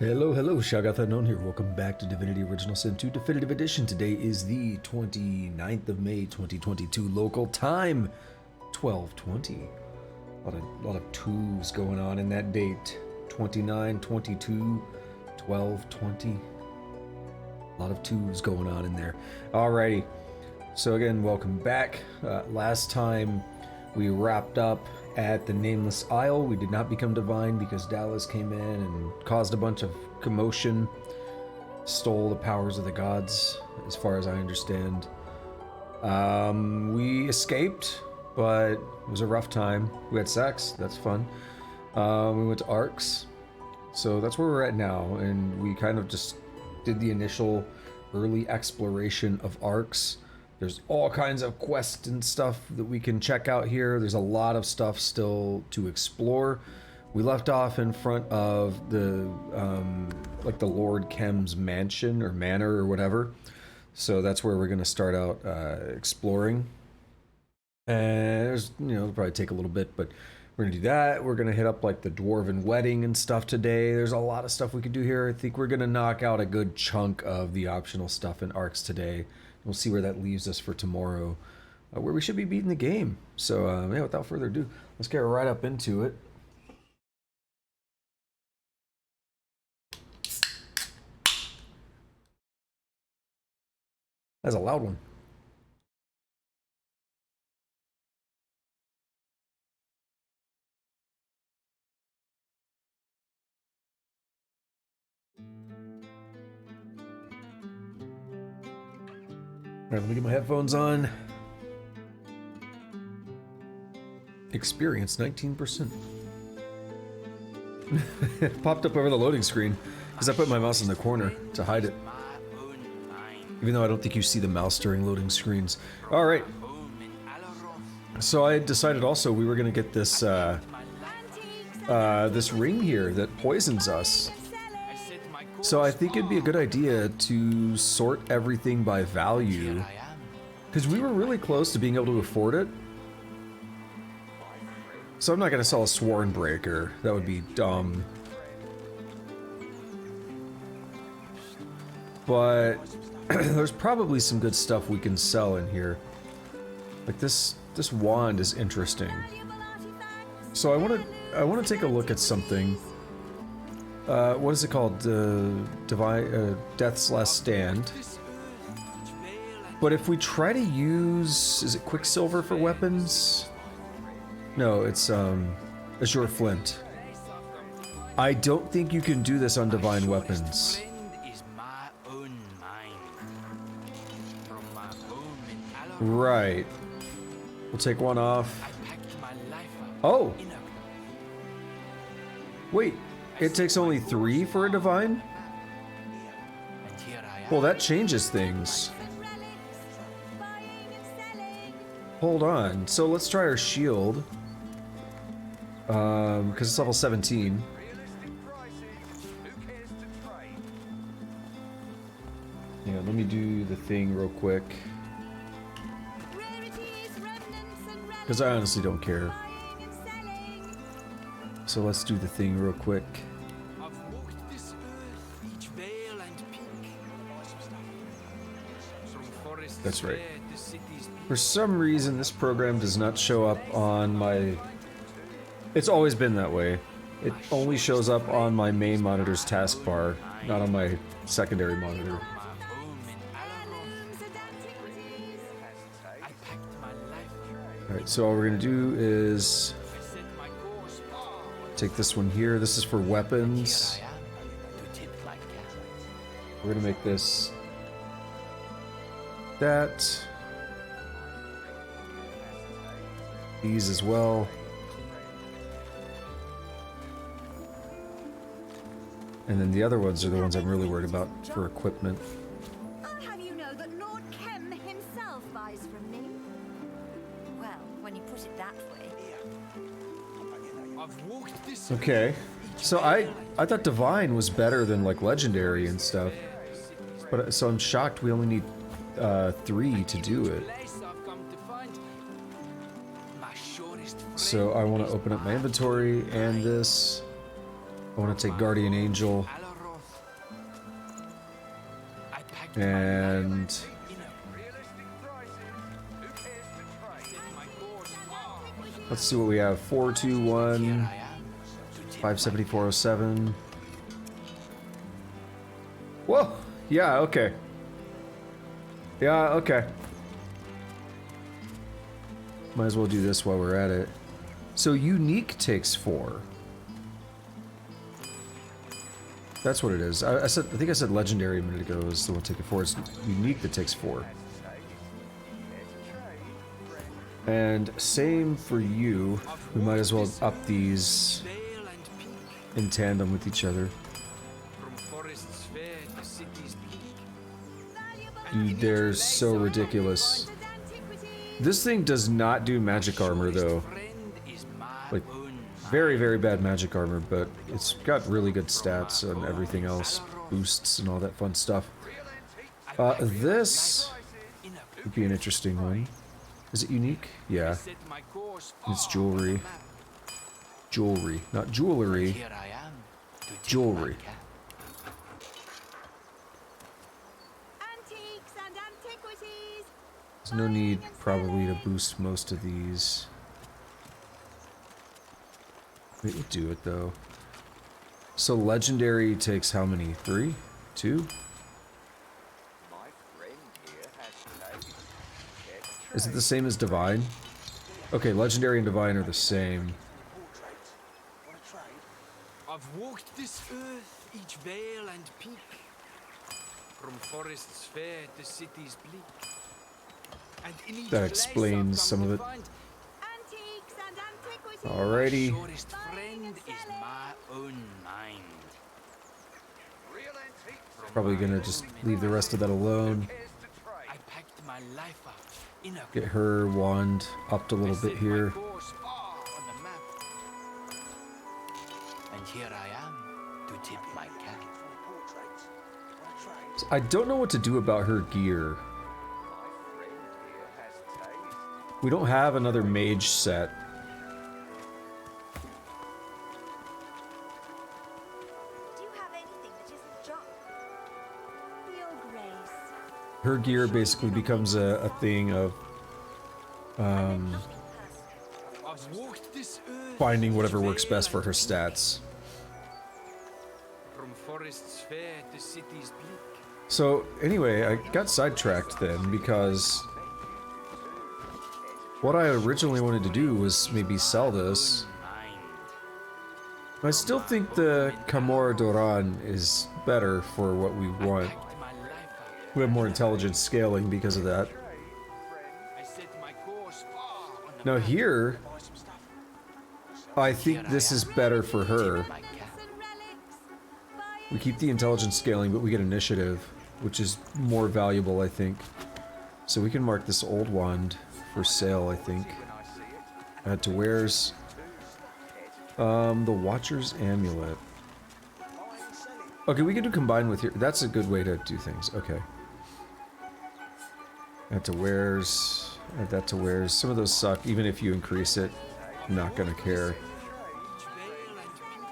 Hello, Shagath Unknown here. Welcome back to Divinity Original Sin 2 Definitive Edition. Today is the 29th of May, 2022, local time, 12:20. A lot of twos going on in that date. 29, 22, 12:20. A lot of twos going on in there. Alrighty. So again, welcome back. Last time we wrapped up at the Nameless Isle. We did not become divine because Dallas came in and caused a bunch of commotion, stole the powers of the gods, as far as I understand. We escaped, but it was a rough time. We had sex, that's fun. We went to Arx, so that's where we're at now, and we kind of just did the initial early exploration of Arx. There's all kinds of quests and stuff that we can check out here. There's a lot of stuff still to explore. We left off in front of the, like the Lord Kemm's mansion or manor or whatever. So that's where we're gonna start out exploring. And there's, it'll probably take a little bit, but we're gonna do that. We're gonna hit up like the Dwarven wedding and stuff today. There's a lot of stuff we can do here. I think we're gonna knock out a good chunk of the optional stuff in Arx today. We'll see where that leaves us for tomorrow, where we should be beating the game. So, yeah, without further ado, let's get right up into it. That's a loud one. All right, let me get my headphones on. Experience 19%. It popped up over the loading screen because I put my mouse in the corner to hide it. Even though I don't think you see the mouse during loading screens. All right. So I decided also we were going to get this this ring here that poisons us. So I think it'd be a good idea to sort everything by value, because we were really close to being able to afford it. So I'm not going to sell a Sworn Breaker. That would be dumb. But there's probably some good stuff we can sell in here. Like this wand is interesting. So I want to take a look at something. What is it called? Death's Last Stand. But if we try to use, is it Quicksilver for weapons? No, it's Azure Flint. I don't think you can do this on divine weapons. Right. We'll take one off. Oh! Wait, it takes only 3 for a divine? Well, that changes things. Hold on, so let's try our shield. Because it's level 17. Yeah, let me do the thing real quick. Because I honestly don't care. So let's do the thing real quick. That's right. For some reason, this program does not show up on my... It's always been that way. It only shows up on my main monitor's taskbar, not on my secondary monitor. Alright, so all we're gonna do is take this one here. This is for weapons. We're gonna make this that. These as well. And then the other ones are the ones I'm really worried about for equipment. I'll have you know that Lord Kemm himself buys from me. Well, when you put it that way. Okay. So I thought divine was better than like legendary and stuff. But so I'm shocked we only need 3 to do it. So I want to open up my inventory and this. I want to take Guardian Angel. And let's see what we have. 421, 57407. Whoa! Yeah, okay. Yeah, okay. Might as well do this while we're at it. So unique takes 4. That's what it is. I think I said legendary a minute ago is the one taking 4. It's unique that takes 4. And same for you. We might as well up these in tandem with each other. Dude, they're so ridiculous. This thing does not do magic armor though. Like, very, very bad magic armor, but it's got really good stats and everything else. Boosts and all that fun stuff. This would be an interesting one. Is it unique? Yeah. It's jewelry. Jewelry. Not jewelry. Jewelry. There's no need, probably, to boost most of these. It would do it, though. So legendary takes how many? 3? 2? Is it the same as divine? Okay, legendary and divine are the same. I've walked this earth, each vale and peak, from forests fair to cities bleak. And in each That place explains I've some come of to it. find Antiques and antiquities. Alrighty. shortest friend is my own mind. Probably gonna just leave the rest of that alone. I packed my life up in a Get her wand upped a little bit here. course far on the map. And here I am to tip my cap. I don't know what to do about her gear. We don't have another mage set. Do you have anything that isn't junk? Your grace. Her gear basically becomes a thing of I've walked this earth, finding whatever works best for her stats. from forests fair to cities bleak. So anyway, I got sidetracked then because what I originally wanted to do was maybe sell this. I still think the Kamora Doran is better for what we want. My life up. We have more intelligent scaling because of that. I set my course far on the Now map. here, I think this is better for her. My cap. And relics. We keep the intelligence scaling, but we get initiative, which is more valuable, I think. So we can mark this old wand for sale, I think. Add to wares. The Watcher's Amulet. Okay, we can do combine with here. That's a good way to do things. Okay. Add to wares. Add that to wares. Some of those suck. Even if you increase it, I'm not gonna care. Each vale and peak,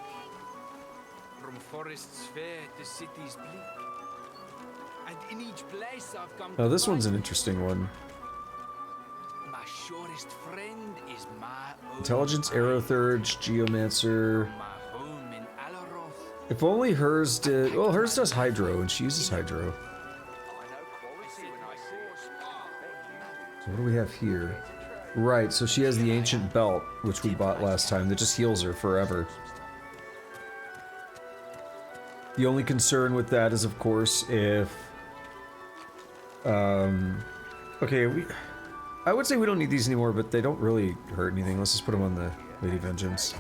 from forests fair to cities bleak. And in each place I've come Now to this find one's an interesting one. my surest friend is my own Intelligence, mind. Arrow Thurge, Geomancer. My home in Alaroth. If only hers did. Well, hers does Hydro, and she uses Hydro. So what do we have here? Right, so she has the Ancient Belt, which we bought last time, that just heals her forever. The only concern with that is, of course, if... Okay, I would say we don't need these anymore, but they don't really hurt anything. Let's just put them on the Lady Vengeance.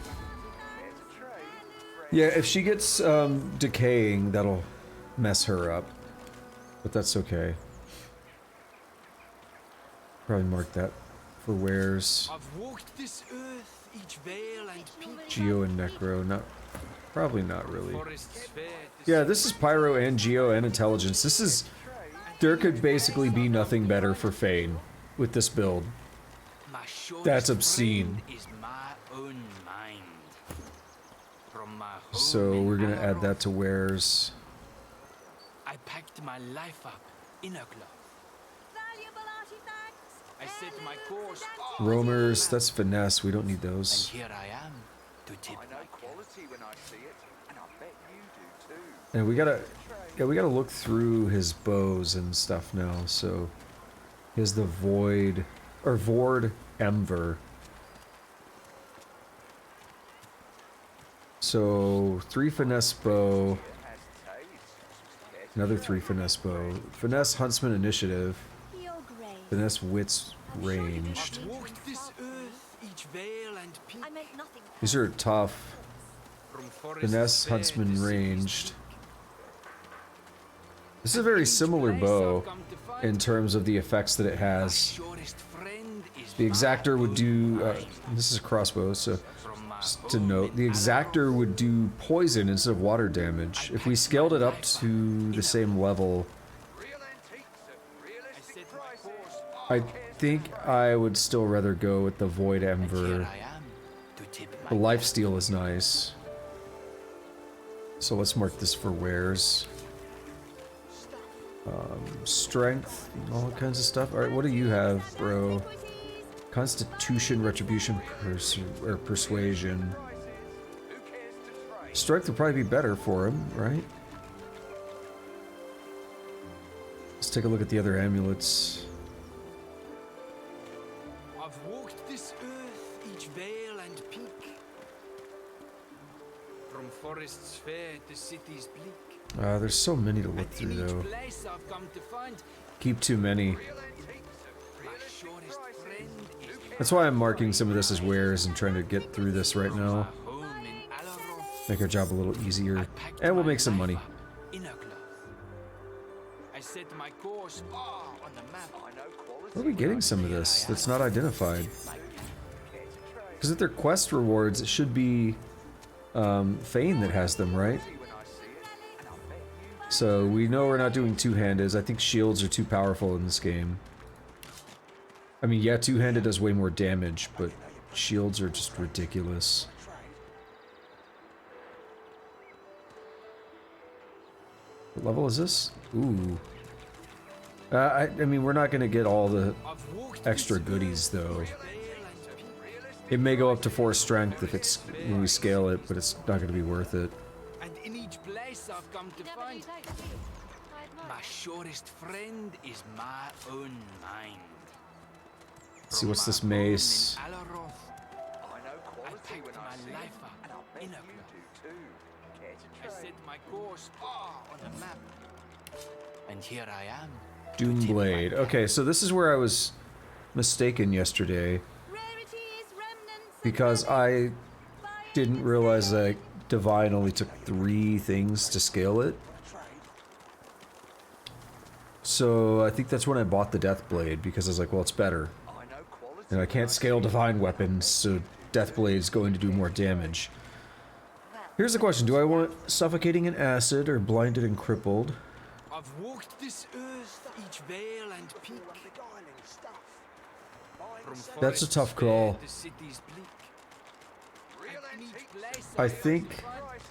Yeah, if she gets, decaying, that'll mess her up. But that's okay. Probably mark that for wares. I've walked this earth, each vale and peak. Geo and Necro, probably not really. Forests fair to Yeah, this is Pyro and Geo and Intelligence. This is... There could basically be nothing better for Fane with this build. my surest That's obscene. friend is my own mind. From my home So in we're gonna add Alaroth, that to wares. I packed my life up inner cloth. Valuable artifacts. I set my course. Roamers, that's finesse. We don't need And those. here I am to tip I know my cap. quality when I see it, and I bet you do too. And we gotta look through his bows and stuff now. So, here's the Void, or Vord Ember. So, 3 finesse bow, It has taste. another 3 finesse bow. Finesse Huntsman Initiative, Your grace. finesse Wits Ranged. I've walked this earth, each vale and peak. I meant nothing. These are tough. From forest Finesse fair Huntsman to city's Ranged. peak. This is a very Each similar place bow I've come to find, in terms of the effects that it my has. surest friend is The my Exactor would own do, mind. this is a crossbow, so From my just to home note, in the Exactor Arhu, would do poison instead of water damage. If we scaled it up to the same level, Real antiques at I realistic set my prices. course. I think I would still rather go with the Void Here Ember. I am to tip The my lifesteal is nice. So let's mark this for wares. Strength, all kinds of stuff. Alright, what do you have, bro? Constitution, Retribution, or Persuasion. Who cares to trade? Strength would probably be better for him, right? Let's take a look at the other amulets. I've walked this earth, each vale and peak. From forests fair to cities bleak. There's so many to look And through, in each though. place I've come to find, Keep too many. Real antiques at my realistic surest prices. friend is That's why I'm marking some of this as wares and trying to get through this right my now. home in Alaroth. Make our job a little I easier. packed And we'll my make some money. life up, inner cloth. I set my course far on the map. I know quality. Where are we getting some of this that's not identified? My cap. Care to trade? Because if they're quest rewards, it should be Fane that has them, right? When I see it, and I bet you do. So we know we're not doing two-handed. I think shields are too powerful in this game. I mean, yeah, two-handed does way more damage, but shields are just ridiculous. What level is this? Ooh. I mean, we're not going to get all the I've walked extra this goodies, earth, though. each vale and peak. It may go up to 4 strength if it's when we scale it, but it's not going to be worth it. And in each place I've come to find, my surest friend is my own mind. Let's see, what's this mace? I know I quality packed when my I see life it, up, and I bet inner you cloth. do too. Care I to trade? set my course far on the map. And here I am. Doomblade. Okay, so this is where I was mistaken yesterday Rarities, remnants, because I didn't realize that Divine only took 3 things to scale it. So I think that's when I bought the Deathblade because I was like, well, it's better. I know quality. And I can't scale Divine weapons, so Deathblade's going to do more damage. Here's the question, do I want Suffocating in Acid or Blinded and Crippled? I've walked this earth, each vale and peak. From That's a forests tough fair call. to cities bleak. Real And in each antiques place I I've come think- to find, prices.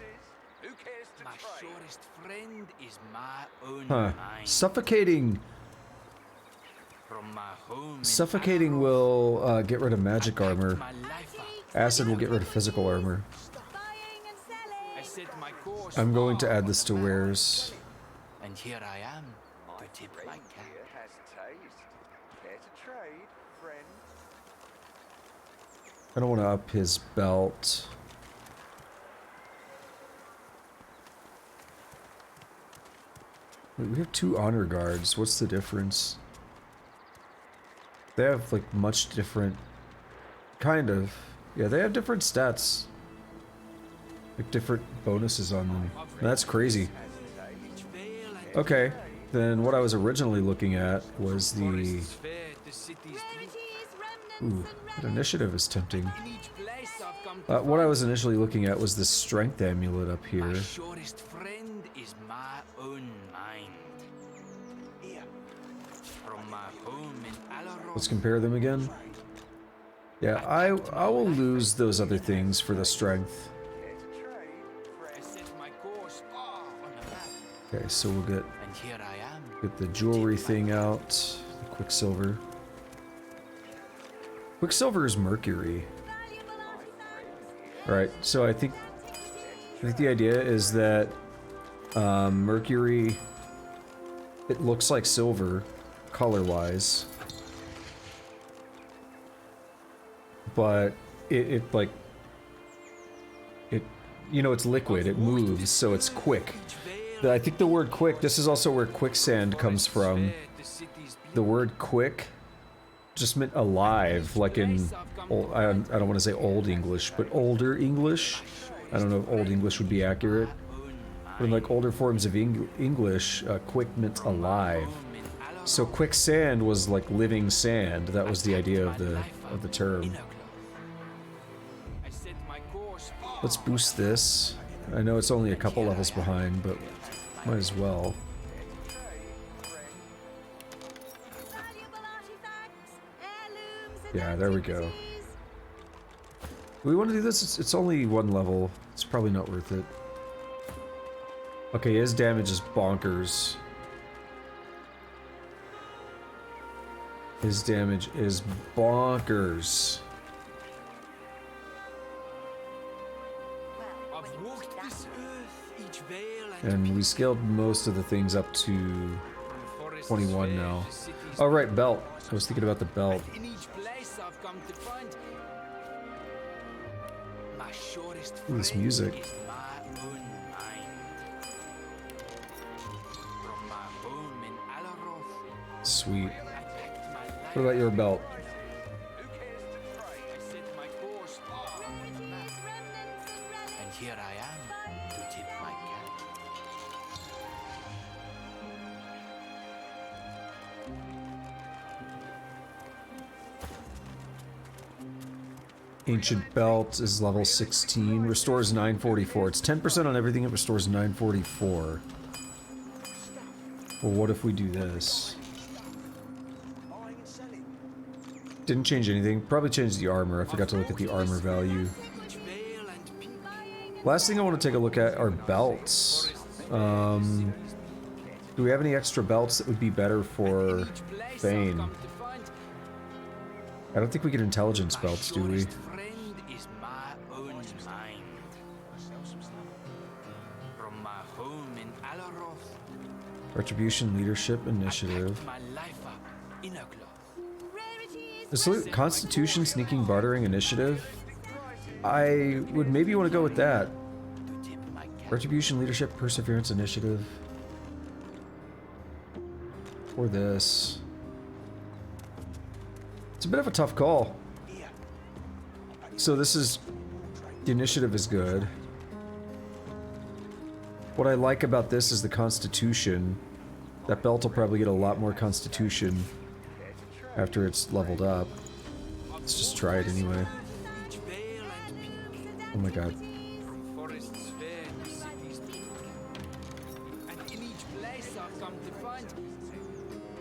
Who cares to my trade? surest friend is my own Huh. mind. Suffocating. From my home in Suffocating Alaroth, will get rid of I magic packed armor. my life up. Acid will get rid of physical armor. buying and I selling. set my course I'm going to far add on this the to map. wares. And here I am My to tip my friend cap. here has taste. Care to trade, friend? I don't want to up his belt. Wait, we have 2 honor guards. What's the difference? They have like much different, kind of. Yeah, they have different stats. Like different bonuses on them. That's crazy. Each vale and Okay, then what I was originally looking at was the... forests fair to cities bleak. Rarities, remnants, Ooh, and that relics. initiative is tempting. In each place I've come to What I find, was initially looking at was the strength amulet up my here. surest friend is my own mind. Here, from my home in Alaroth, Let's compare them again. Yeah, I will lose those other things for the strength. Care to trade, I friend? set my course far on the map. Okay, so we'll get And here I am. the jewelry thing out. The Quicksilver. Quicksilver is mercury. Right, so I think the idea is that mercury, it looks like silver color-wise, but it like you know, it's liquid, it moves, so it's quick. I think the word quick, this is also where quicksand comes from. The word quick just meant alive, like in, I don't want to say Old English, but older English. I don't know if Old English would be accurate. But in like older forms of English, quick meant alive. So quicksand was like living sand. That was the idea of the term. Let's boost this. I know it's only a couple levels behind, but might as well. Yeah, there we go. Do we want to do this? It's only one level. It's probably not worth it. Okay, his damage is bonkers. His damage is bonkers. And we scaled most of the things up to 21 now. Oh right, belt. I was thinking about the belt. Ooh, this music. Sweet. What about your belt? And here I am to tip my cap. Ancient belt is level 16. Restores 944. It's 10% on everything. It restores 944. Well, what if we do this? Didn't change anything. Probably changed the armor. I forgot to look at the armor value. Last thing I want to take a look at are belts. Do we have any extra belts that would be better for Thane? I don't think we get intelligence belts, do we? Retribution, leadership, initiative. The Constitution, sneaking, bartering, initiative. I would maybe want to go with that. Retribution, leadership, perseverance, initiative. Or this. It's a bit of a tough call. So this is... the initiative is good. What I like about this is the Constitution. That belt will probably get a lot more Constitution after it's leveled up. Let's just try it anyway. Oh my god.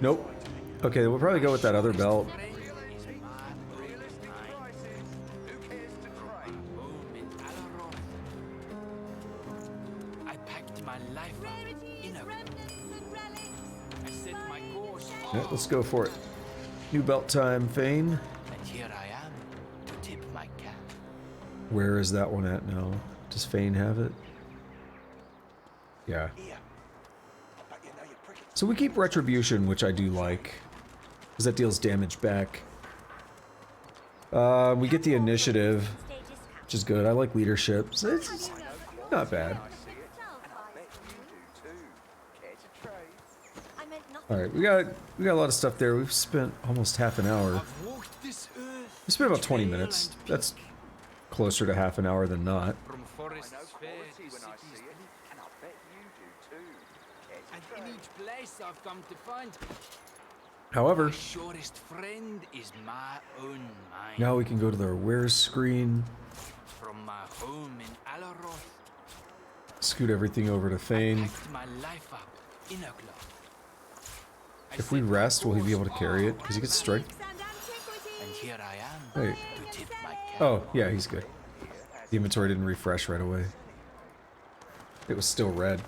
Nope. Okay, we'll probably go with that other belt. Yeah, let's go for it. New belt time, Thane. And here I am to tip my cap. Where is that one at now? Does Thane have it? Yeah. So we keep Retribution, which I do like, because that deals damage back. We get the initiative, which is good. I like leadership, so it's not bad. All right, we got a lot of stuff there. We've spent almost half an hour. We spent about 20 minutes. That's closer to half an hour than not. However, now we can go to the Where's screen. Scoot everything over to Thane. If we rest, will he be able to carry it? Because he gets strength. Wait. Oh, yeah, he's good. The inventory didn't refresh right away. It was still red.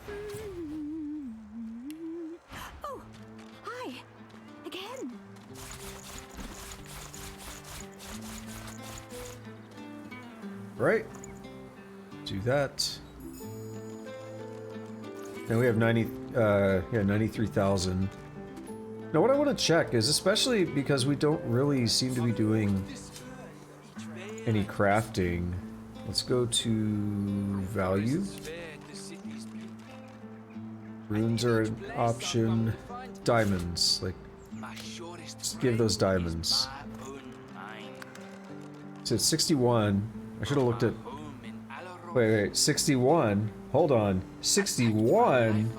Right. Do that. Now we have 93,000. Now what I want to check is, especially because we don't really seem to be doing any crafting, let's go to value. Runes are an option. Diamonds, like, just give those diamonds. So it's 61. I should have looked at... Wait, 61? Hold on. 61?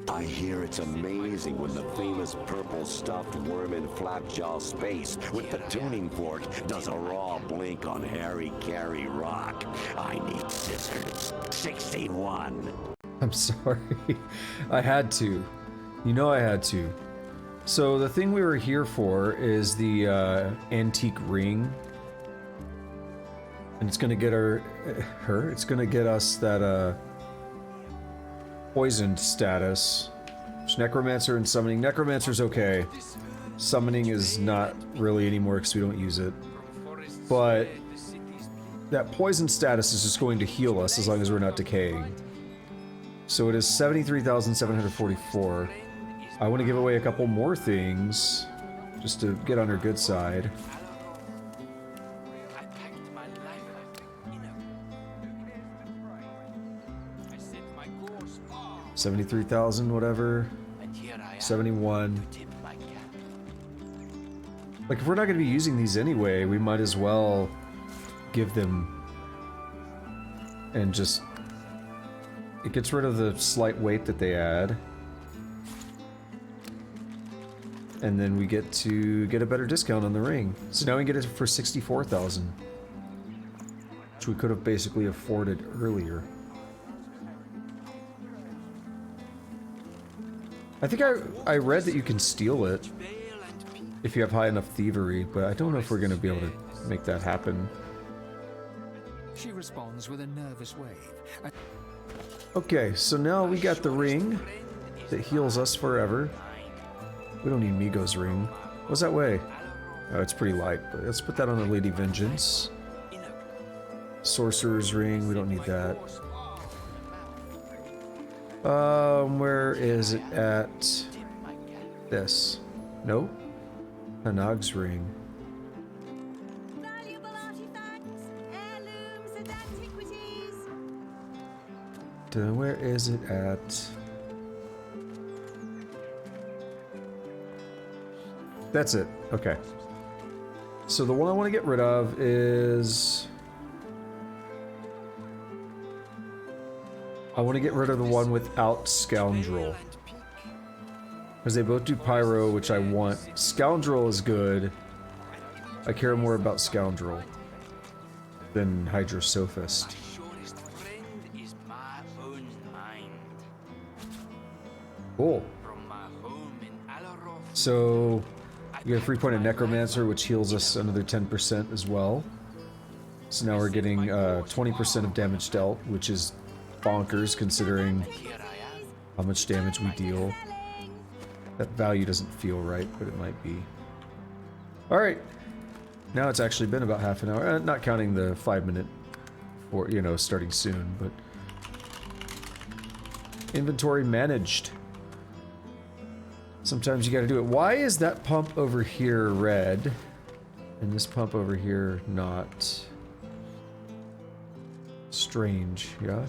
I hear it's amazing when the famous purple stuffed worm in Flapjaw space with the tuning fork does a raw blink on Harry Carry Rock. I need scissors. 61. I'm sorry. I had to. You know I had to. So the thing we were here for is the antique ring. And it's gonna get it's gonna get us that poisoned status. Which Necromancer and Summoning. Necromancer's okay. Summoning is not really anymore because we don't use it. But that poison status is just going to heal us as long as we're not decaying. So it is 73,744. I want to give away a couple more things just to get on her good side. 73,000, whatever. 71. Like, if we're not going to be using these anyway, we might as well give them and just... It gets rid of the slight weight that they add. And then we get to get a better discount on the ring. So now we get it for 64,000. Which we could have basically afforded earlier. I think I read that you can steal it if you have high enough thievery, but I don't know if we're going to be able to make that happen. She responds with a nervous wave. Okay, so now we got the ring that heals us forever. We don't need Migo's ring. What's that weigh? Oh, it's pretty light, but let's put that on the Lady Vengeance. Sorcerer's ring, we don't need that. Where is it at? This. Nope. Hanag's ring. Valuable artifacts, heirlooms, and antiquities. Where is it at? That's it. Okay. So the one I want to get rid of is... I want to get rid of the one without Scoundrel. Because they both do Pyro, which I want. Scoundrel is good. I care more about Scoundrel than Hydrosophist. Cool. So, we get a free point of Necromancer, which heals us another 10% as well. So now we're getting 20% of damage dealt, which is bonkers considering how much damage we deal. That value doesn't feel right, but it might be. Alright. Now it's actually been about half an hour. Not counting the 5-minute, or, you know, starting soon, but... Inventory managed. Sometimes you gotta do it. Why is that pump over here red, and this pump over here not? Strange, yeah?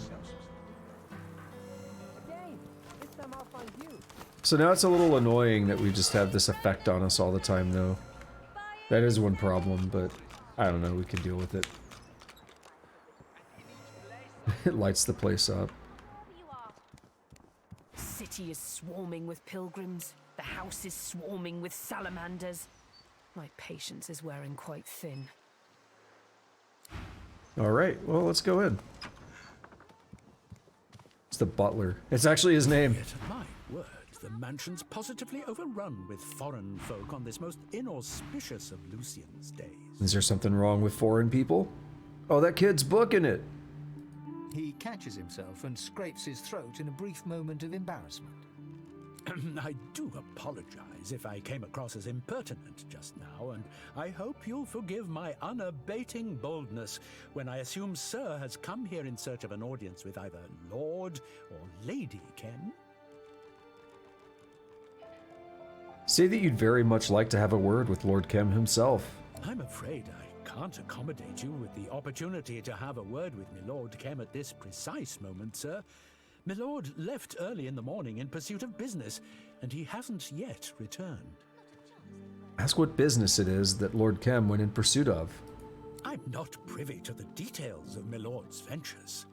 So now it's a little annoying that we just have this effect on us all the time, though. That is one problem, but I don't know, we can deal with it. It lights the place up. The city is swarming with pilgrims. The house is swarming with salamanders. My patience is wearing quite thin. Alright, well, let's go in. It's the butler. It's actually his name. My word, the mansion's positively overrun with foreign folk on this most inauspicious of Lucian's days. Is there something wrong with foreign people? Oh, that kid's booking it. He catches himself and scrapes his throat in a brief moment of embarrassment. I do apologize if I came across as impertinent just now, and I hope you'll forgive my unabating boldness when I assume Sir has come here in search of an audience with either Lord or Lady Kemm. Say that you'd very much like to have a word with Lord Kemm himself. I'm afraid I can't accommodate you with the opportunity to have a word with Milord Kemm at this precise moment, sir. Milord left early in the morning in pursuit of business, and he hasn't yet returned. Ask what business it is that Lord Kemm went in pursuit of. I'm not privy to the details of Milord's ventures,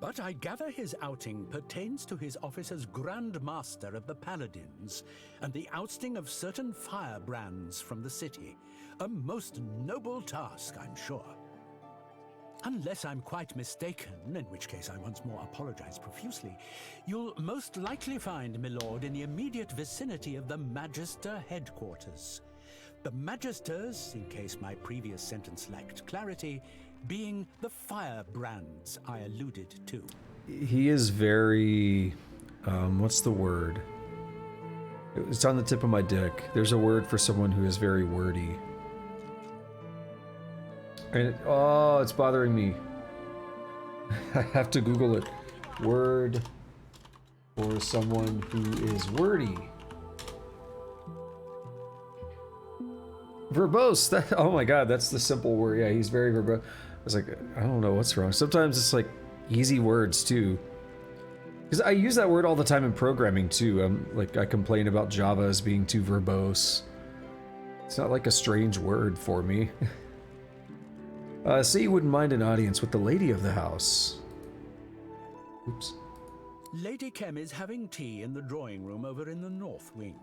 but I gather his outing pertains to his office as Grand Master of the Paladins and the ousting of certain firebrands from the city. A most noble task, I'm sure. Unless I'm quite mistaken, in which case I once more apologize profusely, you'll most likely find Milord in the immediate vicinity of the Magister headquarters. The Magisters, in case my previous sentence lacked clarity, being the firebrands I alluded to. He is very... what's the word? It's on the tip of my dick. There's a word for someone who is very wordy. And oh, it's bothering me. I have to Google it. Word for someone who is wordy. Verbose. That, oh my god, that's the simple word. Yeah, he's very verbose. I was like, I don't know what's wrong. Sometimes it's like easy words too. Because I use that word all the time in programming too. Like I complain about Java as being too verbose. It's not like a strange word for me. Say you wouldn't mind an audience with the lady of the house. Oops. Lady Kemm is having tea in the drawing room over in the north wing.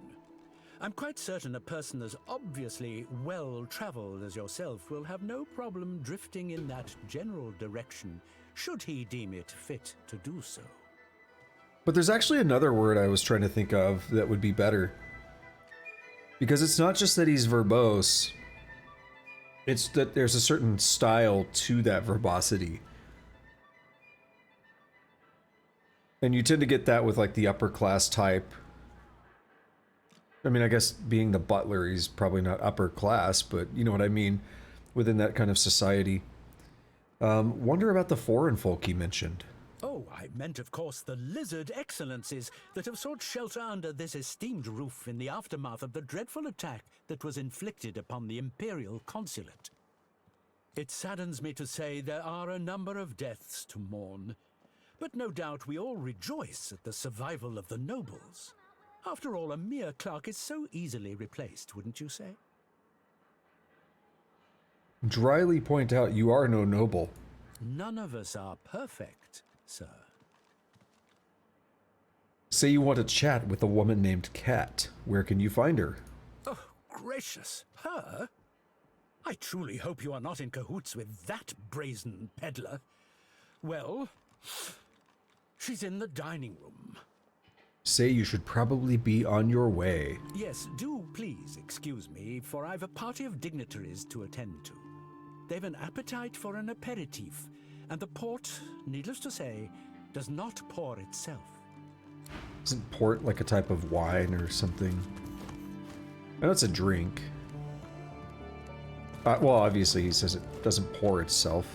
I'm quite certain a person as obviously well-traveled as yourself will have no problem drifting in that general direction, should he deem it fit to do so. But there's actually another word I was trying to think of that would be better. Because it's not just that he's verbose, it's that there's a certain style to that verbosity. And you tend to get that with like the upper class type. I mean, I guess being the butler, he's probably not upper class, but you know what I mean, within that kind of society. Wonder about the foreign folk he mentioned. Oh, I meant, of course, the lizard excellencies that have sought shelter under this esteemed roof in the aftermath of the dreadful attack that was inflicted upon the Imperial Consulate. It saddens me to say there are a number of deaths to mourn, but no doubt we all rejoice at the survival of the nobles. After all, a mere clerk is so easily replaced, wouldn't you say? Dryly point out you are no noble. None of us are perfect, sir. Say you want to chat with a woman named Kat. Where can you find her? Oh, gracious, her? I truly hope you are not in cahoots with that brazen peddler. Well, she's in the dining room. Say you should probably be on your way. Yes, do please excuse me, for I've a party of dignitaries to attend to. They've an appetite for an aperitif, and the port, needless to say, does not pour itself. Isn't port like a type of wine or something? I know it's a drink. Well, obviously he says it doesn't pour itself.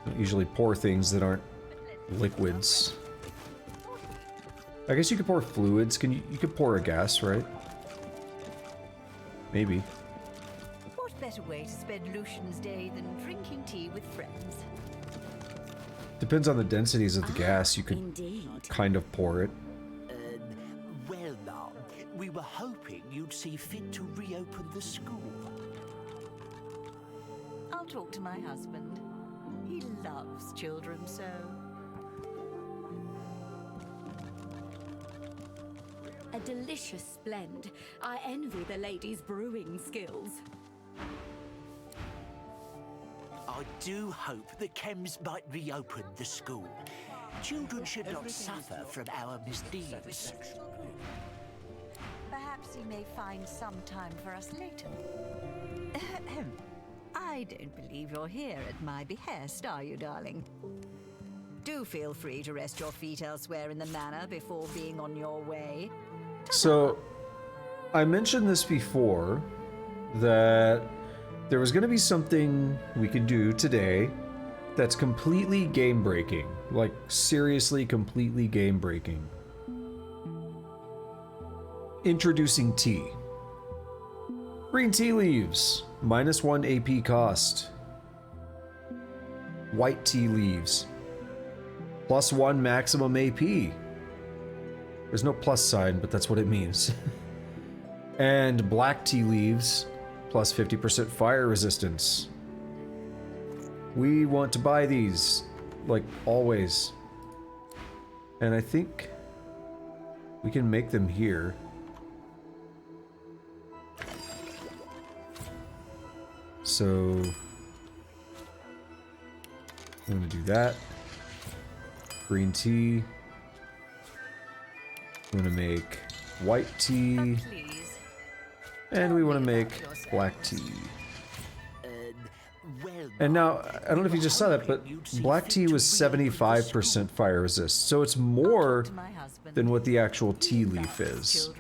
I don't usually pour things that aren't liquids. I guess you could pour fluids. You could pour a gas, right? Maybe. What better way to spend Lucian's day than drinking tea with friends? Depends on the densities of the gas. You could Indeed. kind of pour it. Well, now, we were hoping you'd see fit to reopen the school. I'll talk to my husband. He loves children so. A delicious blend. I envy the ladies' brewing skills. I do hope that Kemm's might reopen the school. Children should not suffer from our misdeeds. Perhaps he may find some time for us later. I don't believe you're here at my behest, are you, darling? Do feel free to rest your feet elsewhere in the manor before being on your way. So, I mentioned this before, that there was going to be something we could do today that's completely game-breaking. Like, seriously, completely game-breaking. Introducing tea. Green tea leaves, -1 AP cost. White tea leaves, +1 maximum AP. There's no plus sign, but that's what it means. And black tea leaves, plus 50% fire resistance. We want to buy these, like always. And I think we can make them here. So I'm gonna do that. Green tea. I'm gonna make white tea. And we want to make black tea. And now, I don't know if you just saw that, but black tea was 75% fire resist. So it's more than what the actual tea leaf is.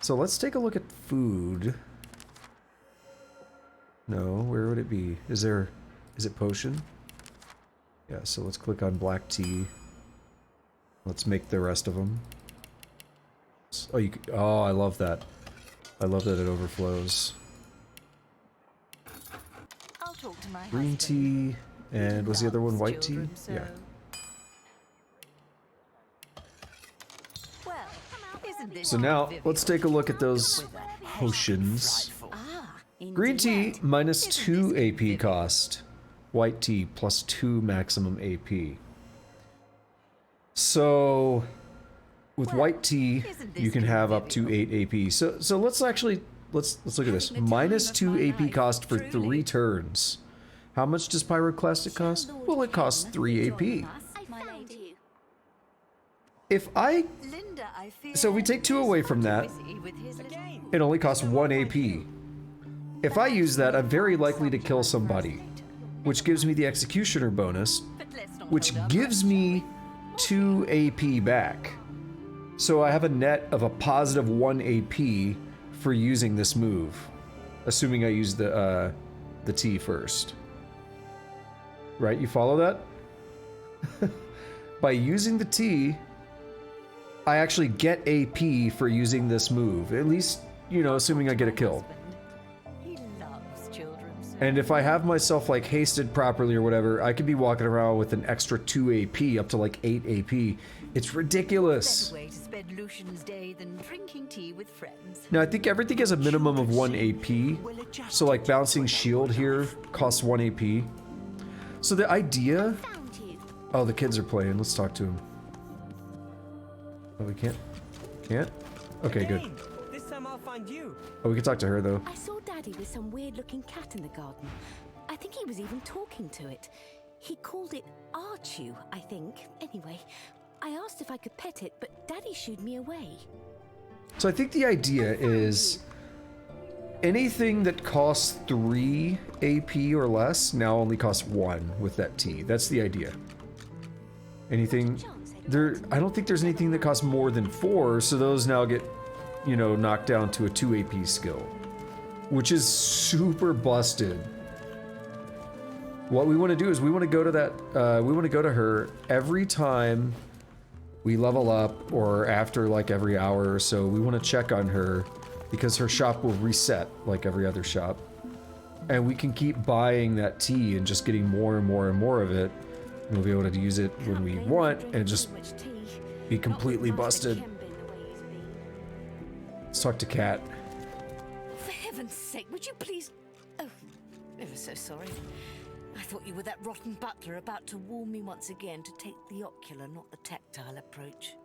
So let's take a look at food. No, where would it be? Is it potion? Yeah, so let's click on black tea. Let's make the rest of them. Oh, oh, I love that. I love that it overflows. I'll talk to my Green tea, and was the other one white tea? Yeah. Well, isn't this So now, let's take a look at those potions. Green tea, -2 AP cost. White tea, +2 maximum AP. So, with white tea, you can have up to 8 AP. So let's actually, let's look at this. -2 AP cost for 3 turns. How much does Pyroclastic cost? Well, it costs 3 AP. If so we take 2 away from that, it only costs 1 AP. If I use that, I'm very likely to kill somebody, which gives me the Executioner bonus, which gives me 2 AP back. So I have a net of a +1 AP for using this move, assuming I use the T first. Right, you follow that? By using the T, I actually get AP for using this move. At least, you know, assuming I get a kill. And if I have myself like hasted properly or whatever, I could be walking around with an extra 2 AP up to like 8 AP. It's ridiculous. Now I think everything has a minimum of 1 AP. So like bouncing shield here costs 1 AP. So the idea... Oh, the kids are playing. Let's talk to them. Oh, we can't? Can't? Okay, good. This time I'll find you. Oh, we can talk to her though. I saw Daddy with some weird-looking cat in the garden. I think he was even talking to it. He called it Arhu, I think. Anyway, I asked if I could pet it, but Daddy shooed me away. So I think the idea is anything that costs 3 AP or less now only costs 1 with that T. That's the idea. Anything I don't think there's anything that costs more than 4, so those now get, you know, knocked down to a 2 AP skill, which is super busted. What we want to do is we want to go to that, we want to go to her every time we level up, or after like every hour or so. We want to check on her because her shop will reset like every other shop, and we can keep buying that tea and just getting more and more and more of it. We'll be able to use it when we want and just be completely busted. Let's talk to Kat. For heaven's sake, would you please... Oh, ever so sorry. I thought you were that rotten butler about to warn me once again to take the ocular, not the tactile approach.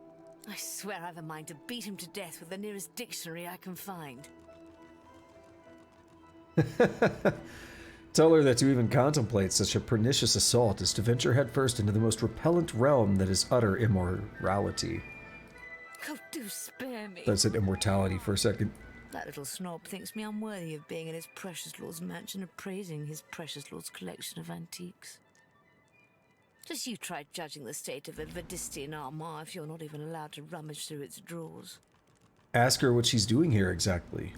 I swear I've a mind to beat him to death with the nearest dictionary I can find. Tell her that to even contemplate such a pernicious assault is to venture headfirst into the most repellent realm that is utter immorality. Oh, do spare me. That said immortality for a second. That little snob thinks me unworthy of being in his precious lord's mansion appraising his precious lord's collection of antiques. Just you try judging the state of a Vadistian armoire if you're not even allowed to rummage through its drawers. Ask her what she's doing here exactly.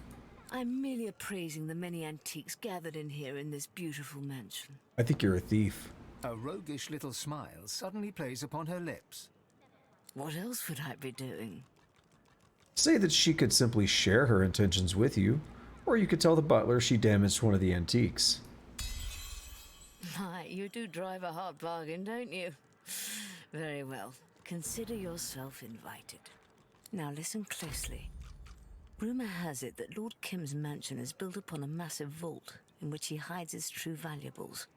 I'm merely appraising the many antiques gathered in here in this beautiful mansion. I think you're a thief. A roguish little smile suddenly plays upon her lips. What else would I be doing? Say that she could simply share her intentions with you, or you could tell the butler she damaged one of the antiques. My, you do drive a hard bargain, don't you? Very well. Consider yourself invited. Now listen closely. Rumor has it that Lord Kemm's mansion is built upon a massive vault in which he hides his true valuables.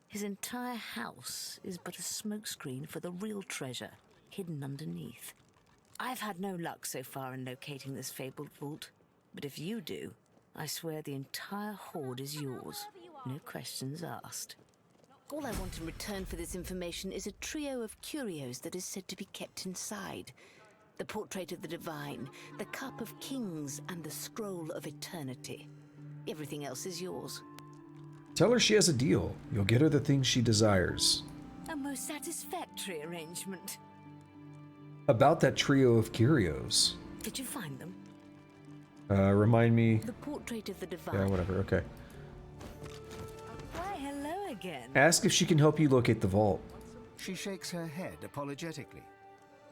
His entire house is but a smokescreen for the real treasure hidden underneath. I've had no luck so far in locating this fabled vault, but if you do, I swear the entire hoard is yours. No questions asked. All I want in return for this information is a trio of curios that is said to be kept inside. The portrait of the divine, the cup of kings, and the scroll of eternity. Everything else is yours. Tell her she has a deal. You'll get her the things she desires. A most satisfactory arrangement. About that trio of curios. Did you find them? Remind me. The portrait of the divine. Yeah, whatever, okay. Why, hello again. Ask if she can help you locate the vault. She shakes her head apologetically.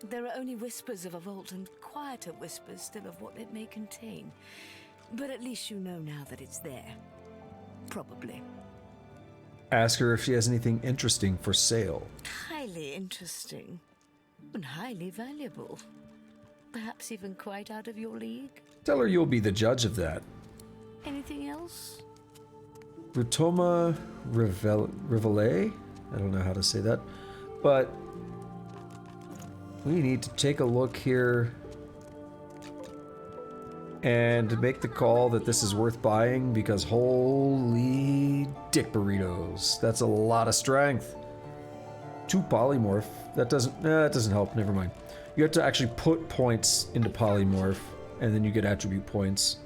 There are only whispers of a vault and quieter whispers still of what it may contain. But at least you know now that it's there. Probably. Ask her if she has anything interesting for sale. Highly interesting. And highly valuable. Perhaps even quite out of your league. Tell her you'll be the judge of that. Anything else? Rutoma Rivale? I don't know how to say that. But we need to take a look here and make the call that this is worth buying, because holy dick burritos. That's a lot of strength. 2 polymorph. That doesn't help. Never mind. You have to actually put points into polymorph, and then you get attribute points.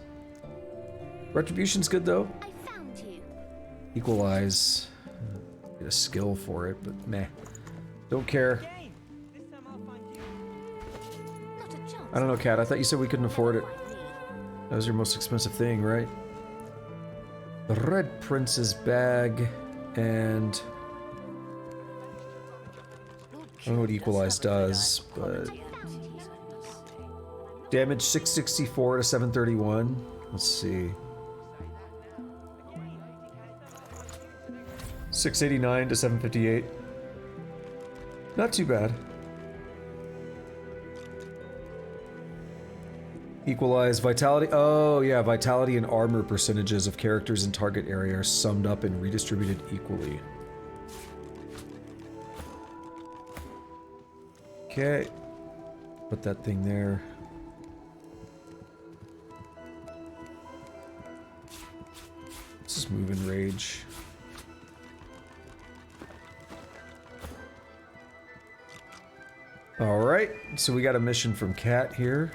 Retribution's good though. I found you. Equalize. Get a skill for it, but meh. Don't care. Not a chance. I don't know, Kat. I thought you said we couldn't afford it. That was your most expensive thing, right? The Red Prince's bag, and I don't know what Equalize does, but damage 664 to 731. Let's see. 689 to 758. Not too bad. Equalize vitality. Oh yeah, vitality and armor percentages of characters in target area are summed up and redistributed equally. Okay. Put that thing there. Let's just move in rage. Alright, so we got a mission from Kat here.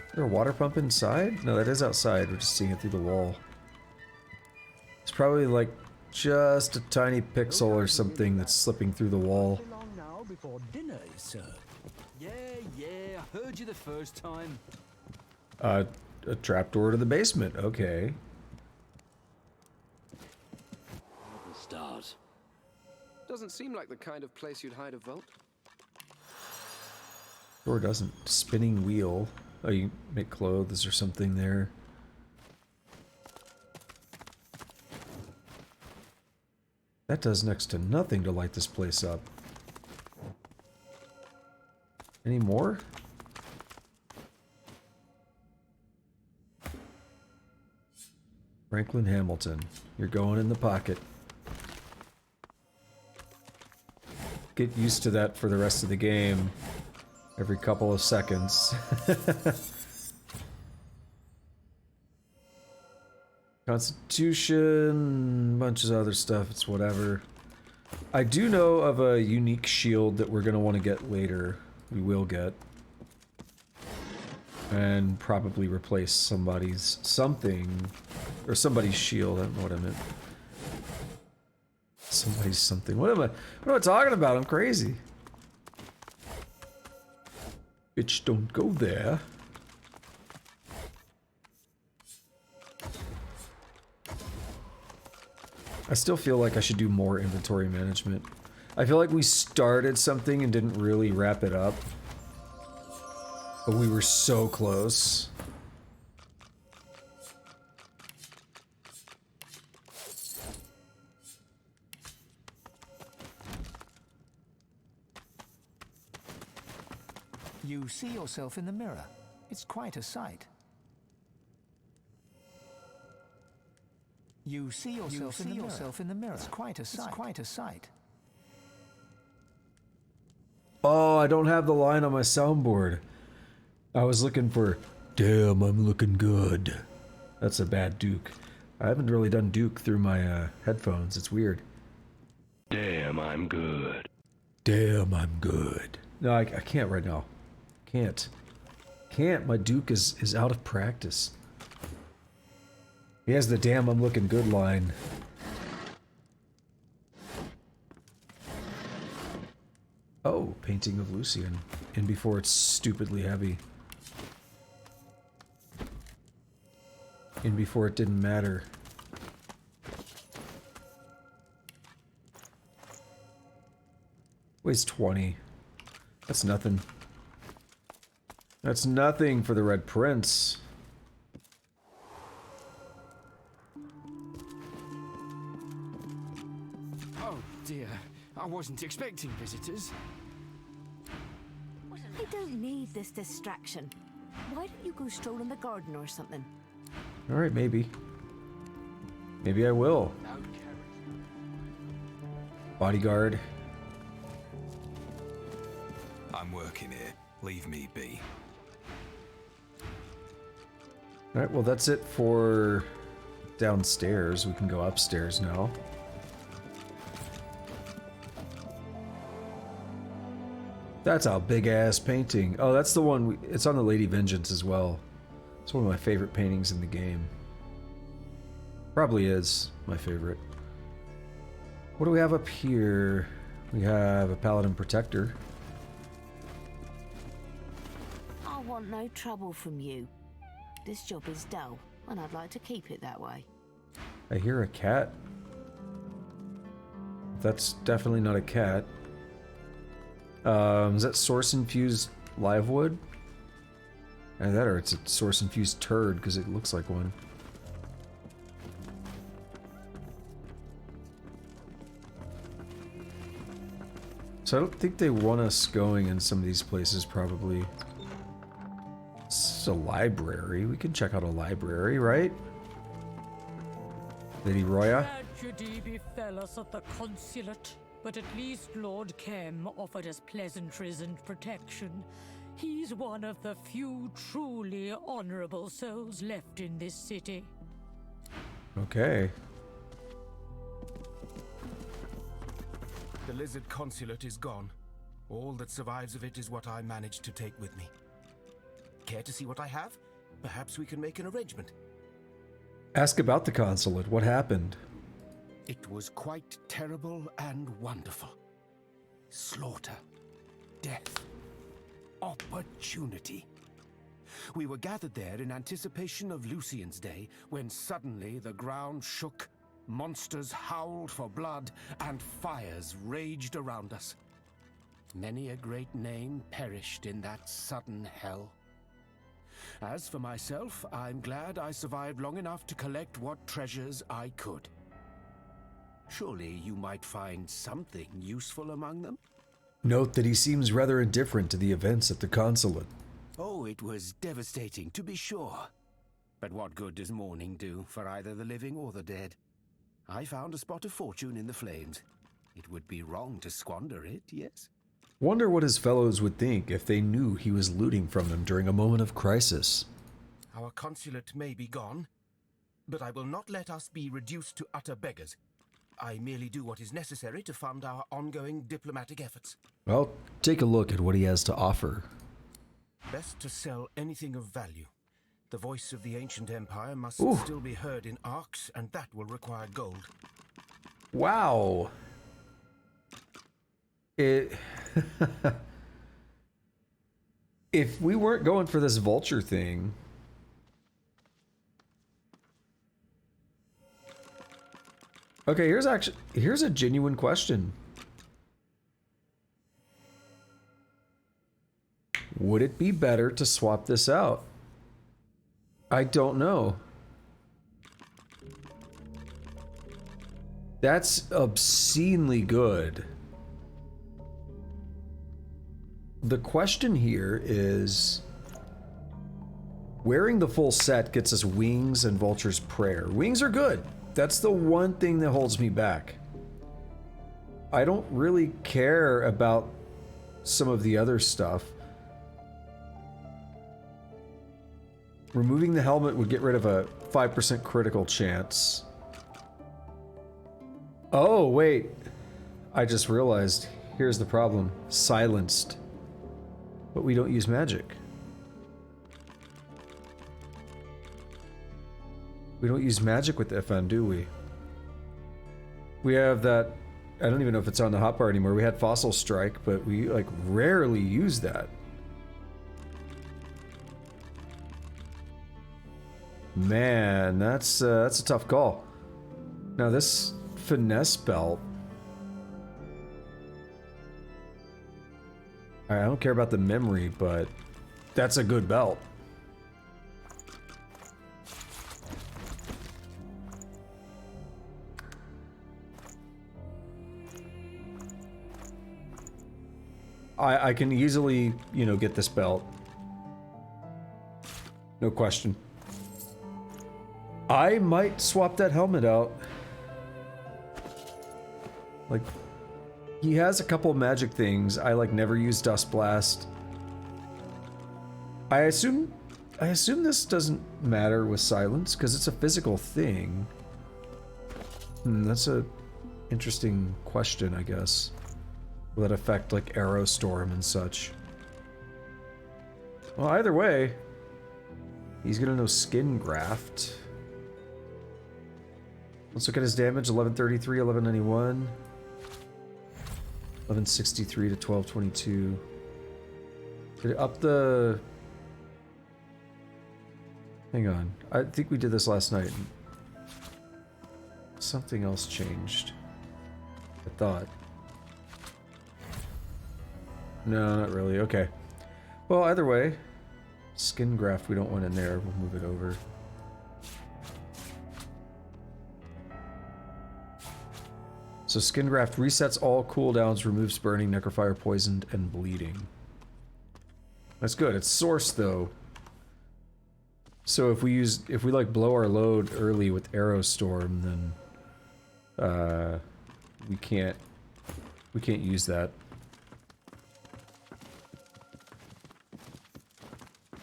Is there a water pump inside? No, that is outside. We're just seeing it through the wall. It's probably like just a tiny pixel or something that's slipping through the wall. Now before dinner is served. Yeah, I heard you the first time. A trapdoor to the basement. Okay. Stars. Doesn't seem like the kind of place you'd hide a vault. Door doesn't. Spinning wheel. Oh, you make clothes or something there. That does next to nothing to light this place up. Any more? Franklin Hamilton. You're going in the pocket. Get used to that for the rest of the game. Every couple of seconds. Constitution, bunches of other stuff, it's whatever. I do know of a unique shield that we're going to want to get later. We will get. And probably replace somebody's something. Or somebody's shield, I don't know what I meant. Somebody's something. What am I talking about? I'm crazy. Bitch, don't go there. I still feel like I should do more inventory management. I feel like we started something and didn't really wrap it up. But we were so close. You see yourself in the mirror. It's quite a sight. You see yourself in the mirror. It's quite a sight. It's quite a sight. Oh, I don't have the line on my soundboard. I was looking for, damn, I'm looking good. That's a bad Duke. I haven't really done Duke through my headphones. It's weird. Damn, I'm good. Damn, I'm good. No, I can't right now. Can't. My Duke is out of practice. He has the damn I'm looking good line. Oh, painting of Lucian. In before it's stupidly heavy. In before it didn't matter. Weighs 20. That's nothing. That's nothing for the Red Prince. Oh dear, I wasn't expecting visitors. I don't need this distraction. Why don't you go stroll in the garden or something? Alright, maybe. Maybe I will. Bodyguard. I'm working here. Leave me be. Alright, well that's it for downstairs. We can go upstairs now. That's a big-ass painting. Oh, that's the one, it's on the Lady Vengeance as well. It's one of my favorite paintings in the game. Probably is my favorite. What do we have up here? We have a Paladin Protector. I want no trouble from you. This job is dull, and I'd like to keep it that way. I hear a cat. That's definitely not a cat. Is that source-infused live wood? Either that or it's a source-infused turd, because it looks like one. So I don't think they want us going in some of these places, probably. This is a library. We can check out a library, right? Lady Roya? Tragedy befell us at the consulate, but at least Lord Kemm offered us pleasantries and protection. He's one of the few truly honorable souls left in this city. Okay. The Lizard Consulate is gone. All that survives of it is what I managed to take with me. Care to see what I have? Perhaps we can make an arrangement. Ask about the consulate. What happened? It was quite terrible and wonderful. Slaughter, death, opportunity. We were gathered there in anticipation of Lucian's Day, when suddenly the ground shook, monsters howled for blood, and fires raged around us. Many a great name perished in that sudden hell. As for myself, I'm glad I survived long enough to collect what treasures I could. Surely you might find something useful among them? Note that he seems rather indifferent to the events at the consulate. Oh, it was devastating, to be sure. But what good does mourning do for either the living or the dead? I found a spot of fortune in the flames. It would be wrong to squander it, yes? Wonder what his fellows would think if they knew he was looting from them during a moment of crisis. Our consulate may be gone, but I will not let us be reduced to utter beggars. I merely do what is necessary to fund our ongoing diplomatic efforts. Well, take a look at what he has to offer. Best to sell anything of value. The voice of the ancient empire must still be heard in Arx, and that will require gold. Wow. It if we weren't going for this vulture thing... Okay, here's a genuine question. Would it be better to swap this out? I don't know. That's obscenely good. The question here is... Wearing the full set gets us Wings and Vulture's Prayer. Wings are good. That's the one thing that holds me back. I don't really care about some of the other stuff. Removing the helmet would get rid of a 5% critical chance. Oh, wait. I just realized. Here's the problem. Silenced. But we don't use magic. We don't use magic with FN, do we? We have that... I don't even know if it's on the hotbar anymore. We had Fossil Strike, but we, like, rarely use that. Man, that's a tough call. Now, this Finesse Belt... I don't care about the memory, but that's a good belt. I can easily, you know, get this belt. No question. I might swap that helmet out. Like, he has a couple magic things. I, like, never use Dust Blast. I assume this doesn't matter with silence, because it's a physical thing. That's a interesting question, I guess. Will that affect, like, Arrow Storm and such? Well, either way, he's gonna know Skin Graft. Let's look at his damage. 1133, 1191. 1163 to 1222. Did it up the... Hang on. I think we did this last night. Something else changed. I thought. No, not really. Okay. Well, either way, Skin Graft we don't want in there. We'll move it over. So Skin Graft resets all cooldowns, removes burning, necrofire, poisoned, and bleeding. That's good. It's source though. So if we like blow our load early with Arrow Storm, then we can't use that.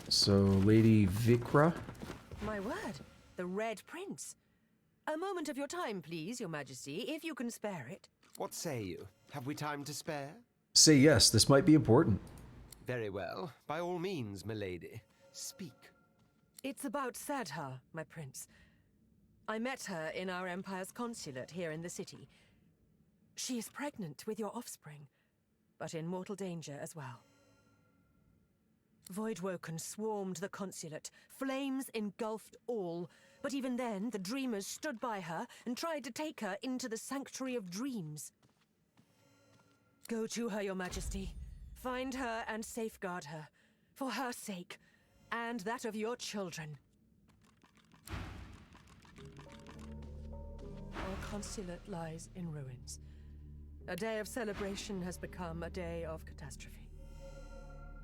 So, Lady Vikra? My word, the Red Prince. A moment of your time, please, Your Majesty, if you can spare it. What say you? Have we time to spare? Say yes, this might be important. Very well. By all means, milady. Speak. It's about Sadha, my prince. I met her in our Empire's consulate here in the city. She is pregnant with your offspring, but in mortal danger as well. Voidwoken swarmed the consulate. Flames engulfed all. But even then, the Dreamers stood by her and tried to take her into the Sanctuary of Dreams. Go to her, Your Majesty. Find her and safeguard her. For her sake, and that of your children. Our consulate lies in ruins. A day of celebration has become a day of catastrophe.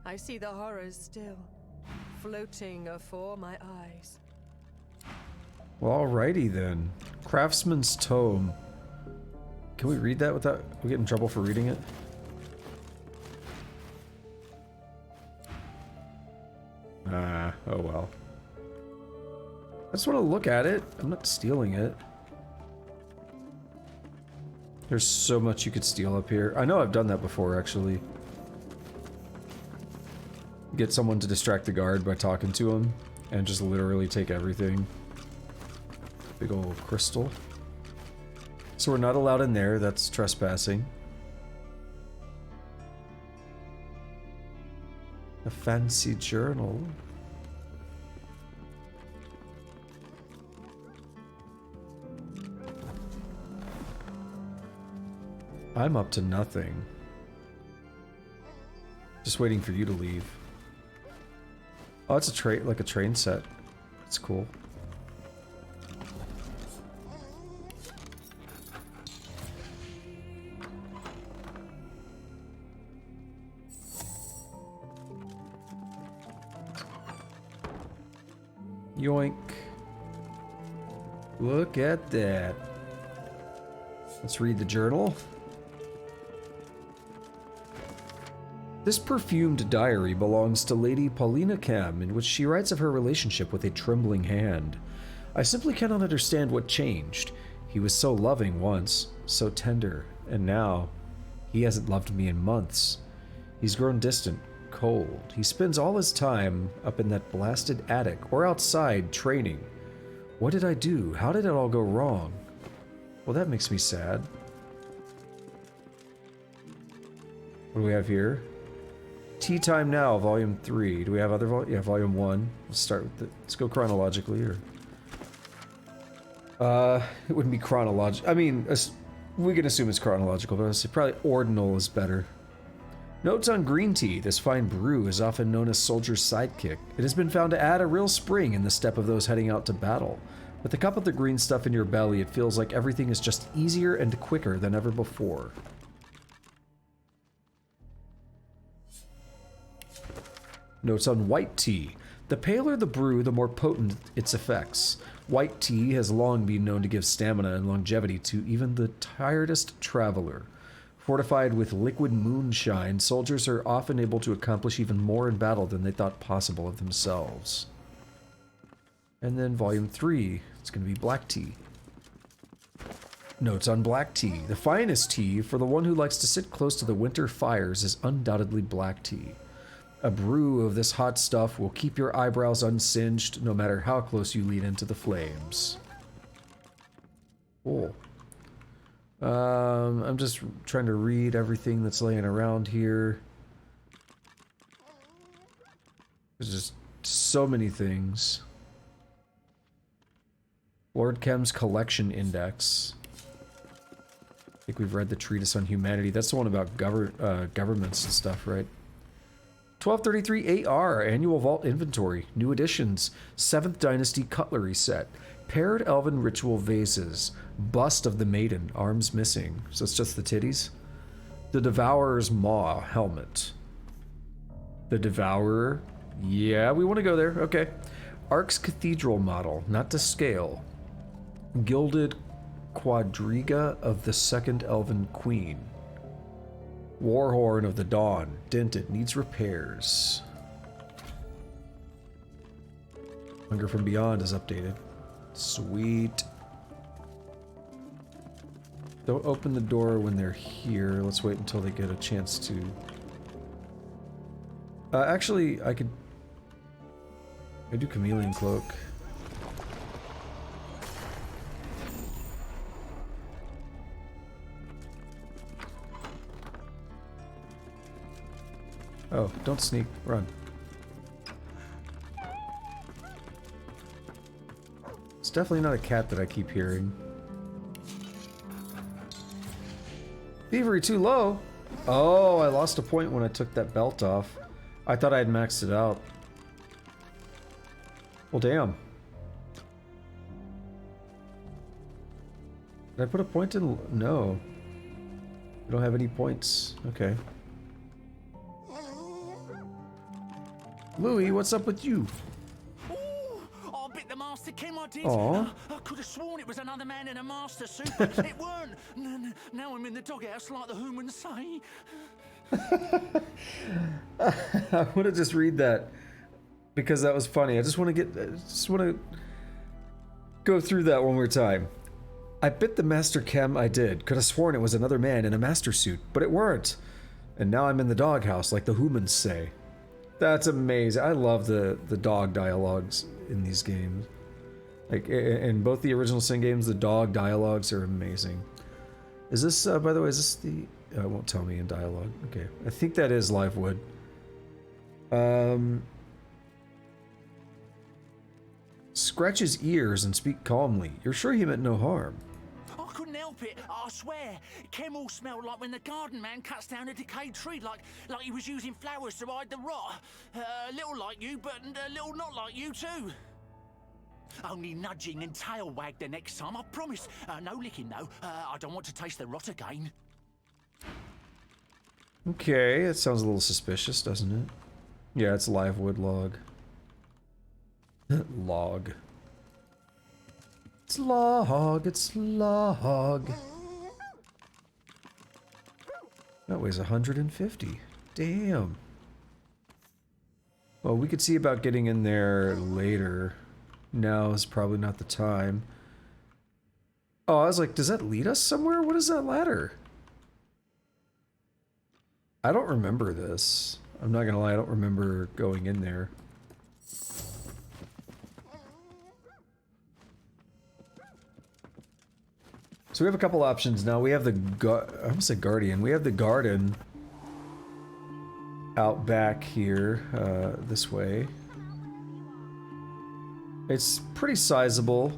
I see the horrors still, floating afore my eyes. Well, alrighty then. Craftsman's Tome. Can we read that without we get in trouble for reading it? Oh well. I just want to look at it. I'm not stealing it. There's so much you could steal up here. I know I've done that before, actually. Get someone to distract the guard by talking to him, and just literally take everything. Big old crystal. So we're not allowed in there, that's trespassing. A fancy journal. I'm up to nothing. Just waiting for you to leave. Oh, it's a train, like a train set. It's cool. Yoink. Look at that. Let's read the journal. This perfumed diary belongs to Lady Paulina Kemm, in which she writes of her relationship with a trembling hand. I simply cannot understand what changed. He was so loving once, so tender, and now he hasn't loved me in months. He's grown distant, cold. He spends all his time up in that blasted attic or outside training. What did I do? How did it all go wrong? Well, that makes me sad. What do we have here? Tea Time Now, Volume 3. Do we have other yeah, Volume 1. Let's start with the... Let's go chronologically, or... it wouldn't be chronological. I mean, we can assume it's chronological, but I'd say probably ordinal is better. Notes on green tea. This fine brew is often known as soldier's sidekick. It has been found to add a real spring in the step of those heading out to battle. With a cup of the green stuff in your belly, it feels like everything is just easier and quicker than ever before. Notes on white tea. The paler the brew, the more potent its effects. White tea has long been known to give stamina and longevity to even the tiredest traveler. Fortified with liquid moonshine, soldiers are often able to accomplish even more in battle than they thought possible of themselves. And then Volume 3, it's going to be black tea. Notes on black tea. The finest tea for the one who likes to sit close to the winter fires is undoubtedly black tea. A brew of this hot stuff will keep your eyebrows unsinged no matter how close you lean into the flames. Cool. I'm just trying to read everything that's laying around here. There's just so many things. Lord Kemm's Collection Index. I think we've read the Treatise on Humanity. That's the one about governments and stuff, right? 1233 AR, Annual Vault Inventory, New Editions, 7th Dynasty Cutlery Set, Paired Elven Ritual Vases, Bust of the Maiden, arms missing, so it's just the titties. The Devourer's Maw Helmet. The Devourer, yeah, we want to go there, okay. Ark's Cathedral Model, not to scale. Gilded Quadriga of the Second Elven Queen. Warhorn of the Dawn, dented, needs repairs. Hunger from Beyond is updated. Sweet. Don't open the door when they're here. Let's wait until they get a chance to... actually, I do Chameleon Cloak. Oh, don't sneak. Run. It's definitely not a cat that I keep hearing. Thievery too low? Oh, I lost a point when I took that belt off. I thought I had maxed it out. Well, damn. Did I put a point in? No. I don't have any points. Okay. Louis, what's up with you? I bit the Master Kemm, I did. Aw. I could have sworn it was another man in a master suit, but it weren't. Now I'm in the doghouse like the humans say. I want to just read that because that was funny. I just want to go through that one more time. I bit the Master Kemm, I did. Could have sworn it was another man in a master suit, but it weren't. And now I'm in the doghouse like the humans say. That's amazing. I love the dog dialogues in these games. Like, in both the original Sin games, the dog dialogues are amazing. Is this, by the way, is this the... it won't tell me in dialogue. Okay. I think that is Livewood. Scratch his ears and speak calmly. You're sure he meant no harm? I couldn't help it, I swear. Kemm all smelled like when the garden man cuts down a decayed tree, like he was using flowers to hide the rot. A little like you, but a little not like you too. Only nudging and tail wag the next time, I promise. No licking though. I don't want to taste the rot again. Okay, that sounds a little suspicious, doesn't it? Yeah, it's live wood log. Log. It's log, it's log. That weighs 150. Damn. Well, we could see about getting in there later. Now is probably not the time. Oh, I was like, does that lead us somewhere? What is that ladder? I don't remember this. I'm not gonna lie, I don't remember going in there. So we have a couple options now. We have the I almost said guardian. We have the garden out back here, this way. It's pretty sizable.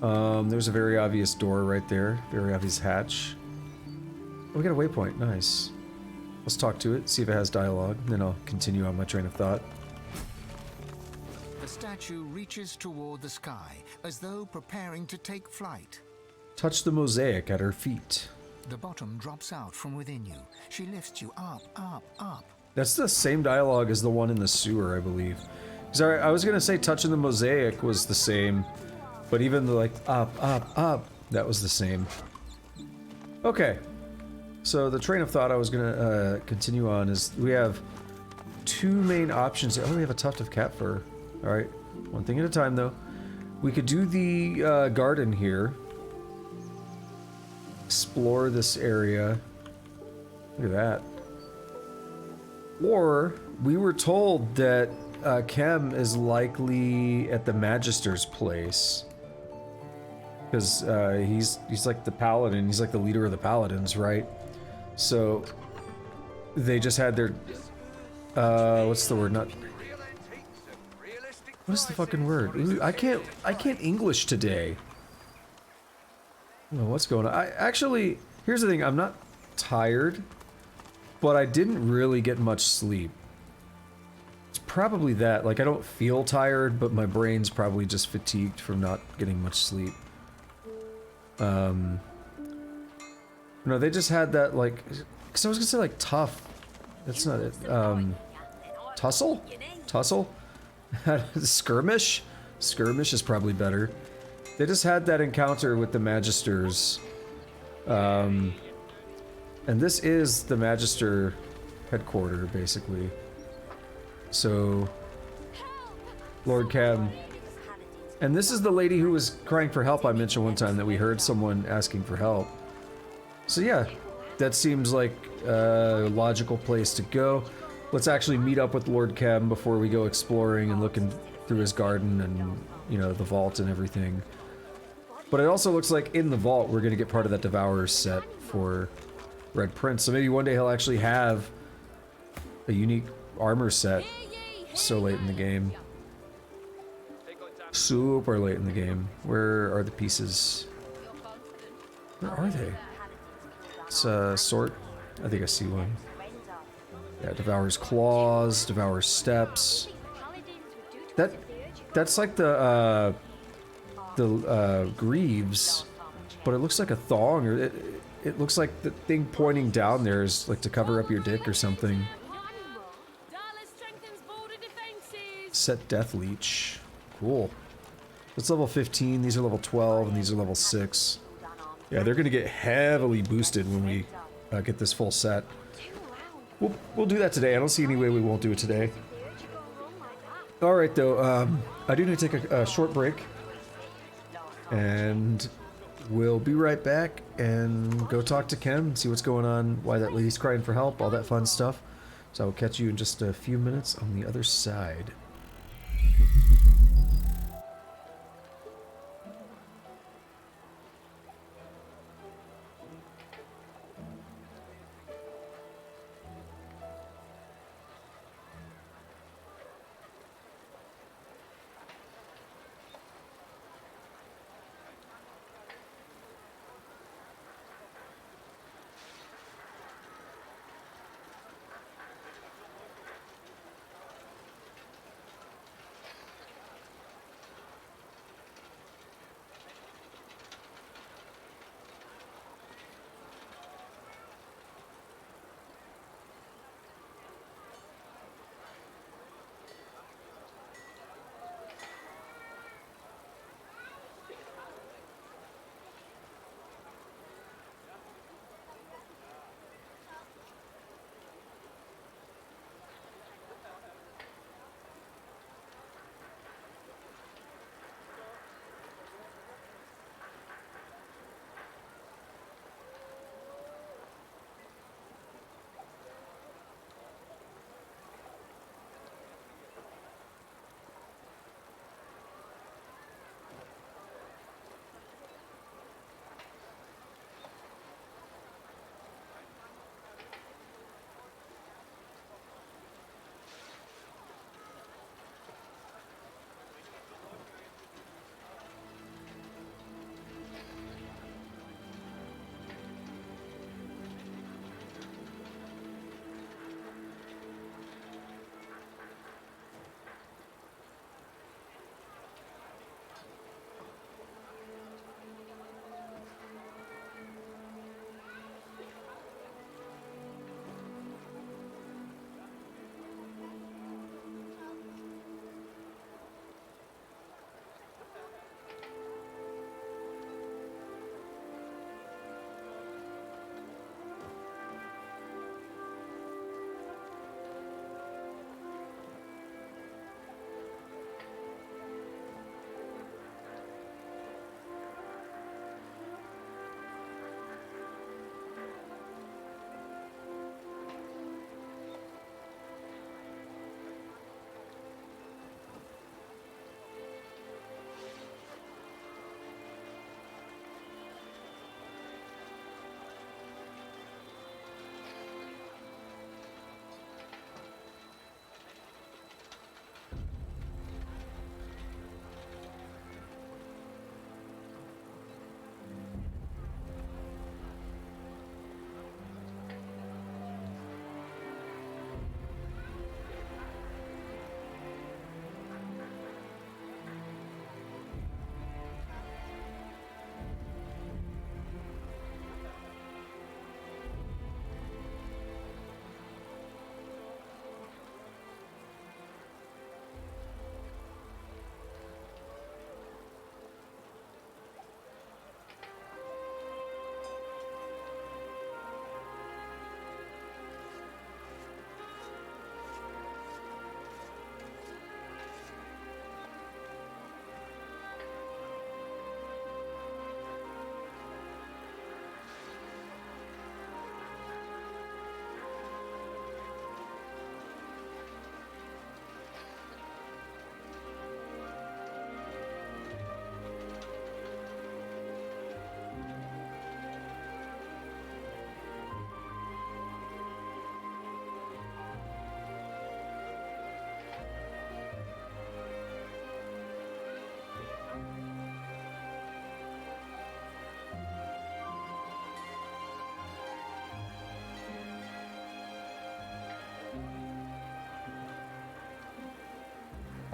There's a very obvious door right there. Very obvious hatch. Oh, we got a waypoint. Nice. Let's talk to it, see if it has dialogue, then I'll continue on my train of thought. The statue reaches toward the sky, as though preparing to take flight. Touch the mosaic at her feet. The bottom drops out from within you. She lifts you up, up, up. That's the same dialogue as the one in the sewer, I believe. Sorry, I was gonna say touching the mosaic was the same, but even the like up, up, up, that was the same. Okay. So the train of thought I was gonna continue on is we have two main options. Oh, we have a tuft of cat fur. Alright, one thing at a time though. We could do the garden here. Explore this area. Look at that. Or, we were told that Kemm is likely at the Magister's place. Because he's like the paladin, he's like the leader of the paladins, right? So, they just had their, what's the word? Not, what is the fucking word? I can't English today. I don't know what's going on. Actually, here's the thing, I'm not tired, but I didn't really get much sleep. It's probably that, like I don't feel tired, but my brain's probably just fatigued from not getting much sleep. No, they just had that, like, because I was gonna say, like, tough. That's not it. Tussle? Tussle? Skirmish? Skirmish is probably better. They just had that encounter with the Magisters. And this is the Magister headquarter, basically. So, Lord Kemm. And this is the lady who was crying for help I mentioned one time that we heard someone asking for help. So yeah, that seems like a logical place to go. Let's actually meet up with Lord Kemm before we go exploring and looking through his garden and, you know, the vault and everything. But it also looks like in the vault we're gonna get part of that Devourer's set for Red Prince. So maybe one day he'll actually have a unique armor set so late in the game. Super late in the game. Where are the pieces? Where are they? It's sort. I think I see one. Yeah, Devourer's Claws, Devourer's Steps. That's like the Greaves, but it looks like a thong, or it looks like the thing pointing down there is like to cover up your dick or something. Set Death Leech. Cool. It's level 15, these are level 12, and these are level 6. Yeah, they're gonna get heavily boosted when we get this full set. We'll do that today. I don't see any way we won't do it today. Alright though, I do need to take a short break. And we'll be right back and go talk to Kemm, see what's going on, why that lady's crying for help, all that fun stuff. So I will catch you in just a few minutes on the other side.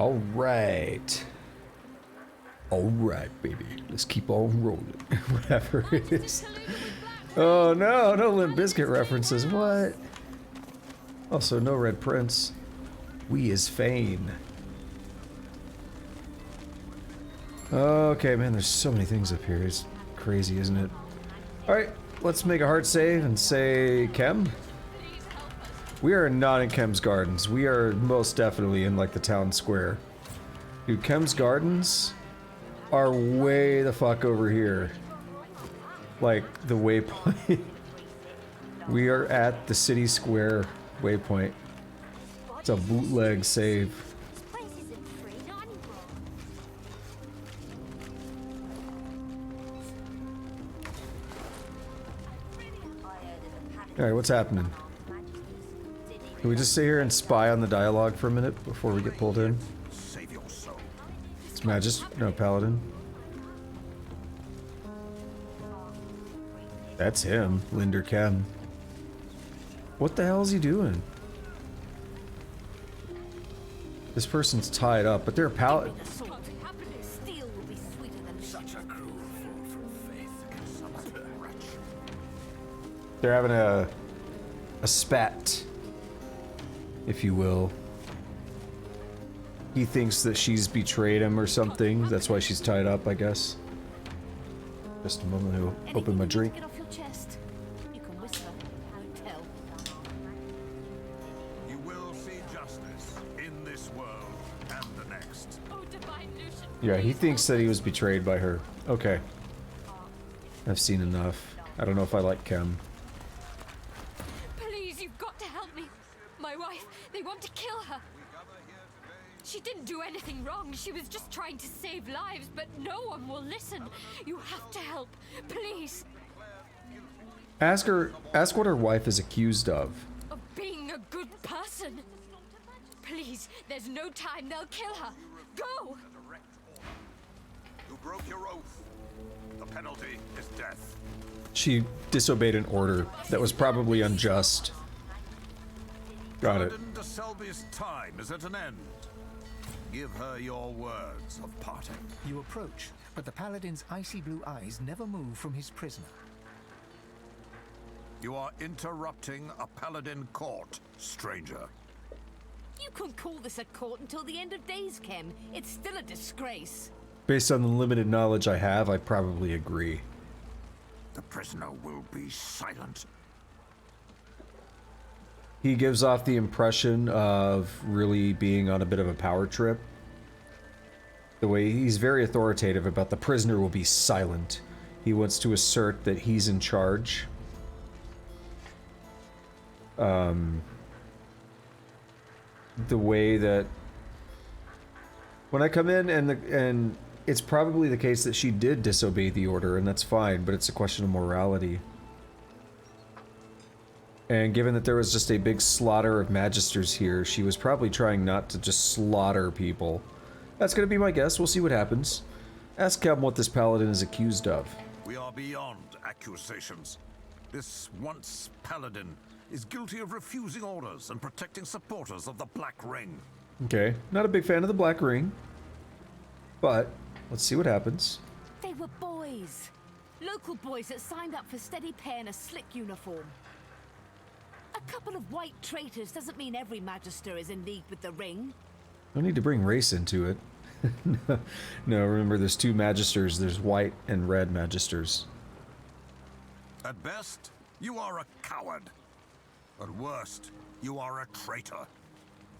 All right. All right, baby. Let's keep on rolling. Whatever it is. Oh no, no Limp Bizkit references. What? Also, no Red Prince. We is Fane. Okay, man, there's so many things up here. It's crazy, isn't it? Alright, let's make a heart save and say Kemm. We are not in Kemm's Gardens. We are most definitely in, like, the town square. Dude, Kemm's Gardens are way the fuck over here. Like, the waypoint. We are at the city square waypoint. It's a bootleg save. Alright, what's happening? Can we just sit here and spy on the dialogue for a minute before we get pulled in? It's Magister, no, Paladin. That's him, Linder Kemm. What the hell is he doing? This person's tied up, but they're a paladin. They're having a spat, if you will. He thinks that she's betrayed him or something. That's why she's tied up, I guess. Just a moment to open my drink. You will see justice in this world and the next. Yeah, he thinks that he was betrayed by her. Okay. I've seen enough. I don't know if I like Kemm. Please, you've got to help me. My wife, they want to kill her. She didn't do anything wrong. She was just trying to save lives, but no one will listen. You have to help, please. Ask what her wife is accused of. Of being a good person. Please, there's no time. They'll kill her. Go! You broke your oath. The penalty is death. She disobeyed an order that was probably unjust. Got it. Paladin de Selby's time is at an end. Give her your words of parting. You approach, but the paladin's icy blue eyes never move from his prisoner. You are interrupting a paladin court, stranger. You couldn't call this a court until the end of days, Kemm. It's still a disgrace. Based on the limited knowledge I have, I probably agree. The prisoner will be silent. He gives off the impression of really being on a bit of a power trip. The way he's very authoritative about the prisoner will be silent. He wants to assert that he's in charge. The way that when I come in and it's probably the case that she did disobey the order, and that's fine, but it's a question of morality. And given that there was just a big slaughter of Magisters here, she was probably trying not to just slaughter people. That's gonna be my guess. We'll see what happens. Ask Kemm what this paladin is accused of. We are beyond accusations. This once paladin is guilty of refusing orders and protecting supporters of the Black Ring. Okay, not a big fan of the Black Ring, but let's see what happens. They were boys. Local boys that signed up for steady pay in a slick uniform. A couple of white traitors doesn't mean every Magister is in league with the Ring. No need to bring race into it. No, remember there's two Magisters. There's white and red Magisters. At best, you are a coward. At worst, you are a traitor.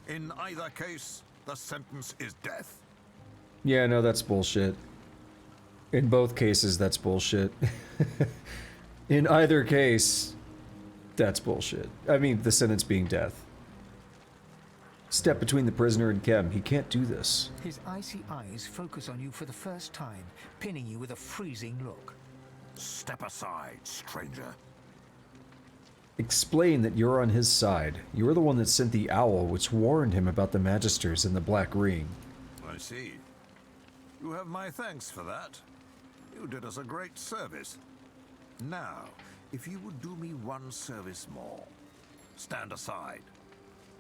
In either case, the sentence is death. Yeah, no, that's bullshit. In both cases, that's bullshit. In either case, that's bullshit. I mean, the sentence being death. Step between the prisoner and Kemm. He can't do this. His icy eyes focus on you for the first time, pinning you with a freezing look. Step aside, stranger. Explain that you're on his side. You're the one that sent the owl which warned him about the Magisters in the Black Ring. I see. You have my thanks for that. You did us a great service. Now, if you would do me one service more, stand aside.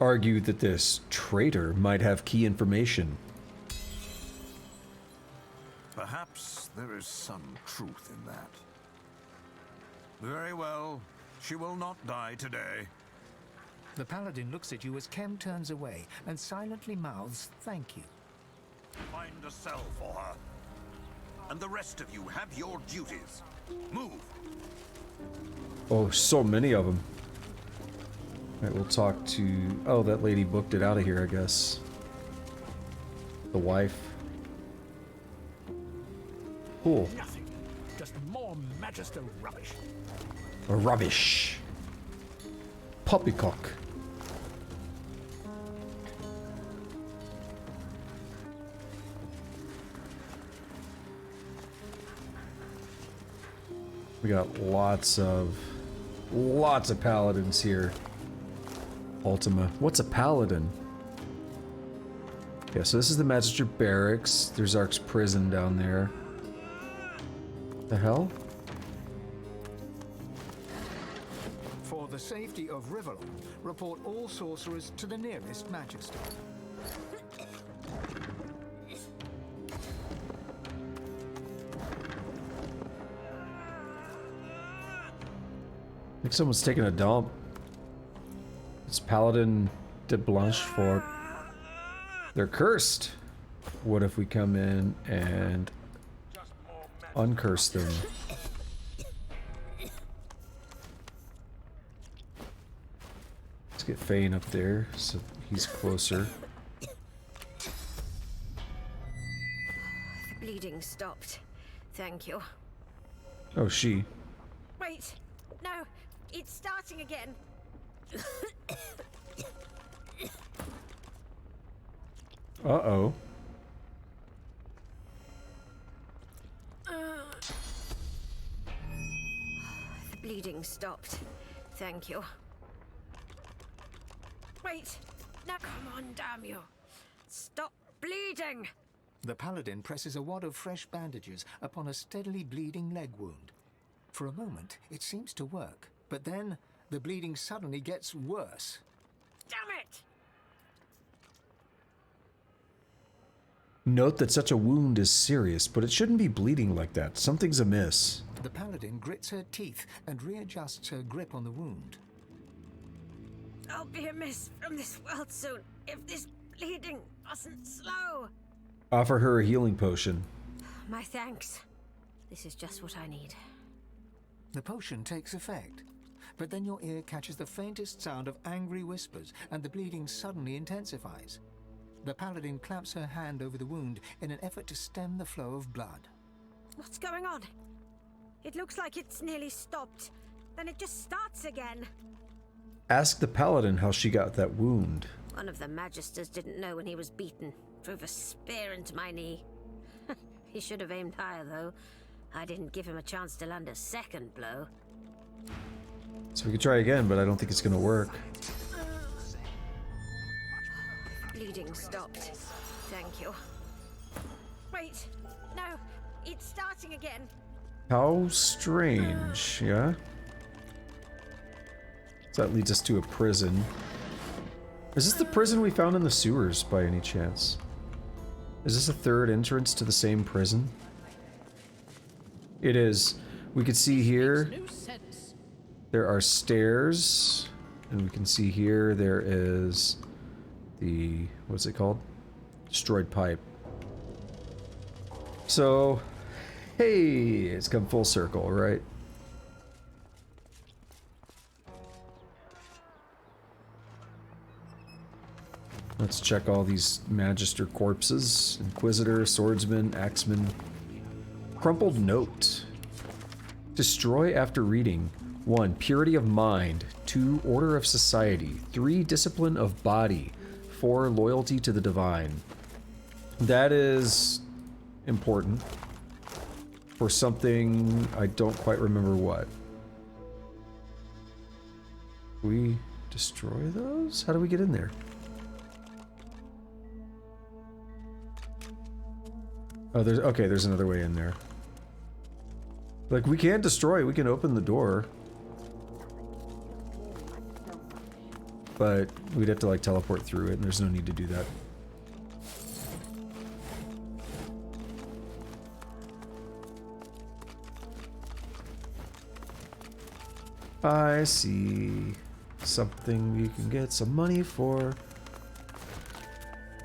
Argued that this traitor might have key information. Perhaps there is some truth in that. Very well. She will not die today. The paladin looks at you as Kemm turns away and silently mouths thank you. Find a cell for her. And the rest of you have your duties. Move. Oh, so many of them. Alright, we'll talk to... Oh, that lady booked it out of here, I guess. The wife. Cool. Nothing. Just more Magister rubbish. Rubbish. Poppycock. We got lots of paladins here. Ultima. What's a paladin? Yeah, so this is the Magister Barracks. There's Ark's prison down there. The hell? For the safety of Riverlon, report all sorcerers to the nearest Magister. I think someone's taking a dump. It's Paladin de Blanchefort. They're cursed. What if we come in and uncurse them? Let's get Fane up there so he's closer. The bleeding stopped. Thank you. Oh, she. Wait. No. It's starting again. Uh-oh. The bleeding stopped. Thank you. Wait! Now come on, damn you! Stop bleeding! The paladin presses a wad of fresh bandages upon a steadily bleeding leg wound. For a moment, it seems to work, but then the bleeding suddenly gets worse. Damn it! Note that such a wound is serious, but it shouldn't be bleeding like that. Something's amiss. The paladin grits her teeth and readjusts her grip on the wound. I'll be amiss from this world soon if this bleeding wasn't slow. Offer her a healing potion. My thanks. This is just what I need. The potion takes effect, but then your ear catches the faintest sound of angry whispers and the bleeding suddenly intensifies. The paladin claps her hand over the wound in an effort to stem the flow of blood. What's going on? It looks like it's nearly stopped. Then it just starts again. Ask the paladin how she got that wound. One of the Magisters didn't know when he was beaten. Drove a spear into my knee. He should have aimed higher, though. I didn't give him a chance to land a second blow. So we could try again, but I don't think it's gonna work. Bleeding stopped. Thank you. Wait. No. It's starting again. How strange, yeah? So that leads us to a prison. Is this the prison we found in the sewers, by any chance? Is this a third entrance to the same prison? It is. We can see here there are stairs, and we can see here there is the, what's it called? Destroyed pipe. So, hey, it's come full circle, right? Let's check all these Magister corpses. Inquisitor, Swordsman, Axeman. Crumpled note. Destroy after reading. 1. Purity of mind. 2. Order of society. 3. Discipline of body. 4. Loyalty to the divine. That is important. For something I don't quite remember what. We destroy those? How do we get in there? Oh, there's another way in there. Like, we can't destroy, we can open the door. But we'd have to, like, teleport through it, and there's no need to do that. I see something we can get some money for.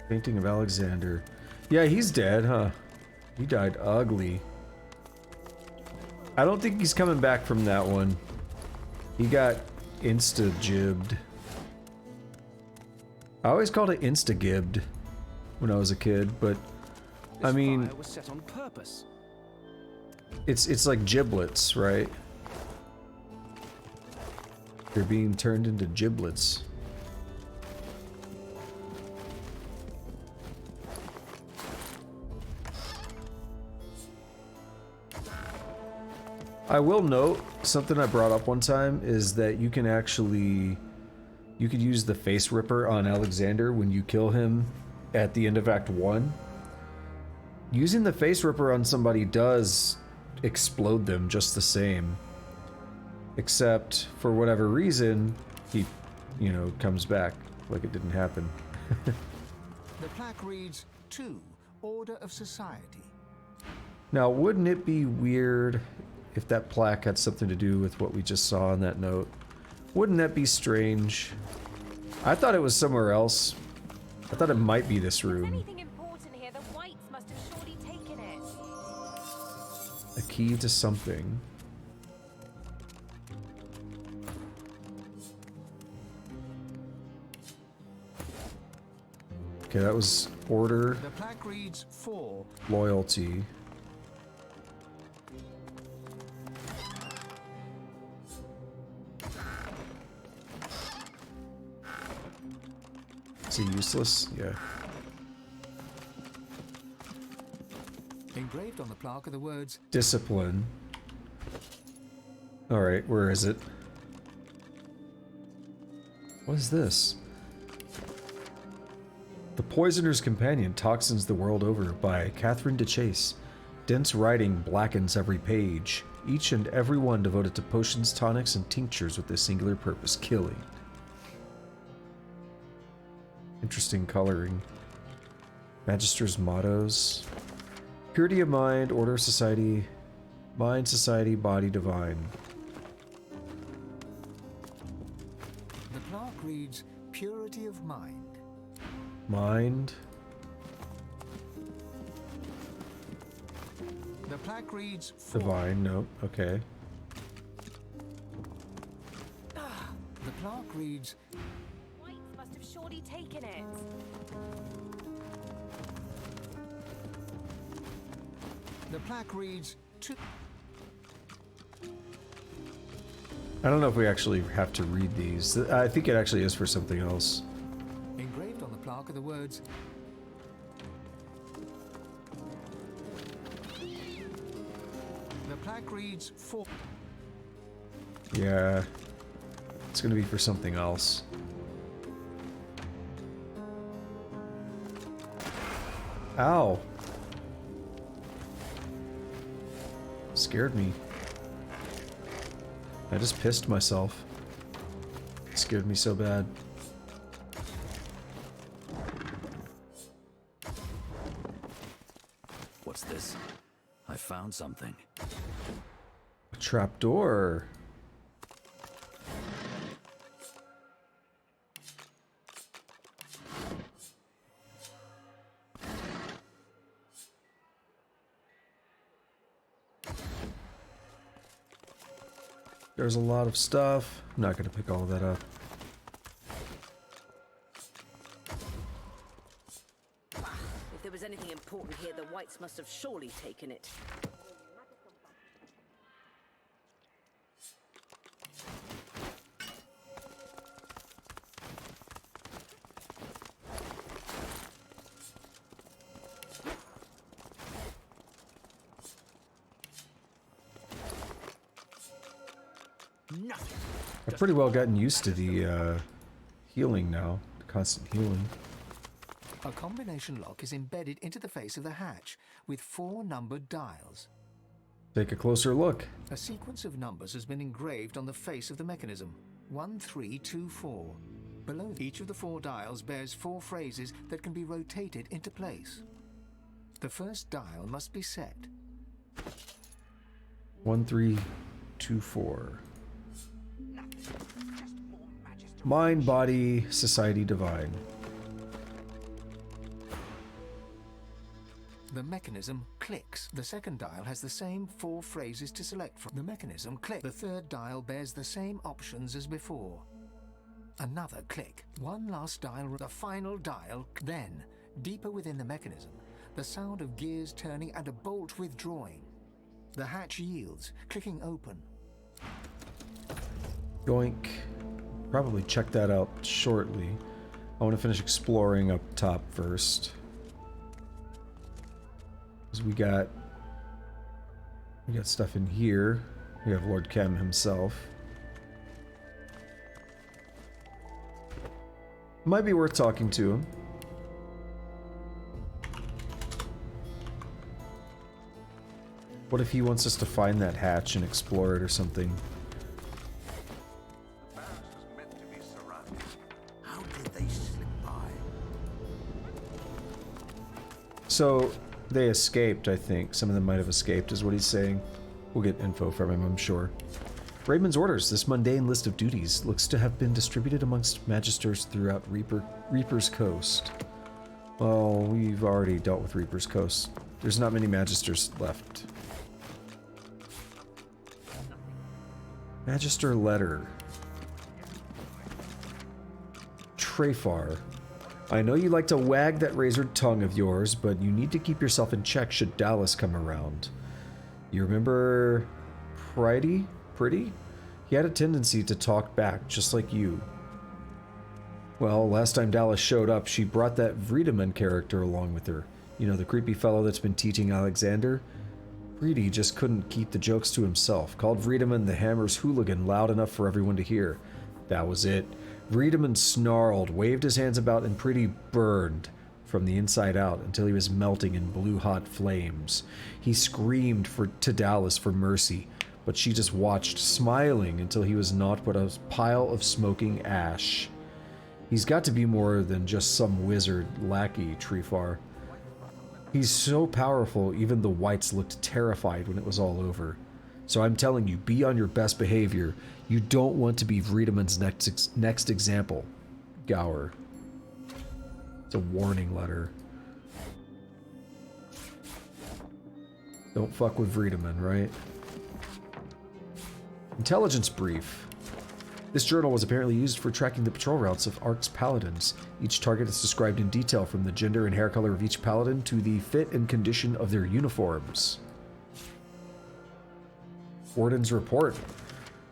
Painting of Alexander. Yeah, he's dead, huh? He died ugly. I don't think he's coming back from that one. He got insta-gibbed. I always called it insta-gibbed when I was a kid, but I mean, Fire was set on purpose. it's like giblets, right? They're being turned into giblets. I will note, something I brought up one time is that you can actually, you could use the face ripper on Alexander when you kill him at the end of Act 1. Using the face ripper on somebody does explode them just the same. Except, for whatever reason, he, you know, comes back like it didn't happen. The plaque reads, 2, Order of Society. Now, wouldn't it be weird if that plaque had something to do with what we just saw on that note? Wouldn't that be strange? I thought it was somewhere else. I thought it might be this room. Anything important here? The Whites must have surely taken it. A key to something. Okay, that was order. The plaque reads 4. Loyalty. Is he useless? Yeah. Engraved on the plaque are the words Discipline. Alright, where is it? What is this? The Poisoner's Companion, Toxins the World Over by Catherine DeChase. Dense writing blackens every page, each and every one devoted to potions, tonics, and tinctures with a singular purpose, killing. Interesting coloring. Magister's mottos. Purity of mind, order of society, mind, society, body, divine. The plaque reads purity of mind. Mind. The plaque reads 4. Divine, no, okay. The plaque reads Whites must have surely taken it. The plaque reads 2. I don't know if we actually have to read these. I think it actually is for something else. Engraved on the plaque are the words The plaque reads 4. Yeah. It's gonna be for something else. Ow. Scared me. I just pissed myself. It scared me so bad. What's this? I found something. A trapdoor. There's a lot of stuff. I'm not gonna pick all of that up. If there was anything important here, the Whites must have surely taken it. Nothing. I've pretty well gotten used to the healing now, the constant healing. A combination lock is embedded into the face of the hatch with 4 numbered dials. Take a closer look. A sequence of numbers has been engraved on the face of the mechanism. 1324. Below each of the 4 dials bears 4 phrases that can be rotated into place. The first dial must be set. 1324. Mind, body, society, divine. The mechanism clicks. The second dial has the same 4 phrases to select from. The mechanism click. The third dial bears the same options as before. Another click. One last dial. The final dial. Then, deeper within the mechanism, the sound of gears turning and a bolt withdrawing. The hatch yields, clicking open. Yoink. Probably check that out shortly. I want to finish exploring up top first. Because we got stuff in here. We have Lord Kemm himself. Might be worth talking to him. What if he wants us to find that hatch and explore it or something? How did they slip by? So, they escaped, I think. Some of them might have escaped, is what he's saying. We'll get info from him, I'm sure. Raymond's orders. This mundane list of duties looks to have been distributed amongst Magisters throughout Reaper's Coast. Well, we've already dealt with Reaper's Coast. There's not many Magisters left. Magister letter. Trefar. I know you like to wag that razored tongue of yours, but you need to keep yourself in check should Dallas come around. You remember Pretty? He had a tendency to talk back, just like you. Well, last time Dallas showed up, she brought that Vredeman character along with her. You know, the creepy fellow that's been teaching Alexander? Greedy just couldn't keep the jokes to himself. Called Vredeman the Hammer's hooligan loud enough for everyone to hear. That was it. Vredeman snarled, waved his hands about, and Pretty burned from the inside out until he was melting in blue-hot flames. He screamed to Dallas for mercy, but she just watched, smiling until he was naught but a pile of smoking ash. He's got to be more than just some wizard lackey, Trefar. He's so powerful, even the whites looked terrified when it was all over. So I'm telling you, be on your best behavior. You don't want to be Vredeman's next example. Gower. It's a warning letter. Don't fuck with Vredeman, right? Intelligence brief. This journal was apparently used for tracking the patrol routes of Ark's paladins. Each target is described in detail, from the gender and hair color of each paladin to the fit and condition of their uniforms. Warden's report.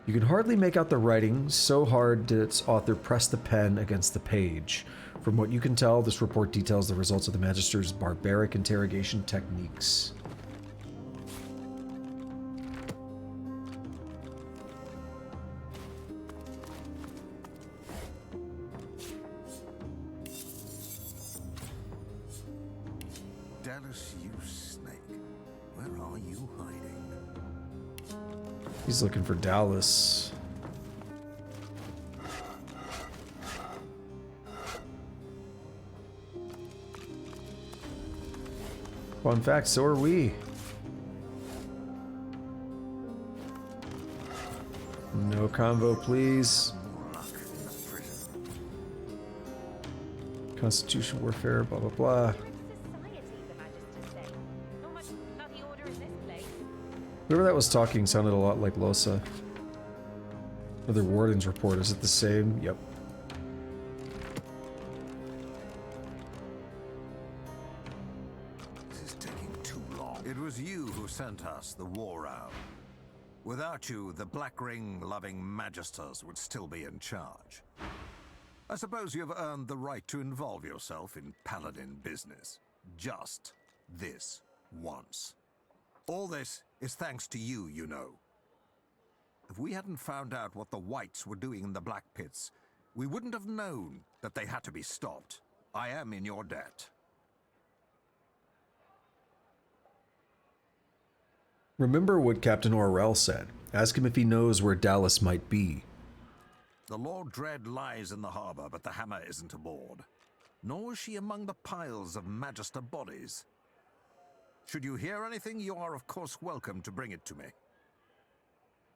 You can hardly make out the writing, so hard did its author press the pen against the page. From what you can tell, this report details the results of the Magister's barbaric interrogation techniques. Dallas, you snake. Where are you hiding? He's looking for Dallas. Fun fact, so are we. No convo, please. Constitution warfare, blah, blah, blah. Whoever that was talking sounded a lot like Losa. Another warden's report. Is it the same? Yep. This is taking too long. It was you who sent us the war round. Without you, the Black Ring-loving Magisters would still be in charge. I suppose you have earned the right to involve yourself in Paladin business. Just this once. All this is thanks to you, you know. If we hadn't found out what the Whites were doing in the Black Pits, we wouldn't have known that they had to be stopped. I am in your debt. Remember what Captain Orrell said. Ask him if he knows where Dallas might be. The Lord Dread lies in the harbor, but the hammer isn't aboard. Nor is she among the piles of Magister bodies. Should you hear anything, you are of course welcome to bring it to me.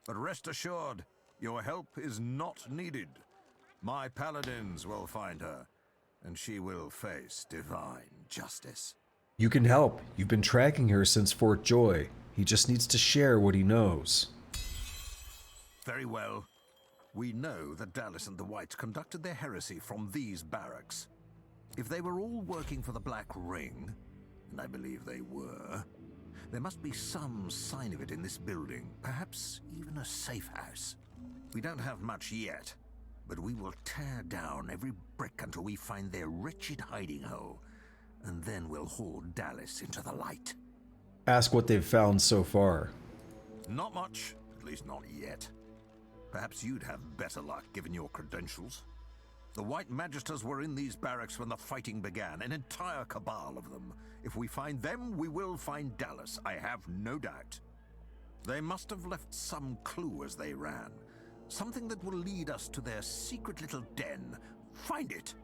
But rest assured, your help is not needed. My paladins will find her, and she will face divine justice. You can help. You've been tracking her since Fort Joy. He just needs to share what he knows. Very well. We know that Dallas and the Whites conducted their heresy from these barracks. If they were all working for the Black Ring, and I believe they were, there must be some sign of it in this building, perhaps even a safe house. We don't have much yet, but we will tear down every brick until we find their wretched hiding hole, and then we'll haul Dallas into the light. Ask what they've found so far. Not much, at least not yet. Perhaps you'd have better luck given your credentials. The White Magisters were in these barracks when the fighting began, an entire cabal of them. If we find them, we will find Dallas, I have no doubt. They must have left some clue as they ran. Something that will lead us to their secret little den. Find it!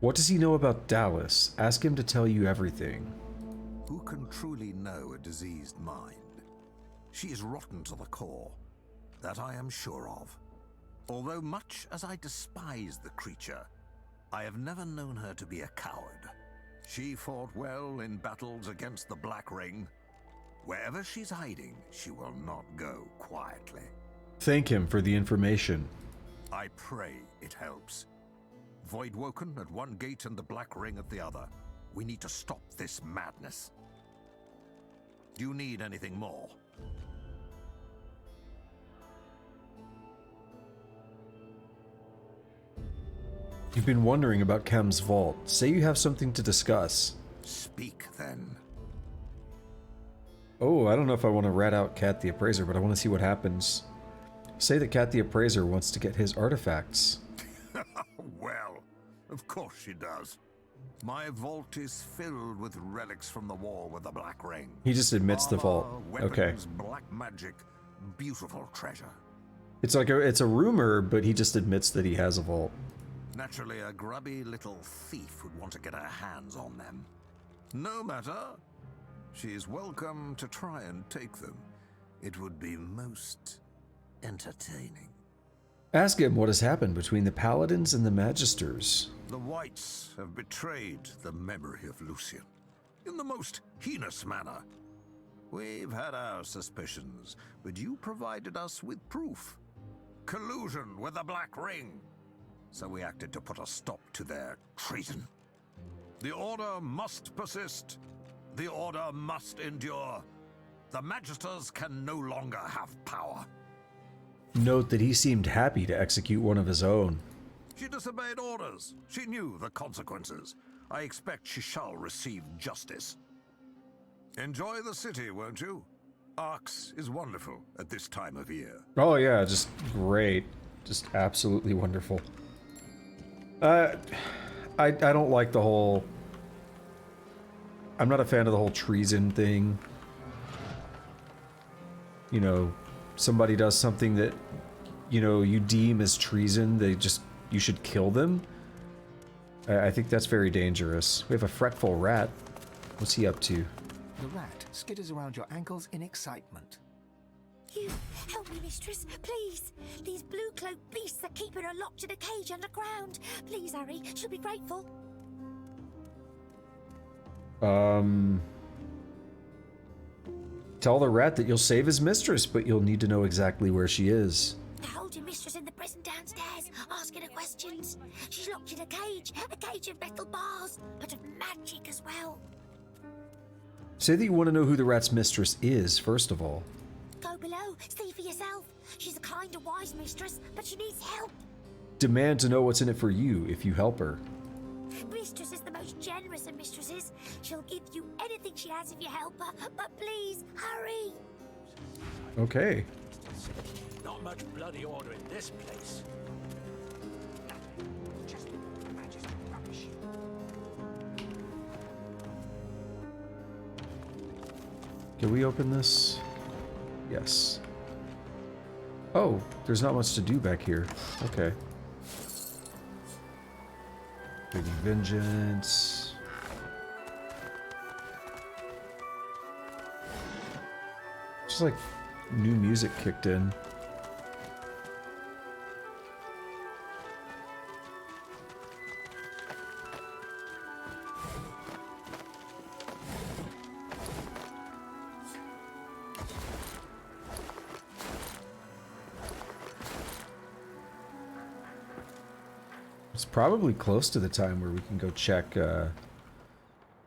What does he know about Dallas? Ask him to tell you everything. Who can truly know a diseased mind? She is rotten to the core. That I am sure of. Although much as I despise the creature, I have never known her to be a coward. She fought well in battles against the Black Ring. Wherever she's hiding, she will not go quietly. Thank him for the information. I pray it helps. Voidwoken at one gate and the Black Ring at the other. We need to stop this madness. Do you need anything more? You've been wondering about Kemm's vault. Say you have something to discuss. Speak, then. Oh, I don't know if I want to rat out Cat the Appraiser, but I want to see what happens. Say that Cat the Appraiser wants to get his artifacts. Well, of course she does. My vault is filled with relics from the war with the Black Ring. He just admits the vault. Weapons, Okay. Black magic, beautiful treasure. It's like it's a rumor, but he just admits that he has a vault. Naturally, a grubby little thief would want to get her hands on them. No matter. She is welcome to try and take them. It would be most entertaining. Ask him what has happened between the Paladins and the Magisters. The Whites have betrayed the memory of Lucian in the most heinous manner. We've had our suspicions, but you provided us with proof. Collusion with the Black Ring. So we acted to put a stop to their treason. The Order must persist. The Order must endure. The Magisters can no longer have power. Note that he seemed happy to execute one of his own. She disobeyed orders. She knew the consequences. I expect she shall receive justice. Enjoy the city, won't you? Arx is wonderful at this time of year. Oh yeah, just great. Just absolutely wonderful. I don't like the whole... I'm not a fan of the whole treason thing. You know, somebody does something that, you know, you deem as treason, you should kill them. I think that's very dangerous. We have a fretful rat. What's he up to? The rat skitters around your ankles in excitement. You help me, mistress, please. These blue-cloaked beasts are keeping her locked in a cage underground. Please, Harry, she'll be grateful. Tell the rat that you'll save his mistress, but you'll need to know exactly where she is. They're holding mistress in the prison downstairs, asking her questions. She's locked in a cage of metal bars, but of magic as well. Say that you want to know who the rat's mistress is, first of all. Go below, see for yourself. She's a kind and wise mistress, but she needs help. Demand to know what's in it for you if you help her. Mistress is the most generous of mistresses. She'll give you anything she has if you help her, but please, hurry. Okay. Not much bloody order in this place. Just Magister rubbish. Can we open this? Yes. Oh, there's not much to do back here. Okay. Taking vengeance. Just like new music kicked in. It's probably close to the time where we can go check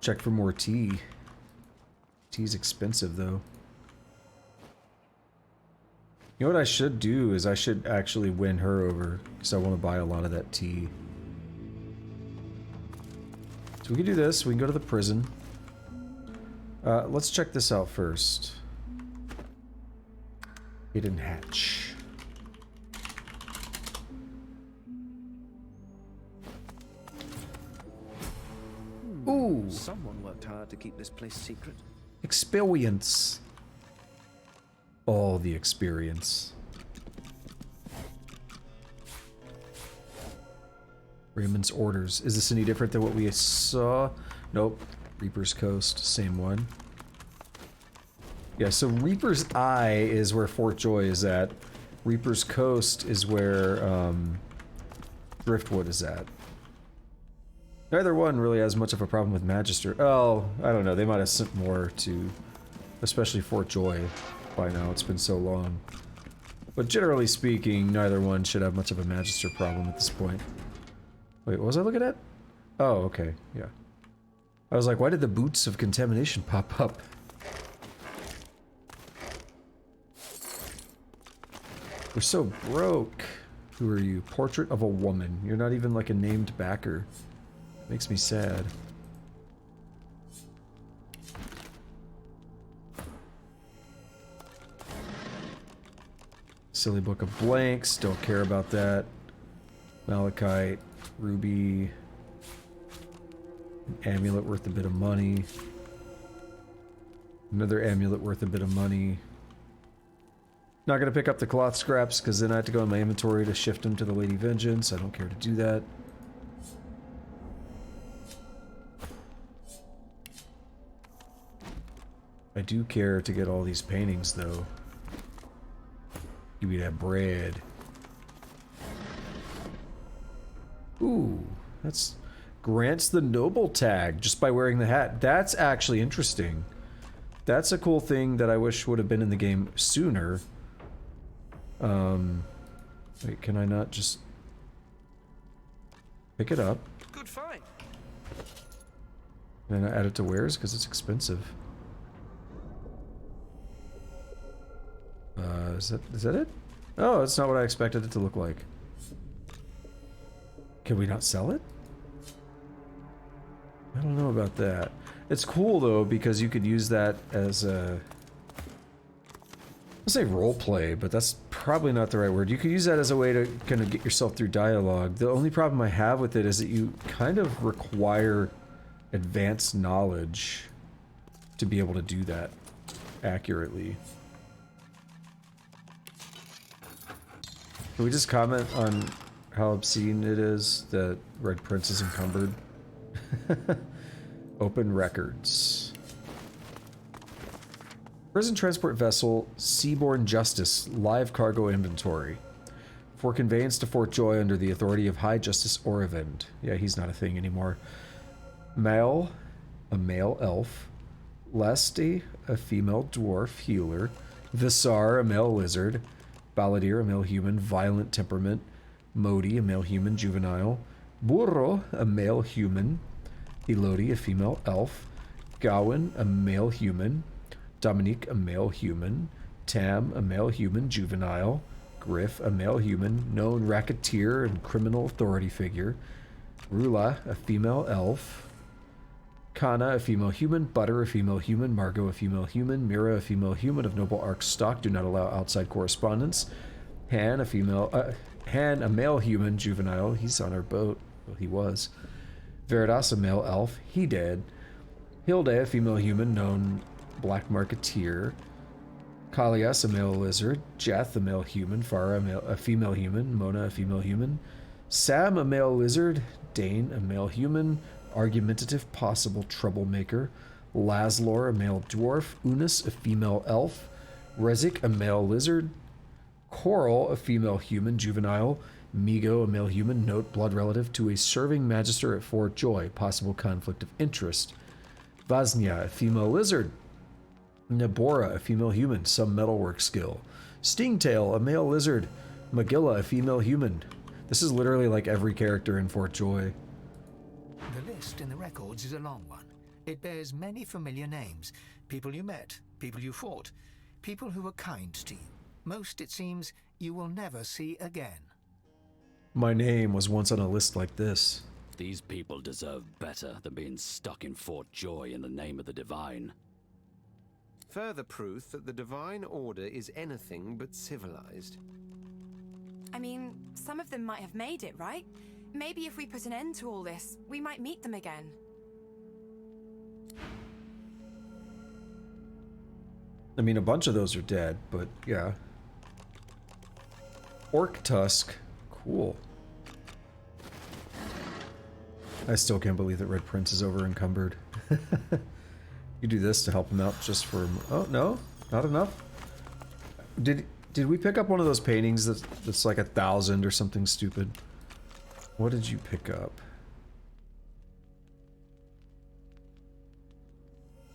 check for more tea. Tea's expensive though. You know what I should do is I should actually win her over because I want to buy a lot of that tea. So we can do this. We can go to the prison. Let's check this out first. Hidden hatch. Ooh. Someone worked hard to keep this place secret. Experience. All the experience. Raymond's orders. Is this any different than what we saw? Nope. Reaper's Coast, same one. Yeah, so Reaper's Eye is where Fort Joy is at. Reaper's Coast is where Driftwood is at. Neither one really has much of a problem with Magister. Oh, I don't know. They might have sent more to, especially Fort Joy by now. It's been so long. But generally speaking, neither one should have much of a Magister problem at this point. Wait, what was I looking at? Oh, okay. Yeah. I was like, why did the boots of contamination pop up? We're so broke. Who are you? Portrait of a woman. You're not even like a named backer. Makes me sad. Silly Book of Blanks. Don't care about that. Malachite. Ruby. An amulet worth a bit of money. Another amulet worth a bit of money. Not gonna pick up the cloth scraps because then I have to go in my inventory to shift them to the Lady Vengeance. I don't care to do that. I do care to get all these paintings though. Give me that bread. Ooh, that's grants the noble tag just by wearing the hat. That's actually interesting. That's a cool thing that I wish would have been in the game sooner. Wait, can I not just pick it up? Good find. And then I add it to wares because it's expensive. Is that it? Oh, that's not what I expected it to look like. Can we not sell it? I don't know about that. It's cool though because you could use that as a, I'll say roleplay, but that's probably not the right word. You could use that as a way to kind of get yourself through dialogue. The only problem I have with it is that you kind of require advanced knowledge to be able to do that accurately. Can we just comment on how obscene it is that Red Prince is encumbered? Open records. Prison transport vessel, Seaborne Justice, live cargo inventory. For conveyance to Fort Joy under the authority of High Justice Orivend. Yeah, he's not a thing anymore. Male, a male elf. Leste, a female dwarf healer. Visar, a male lizard. Balladir, a male human, violent temperament. Modi, a male human, juvenile. Burro, a male human. Elodie, a female elf. Gawain, a male human. Dominique, a male human. Tam, a male human, juvenile. Griff, a male human, known racketeer and criminal authority figure. Rula, a female elf. Kana, a female human. Butter, a female human. Margot, a female human. Mira, a female human of noble arc stock. Do not allow outside correspondence. Han, a male human, juvenile. He's on our boat. Well, he was. Veritas, a male elf. He dead. Hilde, a female human, known black marketeer. Kalias, a male lizard. Jeth, a male human. Farah, a female human. Mona, a female human. Sam, a male lizard. Dane, a male human. Argumentative, possible troublemaker. Laslor, a male dwarf. Unis, a female elf. Rezik, a male lizard. Coral, a female human, juvenile. Migo, a male human, note blood relative to a serving magister at Fort Joy, possible conflict of interest. Vaznia, a female lizard. Nabora, a female human, some metalwork skill. Stingtail, a male lizard. Magilla, a female human. This is literally like every character in Fort Joy. The list in the records is a long one. It bears many familiar names. People you met, people you fought, people who were kind to you. Most, it seems, you will never see again. My name was once on a list like this. These people deserve better than being stuck in Fort Joy in the name of the Divine. Further proof that the Divine Order is anything but civilized. I mean, some of them might have made it, right? Maybe if we put an end to all this, we might meet them again. I mean, a bunch of those are dead, but yeah. Orc Tusk. Cool. I still can't believe that Red Prince is over encumbered. You do this to help him out just for... Oh, no? Not enough? Did we pick up one of those paintings that's like 1,000 or something stupid? What did you pick up?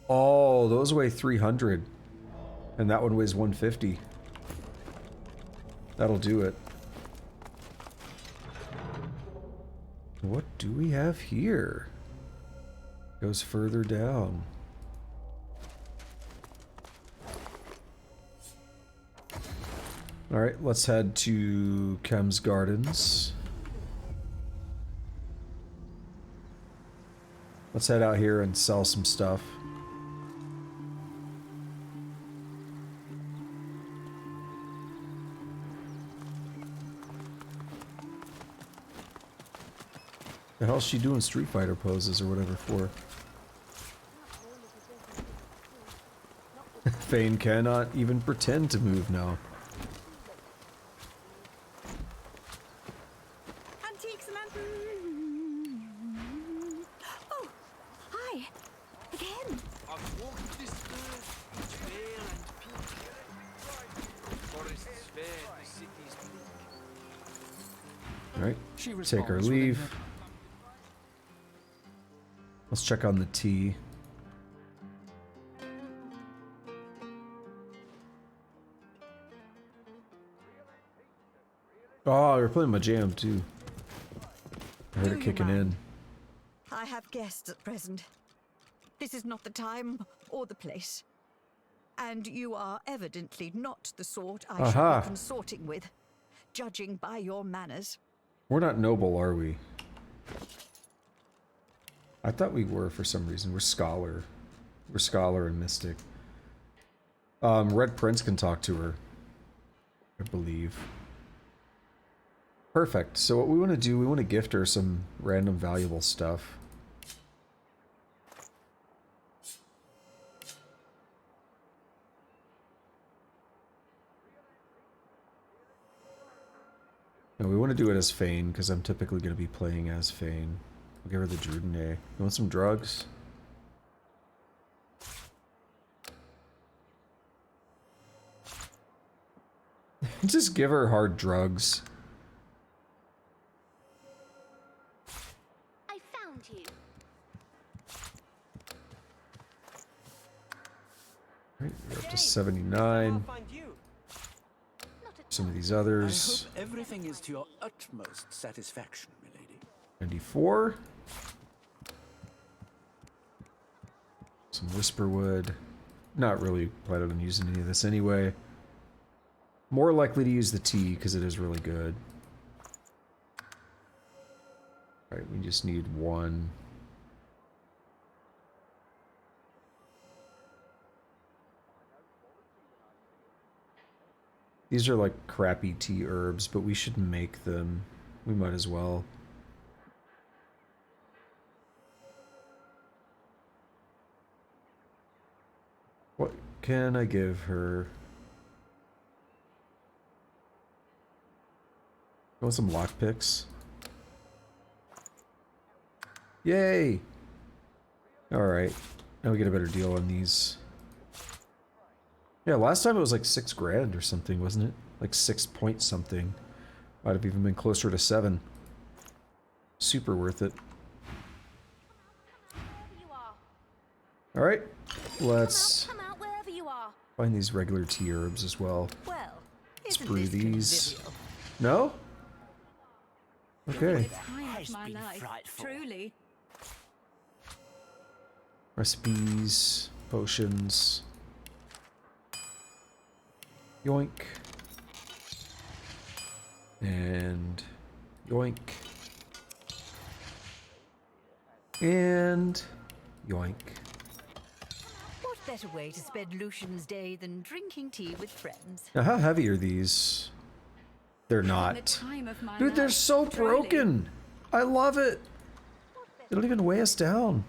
Oh, those weigh 300. And that one weighs 150. That'll do it. What do we have here? Goes further down. Alright, let's head to Kemm's Gardens. Let's head out here and sell some stuff. The hell's she doing Street Fighter poses or whatever for? Fane cannot even pretend to move now. Antiques and Oh, hi. Again. I've walked this earth, each vale and peak. Forests fair, the cities bleak. Alright, take our leave. Let's check on the tea. Oh, you're playing my jam too. I heard it kicking in. I have guests at present. This is not the time or the place. And you are evidently not the sort I should be consorting with, judging by your manners. We're not noble, are we? I thought we were for some reason. We're scholar. We're scholar and mystic. Red Prince can talk to her, I believe. Perfect. So what we want to do, we want to gift her some random valuable stuff. No, we want to do it as Fane, because I'm typically going to be playing as Fane. I'll give her the Drudene. You want some drugs? Just give her hard drugs. I found you. Right, we're up to 79. Some of these others. I hope everything is to your utmost satisfaction, milady. 94. Some Whisperwood. Not really planning on using any of this anyway. More likely to use the tea because it is really good. Alright, we just need one. These are like crappy tea herbs, but we should make them. We might as well. What can I give her? I want some lockpicks. Yay! Alright. Now we get a better deal on these. Yeah, last time it was like 6 grand or something, wasn't it? Like 6 point something. Might have even been closer to 7. Super worth it. Alright, let's find these regular tea herbs as well. Well, Let's brew these. No? Okay. Time of my life, truly. Recipes, potions. Yoink. And yoink. And yoink. What better way to spend Lucian's day than drinking tea with friends? Now, how heavy are these? They're not. Dude, they're so broken. I love it. They don't even weigh us down.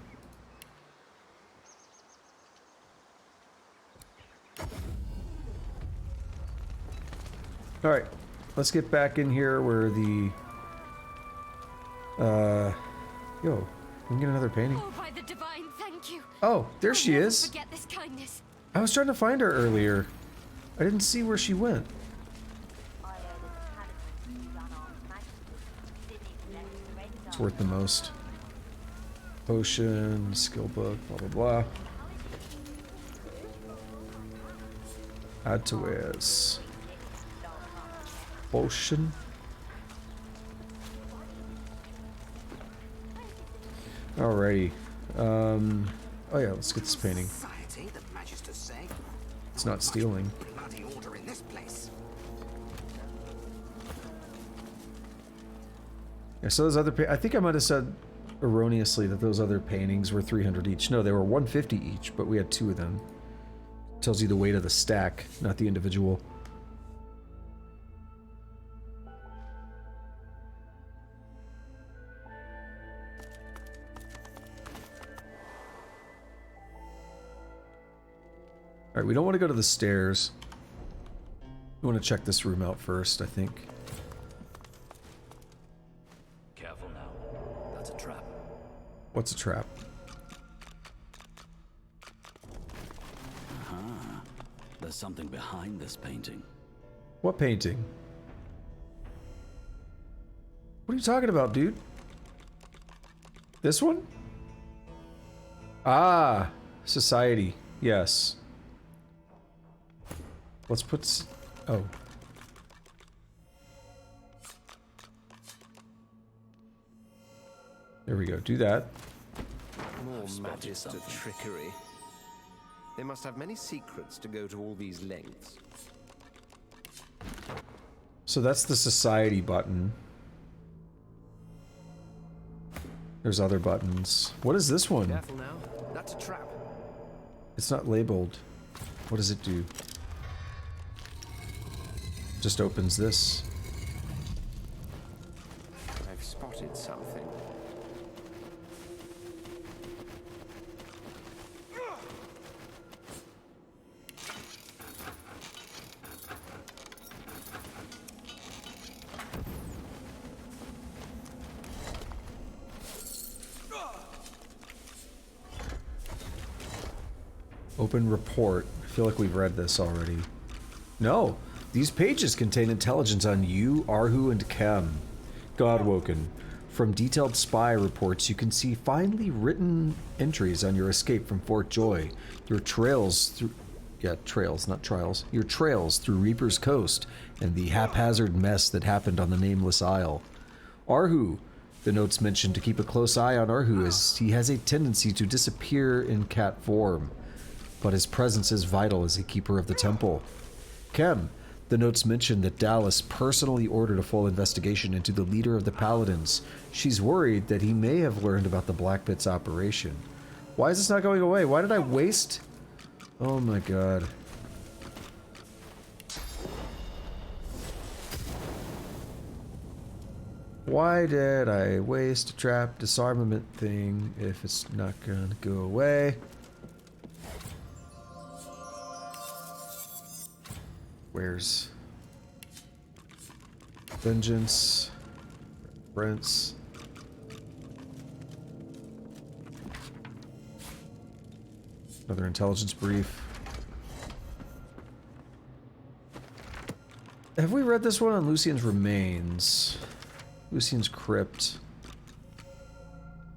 All right, let's get back in here where the, yo, we can get another painting. Oh, by the divine, thank you. Oh, there she is. Forget this kindness. I was trying to find her earlier. I didn't see where she went. It's worth the most. Potion, skill book, blah, blah, blah. Add to wares. Potion. Alrighty. Oh yeah, let's get this painting. It's not stealing. Yeah, so those other I think I might have said erroneously that those other paintings were 300 each. No, they were 150 each, but we had 2 of them. Tells you the weight of the stack, not the individual. Alright, we don't want to go to the stairs. We want to check this room out first, I think. Careful now. That's a trap. What's a trap? Ah, there's something behind this painting. What painting? What are you talking about, dude? This one? Ah, society. Yes. Let's put oh. There we go. Do that. More Magister trickery. They must have many secrets to go to all these lengths. So that's the society button. There's other buttons. What is this one? Careful now. That's a trap. It's not labeled. What does it do? Just opens this. I've spotted something. Open report. I feel like we've read this already. No. These pages contain intelligence on you, Arhu, and Kemm. Godwoken. From detailed spy reports, you can see finely written entries on your escape from Fort Joy, your trails through... Yeah, trails, not trials. Your trails through Reaper's Coast, and the haphazard mess that happened on the Nameless Isle. Arhu. The notes mention to keep a close eye on Arhu, as he has a tendency to disappear in cat form, but his presence is vital as a keeper of the temple. Kemm. The notes mention that Dallas personally ordered a full investigation into the leader of the Paladins. She's worried that he may have learned about the Black Pit's operation. Why is this not going away? Why did I waste... Oh my god. Why did I waste a trap disarmament thing if it's not gonna go away? Where's vengeance? Brents. Another intelligence brief. Have we read this one on Lucian's remains? Lucian's crypt.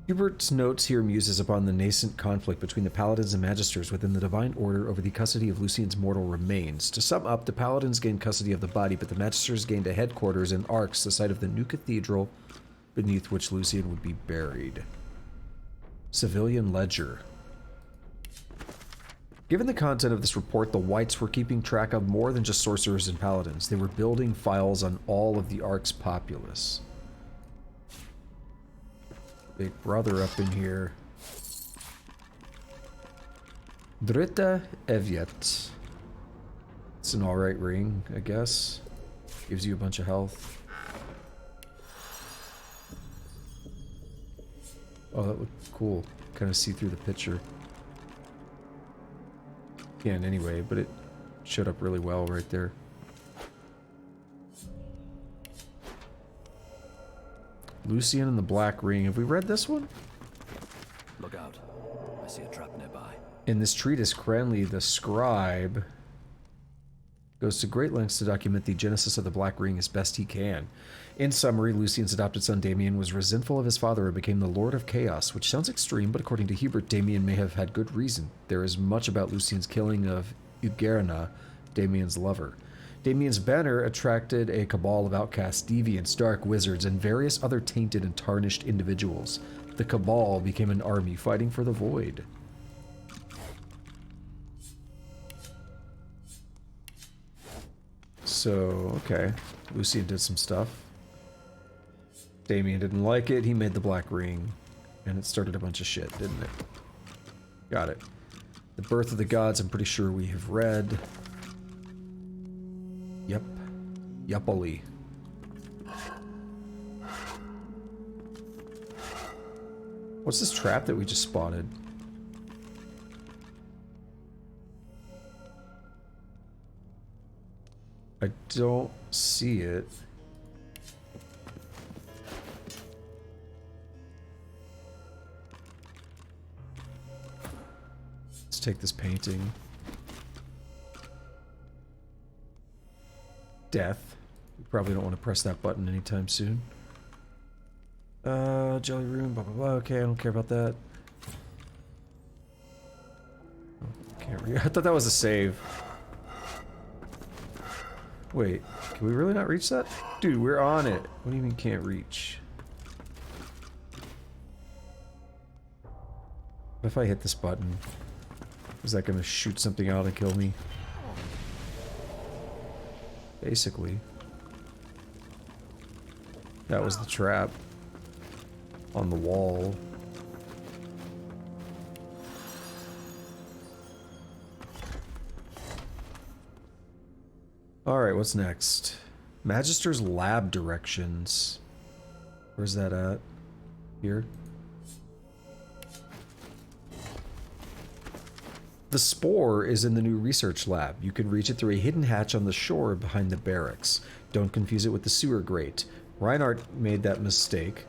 Hubert's notes here muses upon the nascent conflict between the Paladins and Magisters within the Divine Order over the custody of Lucian's mortal remains. To sum up, the Paladins gained custody of the body, but the Magisters gained a headquarters in Arx, the site of the new cathedral beneath which Lucian would be buried. Civilian ledger. Given the content of this report, the Whites were keeping track of more than just sorcerers and paladins. They were building files on all of the Ark's populace. Big brother up in here. Dritta Eviet. It's an alright ring, I guess. Gives you a bunch of health. Oh, that looked cool. Kind of see through the picture. Can't anyway, but it showed up really well right there. Lucian and the Black Ring. Have we read this one? Look out. I see a trap nearby. In this treatise, Cranley, the scribe, goes to great lengths to document the genesis of the Black Ring as best he can. In summary, Lucian's adopted son Damien was resentful of his father and became the Lord of Chaos, which sounds extreme, but according to Hebert, Damien may have had good reason. There is much about Lucian's killing of Ugerna, Damien's lover. Damien's banner attracted a cabal of outcasts, deviants, dark wizards, and various other tainted and tarnished individuals. The cabal became an army fighting for the void. So, okay. Lucian did some stuff. Damien didn't like it. He made the Black Ring. And it started a bunch of shit, didn't it? Got it. The Birth of the Gods, I'm pretty sure we have read. Yep. Yuppily. What's this trap that we just spotted? I don't see it. Let's take this painting. Death. We probably don't want to press that button anytime soon. Jelly room, blah blah blah. Okay, I don't care about that. Oh, can't read. I thought that was a save. Wait, can we really not reach that? Dude, we're on it. What do you mean can't reach? What if I hit this button? Is that gonna shoot something out and kill me? Basically. That was the trap. On the wall. Alright, what's next? Magister's lab directions. Where's that at? Here? The spore is in the new research lab. You can reach it through a hidden hatch on the shore behind the barracks. Don't confuse it with the sewer grate. Reinhardt made that mistake.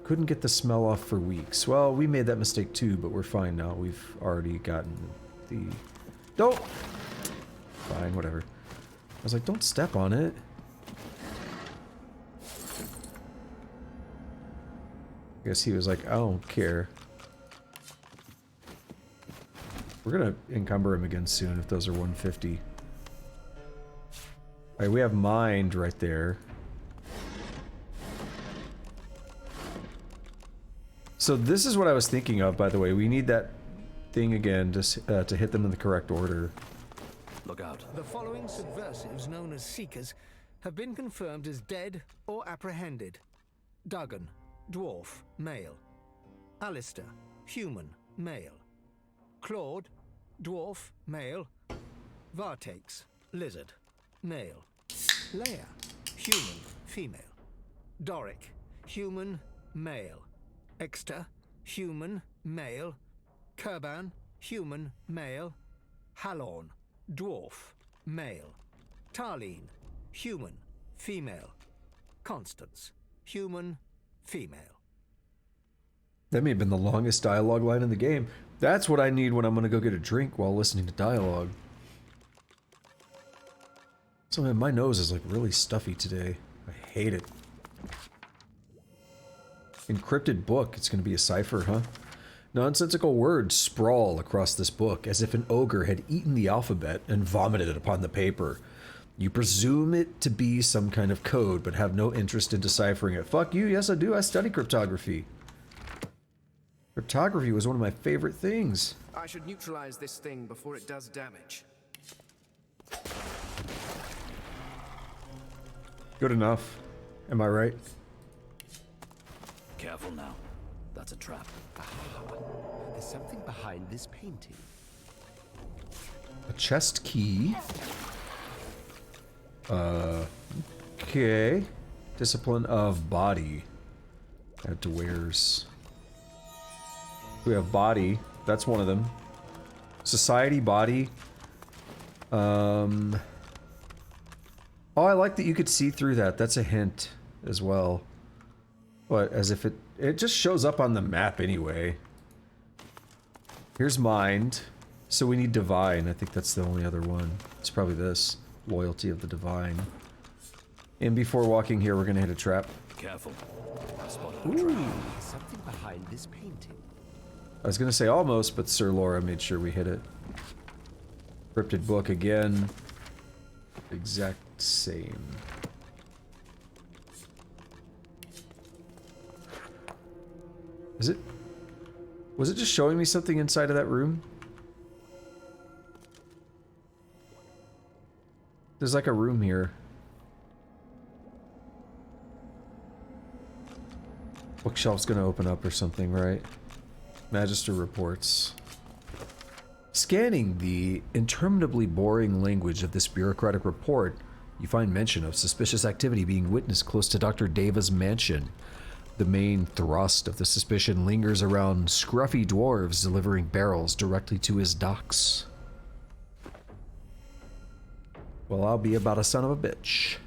Couldn't get the smell off for weeks. Well, we made that mistake too, but we're fine now. We've already gotten the... Don't! Fine, whatever. I was like, don't step on it. I guess he was like, I don't care. We're gonna encumber him again soon if those are 150. Alright, we have mind right there. So this is what I was thinking of, by the way. We need that thing again to hit them in the correct order. Look out. The following subversives, known as Seekers, have been confirmed as dead or apprehended. Duggan, dwarf, male. Alistair, human, male. Claude, dwarf, male. Vartex, lizard, male. Leia, human, female. Doric, human, male. Exter, human, male. Kurban, human, male. Halorn, dwarf, male. Tarleen, human, female. Constance, human, female. That may have been the longest dialogue line in the game. That's what I need when I'm gonna go get a drink while listening to dialogue. So man, my nose is like really stuffy today. I hate it. Encrypted book. It's gonna be a cipher, huh? Nonsensical words sprawl across this book as if an ogre had eaten the alphabet and vomited it upon the paper. You presume it to be some kind of code, but have no interest in deciphering it. Fuck you, yes I do, I study cryptography. Cryptography was one of my favorite things. I should neutralize this thing before it does damage. Good enough. Am I right? Careful now. That's a trap. There's something behind this painting. A chest key. Okay. Discipline of body. Add to wares. We have body. That's one of them. Society, body. Oh, I like that you could see through that. That's a hint as well. But as if it just shows up on the map anyway. Here's mind. So we need divine. I think that's the only other one. It's probably this. Loyalty of the divine. And before walking here, we're gonna hit a trap. Careful. Ooh. There's something behind this painting. I was gonna say almost, but Sir Laura made sure we hit it. Cryptid book again. Exact same. Is it? Was it just showing me something inside of that room? There's like a room here. Bookshelf's gonna open up or something, right? Magister reports. Scanning the interminably boring language of this bureaucratic report, you find mention of suspicious activity being witnessed close to Dr. Deva's mansion. The main thrust of the suspicion lingers around scruffy dwarves delivering barrels directly to his docks. Well, I'll be about a son of a bitch.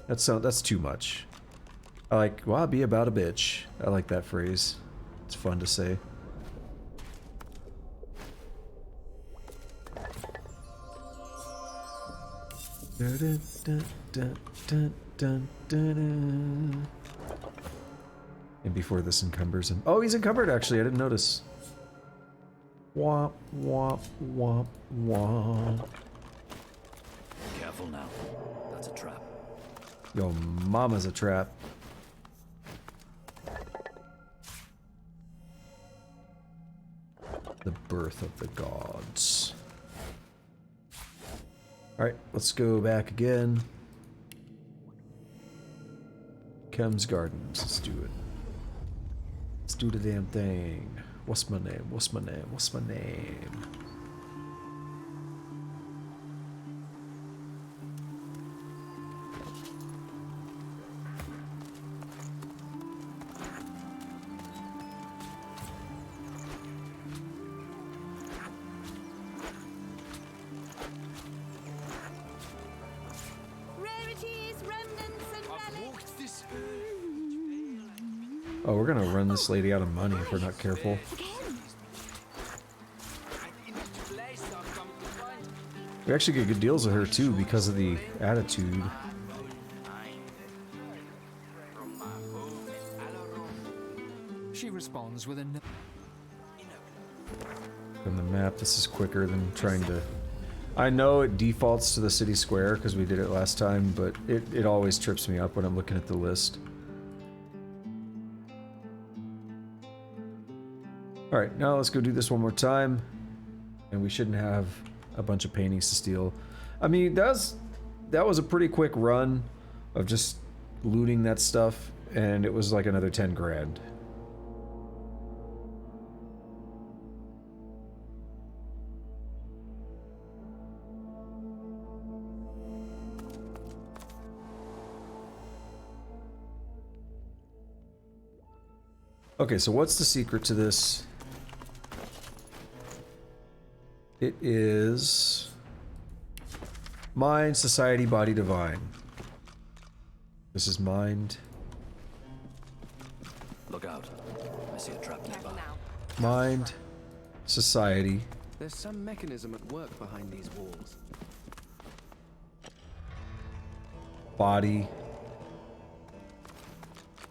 That's too much. I like, well, I'll be about a bitch. I like that phrase. It's fun to say. Dun, dun, dun, dun, dun, dun. And before this encumbers him. Oh, he's encumbered actually. I didn't notice. Womp, womp, womp, womp. Careful now. That's a trap. Yo, mama's a trap. The birth of the gods. Alright, let's go back again. Kemm's Gardens, let's do it. Let's do the damn thing. What's my name? What's my name? What's my name? Oh, we're gonna run this lady out of money if we're not careful. We actually get good deals with her too because of the attitude. She responds with a no. From the map, this is quicker than trying to... I know it defaults to the city square because we did it last time, but it always trips me up when I'm looking at the list. Alright, now let's go do this one more time. And we shouldn't have a bunch of paintings to steal. I mean, that was a pretty quick run of just looting that stuff, and it was like another 10 grand. Okay, so what's the secret to this? It is mind, society, body, divine. This is mind. Look out. I see a trap nearby. Mind, society. There's some mechanism at work behind these walls. Body.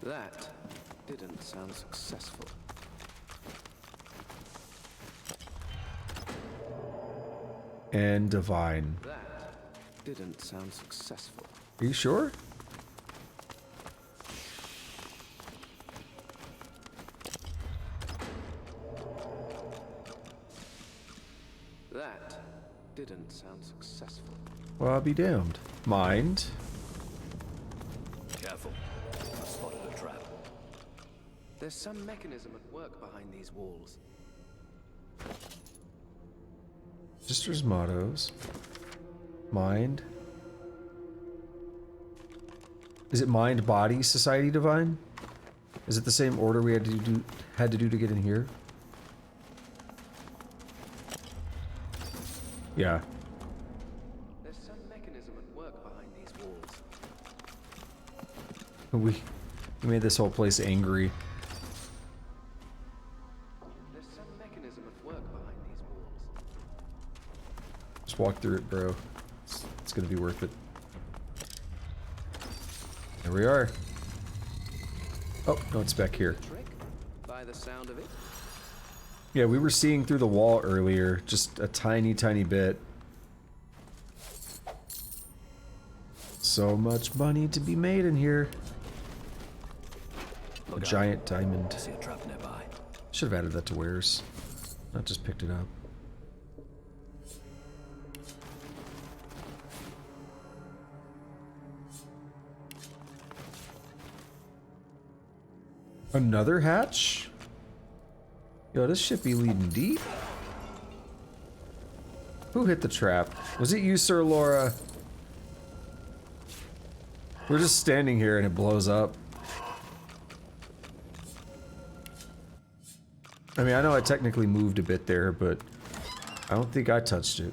That didn't sound successful. and divine. That didn't sound successful. Are you sure? That didn't sound successful. Well, I'll be damned. Mind. Careful. I spotted a trap. There's some mechanism at work behind these walls. Magister's mottos. Mind. Is it mind, body, society, divine? Is it the same order we had to do to get in here? Yeah. There's some mechanism at work behind these We walls. made this whole place angry. There's some mechanism at work behind these walls. Just walk through it, bro. It's gonna be worth it. There we are. Oh, no, it's back here. Trick? By the sound of it. Yeah, we were seeing through the wall earlier, just a tiny, tiny bit. So much money to be made in here. A giant diamond. I see a trap nearby. Should have added that to wares. Not just picked it up. Another hatch? Yo, this shit be leading deep. Who hit the trap? Was it you, Sir Laura? We're just standing here and it blows up. I mean, I know I technically moved a bit there, but I don't think I touched it.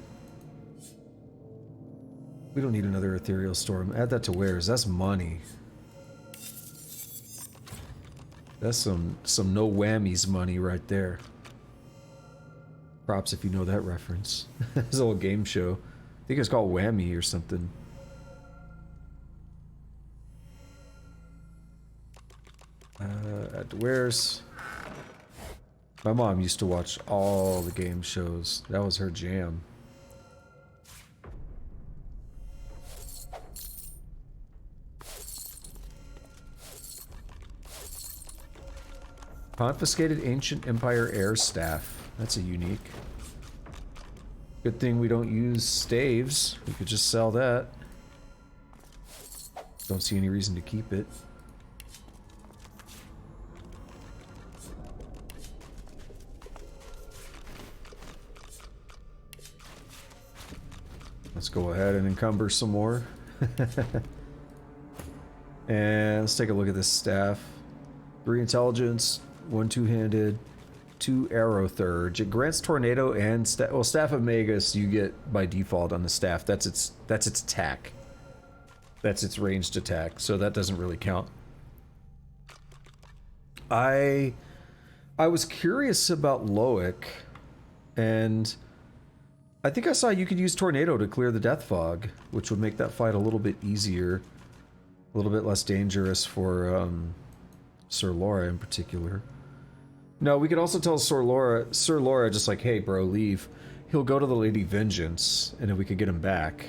We don't need another ethereal storm. Add that to wares. That's money. That's some no whammies money right there. Props if you know that reference. This old game show. I think it's called Whammy or something. Add to wares. My mom used to watch all the game shows. That was her jam. Confiscated Ancient Empire Heir Staff. That's a unique. Good thing we don't use staves. We could just sell that. Don't see any reason to keep it. Let's go ahead and encumber some more. And let's take a look at this staff. 3 intelligence, 1 two-handed, 2 arrow third. It grants tornado and Staff of Magus you get by default on the staff. That's its attack. That's its ranged attack, so that doesn't really count. I was curious about Loic, and I think I saw you could use tornado to clear the death fog, which would make that fight a little bit easier, a little bit less dangerous for Sir Laura in particular. No, we could also tell Sir Laura just like, hey bro, leave. He'll go to the Lady Vengeance, and then we could get him back.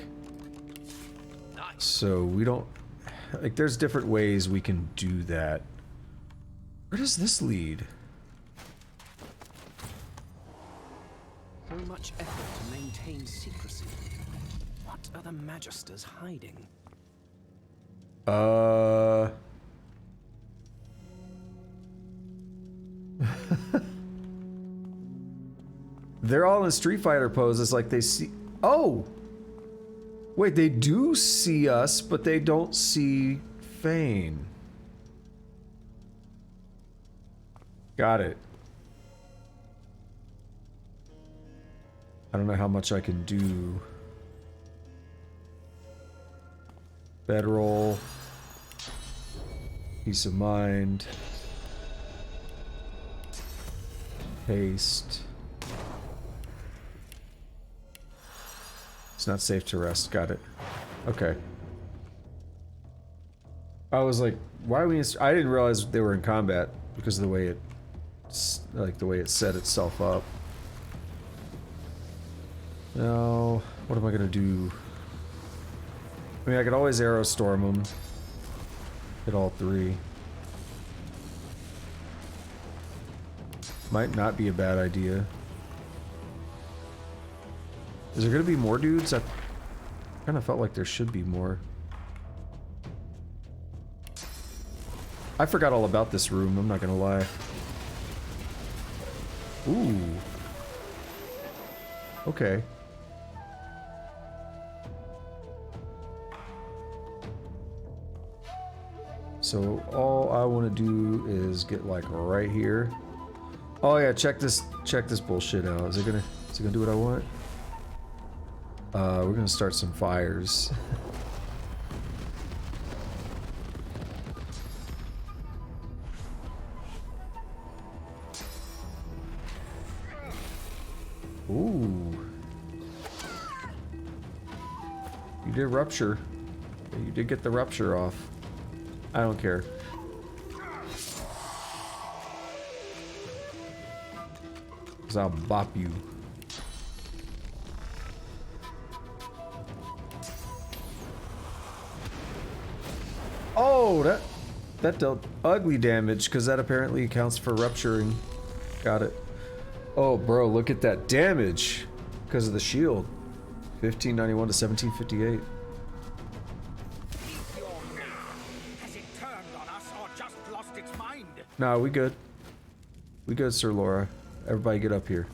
Nice. So we don't... Like, there's different ways we can do that. Where does this lead? So much effort to maintain secrecy. What are the Magisters hiding? They're all in Street Fighter poses like they see... Oh! Wait, they do see us, but they don't see Fane. Got it. I don't know how much I can do. Bedroll. Peace of mind. Haste. It's not safe to rest. Got it. Okay. I was like, why are we... I didn't realize they were in combat because of the way it... Like, the way it set itself up. Now, what am I gonna do? I mean, I could always arrow storm them. Hit all three. Might not be a bad idea. Is there gonna be more dudes? I kind of felt like there should be more. I forgot all about this room, I'm not gonna lie. Ooh. Okay. So all I want to do is get like right here. Oh yeah, check this bullshit out. Is it gonna do what I want? We're gonna start some fires. Ooh. You did rupture. You did get the rupture off. I don't care. Cause I'll bop you. Oh, that dealt ugly damage because that apparently accounts for rupturing. Got it. Oh, bro, look at that damage because of the shield. 1591 to 1758. Nah, we good. We good, Sir Laura. Everybody get up here.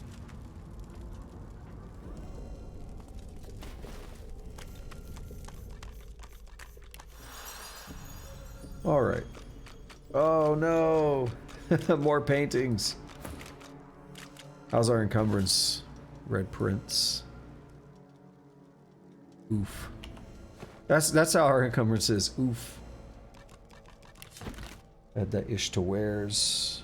Alright. Oh no! More paintings. How's our encumbrance? Red Prince. Oof. That's how our encumbrance is. Oof. Add that ish to wares.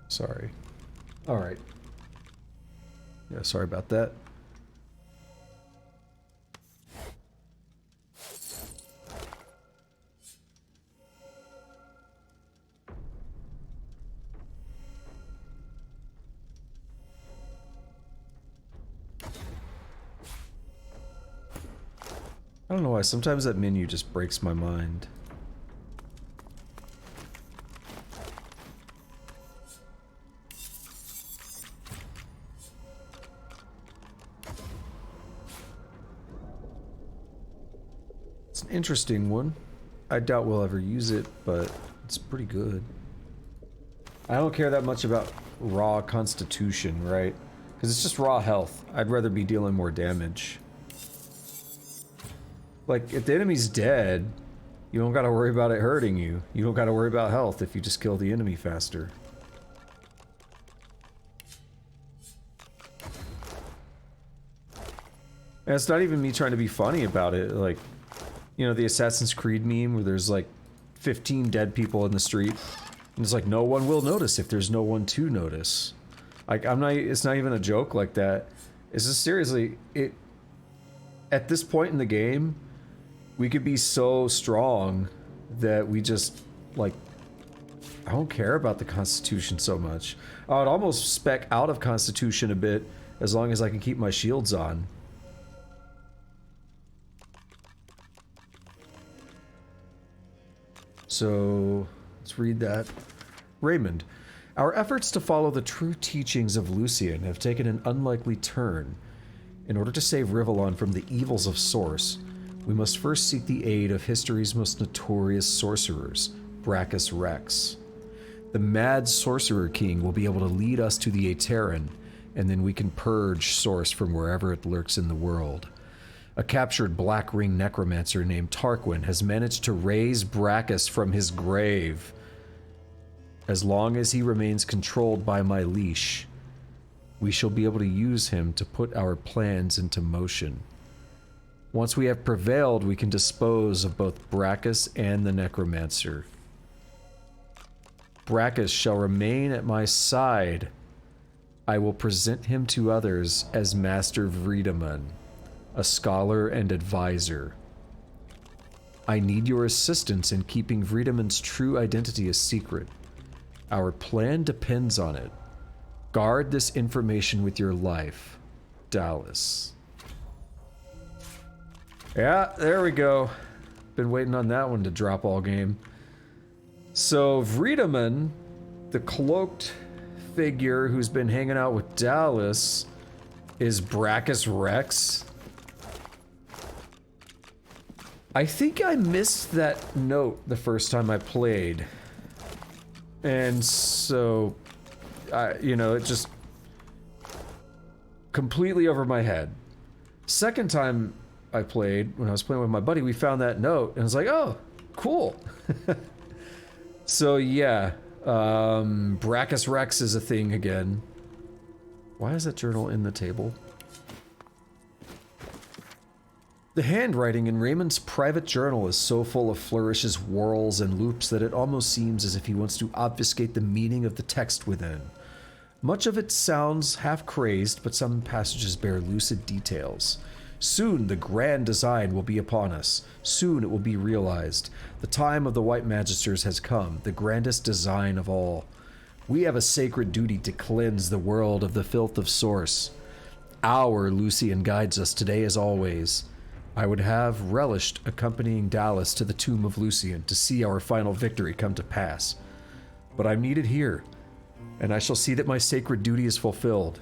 Sorry. Alright. Yeah, sorry about that. I don't know why, sometimes that menu just breaks my mind. Interesting one. I doubt we'll ever use it, but it's pretty good. I don't care that much about raw constitution, right? Because it's just raw health. I'd rather be dealing more damage. Like, if the enemy's dead, you don't gotta worry about it hurting you. You don't gotta worry about health if you just kill the enemy faster. And it's not even me trying to be funny about it, like, you know, the Assassin's Creed meme where there's like 15 dead people in the street and it's like no one will notice if there's no one to notice. Like, it's not even a joke like that. It's just seriously, at this point in the game, we could be so strong that we just, like, I don't care about the Constitution so much. I would almost spec out of Constitution a bit as long as I can keep my shields on. So, let's read that. Raymond, our efforts to follow the true teachings of Lucian have taken an unlikely turn. In order to save Rivellon from the evils of Source, we must first seek the aid of history's most notorious sorcerers, Brachus Rex. The mad Sorcerer King will be able to lead us to the Aeterin, and then we can purge Source from wherever it lurks in the world. A captured Black Ring necromancer named Tarquin has managed to raise Brachus from his grave. As long as he remains controlled by my leash, we shall be able to use him to put our plans into motion. Once we have prevailed, we can dispose of both Barracks and the Necromancer. Barracks shall remain at my side. I will present him to others as Master Vredeman, a scholar and advisor. I need your assistance in keeping Vredeman's true identity a secret. Our plan depends on it. Guard this information with your life. Dallas. Yeah, there we go. Been waiting on that one to drop all game. So Vredeman, the cloaked figure who's been hanging out with Dallas, is Barracks Rex. I think I missed that note the first time I played. And so, you know, it just completely over my head. Second time I played, when I was playing with my buddy, we found that note and I was like, oh, cool. So yeah, Barracks Rex is a thing again. Why is that journal in the table? The handwriting in Raymond's private journal is so full of flourishes, whirls, and loops that it almost seems as if he wants to obfuscate the meaning of the text within. Much of it sounds half-crazed, but some passages bear lucid details. Soon the grand design will be upon us. Soon it will be realized. The time of the White Magisters has come, the grandest design of all. We have a sacred duty to cleanse the world of the filth of Source. Our Lucian guides us today as always. I would have relished accompanying Dallas to the tomb of Lucian to see our final victory come to pass. But I'm needed here, and I shall see that my sacred duty is fulfilled.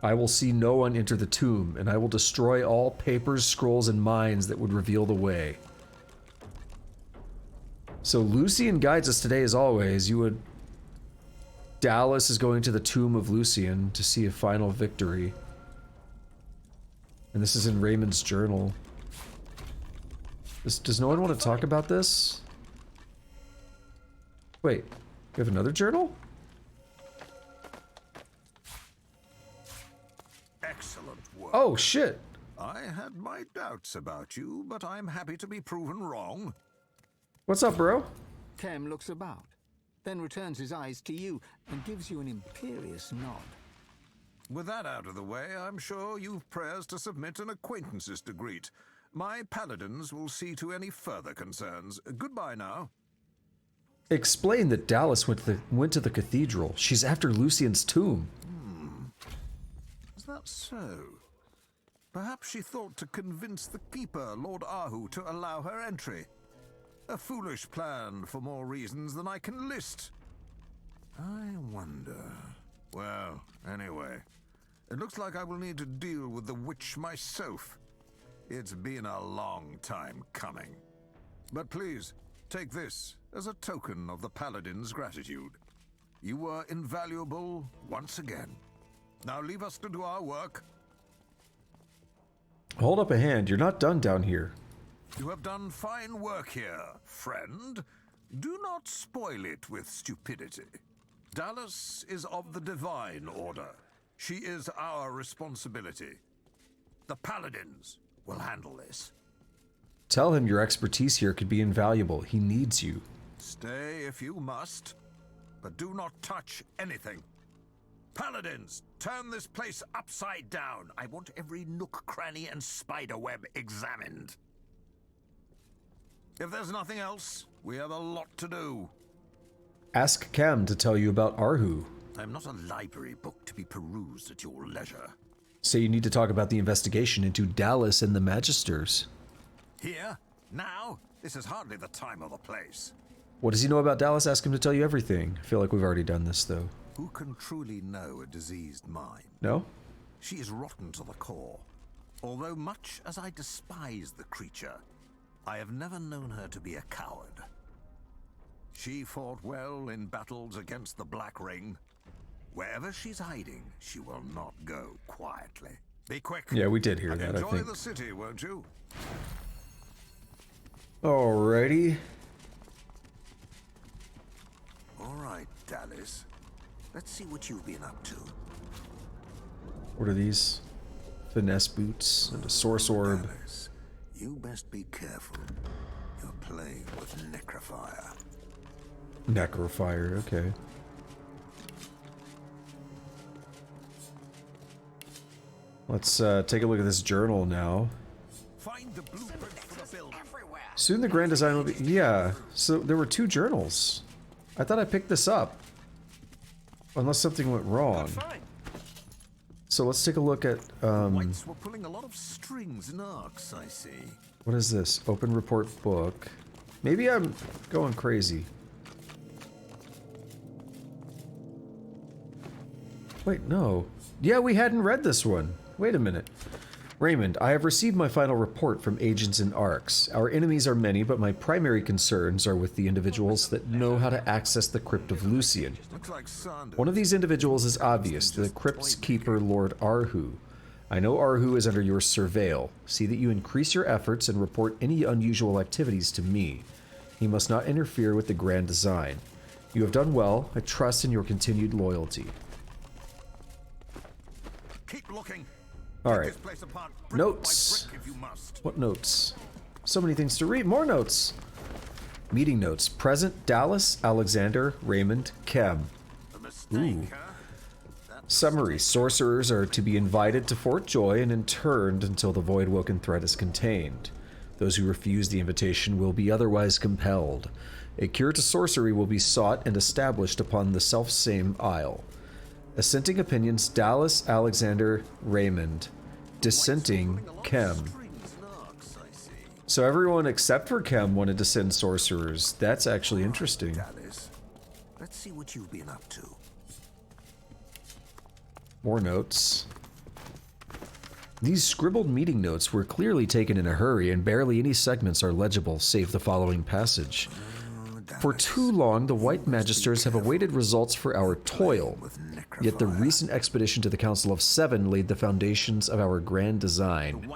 I will see no one enter the tomb, and I will destroy all papers, scrolls, and mines that would reveal the way. So Lucian guides us today as always. Dallas is going to the tomb of Lucian to see a final victory. And this is in Raymond's journal. Does no one want to talk about this? Wait, we have another journal? Excellent work. Oh, shit. I had my doubts about you, but I'm happy to be proven wrong. What's up, bro? Kemm looks about, then returns his eyes to you and gives you an imperious nod. With that out of the way, I'm sure you've prayers to submit and acquaintances to greet. My paladins will see to any further concerns. Goodbye now. Explain that Dallas went to the cathedral. She's after Lucian's tomb. Is that so? Perhaps she thought to convince the keeper, Lord Arhu, to allow her entry. A foolish plan for more reasons than I can list. I wonder. Well, anyway, it looks like I will need to deal with the witch myself. It's been a long time coming. But please, take this as a token of the Paladin's gratitude. You were invaluable once again. Now leave us to do our work. Hold up a hand. You're not done down here. You have done fine work here, friend. Do not spoil it with stupidity. Dallas is of the Divine Order. She is our responsibility. The Paladins will handle this. Tell him your expertise here could be invaluable. He needs you. Stay if you must, but do not touch anything. Paladins, turn this place upside down. I want every nook, cranny, and spiderweb examined. If there's nothing else, we have a lot to do. Ask Kemm to tell you about Arhu. I'm not a library book to be perused at your leisure. Say you need to talk about the investigation into Dallas and the Magisters. Here? Now? This is hardly the time or the place. What does he know about Dallas? Ask him to tell you everything. I feel like we've already done this, though. Who can truly know a diseased mind? No? She is rotten to the core. Although much as I despise the creature, I have never known her to be a coward. She fought well in battles against the Black Ring. Wherever she's hiding, she will not go quietly. Be quick. Yeah, we did hear that, I think. Enjoy the city, won't you? Alrighty. All right, Dallas. Let's see what you've been up to. What are these? Finesse boots and a source orb. You best be careful. You're playing with necrofire. Necrofire, okay. Let's take a look at this journal now. Find the blueprints for the building. Soon the grand design will be... Yeah, so there were 2 journals. I thought I picked this up. Unless something went wrong. So let's take a look at... Whites were pulling a lot of strings and arcs, I see. What is this? Open report book. Maybe I'm going crazy. Wait, no. Yeah, we hadn't read this one. Wait a minute. Raymond, I have received my final report from agents in Arx. Our enemies are many, but my primary concerns are with the individuals that know how to access the Crypt of Lucian. One of these individuals is obvious, the Crypt's keeper, Lord Arhu. I know Arhu is under your surveil. See that you increase your efforts and report any unusual activities to me. He must not interfere with the grand design. You have done well. I trust in your continued loyalty. Keep looking. Alright. Notes. What notes? So many things to read. More notes. Meeting notes. Present Dallas, Alexander, Raymond, Kemm. Ooh. Summary. Sorcerers are to be invited to Fort Joy and interned until the Voidwoken threat is contained. Those who refuse the invitation will be otherwise compelled. A cure to sorcery will be sought and established upon the selfsame isle. Assenting opinions, Dallas, Alexander, Raymond. Dissenting, Kemm. So everyone except for Kemm wanted to send sorcerers. That's actually interesting. Let's see what you've been up to. More notes. These scribbled meeting notes were clearly taken in a hurry, and barely any segments are legible, save the following passage. For too long, the White Magisters have awaited results for our toil, yet the recent expedition to the Council of Seven laid the foundations of our grand design.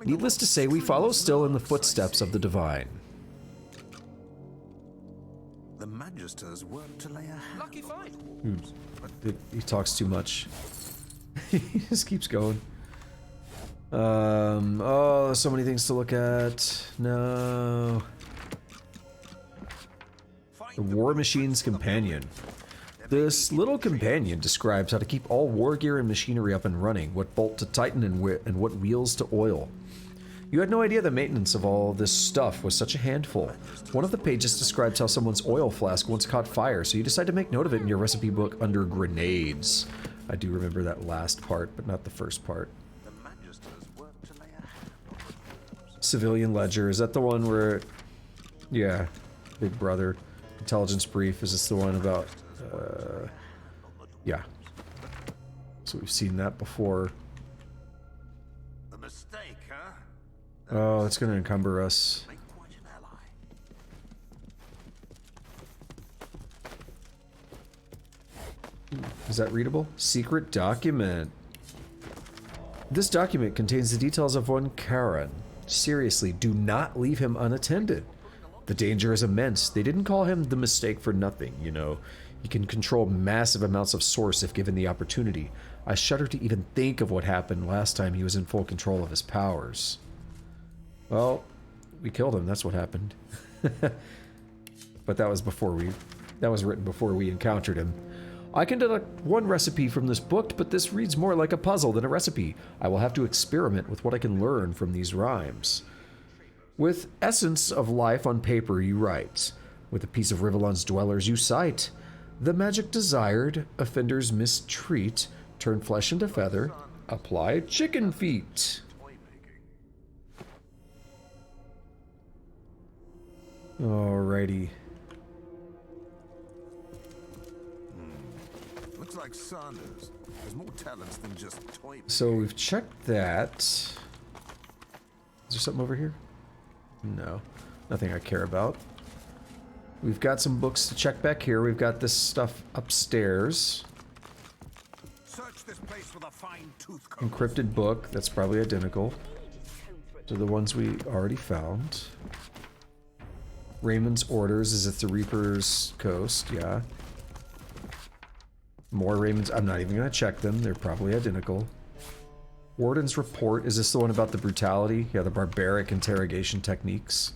Needless to say, we follow still in the footsteps of the Divine. The Magisters weren't to lay a hand. Lucky find. He talks too much. He just keeps going. Oh, there's so many things to look at. No. The War Machine's Companion. This little companion describes how to keep all war gear and machinery up and running, what bolt to tighten and what wheels to oil. You had no idea the maintenance of all this stuff was such a handful. One of the pages describes how someone's oil flask once caught fire, so you decide to make note of it in your recipe book under grenades. I do remember that last part, but not the first part. Civilian Ledger, is that the one where... Yeah, Big Brother. Intelligence Brief, is this the one about... Yeah. So we've seen that before. A mistake, huh? Oh, it's gonna encumber us. Is that readable? Secret document. This document contains the details of one Karen. Seriously, do not leave him unattended. The danger is immense. They didn't call him the mistake for nothing, you know. He can control massive amounts of source if given the opportunity. I shudder to even think of what happened last time he was in full control of his powers. Well, we killed him, that's what happened. But that was written before we encountered him. I can deduct one recipe from this book, but this reads more like a puzzle than a recipe. I will have to experiment with what I can learn from these rhymes. With essence of life on paper you write. With a piece of Rivellon's dwellers you cite. The magic desired, offenders mistreat, turn flesh into feather, apply chicken feet. Alrighty. Looks like Sanders. There's more talents than just toy. So we've checked that. Is there something over here? No. Nothing I care about. We've got some books to check back here. We've got this stuff upstairs. Search this place with a fine-tooth comb. Encrypted book. That's probably identical to the ones we already found. Raymond's orders. Is it the Reaper's Coast? Yeah. More Raymond's. I'm not even going to check them. They're probably identical. Warden's report. Is this the one about the brutality? Yeah, the barbaric interrogation techniques.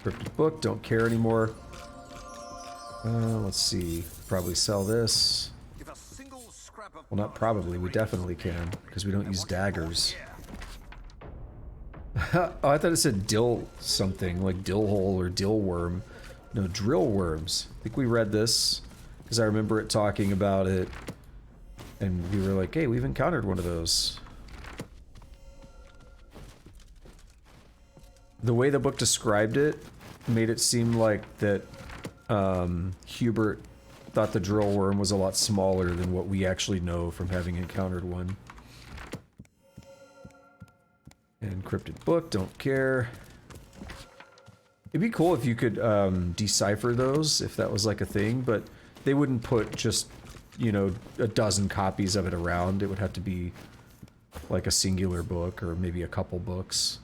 Cryptic book, don't care anymore. Let's see. Probably sell this. Well, not probably, we definitely can, because we don't use daggers. Oh, I thought it said dill something, like dill hole or dill worm. No, drill worms. I think we read this, because I remember it talking about it, and we were like, hey, we've encountered one of those. The way the book described it made it seem like that Hubert thought the drill worm was a lot smaller than what we actually know from having encountered one. Encrypted book, don't care. It'd be cool if you could decipher those, if that was like a thing, but they wouldn't put just, you know, a dozen copies of it around. It would have to be like a singular book, or maybe a couple books.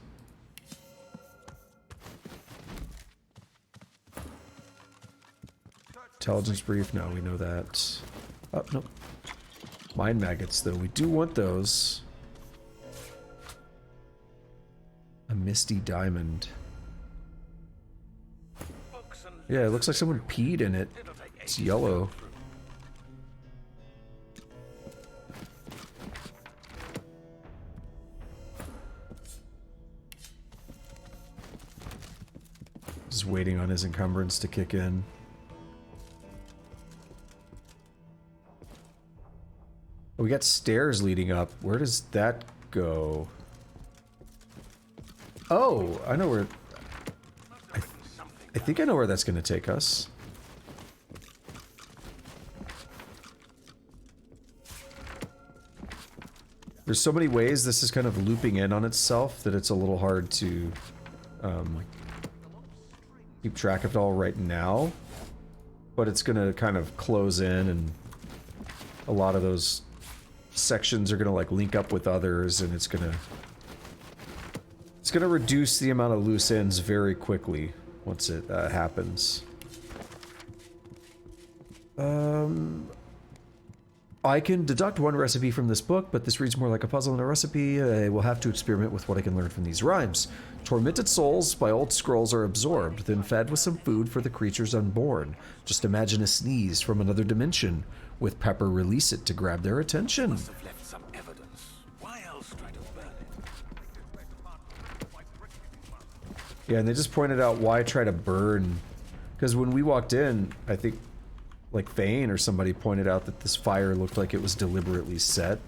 Intelligence brief, no, we know that. Oh, no. Mind maggots, though, we do want those. A misty diamond. Yeah, it looks like someone peed in it. It's yellow. Just waiting on his encumbrance to kick in. Oh, we got stairs leading up. Where does that go? Oh, I know where... I think I know where that's going to take us. There's so many ways this is kind of looping in on itself that it's a little hard to keep track of it all right now. But it's going to kind of close in, and a lot of those sections are going to like link up with others, and it's going to reduce the amount of loose ends very quickly once it happens. I can deduct one recipe from this book, but this reads more like a puzzle than a recipe. I will have to experiment with what I can learn from these rhymes. Tormented souls by old scrolls are absorbed, then fed with some food for the creatures unborn. Just imagine a sneeze from another dimension. With pepper, release it to grab their attention. Must have left some evidence. Why else try to burn it? Yeah, and they just pointed out why try to burn. Because when we walked in, I think like Thane or somebody pointed out that this fire looked like it was deliberately set.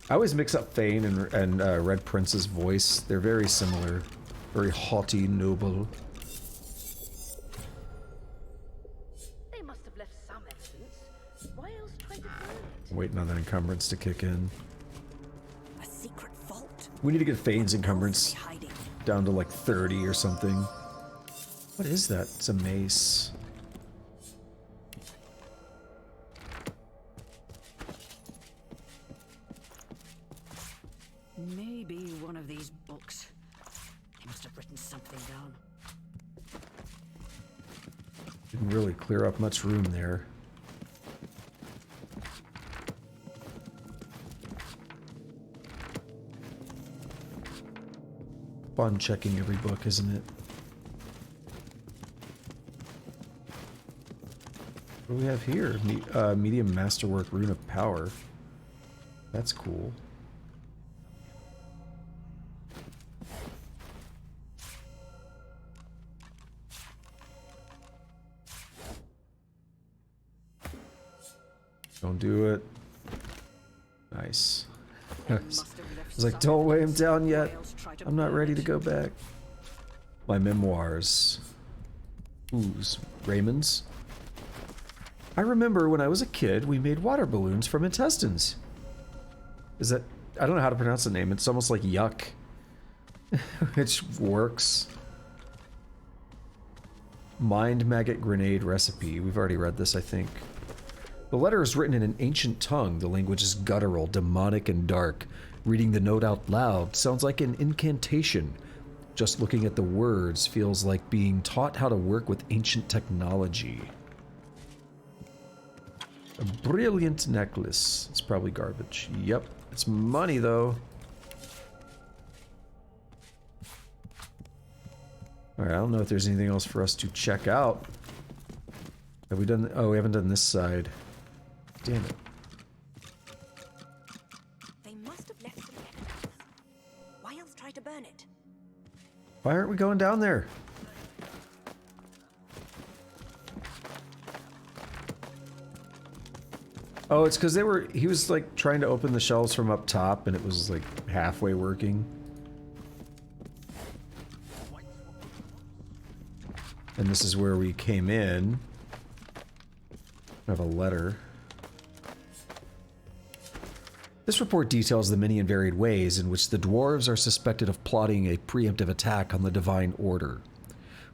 I always mix up Thane and Red Prince's voice. They're very similar. Very haughty, noble. They must have left some evidence. Why else try to burn it? Waiting on that encumbrance to kick in. A secret vault. We need to get Thane's encumbrance down to like 30 or something. What is that? It's a mace. Maybe one of these books. He must have written something down. Didn't really clear up much room there. Fun checking every book, isn't it? What do we have here? Medium Masterwork Rune of Power. That's cool. Don't do it. Nice. I was like, don't weigh him down yet. I'm not ready to go back. My memoirs. Whose? Raymond's? I remember when I was a kid, we made water balloons from intestines. Is that... I don't know how to pronounce the name. It's almost like yuck. Which works. Mind maggot grenade recipe. We've already read this, I think. The letter is written in an ancient tongue. The language is guttural, demonic, and dark. Reading the note out loud sounds like an incantation. just looking at the words feels like being taught how to work with ancient technology. A brilliant necklace. It's probably garbage. Yep. It's money, though. Alright, I don't know if there's anything else for us to check out. Have we done... Oh, we haven't done this side. Damn it. They must have left some evidence. Why else try to burn it? Why aren't we going down there? Oh, it's because he was like trying to open the shelves from up top and it was like halfway working. And this is where we came in. I have a letter. This report details the many and varied ways in which the dwarves are suspected of plotting a preemptive attack on the Divine Order.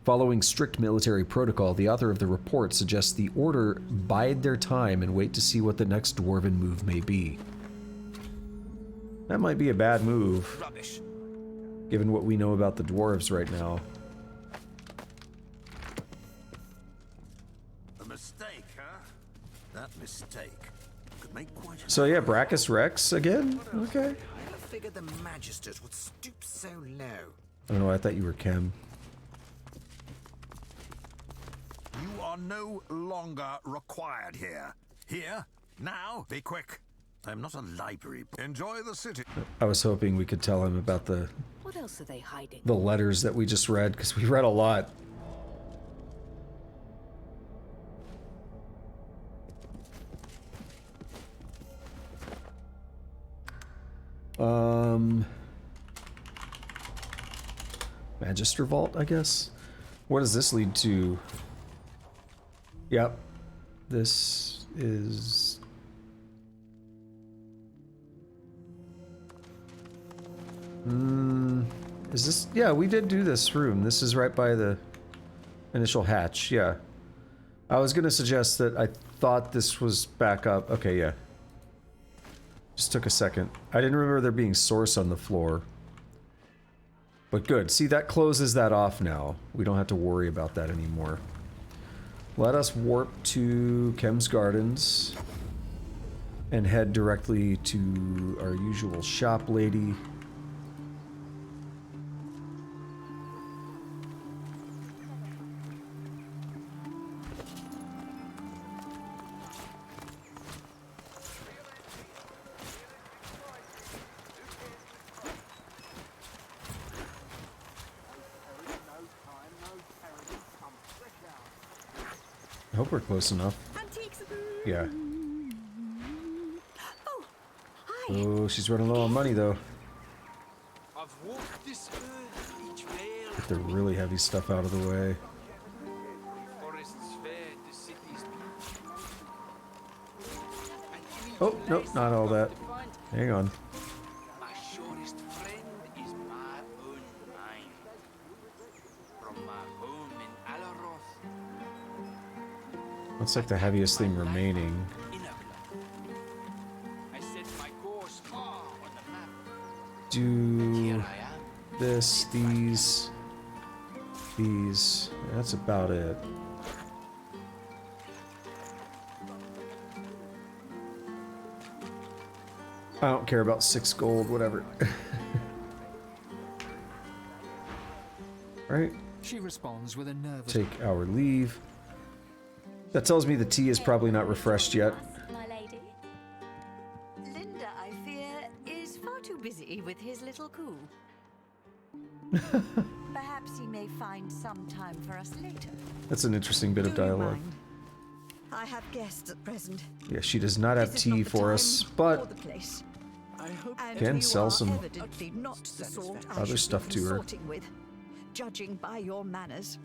Following strict military protocol, the author of the report suggests the Order bide their time and wait to see what the next Dwarven move may be. That might be a bad move, Rubbish. given what we know about the dwarves right now. A mistake, huh? That mistake could make quite a... So yeah, Barracks Rex again? Okay. I never figured the Magisters would stoop so low. I don't know, I thought you were Kemm. You are no longer required here. Here? Now? Be quick. I'm not a library. Enjoy the city. I was hoping we could tell him about the What else are they hiding? letters that we just read, because we read a lot. Magister Vault, I guess? What does this lead to? Yep. This is... is this... Yeah, we did do this room. This is right by the initial hatch, yeah. I was gonna suggest that I thought this was back up. Okay, yeah. Just took a second. I didn't remember there being source on the floor. But good. See, that closes that off now. We don't have to worry about that anymore. Let us warp to Kemm's Gardens and head directly to our usual shop lady. I hope we're close enough. Yeah. Oh, she's running low on money though. I've walked this earth, each vale. Get the really heavy stuff out of the way. Forests fair, the cities Oh, nope, not all that. Hang on. My surest friend is my own mind. From my home in Alaroth. That's like the heaviest thing remaining. I set my course far on the map. Do this, these. That's about it. I don't care about 6 gold, whatever. Right? She responds with a nervous... Take our leave. That tells me the tea is probably not refreshed yet. My lady. Linda, I fear, is far too busy with his little coup. Perhaps he may find some time for us later. That's an interesting bit of dialogue. I have guests at present. Yeah, she does not have tea for us, but can sell some Evidently not the sort I other should stuff be to her. consorting with, judging by your manners.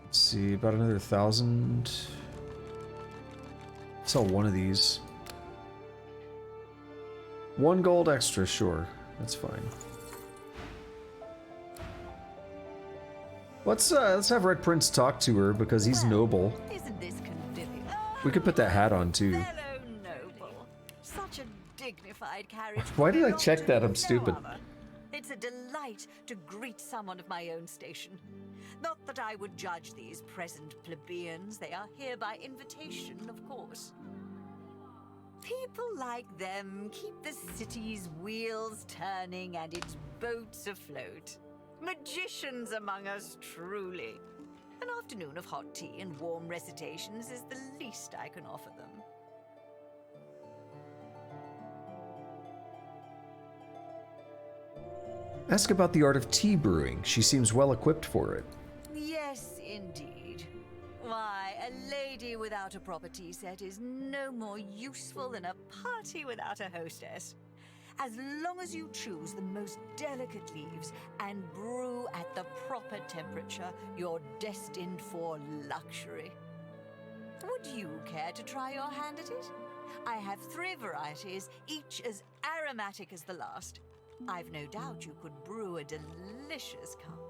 Let's see, about another 1,000. Sell one of these. 1 gold extra, sure. That's fine. Let's have Red Prince talk to her because he's noble. Isn't this convivial? We could put that hat on too. Hello, noble. Such a dignified carriage. Why did I check that? I'm stupid. It's a delight to greet someone of my own station. Not that I would judge these present plebeians. They are here by invitation, of course. People like them keep the city's wheels turning and its boats afloat. Magicians among us, truly. An afternoon of hot tea and warm recitations is the least I can offer them. Ask about the art of tea brewing. She seems well equipped for it. Yes, indeed. Why, a lady without a proper tea set is no more useful than a party without a hostess. As long as you choose the most delicate leaves and brew at the proper temperature, you're destined for luxury. Would you care to try your hand at it? I have 3 varieties, each as aromatic as the last. I've no doubt you could brew a delicious cup.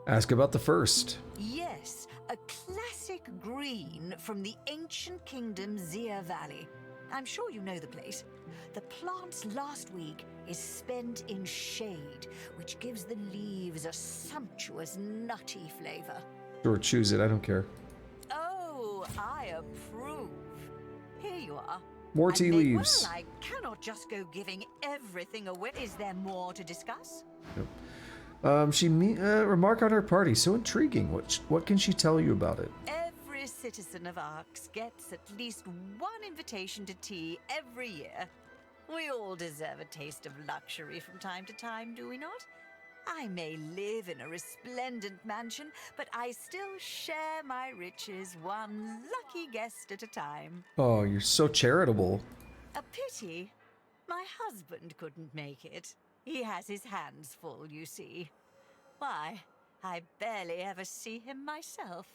Ask about the first. Yes, a classic green from the ancient kingdom Zia Valley. I'm sure you know the place. The plant's last week is spent in shade, which gives the leaves a sumptuous, nutty flavor. Sure, choose it. I don't care. Oh, I approve. Here you are. More tea leaves. Well, I cannot just go giving everything away. Is there more to discuss? Nope. Remark on her party. So intriguing. What can she tell you about it? Every citizen of Arx gets at least 1 invitation to tea every year. We all deserve a taste of luxury from time to time, do we not? I may live in a resplendent mansion, but I still share my riches, one lucky guest at a time. Oh, you're so charitable. A pity. My husband couldn't make it. He has his hands full, you see. Why, I barely ever see him myself.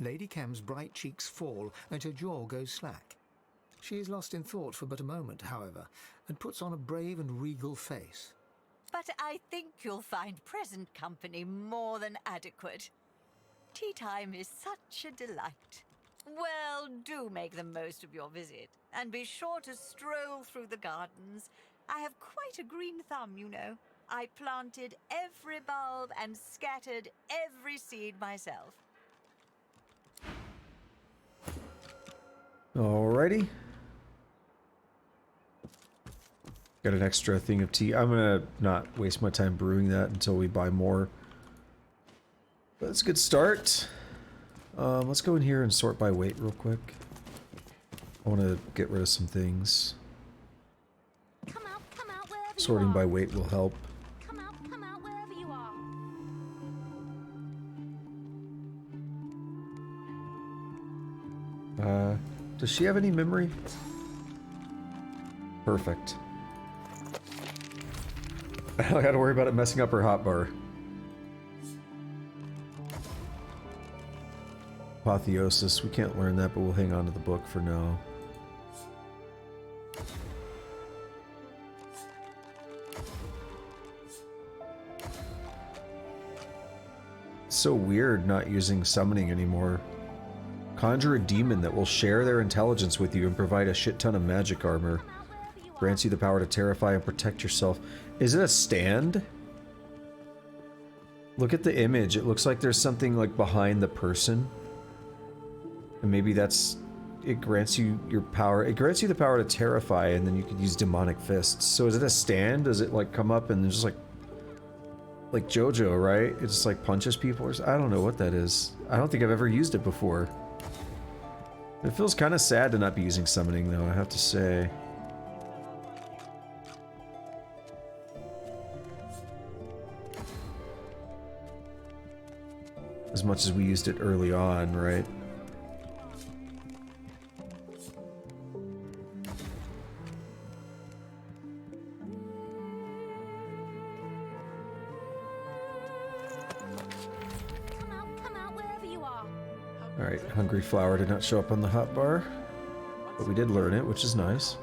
Lady Kemm's bright cheeks fall and her jaw goes slack. She is lost in thought for but a moment, however, and puts on a brave and regal face. But I think you'll find present company more than adequate. Tea time is such a delight. Well, do make the most of your visit, and be sure to stroll through the gardens. I have quite a green thumb, you know. I planted every bulb and scattered every seed myself. Alrighty. Got an extra thing of tea. I'm gonna not waste my time brewing that until we buy more. But it's a good start. Let's go in here and sort by weight real quick. I want to get rid of some things. Come out wherever Sorting you are. by weight will help. Come out wherever you are. Does she have any memory? Perfect. I don't gotta worry about it messing up her hotbar. Apotheosis, we can't learn that, but we'll hang on to the book for now. It's so weird not using summoning anymore. Conjure a demon that will share their intelligence with you and provide a shit ton of magic armor. Grants you the power to terrify and protect yourself. Is it a stand? Look at the image. It looks like there's something like behind the person. And maybe that's... It grants you your power. It grants you the power to terrify, and then you could use demonic fists. So is it a stand? Does it like come up and just like JoJo, right? It just like punches people or I don't know what that is. I don't think I've ever used it before. It feels kind of sad to not be using summoning though, I have to say. As much as we used it early on, right? Come out wherever you are. Alright, Hungry Flower did not show up on the hotbar, but we did learn it, which is nice.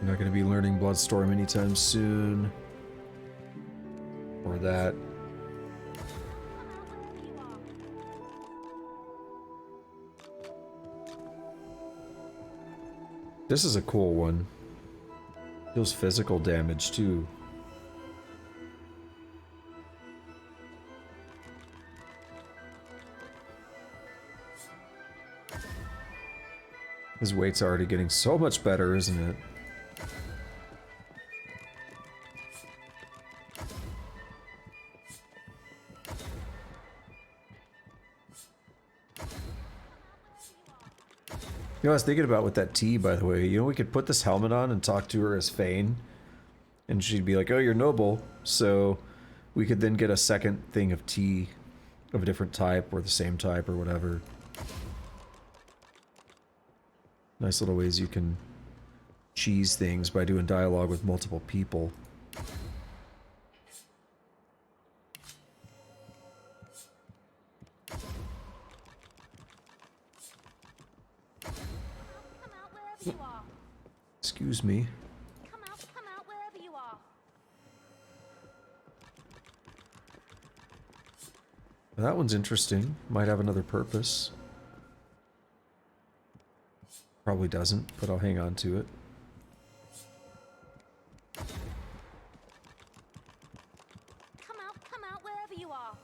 I'm not going to be learning Bloodstorm anytime soon. Or that. This is a cool one. Deals physical damage too. His weight's already getting so much better, isn't it? You know, I was thinking about with that tea, by the way. You know, we could put this helmet on and talk to her as Fane. And she'd be like, oh, you're noble. So we could then get a second thing of tea of a different type or the same type or whatever. Nice little ways you can cheese things by doing dialogue with multiple people. Excuse me. Come out wherever you are. That one's interesting. Might have another purpose. Probably doesn't, but I'll hang on to it. Come out wherever you are.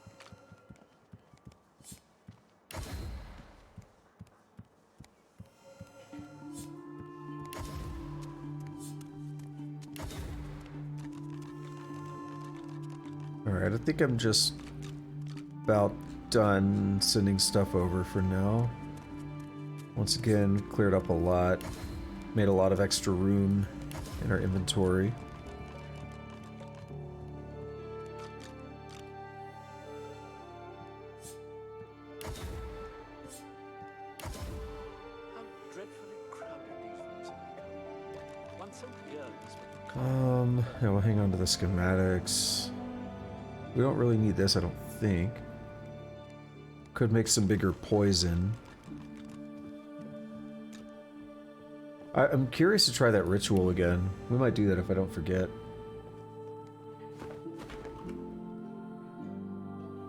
Alright, I think I'm just about done sending stuff over for now. Once again, cleared up a lot. Made a lot of extra room in our inventory. Yeah, we'll hang on to the schematics. We don't really need this, I don't think. Could make some bigger poison. I'm curious to try that ritual again. We might do that if I don't forget.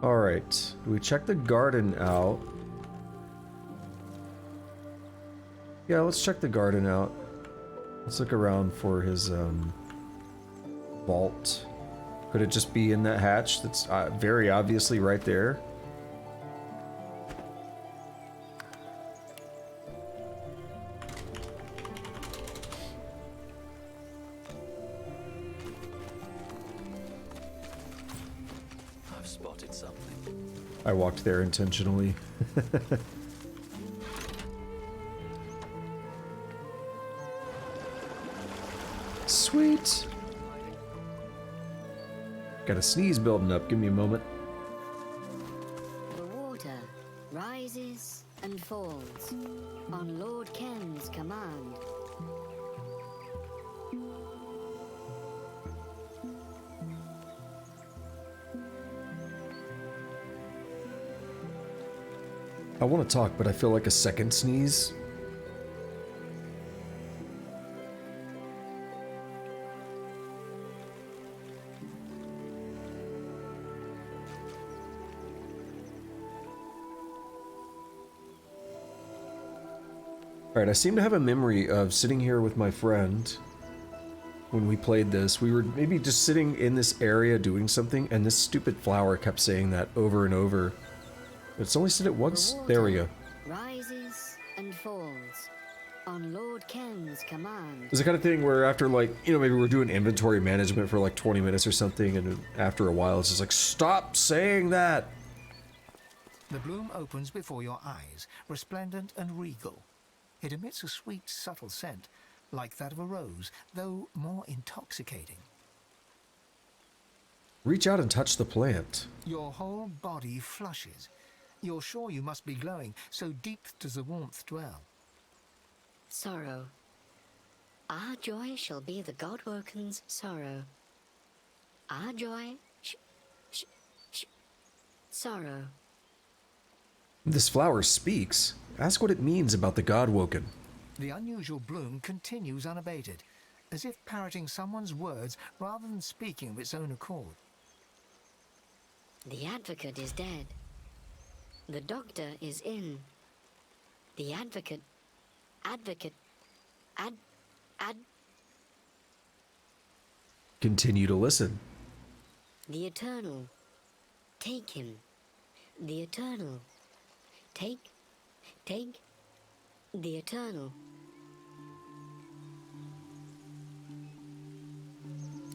Alright, we check the garden out. Yeah, let's check the garden out. Let's look around for his vault. Could it just be in that hatch that's very obviously right there? I've spotted something. I walked there intentionally. Sweet. Got a sneeze building up. Give me a moment. The water rises and falls on Lord Kemm's command. I want to talk, but I feel like a second sneeze. Alright, I seem to have a memory of sitting here with my friend when we played this. We were maybe just sitting in this area doing something, and this stupid flower kept saying that over and over. It's only said it once. There we go. Rises and falls on Lord Kemm's command. It's the kind of thing where after, like, you know, maybe we're doing inventory management for like 20 minutes or something, and after a while it's just like, stop saying that! The bloom opens before your eyes, resplendent and regal. It emits a sweet, subtle scent, like that of a rose, though more intoxicating. Reach out and touch the plant. Your whole body flushes. You're sure you must be glowing, so deep does the warmth dwell. Sorrow. Our joy shall be the God-woken's sorrow. Our joy sorrow. This flower speaks. Ask what it means about the God-woken. The unusual bloom continues unabated. as if parroting someone's words rather than speaking of its own accord. The advocate is dead. The doctor is in. The advocate... Continue to listen. The Eternal. Take him. The Eternal. Take. The Eternal.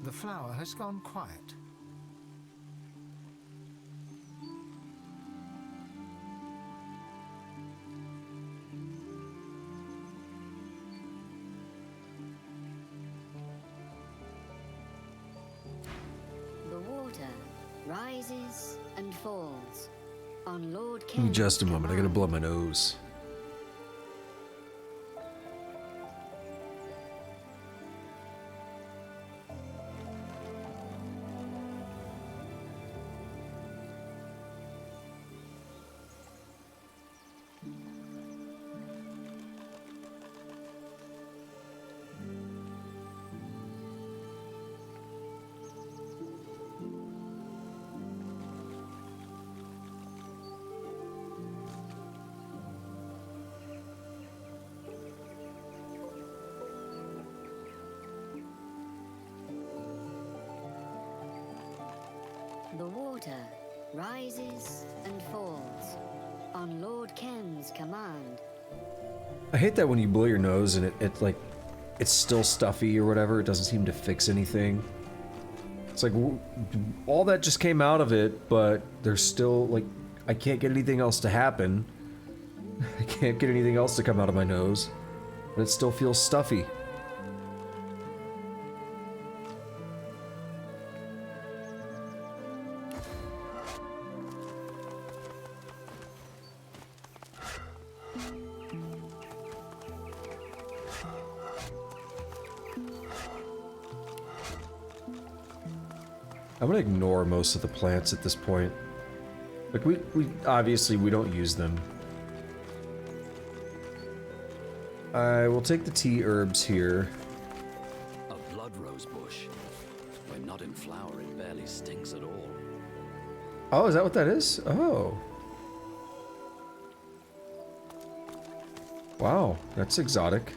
The flower has gone quiet. The water rises and falls on Lord Kemm. Just a moment, I gotta blow my nose. The water rises and falls on Lord Kemm's command. I hate that when you blow your nose and it like, it's still stuffy or whatever. It doesn't seem to fix anything. It's like, all that just came out of it, but there's still, like, I can't get anything else to happen. I can't get anything else to come out of my nose. But it still feels stuffy. I'm gonna ignore most of the plants at this point. Like, we obviously, we don't use them. I will take the tea herbs here. A blood rose bush. When not in flower, it barely stinks at all. Oh, is that what that is? Oh. Wow, that's exotic.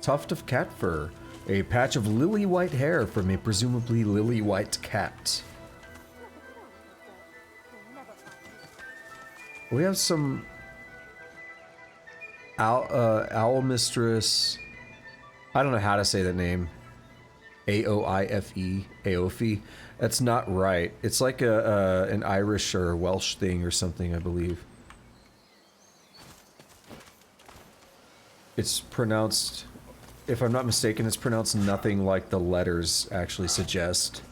Tuft of cat fur. A patch of lily white hair from a presumably lily white cat. We have some owl mistress. I don't know how to say that name. Aoife, Aoife. That's not right. It's like an Irish or Welsh thing or something, I believe. It's pronounced, if I'm not mistaken, it's pronounced nothing like the letters actually suggest.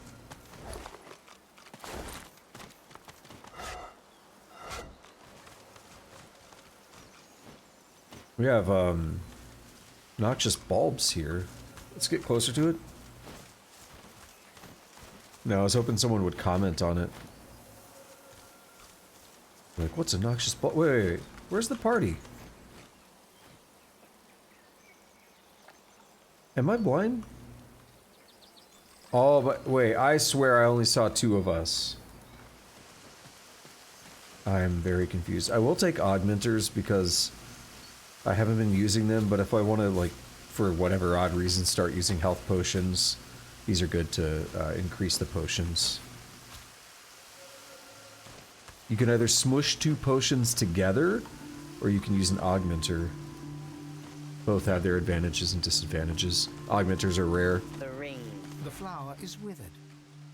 We have, noxious bulbs here. Let's get closer to it. No, I was hoping someone would comment on it. Like, what's a noxious bulb? Wait. Where's the party? Am I blind? Oh, but wait, I swear I only saw 2 of us. I am very confused. I will take augmenters because I haven't been using them, but if I want to, like, for whatever odd reason, start using health potions, these are good to increase the potions. You can either smush 2 potions together, or you can use an augmenter. Both have their advantages and disadvantages. Augmenters are rare. The ring. The flower is withered.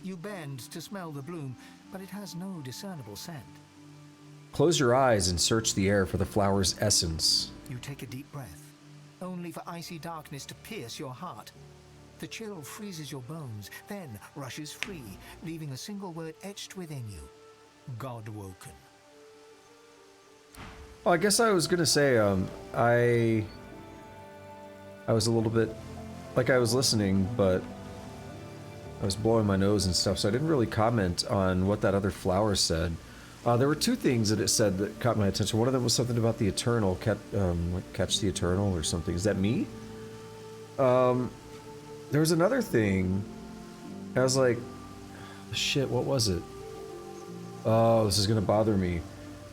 You bend to smell the bloom, but it has no discernible scent. Close your eyes and search the air for the flower's essence. You take a deep breath, only for icy darkness to pierce your heart. The chill freezes your bones, then rushes free, leaving a single word etched within you. God-woken. Oh, I guess I was gonna say, I was a little bit, like, I was listening, but I was blowing my nose and stuff, so I didn't really comment on what that other flower said. There were two things that it said that caught my attention. One of them was something about the Eternal, catch the Eternal or something. Is that me? There was another thing. I was like, shit, what was it? Oh, this is gonna bother me.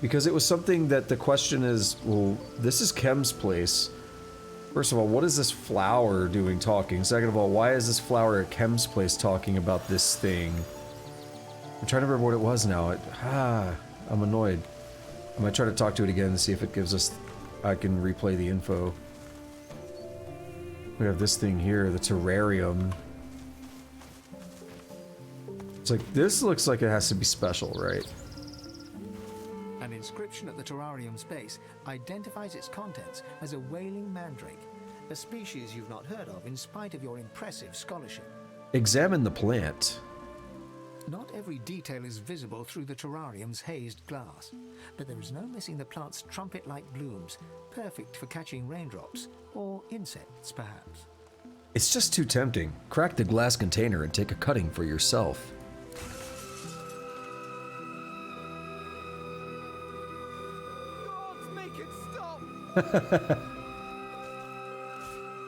Because it was something that the question is, well, this is Kemm's place. First of all, what is this flower doing talking? Second of all, why is this flower at Kemm's place talking about this thing? I'm trying to remember what it was now. I'm annoyed. I might try to talk to it again and see if it gives us... I can replay the info. We have this thing here, the terrarium. It's like, this looks like it has to be special, right? An inscription at the terrarium's base identifies its contents as a wailing mandrake, a species you've not heard of in spite of your impressive scholarship. Examine the plant. Not every detail is visible through the terrarium's hazed glass, but there is no missing the plant's trumpet-like blooms, perfect for catching raindrops, or insects, perhaps. It's just too tempting. Crack the glass container and take a cutting for yourself. God, make it stop!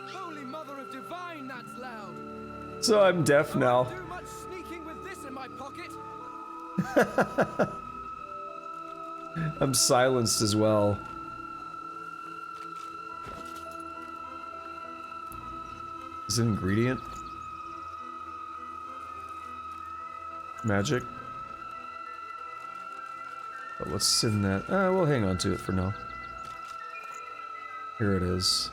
Holy Mother of Divine, that's loud! So I'm deaf now. Too much sneaking with this in my pocket! I'm silenced as well. Is it an ingredient? Magic? But let's send that. We'll hang on to it for now. Here it is.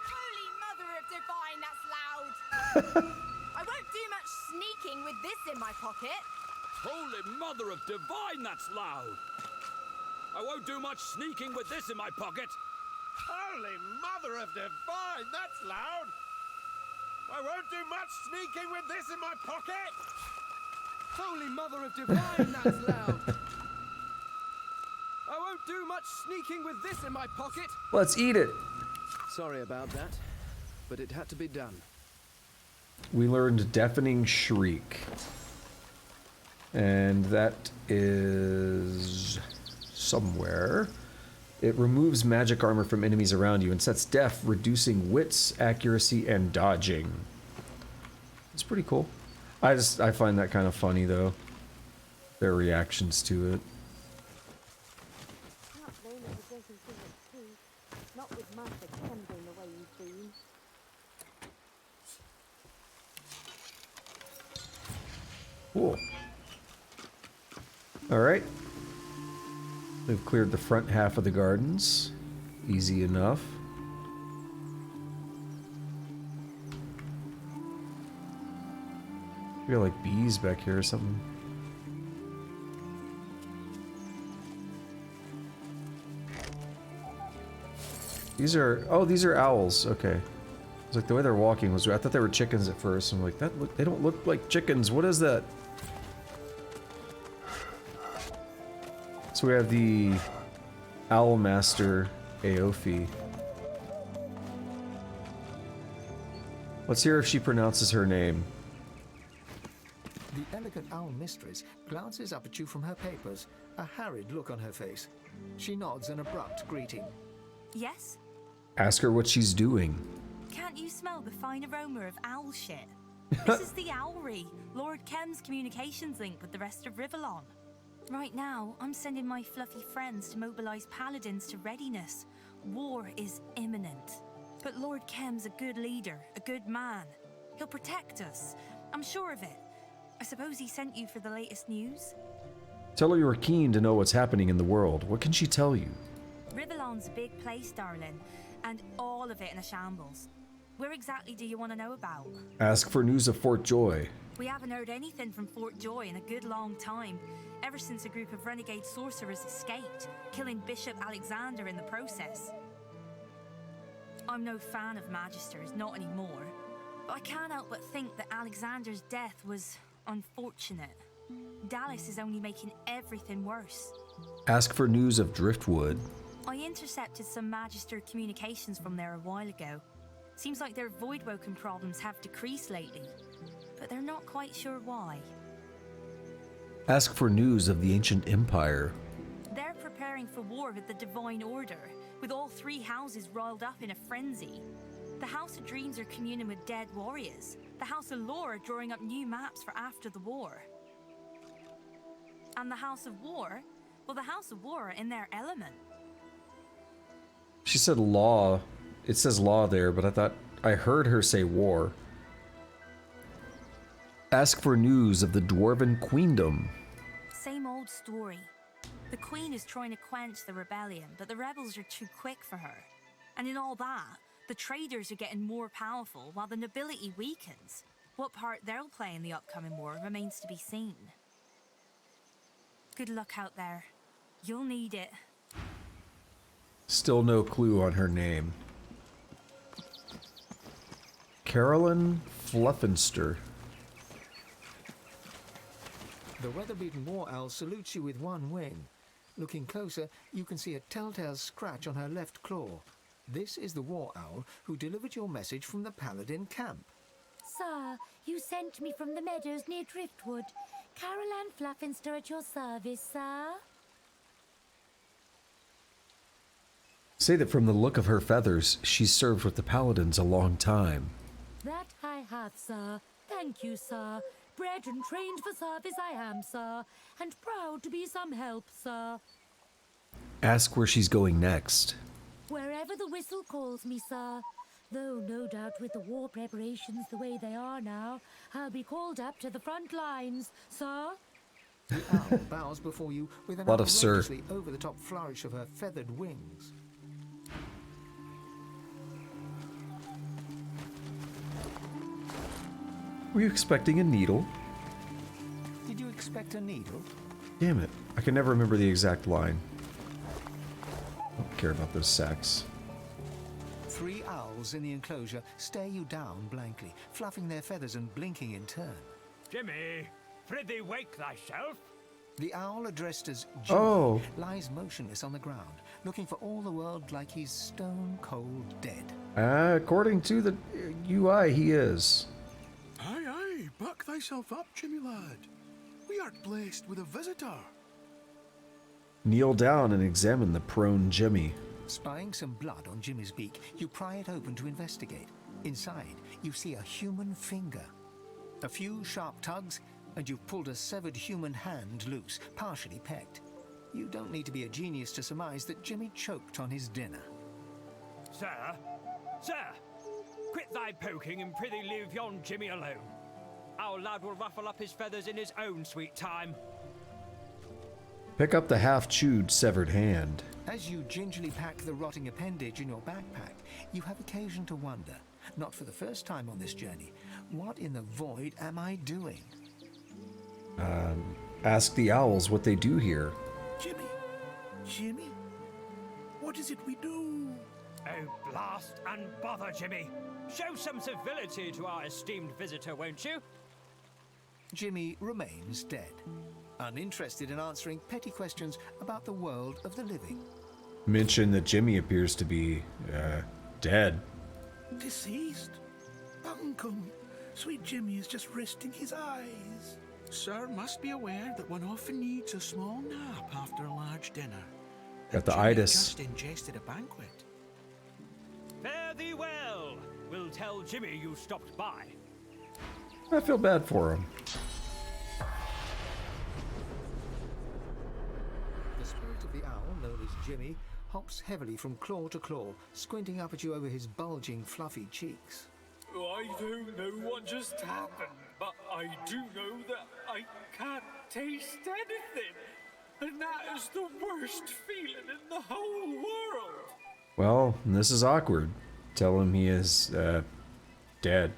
Holy Mother of Divine, that's loud! I won't do much sneaking with this in my pocket. Holy Mother of Divine, that's loud! I won't do much sneaking with this in my pocket. Holy Mother of Divine, that's loud! I won't do much sneaking with this in my pocket! Holy Mother of Divine, that's loud! I won't do much sneaking with this in my pocket! Let's eat it! Sorry about that, but it had to be done. We learned Deafening Shriek. And that is... somewhere. It removes magic armor from enemies around you and sets deaf, reducing wits, accuracy, and dodging. It's pretty cool. I find that kind of funny, though. Their reactions to it. Not with Master Kemm being the way you've been. Cool. Alright. We've cleared the front half of the gardens. Easy enough. We got like bees back here or something. These are, oh, these are owls. Okay. It's like the way they're walking was, I thought they were chickens at first. I'm like, they don't look like chickens. What is that? So we have the Owl Master Aofi. Let's hear if she pronounces her name. The elegant owl mistress glances up at you from her papers, a harried look on her face. She nods an abrupt greeting. Yes? Ask her what she's doing. Can't you smell the fine aroma of owl shit? This is the Owlry, Lord Kemm's communications link with the rest of Rivellon. Right now, I'm sending my fluffy friends to mobilize paladins to readiness. War is imminent. But Lord Kemm's a good leader, a good man. He'll protect us. I'm sure of it. I suppose he sent you for the latest news? Tell her you're keen to know what's happening in the world. What can she tell you? Rivellon's a big place, darling, and all of it in a shambles. Where exactly do you want to know about? Ask for news of Fort Joy. We haven't heard anything from Fort Joy in a good long time, ever since a group of renegade sorcerers escaped, killing Bishop Alexander in the process. I'm no fan of Magisters, not anymore, but I can't help but think that Alexander's death was unfortunate. Dallas is only making everything worse. Ask for news of Driftwood. I intercepted some Magister communications from there a while ago. Seems like their Voidwoken problems have decreased lately, but they're not quite sure why. Ask for news of the ancient empire. They're preparing for war with the Divine Order, with all three houses roiled up in a frenzy. The House of Dreams are communing with dead warriors. The House of Lore are drawing up new maps for after the war. And the House of War? Well, the House of War are in their element. She said law. It says law there, but I thought I heard her say war. Ask for news of the Dwarven Queendom. Same old story. The Queen is trying to quench the rebellion, but the rebels are too quick for her. And in all that, the traders are getting more powerful while the nobility weakens. What part they'll play in the upcoming war remains to be seen. Good luck out there. You'll need it. Still no clue on her name. Carolyn Fluffenster. The weather-beaten war owl salutes you with one wing. Looking closer, you can see a telltale scratch on her left claw. This is the war owl who delivered your message from the Paladin camp. Sir, you sent me from the meadows near Driftwood. Caroline Fluffenster at your service, sir. Say that from the look of her feathers, she's served with the Paladins a long time. That I have, sir. Thank you, sir. Bred and trained for service I am, sir, and proud to be some help, sir. Ask where she's going next. Wherever the whistle calls me, sir. Though no doubt with the war preparations the way they are now, I'll be called up to the front lines, sir. The owl bows before you with an Lot of sir. outrageously over-the-top flourish of her feathered wings. Were you expecting a needle? Did you expect a needle? Damn it. I can never remember the exact line. I don't care about those sacks. 3 owls in the enclosure stare you down blankly, fluffing their feathers and blinking in turn. Jimmy, prithee wake thyself. The owl addressed as Jimmy lies motionless on the ground, looking for all the world like he's stone cold dead. According to the UI, he is. Aye, aye, buck thyself up, Jimmy lad. We art blessed with a visitor. Kneel down and examine the prone Jimmy. Spying some blood on Jimmy's beak, you pry it open to investigate. Inside, you see a human finger. A few sharp tugs, and you've pulled a severed human hand loose, partially pecked. You don't need to be a genius to surmise that Jimmy choked on his dinner. Sir, quit thy poking and prithee leave yon Jimmy alone. Our lad will ruffle up his feathers in his own sweet time. Pick up the half-chewed severed hand. As you gingerly pack the rotting appendage in your backpack, you have occasion to wonder, not for the first time on this journey, what in the void am I doing? Ask the owls what they do here. Jimmy? What is it we do? Oh, blast and bother, Jimmy. Show some civility to our esteemed visitor, won't you? Jimmy remains dead, uninterested in answering petty questions about the world of the living. Mention that Jimmy appears to be, dead. Deceased? Bunkum. Sweet Jimmy is just resting his eyes. Sir must be aware that one often needs a small nap after a large dinner. Got the Jimmy itis. just ingested a banquet. Fare thee well. We'll tell Jimmy you stopped by. I feel bad for him. The spirit of the owl, known as Jimmy, hops heavily from claw to claw, squinting up at you over his bulging, fluffy cheeks. I don't know what just happened, but I do know that I can't taste anything. And that is the worst feeling in the whole world. Well, this is awkward. Tell him he is, dead.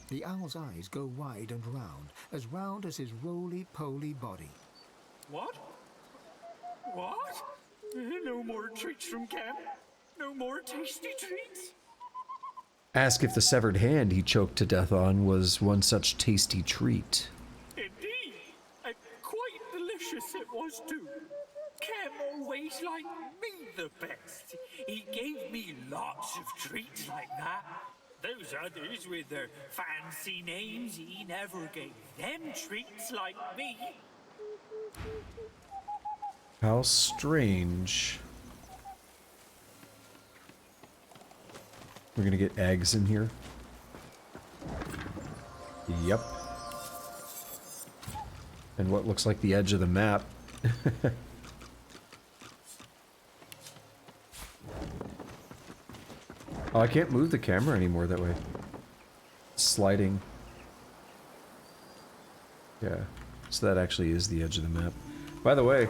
The owl's eyes go wide and round as his roly-poly body. What? What? No more treats from Kemm? No more tasty treats? Ask if the severed hand he choked to death on was one such tasty treat. Indeed, and quite delicious it was too. Kemm always liked me the best. He gave me lots of treats like that. Those others with their fancy names, he never gave them treats like me. How strange. We're gonna get eggs in here. Yep. And what looks like the edge of the map. Oh, I can't move the camera anymore that way. It's sliding. Yeah. So that actually is the edge of the map. By the way,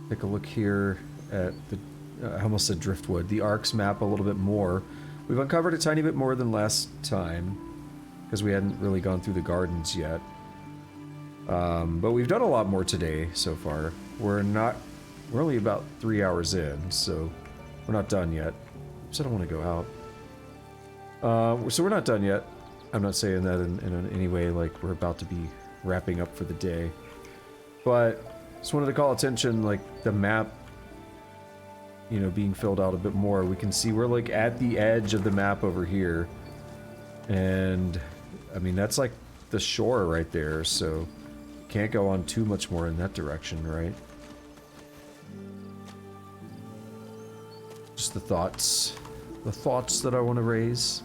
take a look here at the, I almost said Driftwood, the Arks map a little bit more. We've uncovered a tiny bit more than last time, because we hadn't really gone through the gardens yet. But we've done a lot more today so far. We're only about 3 hours in, so we're not done yet. So I don't want to go out. So we're not done yet. I'm not saying that in any way like we're about to be wrapping up for the day. But just wanted to call attention, like, the map, you know, being filled out a bit more. We can see we're, like, at the edge of the map over here. And, I mean, that's, like, the shore right there, so can't go on too much more in that direction, right? Just the thoughts that I want to raise.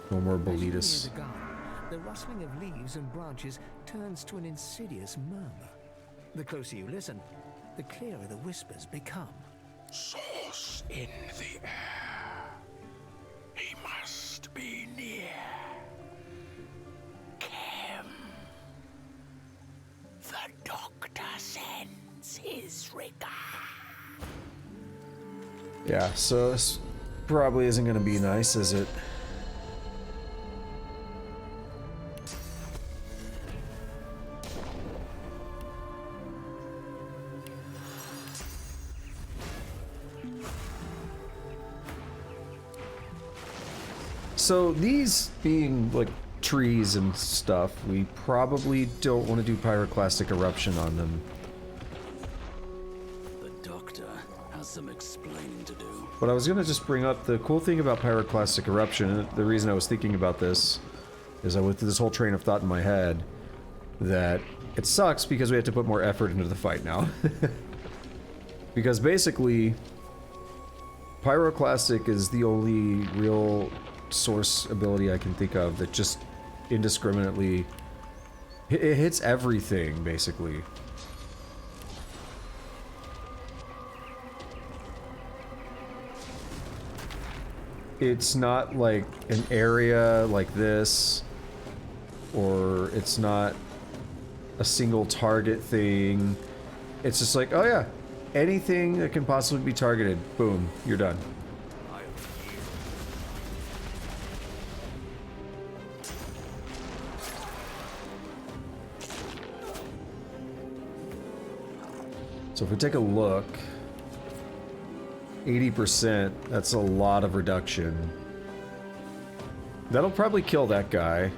No more bolitas. The rustling of leaves and branches turns to an insidious murmur. The closer you listen, the clearer the whispers become. Source in the air. He must be near. Kemm. The doctor sends his regard. Yeah, so this probably isn't going to be nice, is it? So these being like trees and stuff, we probably don't want to do pyroclastic eruption on them. The doctor has some explaining to do. But I was gonna just bring up the cool thing about pyroclastic eruption. The reason I was thinking about this is I went through this whole train of thought in my head that it sucks because we have to put more effort into the fight now. Because basically, pyroclastic is the only real source ability I can think of that just indiscriminately it hits everything, basically. It's not like an area like this, or it's not a single target thing. It's just like, oh yeah, anything that can possibly be targeted, boom, you're done. So if we take a look, 80%, that's a lot of reduction. That'll probably kill that guy.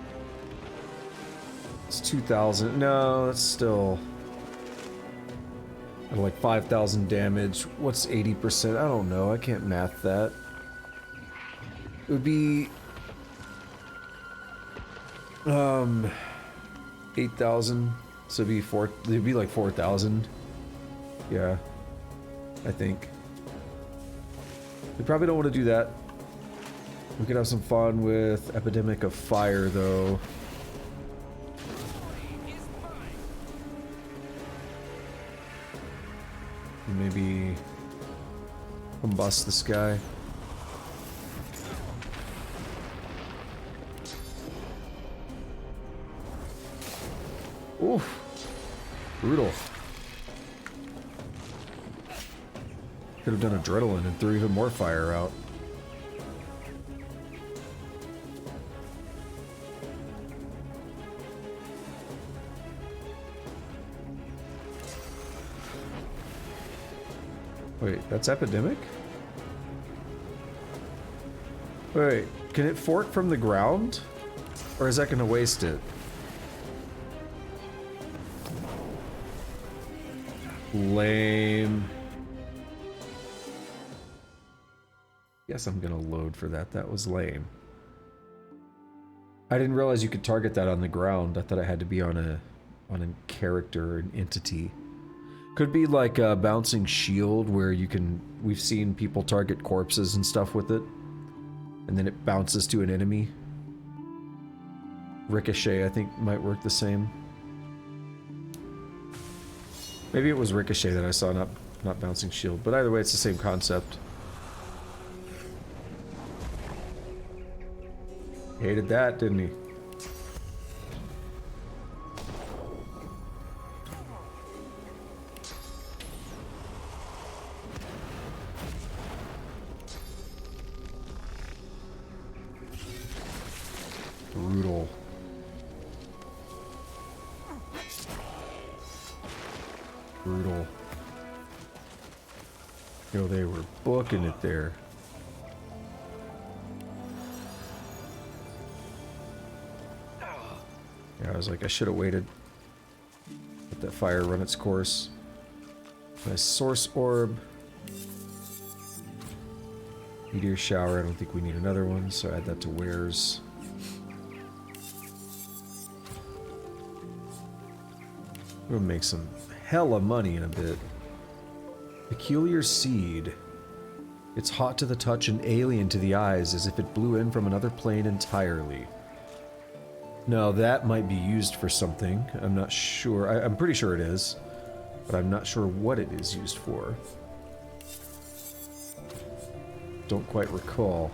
It's 2,000. No, that's still like 5,000 damage. What's 80%? I don't know. I can't math that. It would be 8,000. So it'd be like 4,000. Yeah, I think. We probably don't want to do that. We could have some fun with Epidemic of Fire, though. Maybe combust this guy. Oof. Brutal. Could have done adrenaline and threw even more fire out. Wait, that's Epidemic? Wait, can it fork from the ground? Or is that gonna waste it? Lame. Guess I'm gonna load for that. That was lame. I didn't realize you could target that on the ground. I thought it had to be on a character, an entity. Could be like a bouncing shield where you can... We've seen people target corpses and stuff with it. And then it bounces to an enemy. Ricochet, I think, might work the same. Maybe it was Ricochet that I saw, not bouncing shield. But either way, it's the same concept. Hated that, didn't he? Brutal. Brutal. Yo, they were booking it there. Yeah, I was like, I should have waited. Let that fire run its course. Nice source orb. Meteor shower, I don't think we need another one, so add that to wares. We'll make some hella money in a bit. Peculiar seed. It's hot to the touch and alien to the eyes, as if it blew in from another plane entirely. No, that might be used for something. I'm not sure. I'm pretty sure it is, but I'm not sure what it is used for. Don't quite recall.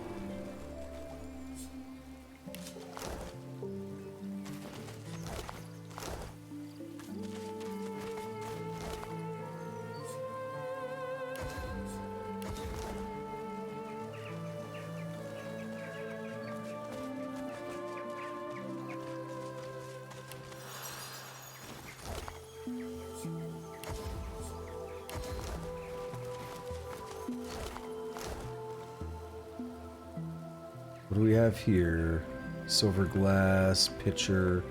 What do we have here? Silver glass, pitcher,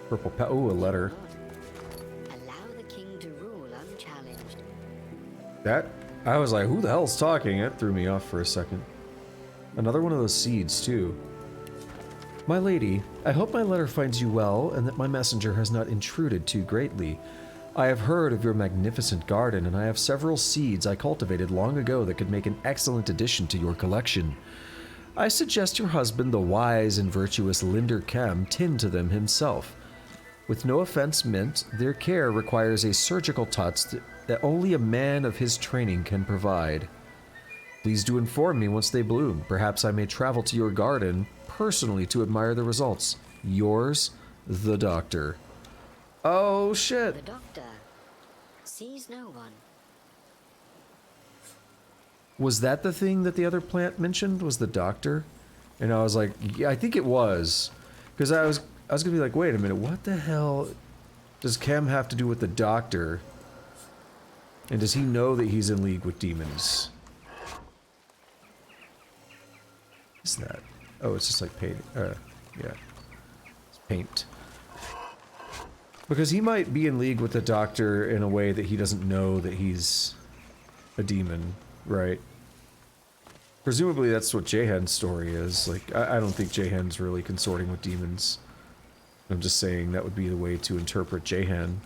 purple oh, a letter. Allow the king to rule unchallenged. That, I was like, who the hell's talking? That threw me off for a second. Another one of those seeds, too. My lady, I hope my letter finds you well, and that my messenger has not intruded too greatly. I have heard of your magnificent garden, and I have several seeds I cultivated long ago that could make an excellent addition to your collection. I suggest your husband, the wise and virtuous Linder Kemm, tend to them himself. With no offense meant, their care requires a surgical touch that only a man of his training can provide. Please do inform me once they bloom. Perhaps I may travel to your garden personally to admire the results. Yours, the Doctor. Oh, shit. The Doctor sees no one. Was that the thing that the other plant mentioned? Was the Doctor? And I was like, yeah, I think it was. Because I was gonna be like, wait a minute, what the hell does Kemm have to do with the Doctor? And does he know that he's in league with demons? What's that? Oh, it's just like paint. Yeah. It's paint. Because he might be in league with the Doctor in a way that he doesn't know that he's a demon, right? Presumably that's what Jahan's story is. Like, I don't think Jahan's really consorting with demons. I'm just saying that would be the way to interpret Jahan.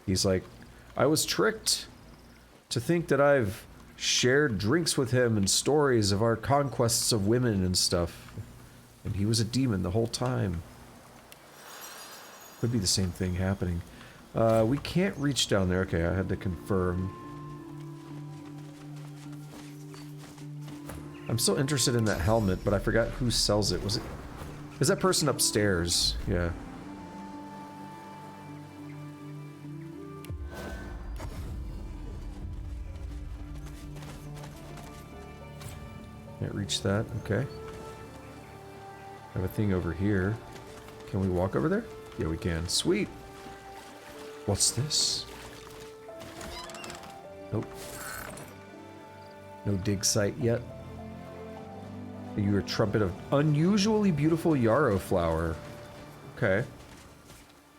He's like, I was tricked to think that I've shared drinks with him and stories of our conquests of women and stuff. And he was a demon the whole time. Could be the same thing happening. We can't reach down there. Okay, I had to confirm. I'm still interested in that helmet, but I forgot who sells it. Was it... Is that person upstairs? Yeah. Can't reach that. Okay. Have a thing over here. Can we walk over there? Yeah, we can. Sweet! What's this? Nope. No dig site yet. You're a trumpet of unusually beautiful yarrow flower. Okay.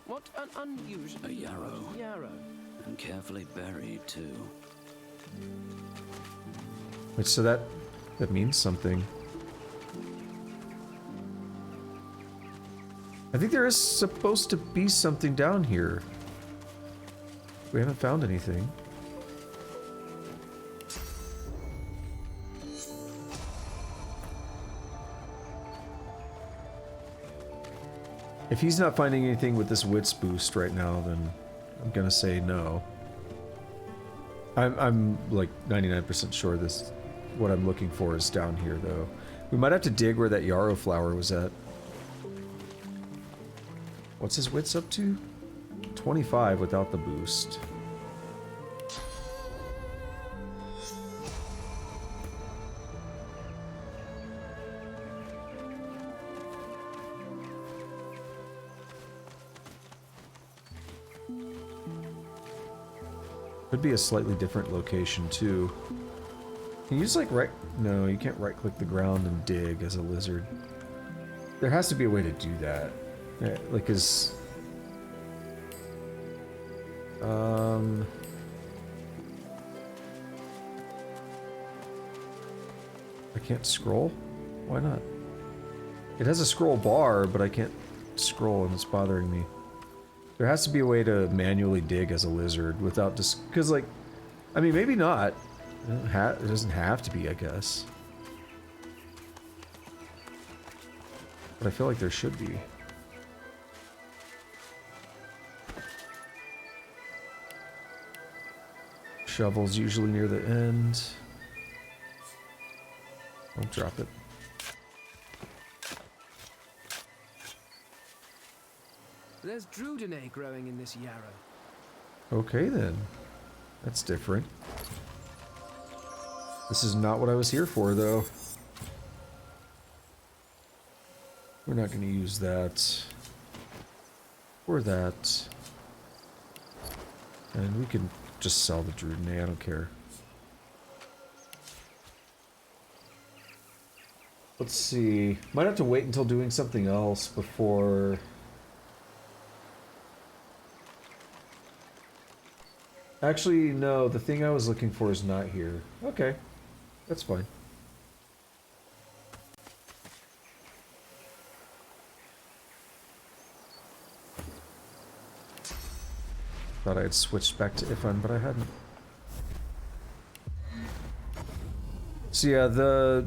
What an unusual... A yarrow. Yarrow. And carefully buried, too. Wait, so that That means something. I think there is supposed to be something down here. We haven't found anything. If he's not finding anything with this wits boost right now, then I'm gonna say no. I'm like 99% sure this, what I'm looking for is down here though. We might have to dig where that yarrow flower was at. What's his wits up to? 25 without the boost. Could be a slightly different location too. Can you just like right? No, you can't right click the ground and dig as a lizard. There has to be a way to do that. Like is I can't scroll? Why not? It has a scroll bar, but I can't scroll and it's bothering me. There has to be a way to manually dig as a lizard without just... Because, like... I mean, maybe not. It doesn't have to be, I guess. But I feel like there should be. Shovel's usually near the end. Don't drop it. There's Druidinae growing in this yarrow. Okay then. That's different. This is not what I was here for though. We're not going to use that. Or that. And we can just sell the Druidinae, I don't care. Let's see. Might have to wait until doing something else before... Actually, no, the thing I was looking for is not here. Okay, that's fine. Thought I had switched back to Ifan, but I hadn't. So yeah, the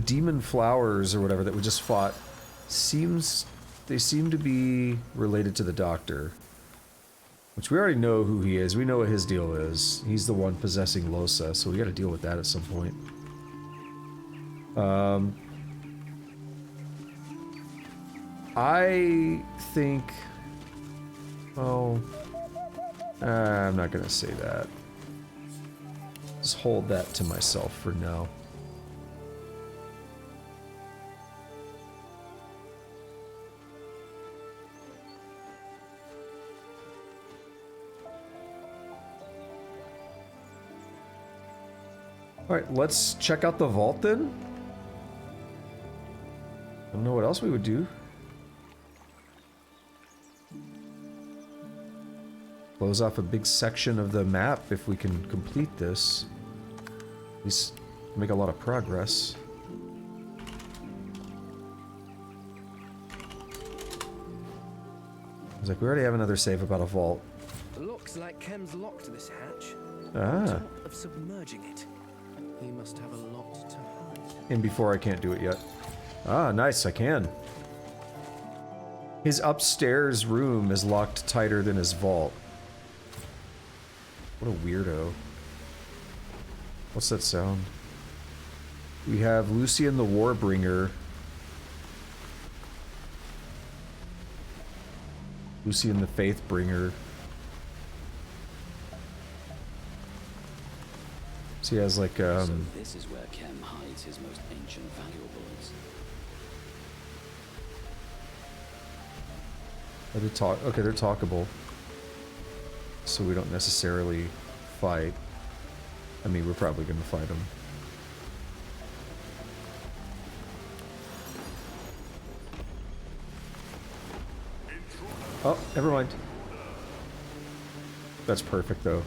demon flowers or whatever that we just fought they seem to be related to the doctor. Which we already know who he is. We know what his deal is. He's the one possessing Losa, so we gotta deal with that at some point. I think... Oh... I'm not gonna say that. Just hold that to myself for now. Alright, let's check out the vault then. I don't know what else we would do. Close off a big section of the map if we can complete this. At least make a lot of progress. It's like we already have another save about a vault. Looks like Kemm's locked this hatch. Ah. Thought of submerging it. He must have a lot to hide. And before I can't do it yet. Ah, nice, I can. His upstairs room is locked tighter than his vault. What a weirdo. What's that sound? We have Lucian the Warbringer. Lucian the Faithbringer. So he has like So this is where Kemm hides his most ancient valuables. Are they talk? Okay, they're talkable. So we don't necessarily fight. I mean, we're probably going to fight them. Oh, never mind. That's perfect, though.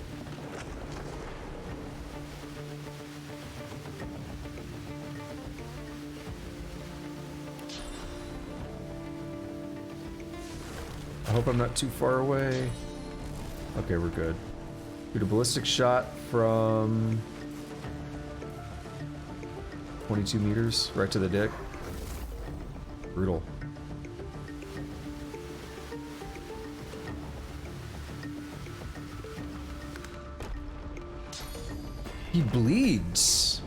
I hope I'm not too far away. Okay, we're good. Shoot a ballistic shot from 22 meters, right to the dick. Brutal. He bleeds.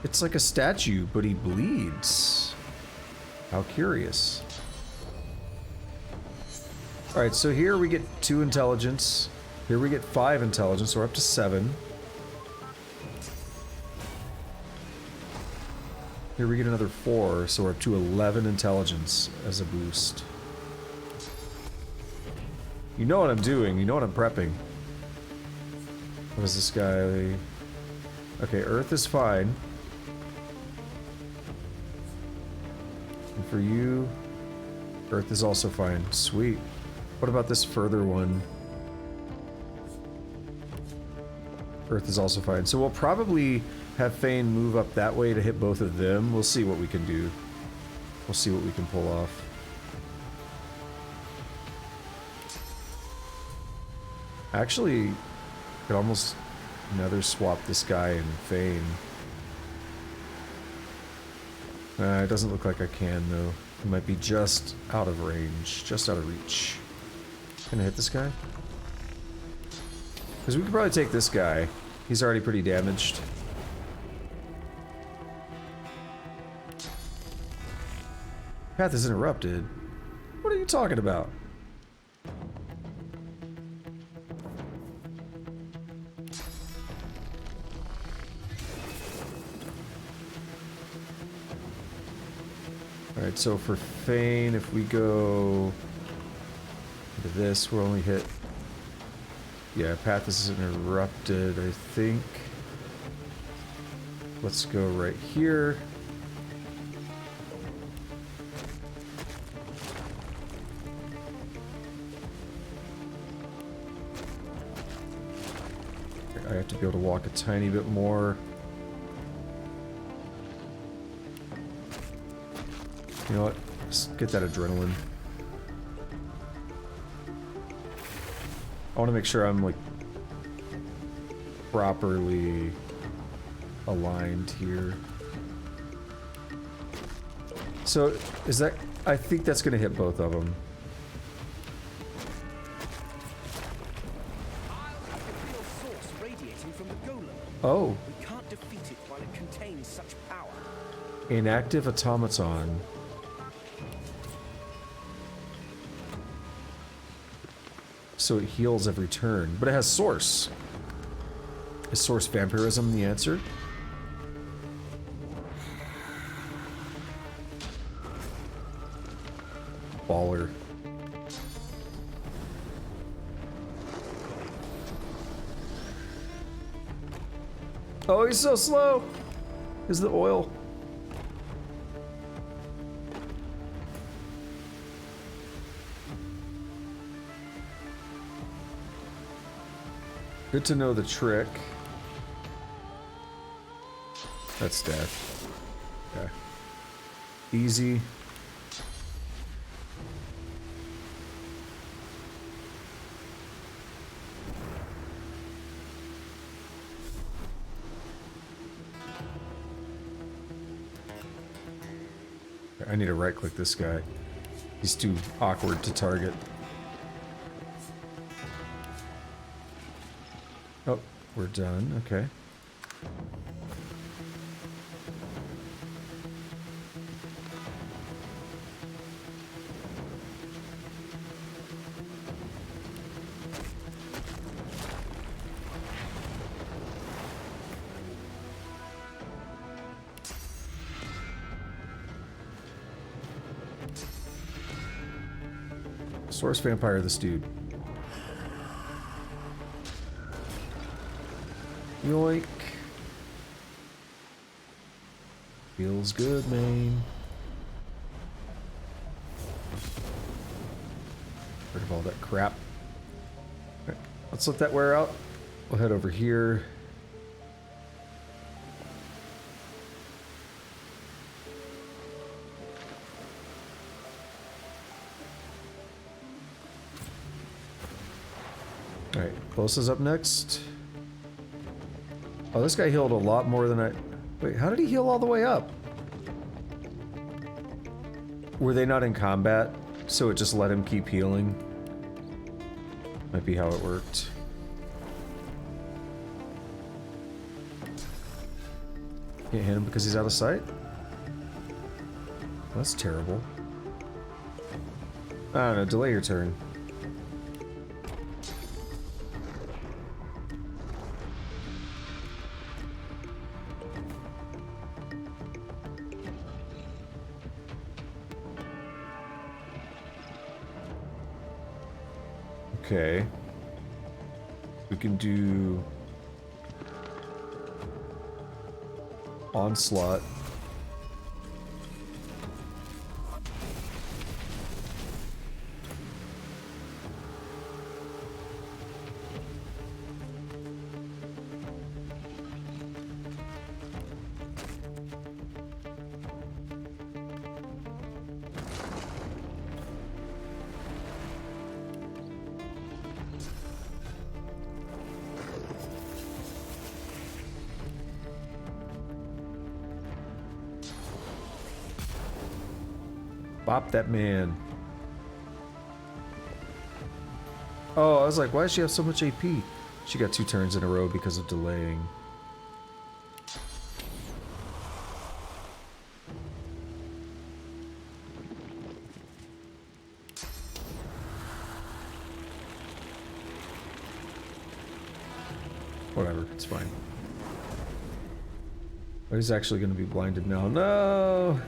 It's like a statue, but he bleeds. How curious. Alright, so here we get 2 intelligence. Here we get 5 intelligence, so we're up to 7. Here we get another 4, so we're up to 11 intelligence as a boost. You know what I'm doing, you know what I'm prepping. What is this guy? Okay, Earth is fine. And for you, Earth is also fine. Sweet. What about this further one? Earth is also fine. So we'll probably have Fane move up that way to hit both of them. We'll see what we can do. We'll see what we can pull off. Actually, could almost nether swap this guy and Fane. It doesn't look like I can though. It might be just out of range, just out of reach. Can I hit this guy? Because we could probably take this guy. He's already pretty damaged. Path is interrupted. What are you talking about? Alright, so for Fane, if we go into this, we'll only hit... Yeah, path is interrupted, I think. Let's go right here. I have to be able to walk a tiny bit more. You know what? Just get that adrenaline. I want to make sure I'm like properly aligned here. So is that? I think that's going to hit both of them. Oh. We can't defeat it while it contains such power. Inactive automaton. So it heals every turn, but it has source. Is source vampirism the answer? Baller. Oh, he's so slow. Is the oil? Good to know the trick. That's death. Okay. Easy. I need to right-click this guy. He's too awkward to target. Oh, we're done. Okay. Source vampire, this dude. Yoink. Feels good, man. Rid of all that crap. Right, let's let that wear out. We'll head over here. Alright, Closa's up next. Oh, this guy healed a lot more than I... Wait, how did he heal all the way up? Were they not in combat, so it just let him keep healing? Might be how it worked. Can't hit him because he's out of sight? That's terrible. I don't know, delay your turn. Okay. We can do Onslaught. Bop that man. Oh, I was like, why does she have so much AP? She got 2 turns in a row because of delaying. Whatever, it's fine. Oh, he's actually going to be blinded now. No!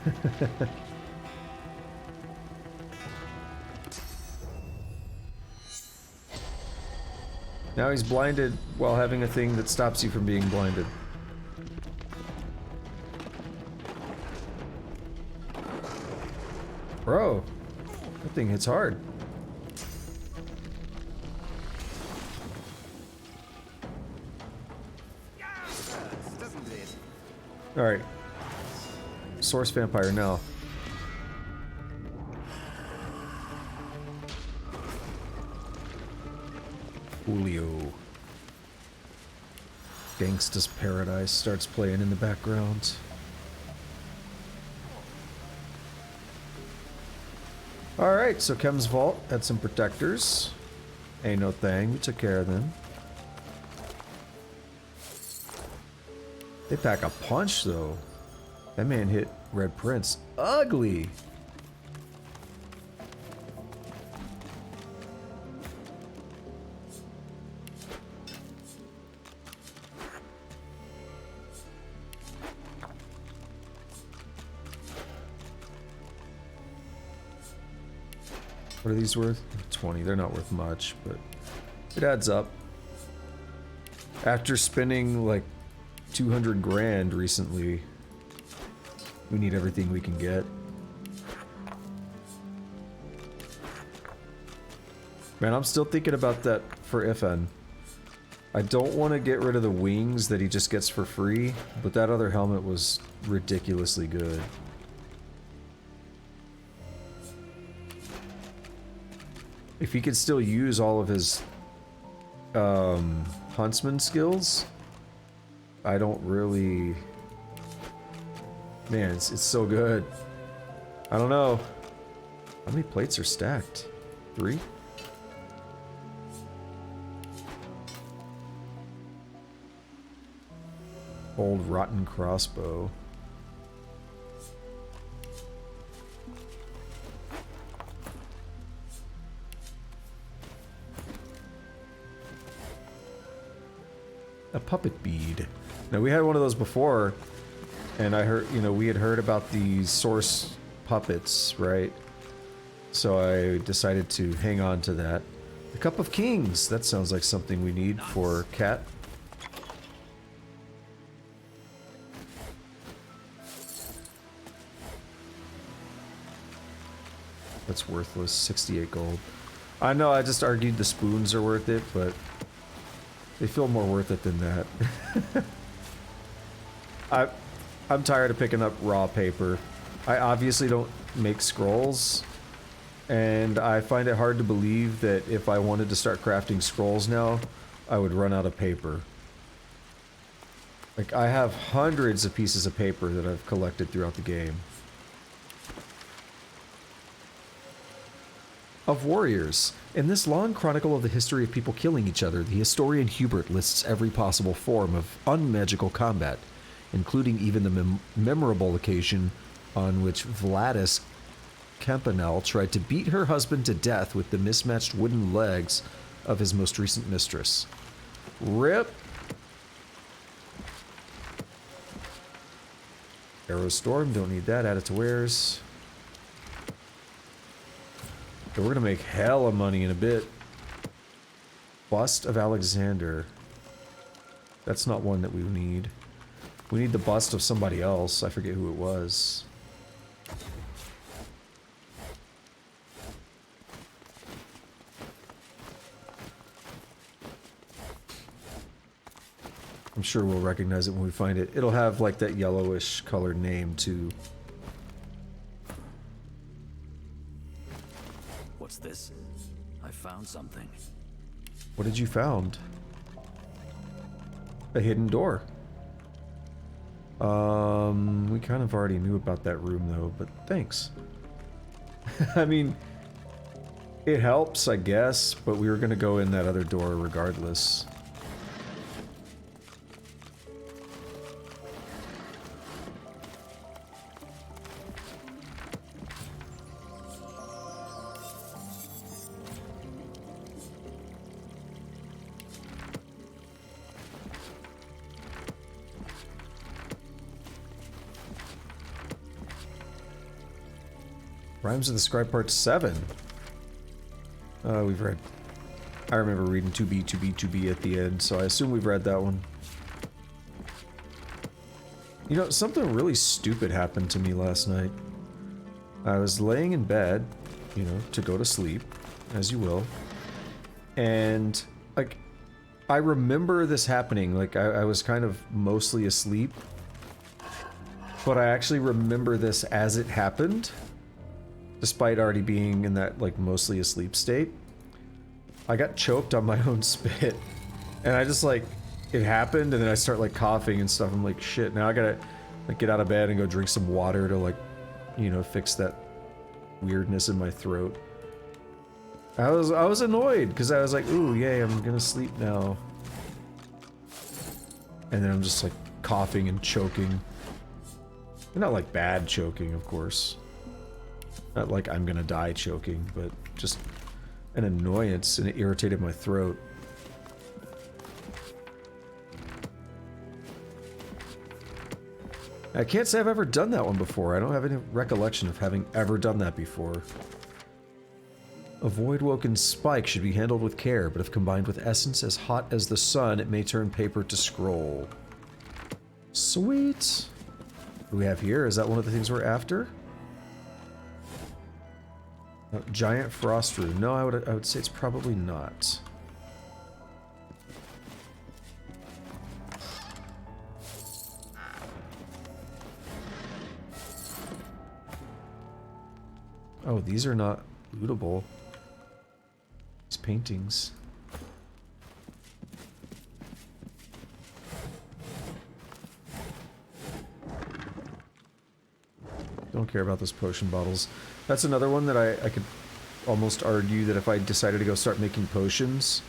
Now he's blinded while having a thing that stops you from being blinded. Bro, that thing hits hard. Alright. Source Vampire now. Julio. Gangsta's Paradise starts playing in the background. Alright, so Kemm's Vault had some protectors. Ain't no thing, we took care of them. They pack a punch though. That man hit Red Prince ugly. What are these worth? 20. They're not worth much, but it adds up. After spending like 200 grand recently, we need everything we can get. Man, I'm still thinking about that for Ifan. I don't want to get rid of the wings that he just gets for free, but that other helmet was ridiculously good. If he could still use all of his huntsman skills, I don't really... Man, it's so good. I don't know. How many plates are stacked? 3? Old rotten crossbow. A puppet bead. Now we had one of those before, and I heard, you know, we had heard about the source puppets, right? So I decided to hang on to that. The Cup of Kings. That sounds like something we need for Cat. That's worthless. 68 gold. I know, I just argued the spoons are worth it, but they feel more worth it than that. I'm tired of picking up raw paper. I obviously don't make scrolls, And I find it hard to believe that if I wanted to start crafting scrolls now, I would run out of paper. Like, I have hundreds of pieces of paper that I've collected throughout the game. Of warriors. In this long chronicle of the history of people killing each other, the historian Hubert lists every possible form of unmagical combat, including even the memorable occasion on which Vladis Campanelle tried to beat her husband to death with the mismatched wooden legs of his most recent mistress. RIP! Arrow Storm, don't need that, add it to wares. So we're gonna make hella money in a bit. Bust of Alexander. That's not one that we need. We need the bust of somebody else. I forget who it was. I'm sure we'll recognize it when we find it. It'll have like that yellowish colored name too. What's this? I found something. What did you found? A hidden door. We kind of already knew about that room though, but thanks. I mean, it helps, I guess, but we were gonna go in that other door regardless. Rhymes of the Scribe Part 7. We've read. I remember reading 2B, 2B, 2B at the end, so I assume we've read that one. You know, something really stupid happened to me last night. I was laying in bed, you know, to go to sleep, as you will. And, like, I remember this happening. Like, I was kind of mostly asleep. But I actually remember this as it happened. Despite already being in that, like, mostly asleep state. I got choked on my own spit. And I just, like, it happened, and then I start, like, coughing and stuff. I'm like, shit, now I gotta, like, get out of bed and go drink some water to, like, you know, fix that weirdness in my throat. I was annoyed, because I was like, ooh, yay, I'm gonna sleep now. And then I'm just, like, coughing and choking. And not, like, bad choking, of course. Not like I'm gonna die choking, but just an annoyance, and it irritated my throat. I can't say I've ever done that one before. I don't have any recollection of having ever done that before. A void-woken spike should be handled with care, but if combined with essence as hot as the sun, it may turn paper to scroll. Sweet! What do we have here? Is that one of the things we're after? Giant frost rune. No, I would say it's probably not. Oh, these are not lootable. These paintings. Don't care about those potion bottles. That's another one that I could almost argue that if I decided to go start making potions...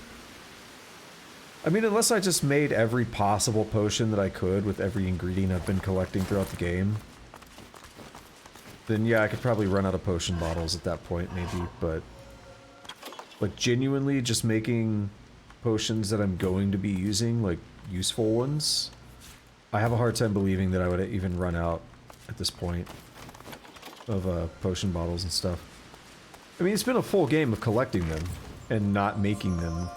I mean, unless I just made every possible potion that I could with every ingredient I've been collecting throughout the game, then yeah, I could probably run out of potion bottles at that point, maybe, but... like, genuinely just making potions that I'm going to be using, like, useful ones, I have a hard time believing that I would even run out at this point of potion bottles and stuff. I mean, it's been a full game of collecting them and not making them.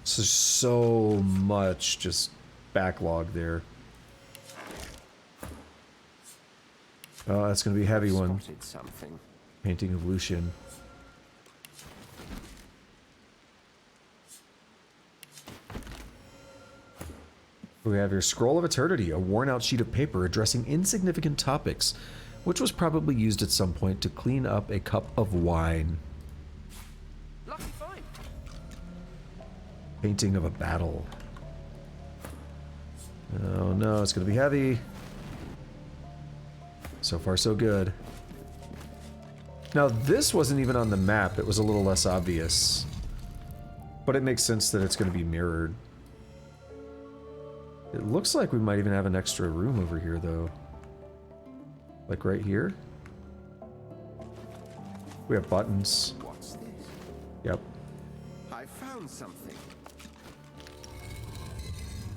So there's so much just backlog there. Oh, that's gonna be a heavy one. Something. Painting of Lucian. We have here Scroll of Eternity, a worn-out sheet of paper addressing insignificant topics which was probably used at some point to clean up a cup of wine. Lucky find. Painting of a battle. Oh no, it's gonna be heavy. So far so good. Now this wasn't even on the map, it was a little less obvious. But it makes sense that it's gonna be mirrored. It looks like we might even have an extra room over here though. Like right here? We have buttons. What's this? Yep. I found something.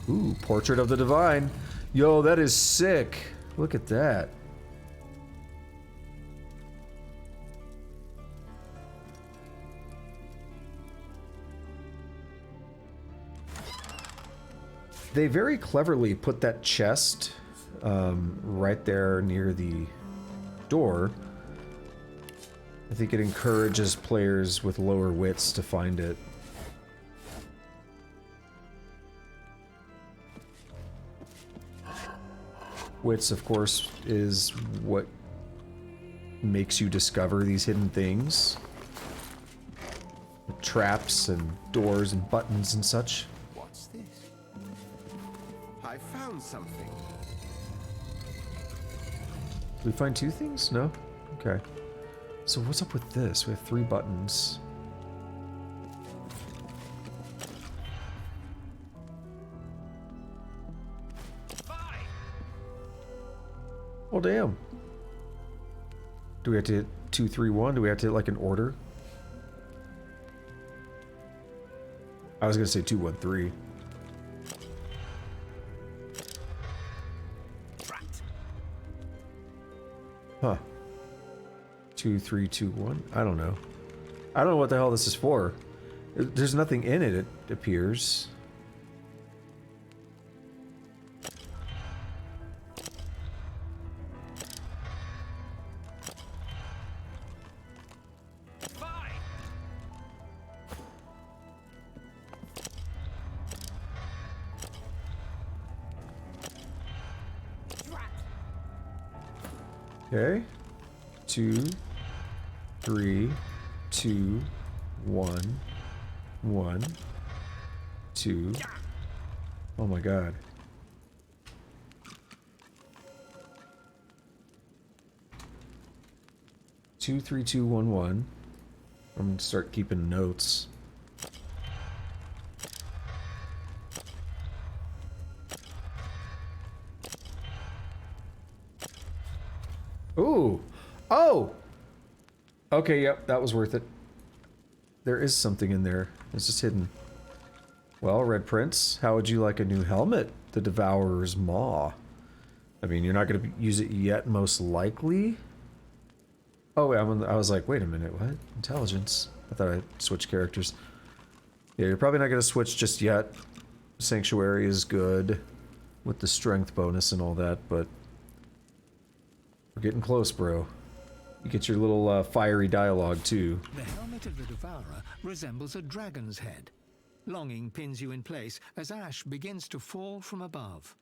Ooh, Portrait of the Divine. Yo, that is sick. Look at that. They very cleverly put that chest right there near the door. I think it encourages players with lower wits to find it. Wits, of course, is what makes you discover these hidden things. Traps and doors and buttons and such. What's this? I found something. Did we find 2 things? No? Okay. So what's up with this? We have 3 buttons. Oh, damn. Do we have to hit 2, 3, 1? Do we have to hit like an order? I was gonna say 2, 1, 3. Huh. 2, 3, 2, 1? I don't know. I don't know what the hell this is for. There's nothing in it, it appears. Okay. 2, 3, 2, 1, 1, 2. Oh my god. Two, 3, 2, 1, 1. I'm gonna start keeping notes. Ooh. Oh! Okay, yep, that was worth it. There is something in there. It's just hidden. Well, Red Prince, how would you like a new helmet? The Devourer's Maw. I mean, you're not going to use it yet, most likely. Oh, I was like, wait a minute, what? Intelligence? I thought I switched characters. Yeah, you're probably not going to switch just yet. Sanctuary is good with the strength bonus and all that, but we're getting close, bro. You get your little fiery dialogue, too. The helmet of the Devourer resembles a dragon's head. Longing pins you in place as ash begins to fall from above.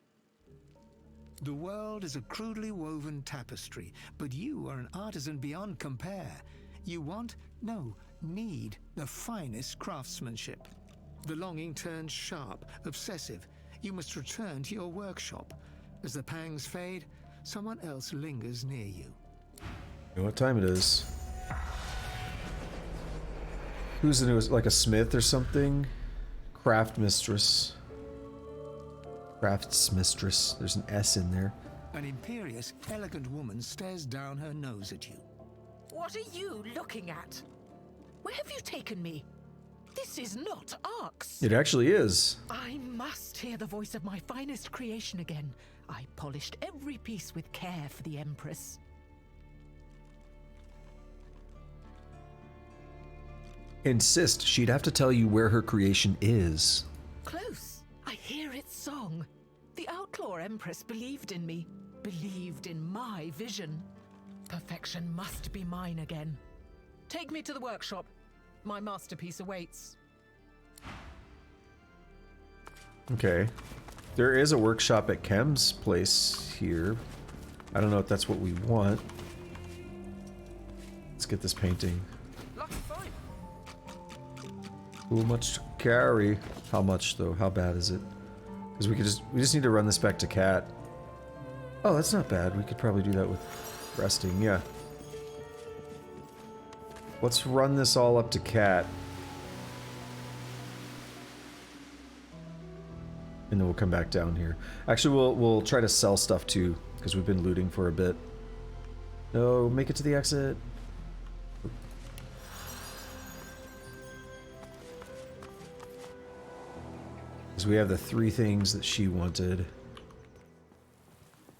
The world is a crudely woven tapestry, but you are an artisan beyond compare. You want, no, need the finest craftsmanship. The longing turns sharp, obsessive. You must return to your workshop. As the pangs fade, someone else lingers near you. You know what time it is. Who's the newest? Like a smith or something? Craft mistress. Crafts mistress. There's an S in there. An imperious, elegant woman stares down her nose at you. What are you looking at? Where have you taken me? This is not Arx. It actually is. I must hear the voice of my finest creation again. I polished every piece with care for the Empress. Insist. She'd have to tell you where her creation is. Close. I hear its song. The outlaw Empress believed in me, believed in my vision. Perfection must be mine again. Take me to the workshop. My masterpiece awaits. Okay. There is a workshop at Kemm's place here. I don't know if that's what we want. Let's get this painting. Too much to carry. How much though? How bad is it? Because we just need to run this back to Cat. Oh, that's not bad. We could probably do that with resting. Yeah. Let's run this all up to Cat. And then we'll come back down here. Actually, we'll try to sell stuff too, because we've been looting for a bit. No, make it to the exit. Because we have the 3 things that she wanted.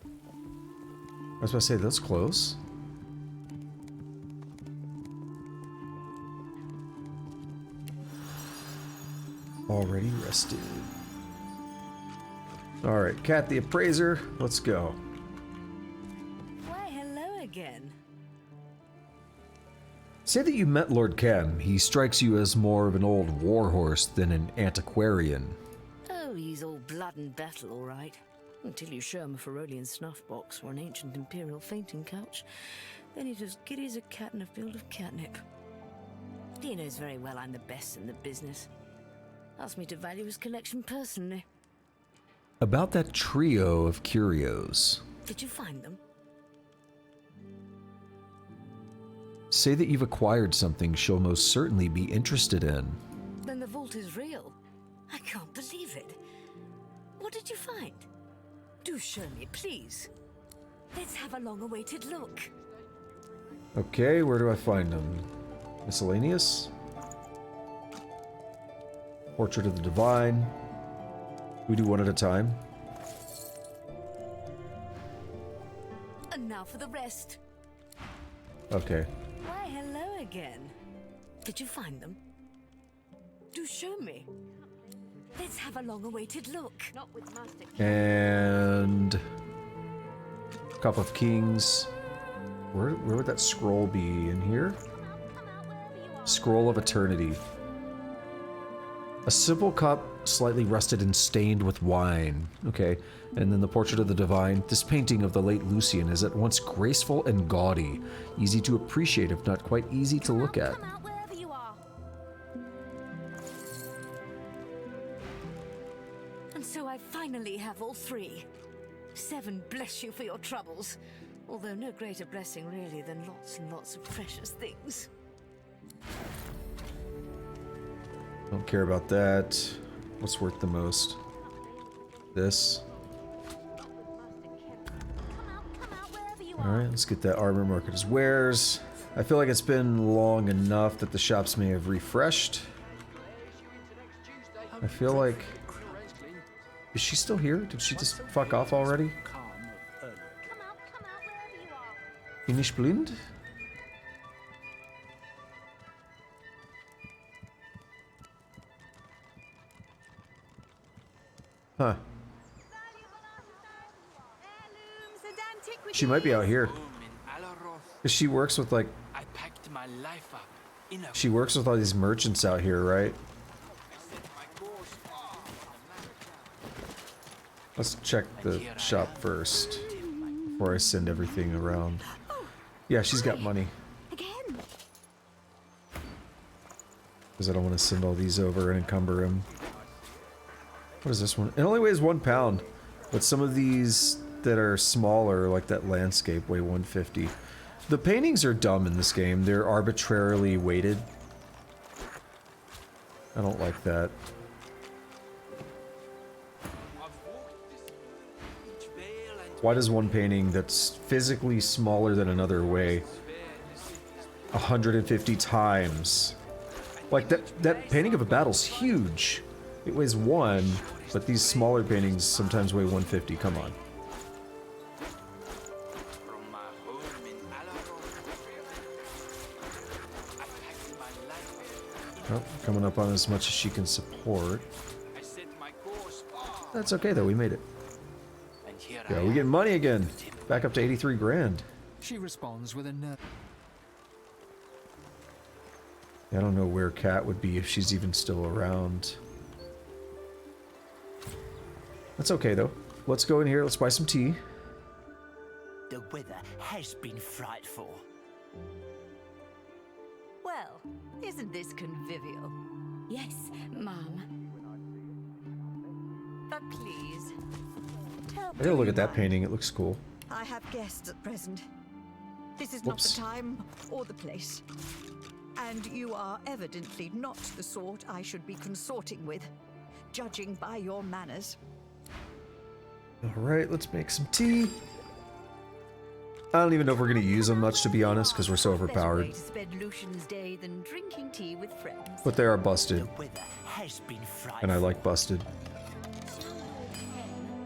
I was about to say, that's close. Already rested. Alright, Cat the Appraiser, let's go. Why, hello again. Say that you met Lord Kemm. He strikes you as more of an old warhorse than an antiquarian. Oh, he's all blood and battle, all right. Until you show him a Ferolian snuff box or an ancient imperial fainting couch, then he's as giddy as a cat in a field of catnip. He knows very well I'm the best in the business. Asked me to value his collection personally. About that trio of curios. Did you find them? Say that you've acquired something she'll most certainly be interested in. Then the vault is real. I can't believe it. What did you find? Do show me, please. Let's have a long-awaited look. Okay, where do I find them? Miscellaneous? Portrait of the Divine. We do one at a time. And now for the rest. Okay. Why, hello again. Did you find them? Do show me. Let's have a long-awaited look. Not with Master Kemm. And Cup of Kings. Where would that scroll be? In here? Scroll of Eternity. A simple cup, slightly rusted and stained with wine. Okay. And then the Portrait of the Divine. This painting of the late Lucian is at once graceful and gaudy. Easy to appreciate, if not quite easy to look at. And so I finally have all 3. 7 bless you for your troubles. Although no greater blessing really than lots and lots of precious things. Don't care about that. What's worth the most? This. Alright, let's get that armor market as wares. I feel like it's been long enough that the shops may have refreshed. I feel like... Is she still here? Did she just fuck off already? Finish blind? Huh. She might be out here. 'Cause she works with like... She works with all these merchants out here, right? Let's check the shop first before I send everything around. Yeah, she's got money. Because I don't want to send all these over and encumber him. What is this one? It only weighs 1 pound, but some of these that are smaller, like that landscape, weigh 150. The paintings are dumb in this game. They're arbitrarily weighted. I don't like that. Why does one painting that's physically smaller than another weigh 150 times? Like that painting of a battle's huge. It weighs 1, but these smaller paintings sometimes weigh 150. Come on. Oh, coming up on as much as she can support. That's okay though, we made it. Yeah, we get money again. Back up to 83 grand. She responds with a no. I don't know where Kat would be if she's even still around. That's okay though. Let's go in here, let's buy some tea. The weather has been frightful. Well, isn't this convivial? Yes, Mum. But please, tell I gotta look at that painting. It looks cool. I have guests at present. This is Whoops. not the time or the place. And you are evidently not the sort I should be consorting with, judging by your manners. Alright, let's make some tea. I don't even know if we're gonna use them much, to be honest, because we're so overpowered. Better way to spend Lucian's day than drinking tea with friends. But they are busted. The weather has been frightful. And I like busted.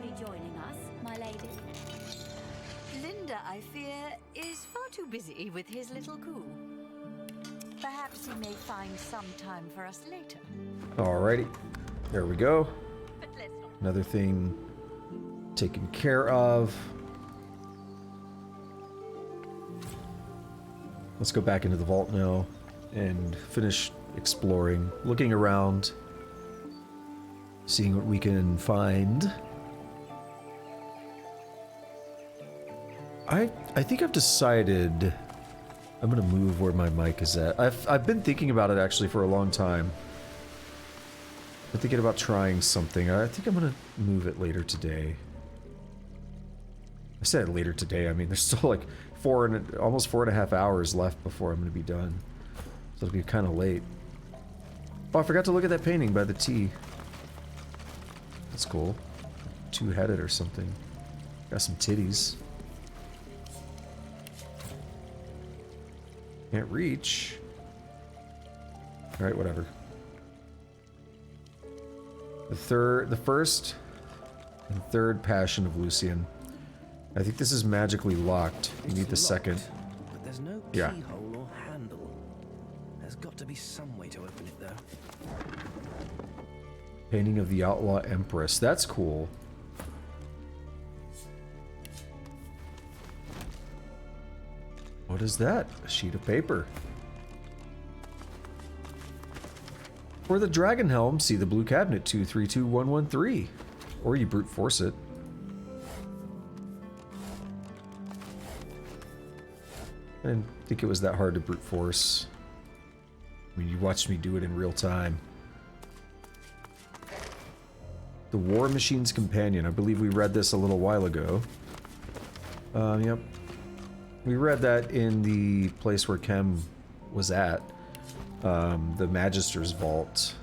Be joining us, my lady. Linda, I fear, is far too busy with his little coup. Perhaps he may find some time for us later. Alrighty. There we go. Another thing taken care of. Let's go back into the vault now and finish exploring, looking around, seeing what we can find. I think I've decided I'm gonna move where my mic is at. I've been thinking about it actually for a long time. I'm thinking about trying something. I think I'm gonna move it later today. I said later today. I mean, there's still like almost 4.5 hours left before I'm gonna be done. So it'll be kind of late. Oh, I forgot to look at that painting by the T. That's cool. Two-headed or something. Got some titties. Can't reach. Alright, whatever. The first and third passion of Lucian. I think this is magically locked. You need the second. But there's no Yeah. keyhole or handle. There's got to be some way to open it, though. Painting of the Outlaw Empress. That's cool. What is that? A sheet of paper. For the Dragon Helm, see the blue cabinet 232113. Or you brute force it. I didn't think it was that hard to brute force. I mean, you watched me do it in real time. The War Machine's Companion. I believe we read this a little while ago. Yep. We read that in the place where Kemm was at. The Magister's vault.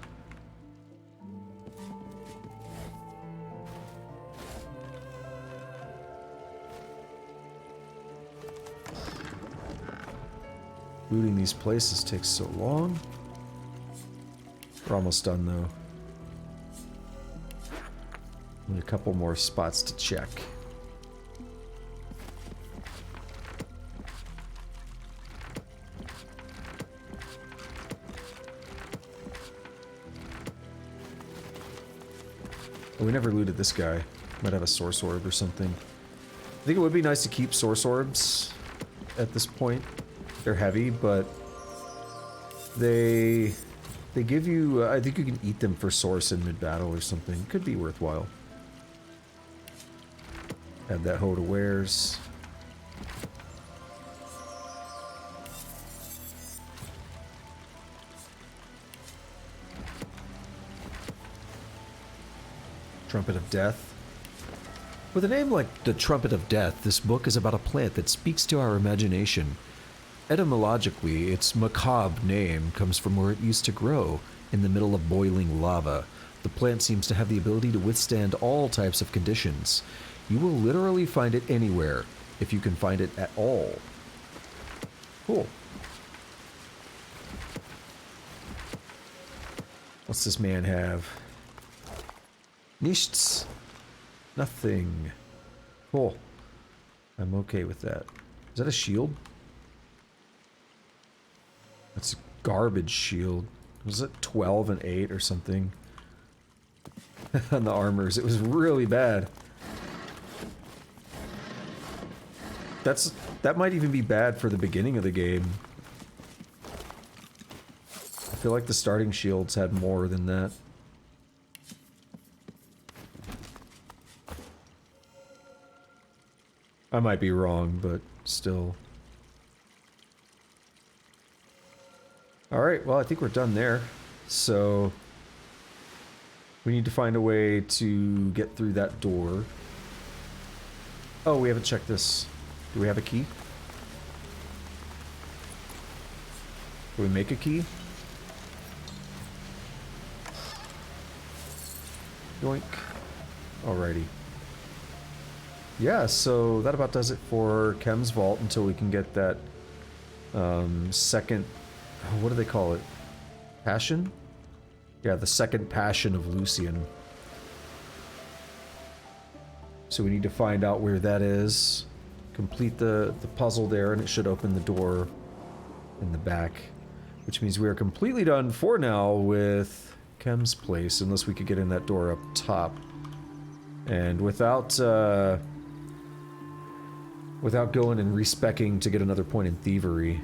Looting these places takes so long. We're almost done though. Only a couple more spots to check. Oh, we never looted this guy. Might have a source orb or something. I think it would be nice to keep source orbs at this point. They're heavy, but they give you, I think you can eat them for source in mid-battle or something. Could be worthwhile. Add that hoe to wares. Trumpet of Death. With a name like the Trumpet of Death, this book is about a plant that speaks to our imagination. Etymologically, its macabre name comes from where it used to grow, in the middle of boiling lava. The plant seems to have the ability to withstand all types of conditions. You will literally find it anywhere, if you can find it at all. Cool. What's this man have? Nichts. Nothing. Cool. I'm okay with that. Is that a shield? That's a garbage shield. Was it 12 and 8 or something? On the armors. It was really bad. That might even be bad for the beginning of the game. I feel like the starting shields had more than that. I might be wrong, but still. Alright, well, I think we're done there. So, we need to find a way to get through that door. Oh, we haven't checked this. Do we have a key? Do we make a key? Yoink. Alrighty. Yeah, so that about does it for Kemm's Vault until we can get that second... what do they call it? Passion? Yeah, the second passion of Lucian. So we need to find out where that is. Complete the puzzle there, and it should open the door in the back. Which means we are completely done for now with Kemm's place, unless we could get in that door up top. And without going and respecking to get another point in thievery,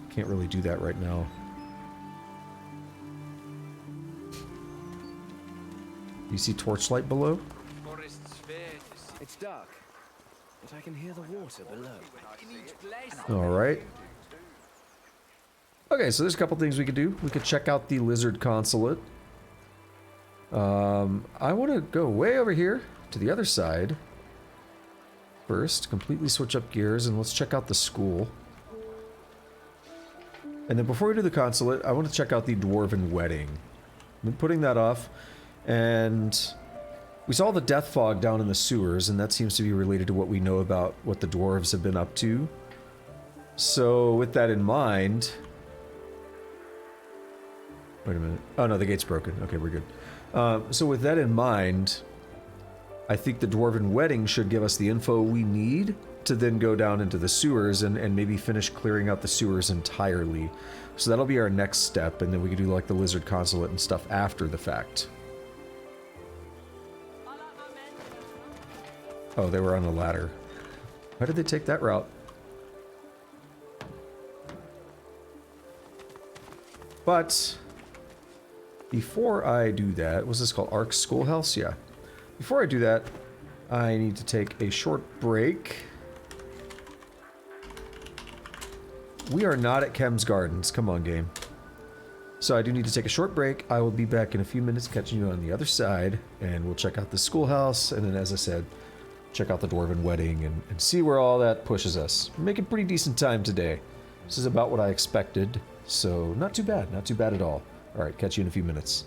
can't really do that right now. You see torchlight below? It's dark, but I can hear the water below. Alright. Okay, so there's a couple things we could do. We could check out the Lizard Consulate. I want to go way over here to the other side. First, completely switch up gears, and let's check out the school. And then before we do the consulate, I want to check out the Dwarven wedding. I've been putting that off, and we saw the death fog down in the sewers, and that seems to be related to what we know about what the dwarves have been up to. So with that in mind... Wait a minute. Oh no, the gate's broken. Okay, we're good. So with that in mind, I think the Dwarven wedding should give us the info we need to then go down into the sewers and maybe finish clearing out the sewers entirely. So that'll be our next step, and then we can do like the Lizard Consulate and stuff after the fact. Oh, they were on a ladder. Why did they take that route? But before I do that, what's this called? Ark Schoolhouse? Yeah. Before I do that, I need to take a short break. We are not at Kemm's Gardens. Come on, game. So I do need to take a short break. I will be back in a few minutes catching you on the other side, and we'll check out the schoolhouse, and then, as I said, check out the Dwarven wedding and see where all that pushes us. We're making pretty decent time today. This is about what I expected, so not too bad. Not too bad at all. Alright, catch you in a few minutes.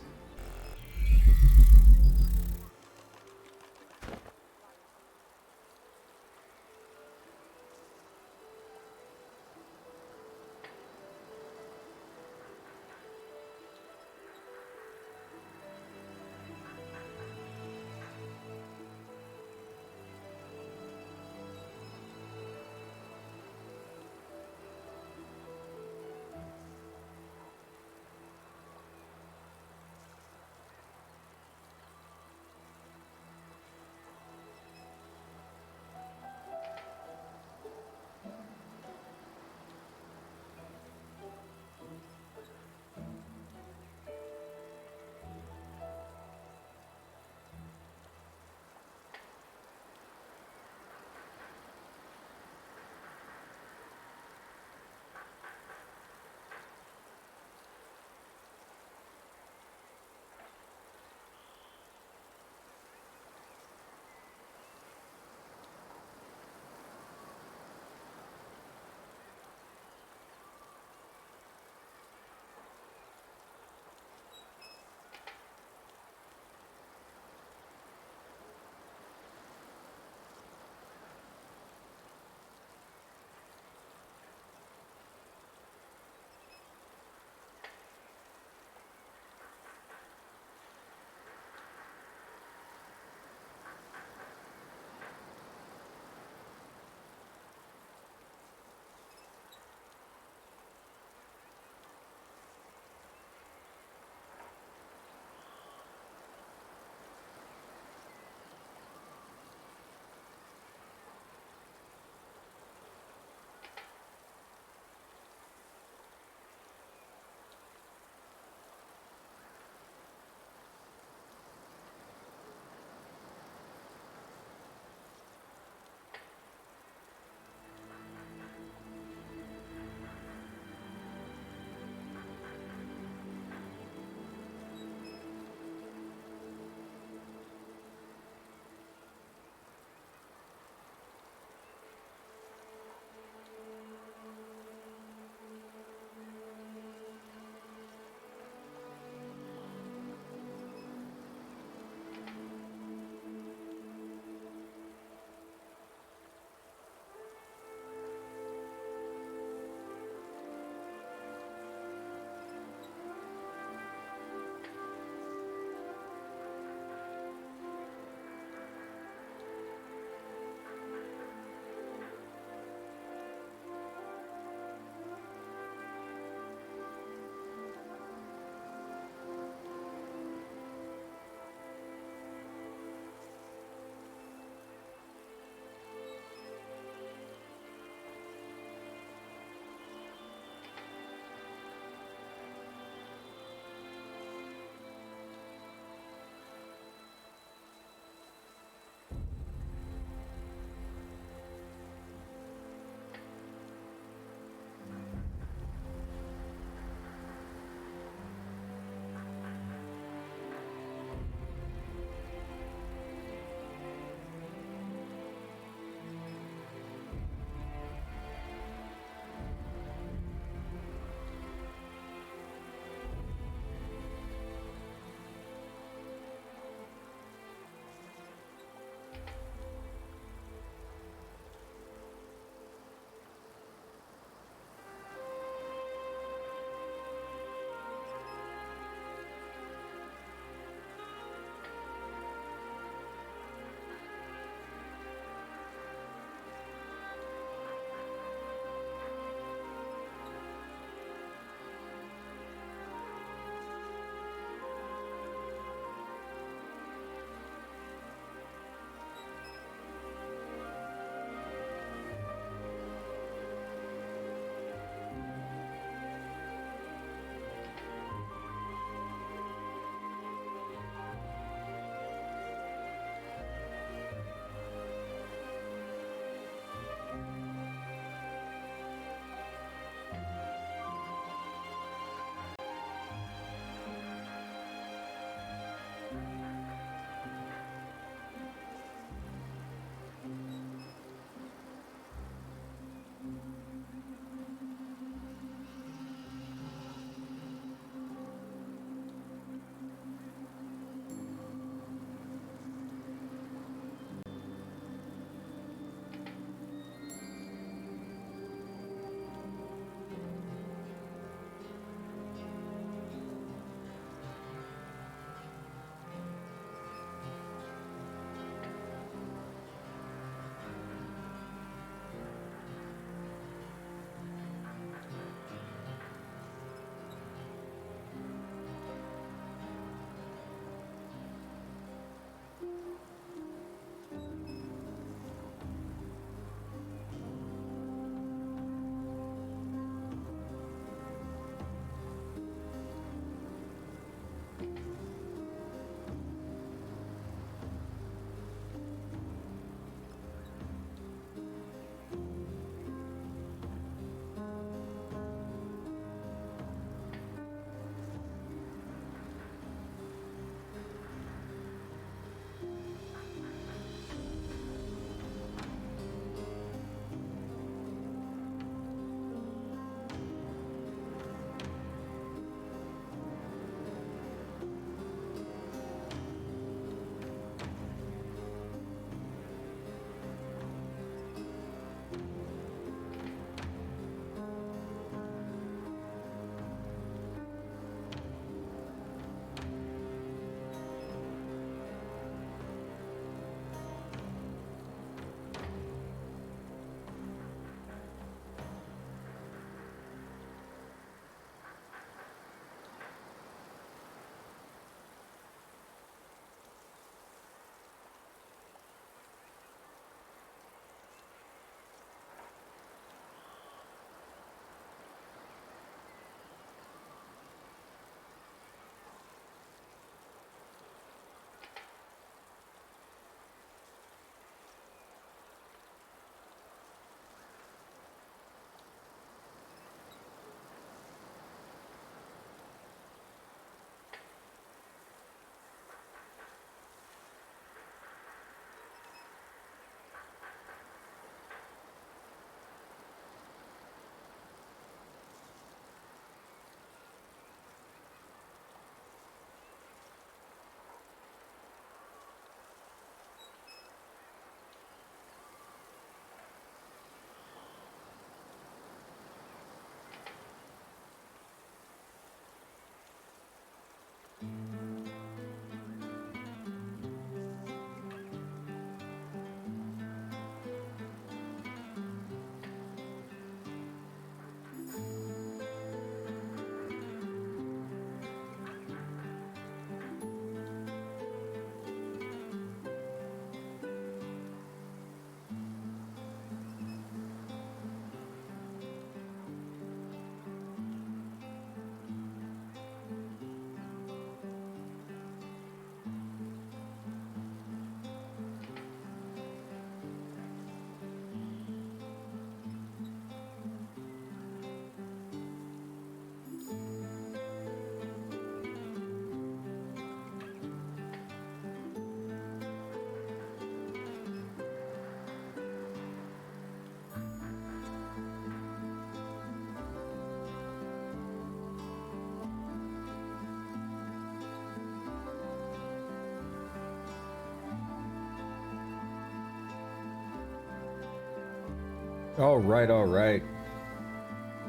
All right.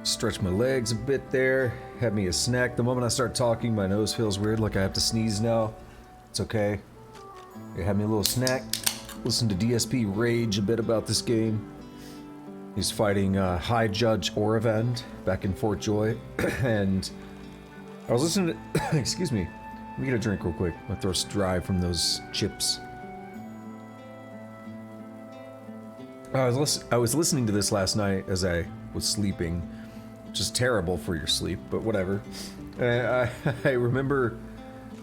Stretch my legs a bit there. Had me a snack. The moment I start talking, my nose feels weird, like I have to sneeze now. It's okay. Here, have me a little snack. Listen to DSP rage a bit about this game. He's fighting High Judge Oravend back in Fort Joy, and I was listening to... excuse me. Let me get a drink real quick. My throat's dry from those chips. I was listening to this last night as I was sleeping, which is terrible for your sleep, but whatever. And I remember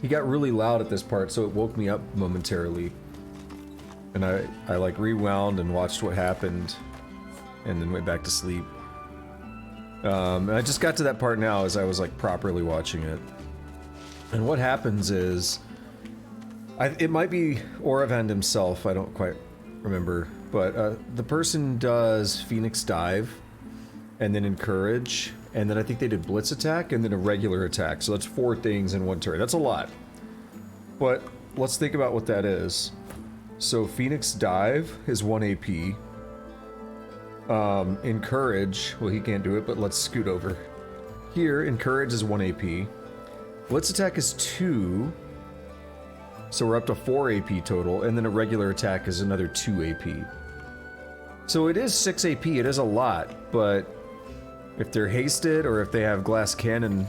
he got really loud at this part, so it woke me up momentarily. And I like rewound and watched what happened, and then went back to sleep. And I just got to that part now as I was like properly watching it. And what happens is, it might be Oravend himself, I don't quite remember, but the person does Phoenix Dive, and then Encourage, and then I think they did Blitz Attack, and then a regular attack. So that's 4 things in one turn. That's a lot. But let's think about what that is. So Phoenix Dive is 1 AP. Encourage, well he can't do it, but let's scoot over. Here, Encourage is 1 AP. Blitz Attack is 2. So we're up to 4 AP total, and then a regular attack is another 2 AP. So it is 6 AP, it is a lot, but if they're hasted or if they have glass cannon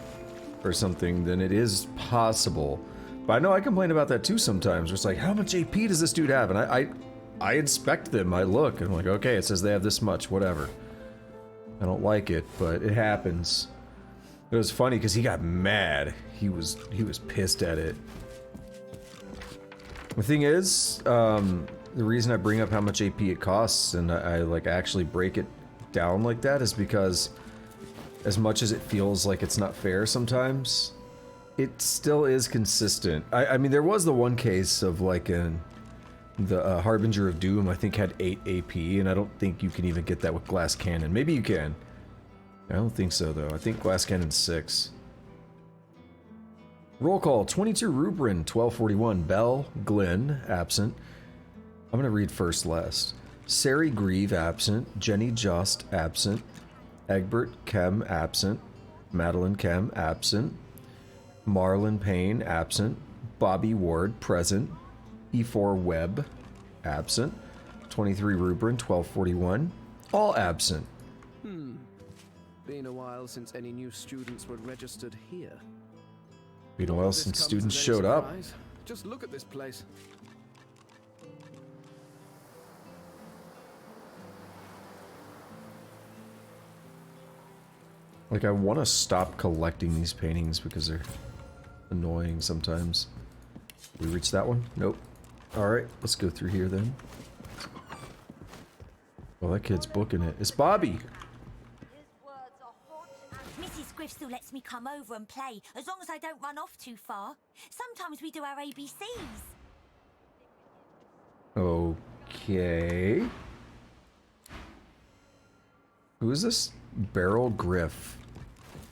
or something, then it is possible. But I know I complain about that too sometimes. It's like, how much AP does this dude have? And I inspect them, I look, and I'm like, okay, it says they have this much, whatever. I don't like it, but it happens. It was funny because he got mad. He was pissed at it. The thing is, the reason I bring up how much AP it costs and I like actually break it down like that is because as much as it feels like it's not fair sometimes, it still is consistent. I mean, there was the one case of like the Harbinger of Doom, I think had 8 AP, and I don't think you can even get that with Glass Cannon. Maybe you can. I don't think so, though. I think Glass Cannon's 6. Roll call, 22 Rubrin, 1241, Bell, Glenn, absent. I'm gonna read first last. Sari Grieve, absent. Jenny Just, absent. Egbert Kemm, absent. Madeline Kemm, absent. Marlon Payne, absent. Bobby Ward, present. E4 Webb, absent. 23 Rubrin, 1241, all absent. Been a while since any new students were registered here. Been a while since students showed up. Just look at this place. Like, I want to stop collecting these paintings because they're annoying sometimes. Did we reach that one? Nope. Alright, let's go through here then. Oh, that kid's booking it. It's Bobby! Mrs. Griff still lets me come over and play, as long as I don't run off too far. Sometimes we do our ABCs. Okay. Who is this? Beryl Griff.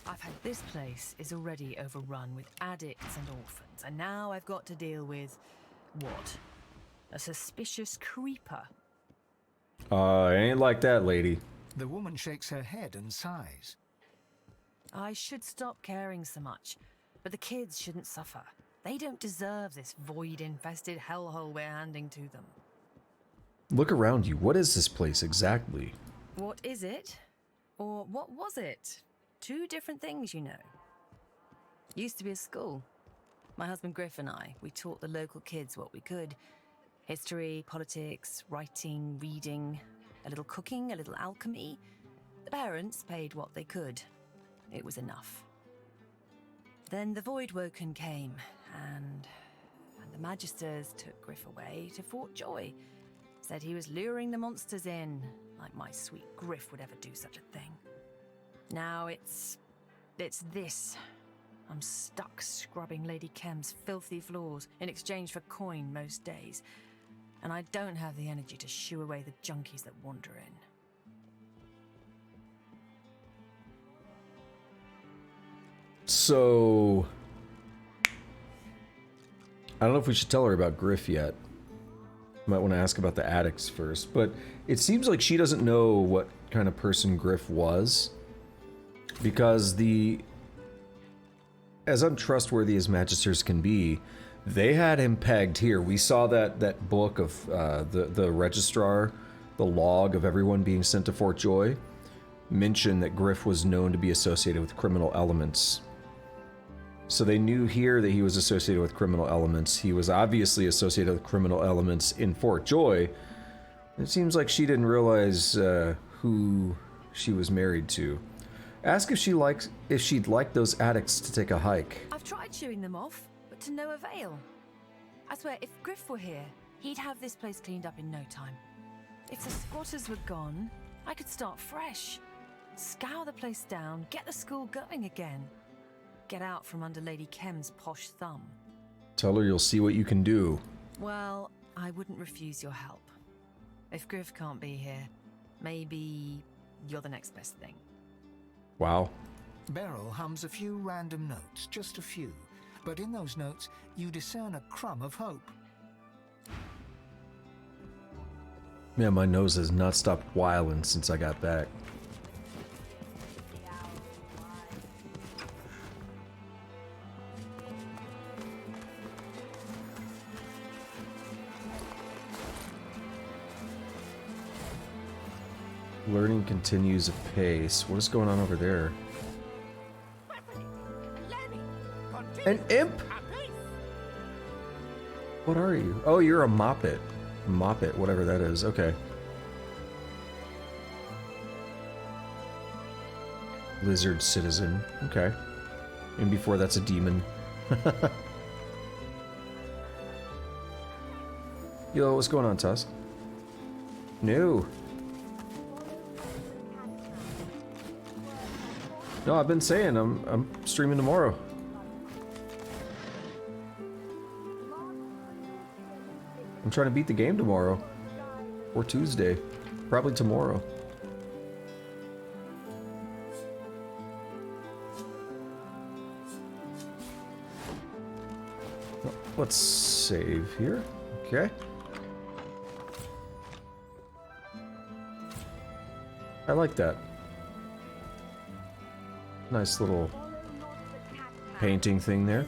I've had this place is already overrun with addicts and orphans, and now I've got to deal with what? A suspicious creeper. Ain't like that, lady. The woman shakes her head and sighs. I should stop caring so much, but the kids shouldn't suffer. They don't deserve this void-infested hellhole we're handing to them. Look around you. What is this place exactly? What is it? Or what was it? 2 different things, you know. Used to be a school. My husband Griff and I, we taught the local kids what we could. History, politics, writing, reading, a little cooking, a little alchemy. The parents paid what they could. It was enough. Then the Voidwoken came, and the Magisters took Griff away to Fort Joy. Said he was luring the monsters in, like my sweet Griff would ever do such a thing. Now it's this. I'm stuck scrubbing Lady Kemm's filthy floors in exchange for coin most days. And I don't have the energy to shoo away the junkies that wander in. So... I don't know if we should tell her about Griff yet. Might want to ask about the addicts first, but it seems like she doesn't know what kind of person Griff was. Because as untrustworthy as Magisters can be, they had him pegged here. We saw that book of the registrar, the log of everyone being sent to Fort Joy, mentioned that Griff was known to be associated with criminal elements. So they knew here that he was associated with criminal elements. He was obviously associated with criminal elements in Fort Joy. It seems like she didn't realize who she was married to. Ask if she'd like those addicts to take a hike. I've tried shooing them off, but to no avail. I swear, if Griff were here, he'd have this place cleaned up in no time. If the squatters were gone, I could start fresh. Scour the place down, get the school going again. Get out from under Lady Kemm's posh thumb. Tell her you'll see what you can do. Well, I wouldn't refuse your help. If Griff can't be here, maybe you're the next best thing. Wow. Beryl hums a few random notes, just a few. But in those notes, you discern a crumb of hope. Man, my nose has not stopped whiling since I got back. Learning continues apace. What is going on over there? An imp? What are you? Oh, you're a moppet. Moppet, whatever that is. Okay. Lizard citizen. Okay. And before that's a demon. Yo, what's going on, Tusk? No. No, I've been saying I'm streaming tomorrow. I'm trying to beat the game tomorrow. Or Tuesday. Probably tomorrow. Let's save here. Okay. I like that. Nice little painting thing there.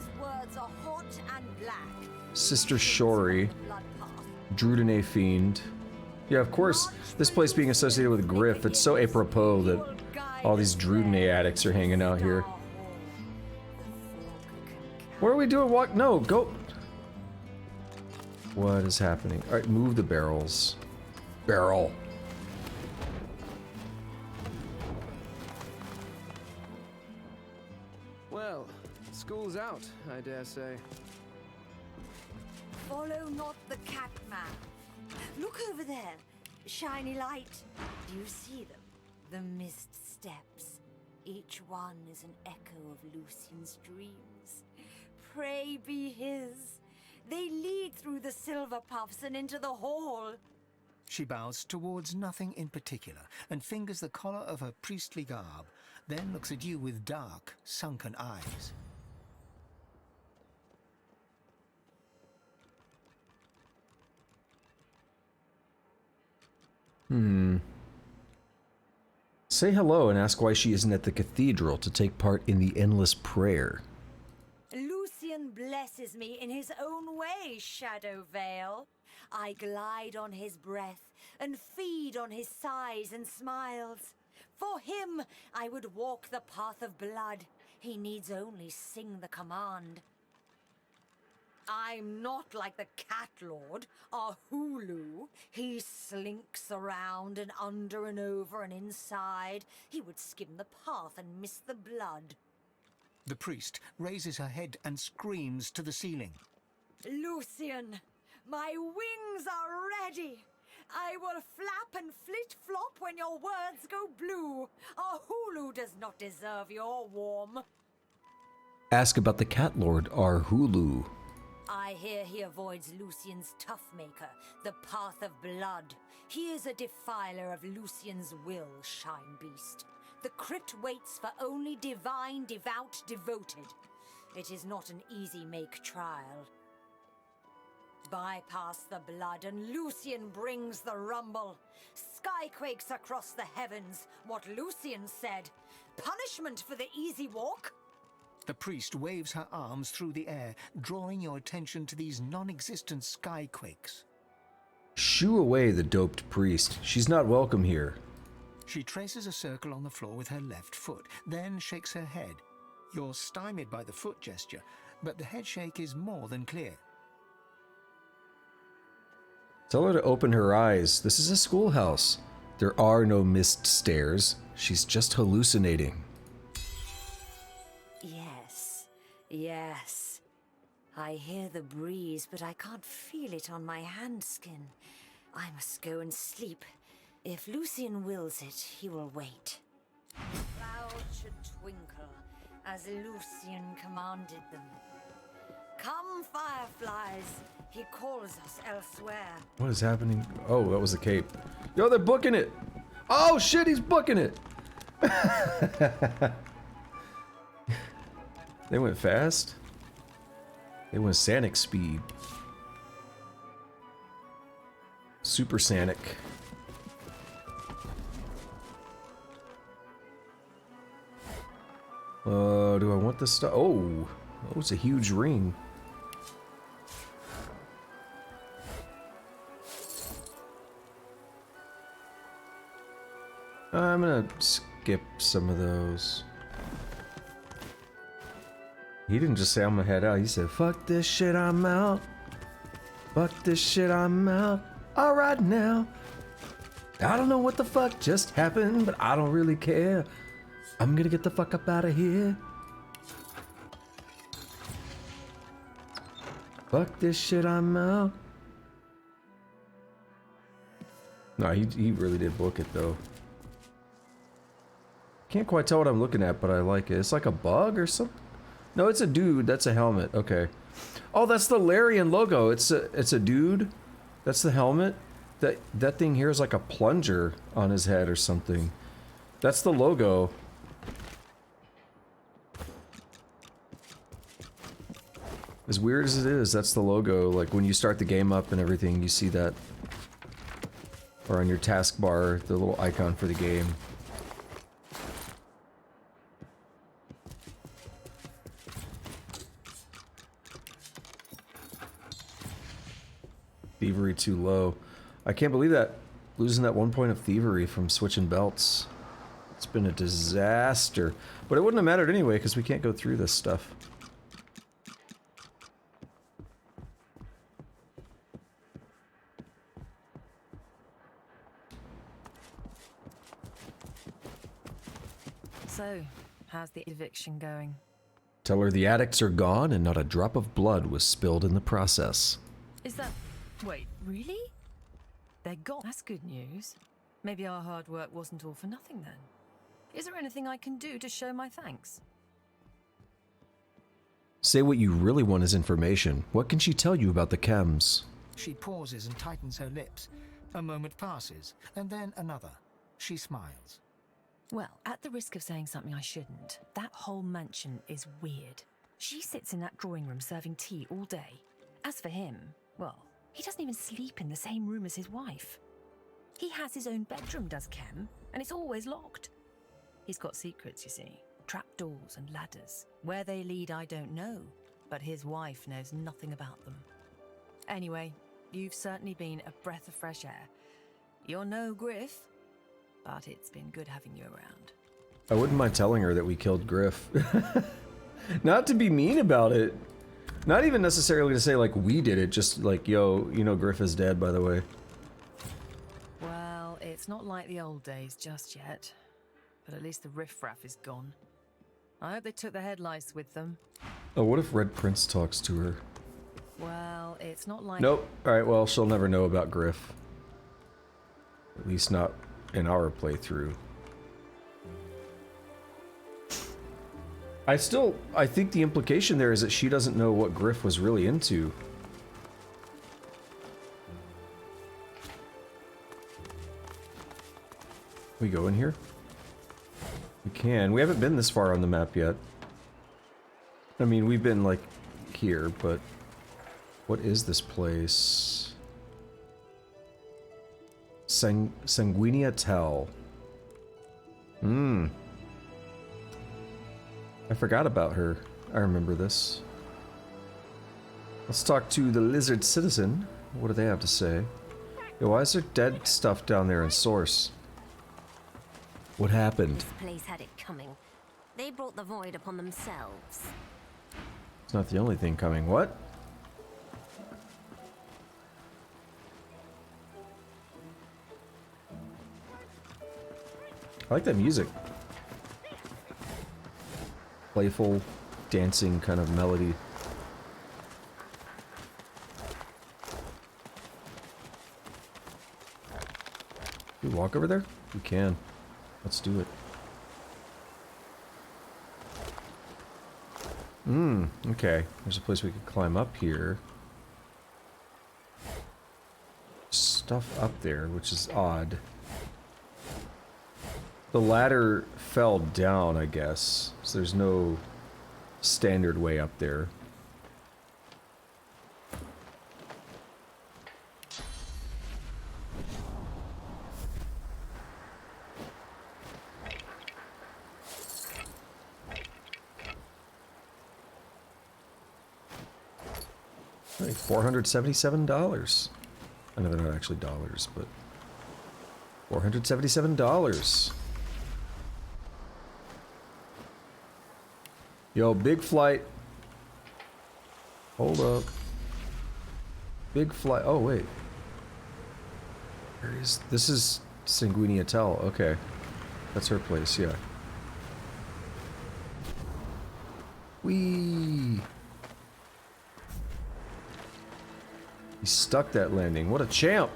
Sister Shori. Drudene Fiend. Yeah, of course, this place being associated with Griff, it's so apropos that all these Drudene addicts are hanging out here. What are we doing? What? No, go. What is happening? Alright, move the barrels. Barrel. Well, school's out, I dare say. Follow not the cat man. Look over there. Shiny light. Do you see them? The mist steps. Each one is an echo of Lucian's dreams. Pray be his. They lead through the silver puffs and into the hall. She bows towards nothing in particular and fingers the collar of her priestly garb, then looks at you with dark, sunken eyes. Say hello and ask why she isn't at the cathedral to take part in the endless prayer. Lucian blesses me in his own way, Shadow Veil. I glide on his breath and feed on his sighs and smiles. For him, I would walk the path of blood. He needs only sing the command. I'm not like the cat lord, Arhu. He slinks around and under and over and inside. He would skim the path and miss the blood. The priest raises her head and screams to the ceiling. Lucian, my wings are ready. I will flap and flit-flop when your words go blue. Arhulu does not deserve your warm. Ask about the cat lord Arhulu. I hear he avoids Lucian's Toughmaker, the path of blood. He is a defiler of Lucian's will, Shine Beast. The crypt waits for only divine, devout, devoted. It is not an easy make trial. Bypass the blood and Lucian brings the rumble. Sky quakes across the heavens, what Lucian said. Punishment for the easy walk? The priest waves her arms through the air, drawing your attention to these non-existent skyquakes. Shoo away the doped priest. She's not welcome here. She traces a circle on the floor with her left foot, then shakes her head. You're stymied by the foot gesture, but the head shake is more than clear. Tell her to open her eyes. This is a schoolhouse. There are no mist stairs. She's just hallucinating. Yes. I hear the breeze, but I can't feel it on my hand skin. I must go and sleep. If Lucian wills it, he will wait. Clouds should twinkle, as Lucian commanded them. Come, fireflies, he calls us elsewhere. What is happening? Oh, that was the cape. Yo, they're booking it! Oh shit, he's booking it! They went fast. They went Sanic speed. Super Sanic. Do I want this stuff? Oh, it's a huge ring. I'm gonna skip some of those. He didn't just say I'm gonna head out, he said, fuck this shit, I'm out. Fuck this shit, I'm out. Alright now. I don't know what the fuck just happened, but I don't really care. I'm gonna get the fuck up out of here. Fuck this shit, I'm out. No, he really did book it though. Can't quite tell what I'm looking at, but I like it. It's like a bug or something. No, it's a dude. That's a helmet. Okay. Oh, that's the Larian logo. It's a dude. That's the helmet. That thing here is like a plunger on his head or something. That's the logo. As weird as it is, that's the logo. Like when you start the game up and everything, you see that. Or on your taskbar, the little icon for the game. Thievery too low. I can't believe that. Losing that 1 point of thievery from switching belts. It's been a disaster. But it wouldn't have mattered anyway, because we can't go through this stuff. So, how's the eviction going? Tell her the addicts are gone and not a drop of blood was spilled in the process. Is that... Wait, really? They're gone. That's good news. Maybe our hard work wasn't all for nothing then. Is there anything I can do to show my thanks? Say what you really want is information. What can she tell you about the Kemms? She pauses and tightens her lips. A moment passes, and then another. She smiles. Well, at the risk of saying something I shouldn't, that whole mansion is weird. She sits in that drawing room serving tea all day. As for him, well, he doesn't even sleep in the same room as his wife. He has his own bedroom, does Kemm, and it's always locked. He's got secrets, you see. Trapdoors and ladders. Where they lead, I don't know, but his wife knows nothing about them. Anyway, you've certainly been a breath of fresh air. You're no Griff, but it's been good having you around. I wouldn't mind telling her that we killed Griff. Not to be mean about it. Not even necessarily to say, like, we did it, just like, yo, you know Griff is dead, by the way. Well, it's not like the old days just yet. But at least the riffraff is gone. I hope they took the headlights with them. Oh, what if Red Prince talks to her? Well, it's not like... Nope. Alright, well, she'll never know about Griff. At least not in our playthrough. I think the implication there is that she doesn't know what Griff was really into. We go in here? We can. We haven't been this far on the map yet. I mean, we've been, like, here, but... What is this place? Sanguinia Tell. I forgot about her. I remember this. Let's talk to the lizard citizen. What do they have to say? Yo, why is there dead stuff down there in Source? What happened? This place had it coming. They brought the void upon themselves. It's not the only thing coming. What? I like that music. Playful, dancing kind of melody. Can we walk over there? We can. Let's do it. Okay. There's a place we could climb up here. Stuff up there, which is odd. The ladder fell down, I guess. So there's no standard way up there. Like $477. I know they're not actually dollars, but $477. Yo, big flight. Hold up. Big flight. Oh, wait. Where is... This is Sanguinia Tell. Okay. That's her place, yeah. Whee! He stuck that landing. What a champ!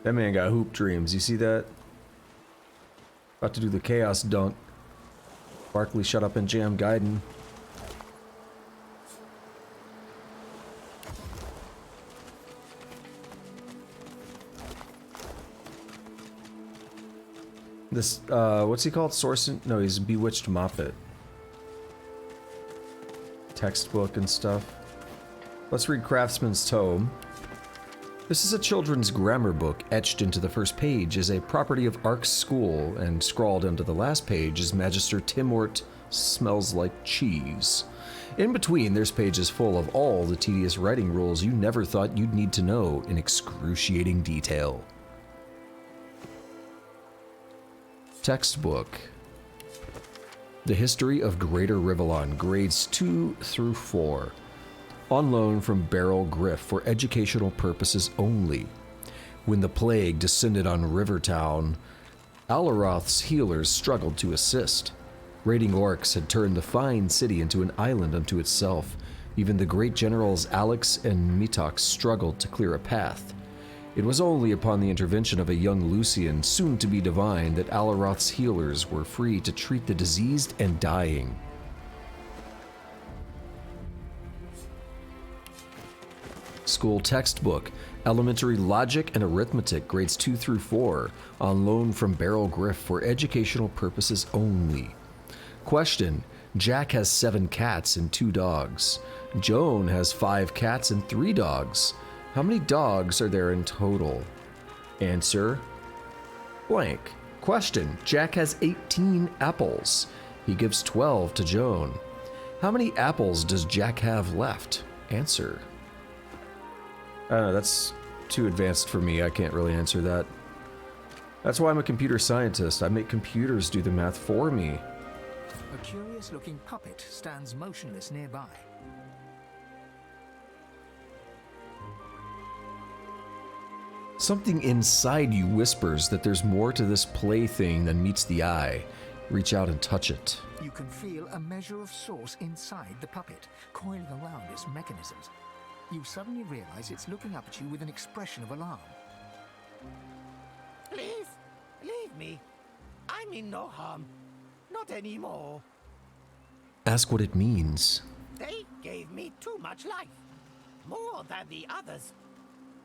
That man got hoop dreams. You see that? About to do the chaos dunk. Barkley, shut up and jam Gaiden. This, what's he called? No, he's Bewitched Moppet. Textbook and stuff. Let's read Craftsman's Tome. This is a children's grammar book. Etched into the first page is a property of Ark's school, and scrawled onto the last page is Magister Timort smells like cheese. In between, there's pages full of all the tedious writing rules you never thought you'd need to know in excruciating detail. Textbook. The History of Greater Rivellon, grades 2 through 4. On loan from Beryl Griff for educational purposes only. When the plague descended on Rivertown, Alaroth's healers struggled to assist. Raiding orcs had turned the fine city into an island unto itself. Even the great generals Alex and Mitox struggled to clear a path. It was only upon the intervention of a young Lucian, soon to be divine, that Alaroth's healers were free to treat the diseased and dying. School textbook, Elementary Logic and Arithmetic, grades 2 through 4, on loan from Beryl Griff for educational purposes only. Question: Jack has 7 cats and 2 dogs. Joan has 5 cats and 3 dogs. How many dogs are there in total? Answer: blank. Question: Jack has 18 apples. He gives 12 to Joan. How many apples does Jack have left? Answer: I don't know, that's too advanced for me. I can't really answer that. That's why I'm a computer scientist. I make computers do the math for me. A curious-looking puppet stands motionless nearby. Something inside you whispers that there's more to this plaything than meets the eye. Reach out and touch it. You can feel a measure of source inside the puppet, coiling around its mechanisms. You suddenly realize it's looking up at you with an expression of alarm. Please, leave me. I mean no harm. Not anymore. Ask what it means. They gave me too much life. More than the others.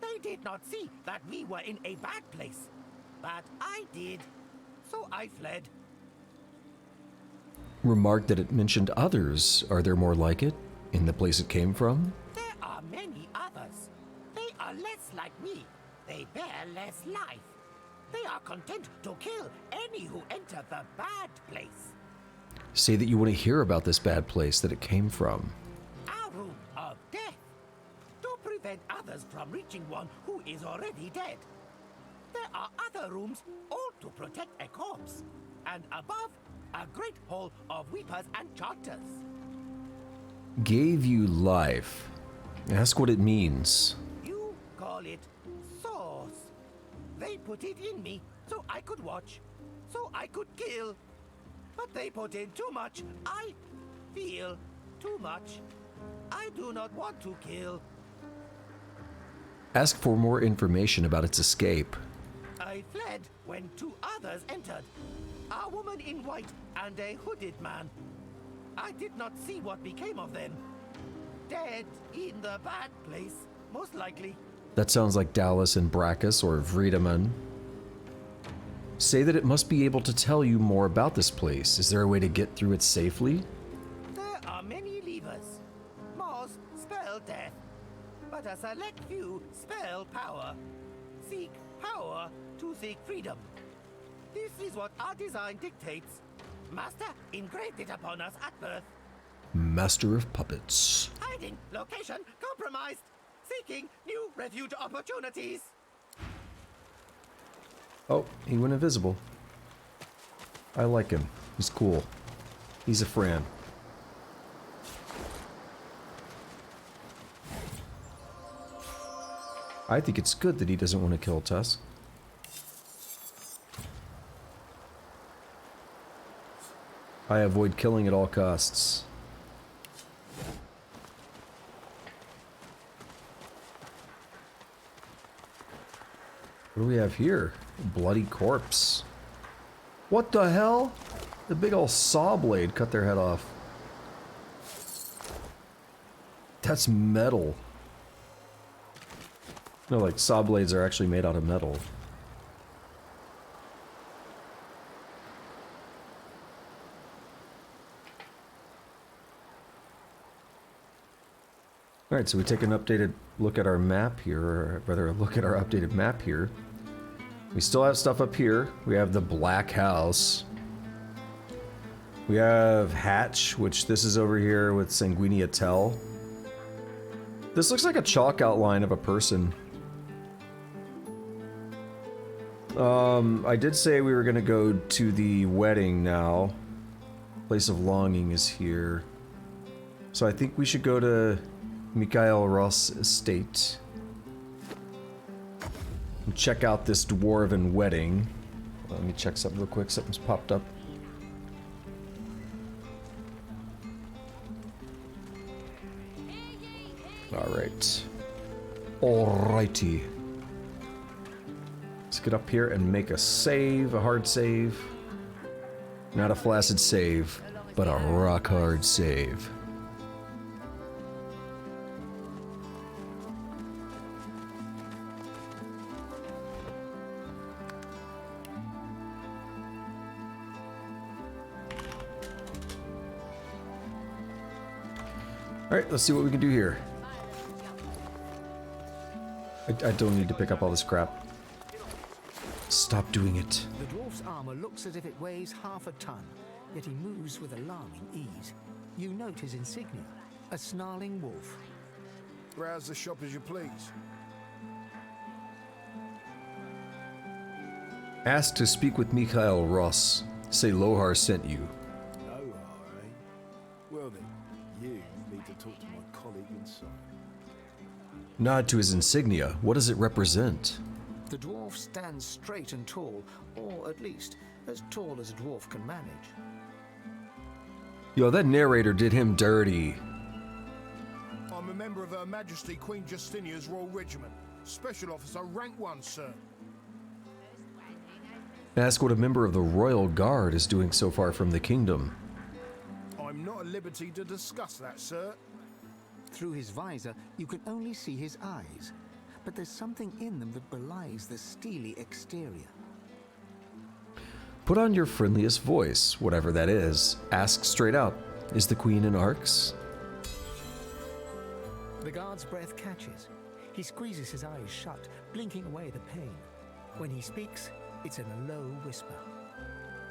They did not see that we were in a bad place. But I did. So I fled. remarked that it mentioned others. Are there more like it in the place it came from? There are many others. They are less like me. They bear less life. They are content to kill any who enter the bad place. Say that you want to hear about this bad place that it came from. Our room of death. To prevent others from reaching one who is already dead. There are other rooms, all to protect a corpse. And above, a great hall of weepers and chanters. Gave you life. Ask what it means. You call it source. They put it in me so I could watch, so I could kill. But they put in too much. I feel too much. I do not want to kill. Ask for more information about its escape. I fled when two others entered. A woman in white and a hooded man. I did not see what became of them. Dead in the bad place, most likely. That sounds like Dallas and Barracks or Vredeman. Say that it must be able to tell you more about this place. Is there a way to get through it safely? There are many levers. Most spell death, but a select few spell power. Seek power to seek freedom. This is what our design dictates. Master engraved it upon us at birth. Master of Puppets. Hiding, location, compromised. Seeking new refuge opportunities. Oh, he went invisible. I like him. He's cool. He's a friend. I think it's good that he doesn't want to kill Tess. I avoid killing at all costs. What do we have here? Bloody corpse. What the hell? The big old saw blade cut their head off. That's metal. No, like saw blades are actually made out of metal. Alright, so we take an updated look at our map here, or rather a look at our updated map here. We still have stuff up here. We have the Black House. We have Hatch, which this is over here with Sanguinia Tell. This looks like a chalk outline of a person. I did say we were gonna go to the wedding now. Place of Longing is here. So I think we should go to Mikael Ross' estate. And check out this Dwarven wedding. Let me check something real quick. Something's popped up. Alright. Alrighty. Let's get up here and make a save, a hard save. Not a flaccid save, but a rock hard save. Alright, let's see what we can do here. I don't need to pick up all this crap. Stop doing it. The dwarf's armor looks as if it weighs half a ton, yet he moves with alarming ease. You note his insignia, a snarling wolf. Browse the shop as you please. Ask to speak with Mikael Ross. Say Lohar sent you. No, eh? Well then, you need to talk to my colleague inside. Nod to his insignia. What does it represent? The dwarf stands straight and tall, or at least as tall as a dwarf can manage. Yo, that narrator did him dirty. I'm a member of Her Majesty Queen Justinia's Royal Regiment. Special Officer, rank 1, sir. Ask what a member of the Royal Guard is doing so far from the kingdom. I'm not at liberty to discuss that, sir. Through his visor, you can only see his eyes, but there's something in them that belies the steely exterior. Put on your friendliest voice, whatever that is. Ask straight out, is the queen in Arx? The guard's breath catches. He squeezes his eyes shut, blinking away the pain. When he speaks, it's in a low whisper.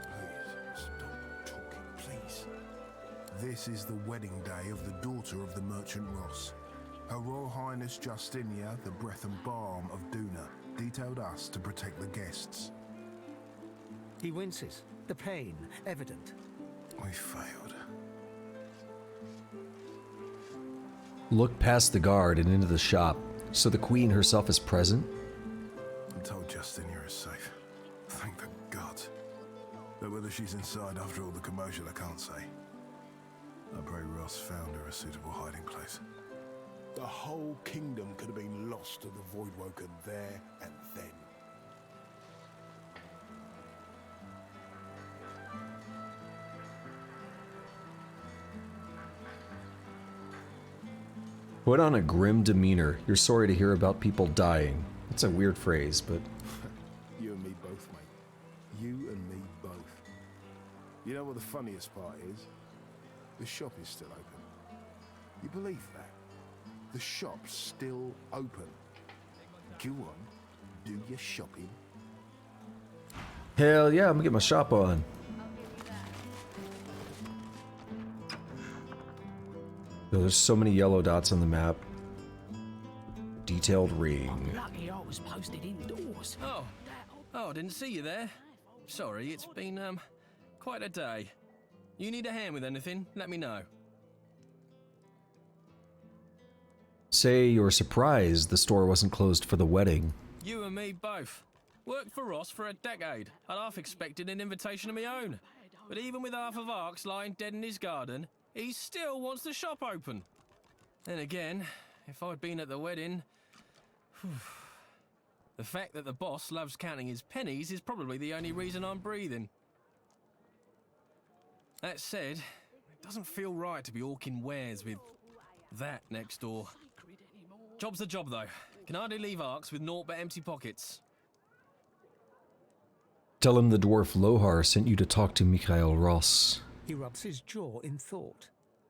Please, stop talking, please. This is the wedding day of the daughter of the merchant Ross. Her Royal Highness Justinia, the breath and balm of Duna, detailed us to protect the guests. He winces, the pain evident. We failed. Look past the guard and into the shop. So the queen herself is present? I'm told Justinia is safe. Thank the gods. But whether she's inside after all the commotion, I can't say. I pray Ross found her a suitable hiding place. The whole kingdom could have been lost to the Voidwoken there and then. Put on a grim demeanor. You're sorry to hear about people dying. That's a weird phrase, but... You and me both, mate. You and me both. You know what the funniest part is? The shop is still open. You believe that? The shop's still open. Go on, do your shopping. Hell yeah, I'm gonna get my shop on. Yo, there's so many yellow dots on the map. Detailed ring. Lucky I was posted indoors. Oh, I didn't see you there. Sorry, it's been, quite a day. You need a hand with anything, let me know. Say you're surprised the store wasn't closed for the wedding. You and me both. Worked for Ross for a decade. I'd half expected an invitation of my own. But even with half of Arx lying dead in his garden, he still wants the shop open. Then again, if I'd been at the wedding... The fact that the boss loves counting his pennies is probably the only reason I'm breathing. That said, it doesn't feel right to be hawking wares with that next door. Job's the job, though. Can hardly leave Arx with naught but empty pockets. Tell him the dwarf Lohar sent you to talk to Mikhail Ross. He rubs his jaw in thought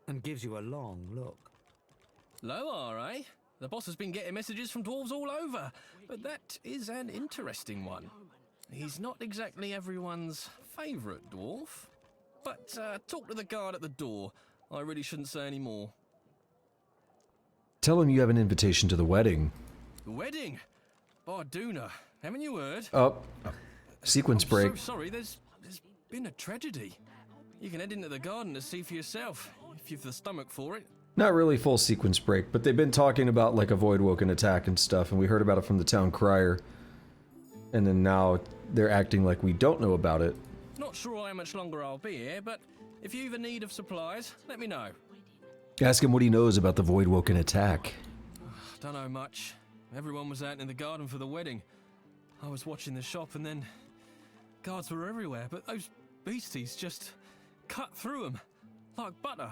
and gives you a long look. Lohar, eh? The boss has been getting messages from dwarves all over, but that is an interesting one. He's not exactly everyone's favourite dwarf. But talk to the guard at the door. I really shouldn't say any more. Tell him you have an invitation to the wedding. The wedding? Barduna, haven't you heard? Oh, sequence break. So sorry, there's been a tragedy. You can head into the garden to see for yourself, if you've the stomach for it. Not really full sequence break, but they've been talking about like a Voidwoken attack and stuff, and we heard about it from the town crier. And then now they're acting like we don't know about it. Not sure how much longer I'll be here, but if you've a need of supplies, let me know. Ask him what he knows about the Voidwoken attack. Don't know much. Everyone was out in the garden for the wedding. I was watching the shop and then... Guards were everywhere, but those beasties just cut through them like butter.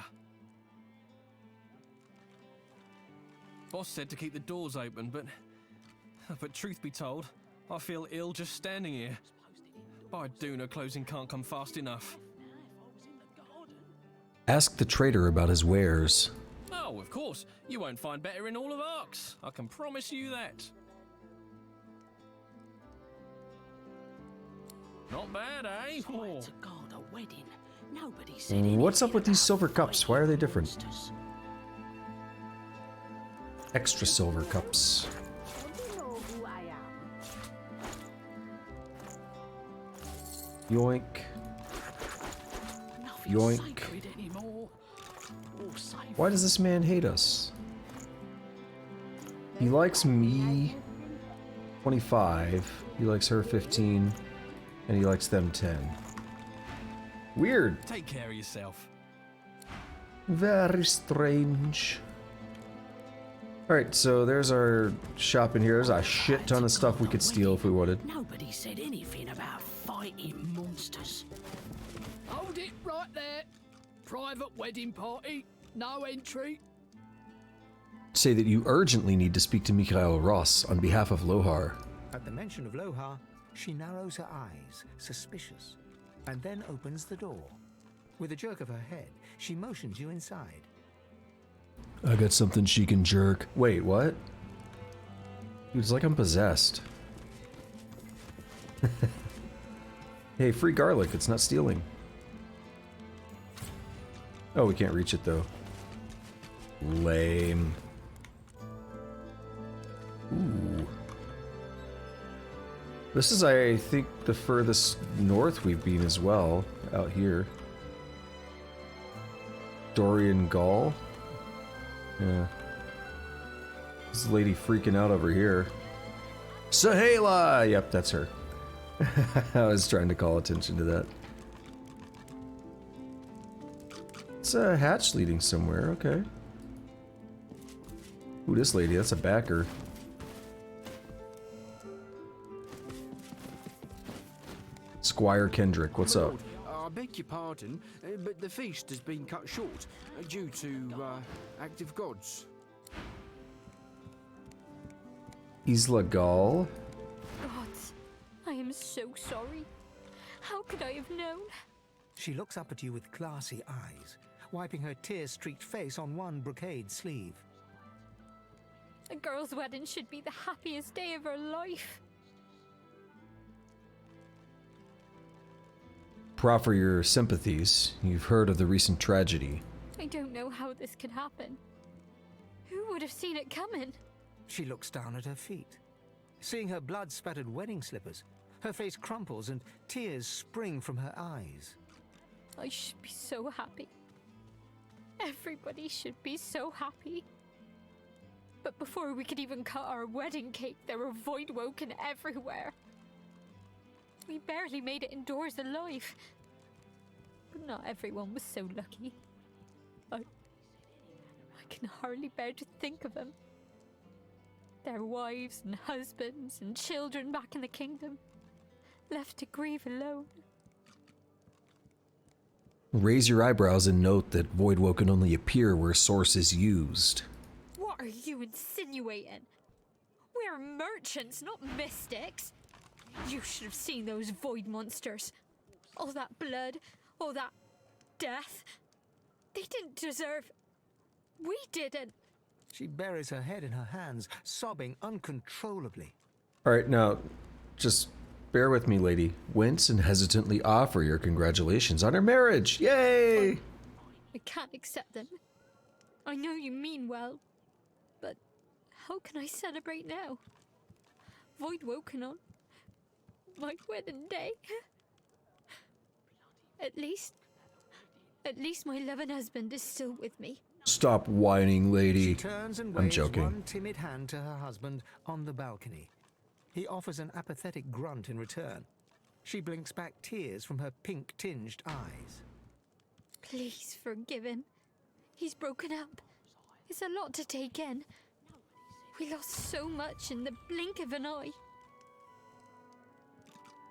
Boss said to keep the doors open, but truth be told, I feel ill just standing here. By Duna, closing can't come fast enough. Ask the trader about his wares. Oh, of course. You won't find better in all of Arx. I can promise you that. Not bad, eh? Oh. To guard a wedding. Nobody said What's up with these silver cups? Why are they different? Extra silver cups. Yoink. Yoink. Why does this man hate us? He likes me 25, he likes her 15, and he likes them 10. Weird. Take care of yourself. Very strange. Alright, so there's our shop in here. There's a shit ton of stuff we could steal if we wanted. Nobody said anything about fighting monsters. Hold it right there. Private wedding party. No entry. Say that you urgently need to speak to Mikhail Ross on behalf of Lohar. At the mention of Lohar, she narrows her eyes, suspicious. and then opens the door. With a jerk of her head, she motions you inside. I got something she can jerk. Wait, what? It's like I'm possessed. Hey, free garlic. It's not stealing. Oh, we can't reach it though. Lame. Ooh. This is, I think, the furthest north we've been as well. Out here. Dorian Gall. Yeah. This lady freaking out over here. Sahela! Yep, that's her. I was trying to call attention to that. It's a hatch leading somewhere, okay. Ooh, this lady, that's a backer. Squire Kendrick, what's up? I beg your pardon, but the feast has been cut short due to active gods. Isla Gall? Gods, I am so sorry. How could I have known? She looks up at you with glassy eyes, wiping her tear-streaked face on one brocade sleeve. A girl's wedding should be the happiest day of her life. Proffer your sympathies. You've heard of the recent tragedy. I don't know how this could happen. Who would have seen it coming? She looks down at her feet. Seeing her blood-spattered wedding slippers, her face crumples and tears spring from her eyes. I should be so happy. Everybody should be so happy. But before we could even cut our wedding cake, there were Voidwoken everywhere. We barely made it indoors alive. But not everyone was so lucky. I can hardly bear to think of them. Their wives and husbands and children back in the kingdom, left to grieve alone. Raise your eyebrows and note that Voidwoken only appear where source is used. What are you insinuating? We're merchants, not mystics. You should have seen those void monsters. All that blood, all that death. They didn't deserve... We didn't. She buries her head in her hands, sobbing uncontrollably. Alright, now, just bear with me, lady. Wince and hesitantly offer your congratulations on her marriage. Yay! I can't accept them. I know you mean well, but how can I celebrate now? Voidwoken on my wedding day. At least my loving husband is still with me. Stop whining, lady. She turns and I'm waves joking. one timid hand to her husband on the balcony. He offers an apathetic grunt in return. She blinks back tears from her pink-tinged eyes. Please forgive him. He's broken up. It's a lot to take in. We lost so much in the blink of an eye.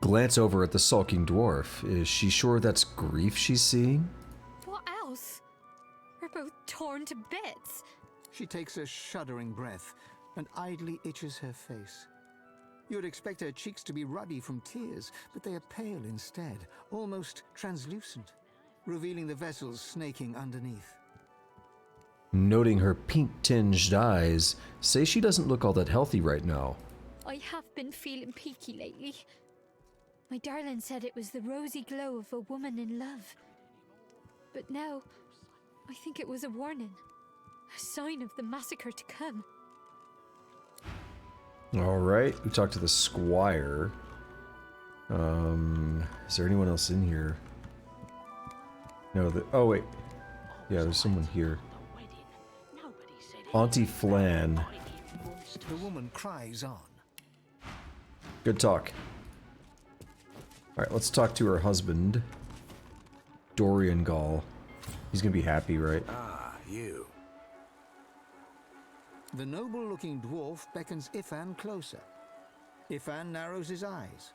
Glance over at the sulking dwarf. Is she sure that's grief she's seeing? What else? We're both torn to bits. She takes a shuddering breath and idly itches her face. You'd expect her cheeks to be ruddy from tears, but they are pale instead, almost translucent, revealing the vessels snaking underneath. Noting her pink-tinged eyes, say she doesn't look all that healthy right now. I have been feeling peaky lately. My darling said it was the rosy glow of a woman in love. But now, I think it was a warning. A sign of the massacre to come. Alright, we talked to the squire. Is there anyone else in here? No, oh wait. Yeah, there's someone here. Auntie Flan. The woman cries on. Good talk. Alright, let's talk to her husband. Dorian Gall. He's gonna be happy, right? Ah, you. The noble-looking dwarf beckons Ifan closer. Ifan narrows his eyes,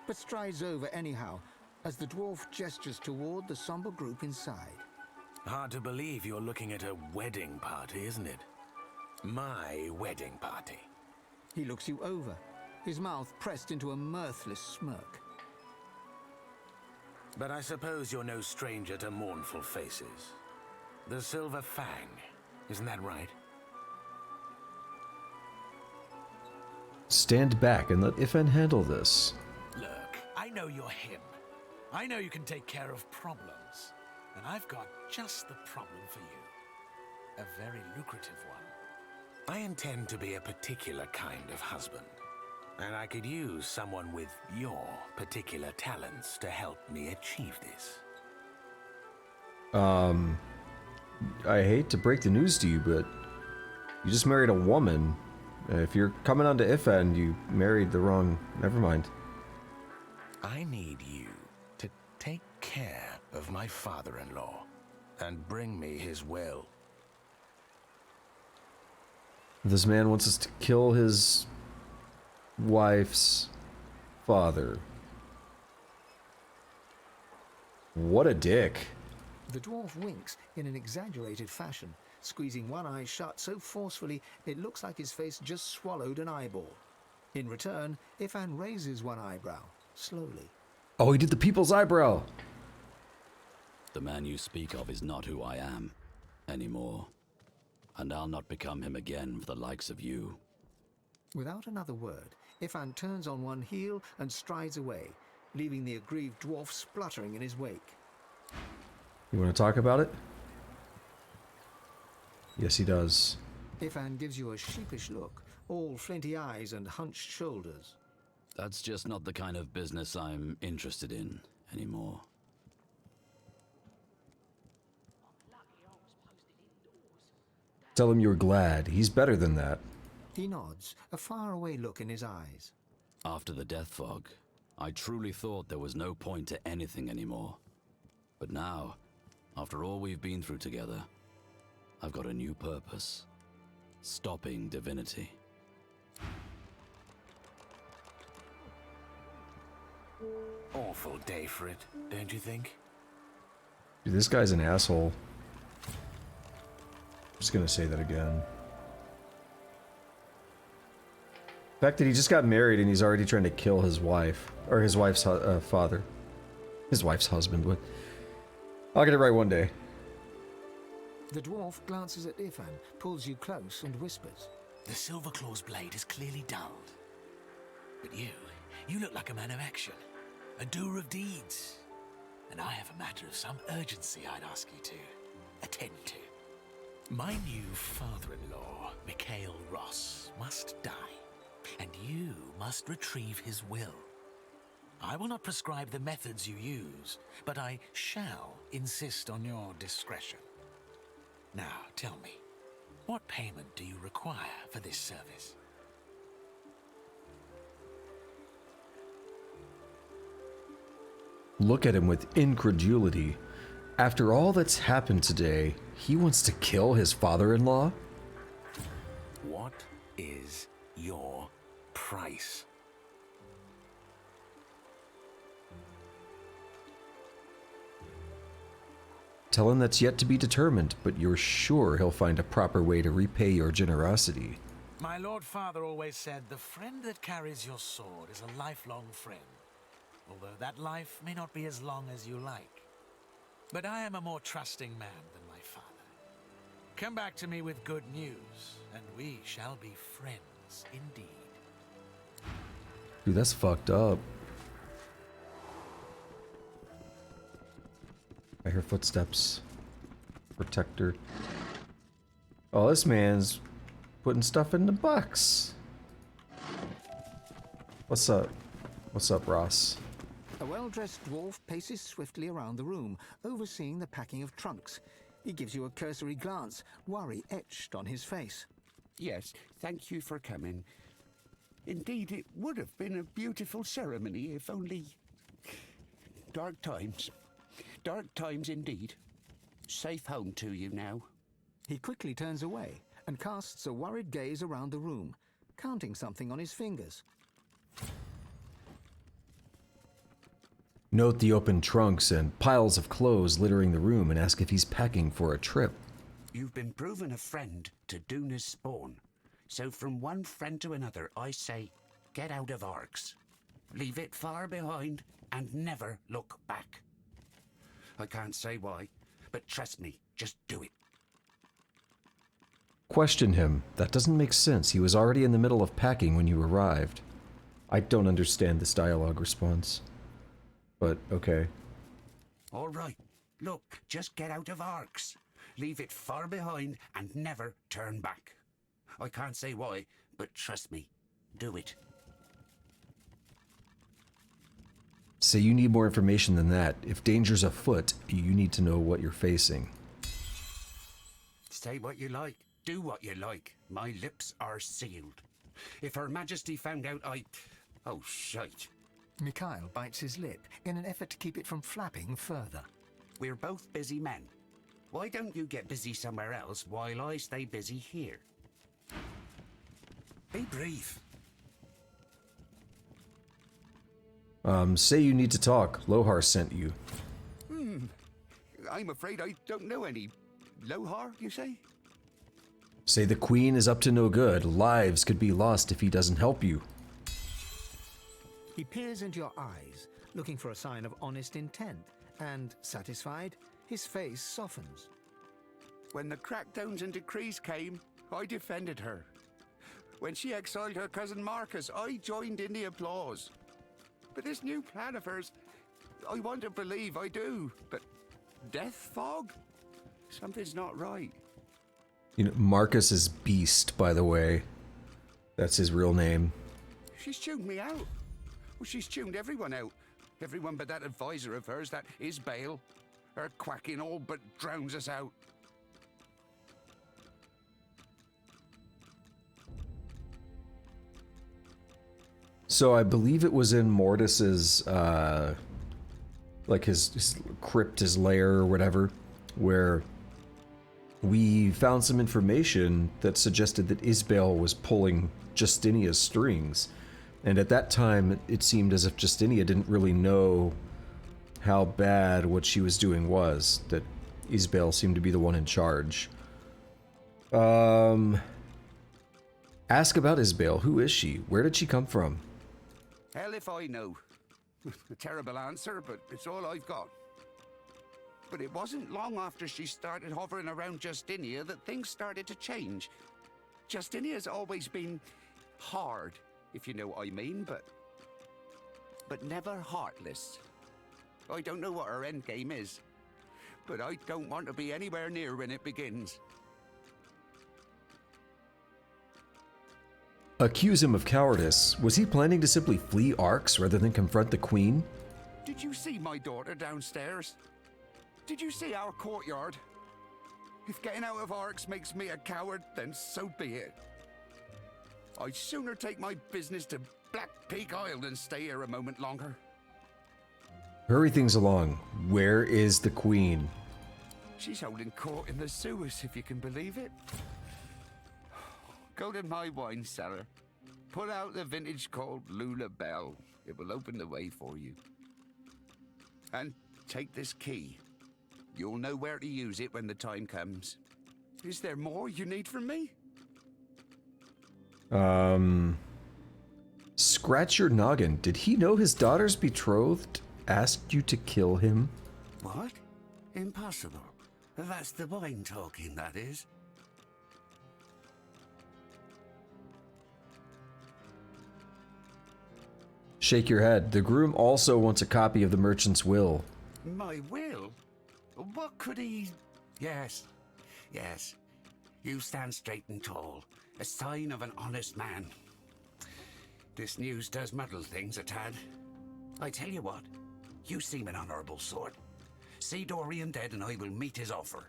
but strides over anyhow, as the dwarf gestures toward the somber group inside. Hard to believe you're looking at a wedding party, isn't it? My wedding party. He looks you over, his mouth pressed into a mirthless smirk. But I suppose you're no stranger to mournful faces. The Silver Fang, isn't that right? Stand back and let Ifen handle this. Look, I know you're him. I know you can take care of problems. And I've got just the problem for you. A very lucrative one. I intend to be a particular kind of husband. And I could use someone with your particular talents to help me achieve this. I hate to break the news to you, but you just married a woman. If you're coming on to Ifen, you married the wrong... Never mind. I need you to take care of my father-in-law and bring me his will. This man wants us to kill his wife's father. What a dick. The dwarf winks in an exaggerated fashion, squeezing one eye shut so forcefully it looks like his face just swallowed an eyeball. In return, Ifan raises one eyebrow, slowly. Oh, he did the people's eyebrow! The man you speak of is not who I am anymore. And I'll not become him again for the likes of you. Without another word, Ifan turns on one heel and strides away, leaving the aggrieved dwarf spluttering in his wake. You want to talk about it? Yes, he does. Ifan gives you a sheepish look, all flinty eyes and hunched shoulders. That's just not the kind of business I'm interested in anymore. Tell him you're glad. He's better than that. He nods, a faraway look in his eyes. After the death fog, I truly thought there was no point to anything anymore. But now, after all we've been through together, I've got a new purpose. Stopping Divinity. Awful day for it, don't you think? Dude, this guy's an asshole. I'm just gonna say that again. The fact that he just got married and he's already trying to kill his wife. Or his wife's father. His wife's husband. But I'll get it right one day. The dwarf glances at Ifan, pulls you close and whispers. The Silverclaw's blade is clearly dulled. But you look like a man of action. A doer of deeds. And I have a matter of some urgency I'd ask you to attend to. My new father-in-law, Mikhail Ross, must die. And you must retrieve his will. I will not prescribe the methods you use, but I shall insist on your discretion. Now, tell me, what payment do you require for this service? Look at him with incredulity. After all that's happened today, he wants to kill his father-in-law? What is your price? Tell him that's yet to be determined, but you're sure he'll find a proper way to repay your generosity. My Lord Father always said, the friend that carries your sword is a lifelong friend. Although that life may not be as long as you like. But I am a more trusting man than my father. Come back to me with good news, and we shall be friends indeed. Dude, that's fucked up. I hear footsteps. Protector. Oh, this man's putting stuff in the box. What's up? What's up, Ross? A well-dressed dwarf paces swiftly around the room, overseeing the packing of trunks. He gives you a cursory glance, worry etched on his face. Yes, thank you for coming. Indeed, it would have been a beautiful ceremony if only... Dark times. Dark times indeed. Safe home to you now. He quickly turns away and casts a worried gaze around the room, counting something on his fingers. Note the open trunks and piles of clothes littering the room and ask if he's packing for a trip. You've been proven a friend to Duna's spawn. So from one friend to another, I say, get out of Arx. Leave it far behind and never look back. I can't say why, but trust me, just do it. Question him. That doesn't make sense. He was already in the middle of packing when you arrived. I don't understand this dialogue response. But, okay. All right. Look, just get out of Arx. Leave it far behind and never turn back. I can't say why, but trust me, do it. Say you need more information than that. If danger's afoot, you need to know what you're facing. Say what you like. Do what you like. My lips are sealed. If Her Majesty found out Oh, shite. Mikhail bites his lip in an effort to keep it from flapping further. We're both busy men. Why don't you get busy somewhere else while I stay busy here? Be brief. Say you need to talk. Lohar sent you. I'm afraid I don't know any. Lohar, you say? Say the Queen is up to no good. Lives could be lost if he doesn't help you. He peers into your eyes, looking for a sign of honest intent, and, satisfied, his face softens. When the crackdowns and decrees came, I defended her. When she exiled her cousin Marcus, I joined in the applause. But this new plan of hers, I want to believe I do, but death fog? Something's not right. You know, Marcus is Beast, by the way. That's his real name. She's tuned me out. Well, she's tuned everyone out. Everyone but that advisor of hers, that Isbale. Her quacking all but drowns us out. So I believe it was in Mortis's, like his crypt, his lair or whatever, where we found some information that suggested that Isbale was pulling Justinia's strings. And at that time, it seemed as if Justinia didn't really know how bad what she was doing was, that Isbale seemed to be the one in charge. Ask about Isbale. Who is she? Where did she come from? Hell if I know. A terrible answer, but it's all I've got. But it wasn't long after she started hovering around Justinia that things started to change. Justinia's always been hard, if you know what I mean, but never heartless. I don't know what her endgame is, but I don't want to be anywhere near when it begins. Accuse him of cowardice. Was he planning to simply flee Arx rather than confront the Queen? Did you see my daughter downstairs? Did you see our courtyard? If getting out of Arx makes me a coward, then so be it. I'd sooner take my business to Black Peak Isle than stay here a moment longer. Hurry things along. Where is the Queen? She's holding court in the sewers, if you can believe it. Go to my wine cellar. Pull out the vintage called Lula Bell. It will open the way for you. And take this key. You'll know where to use it when the time comes. Is there more you need from me? Scratch your noggin. Did he know his daughter's betrothed asked you to kill him? What? Impossible. That's the wine talking, that is. Shake your head. The groom also wants a copy of the merchant's will. My will? What could he... Yes. You stand straight and tall. A sign of an honest man. This news does muddle things a tad. I tell you what. You seem an honourable sort. See Dorian dead and I will meet his offer.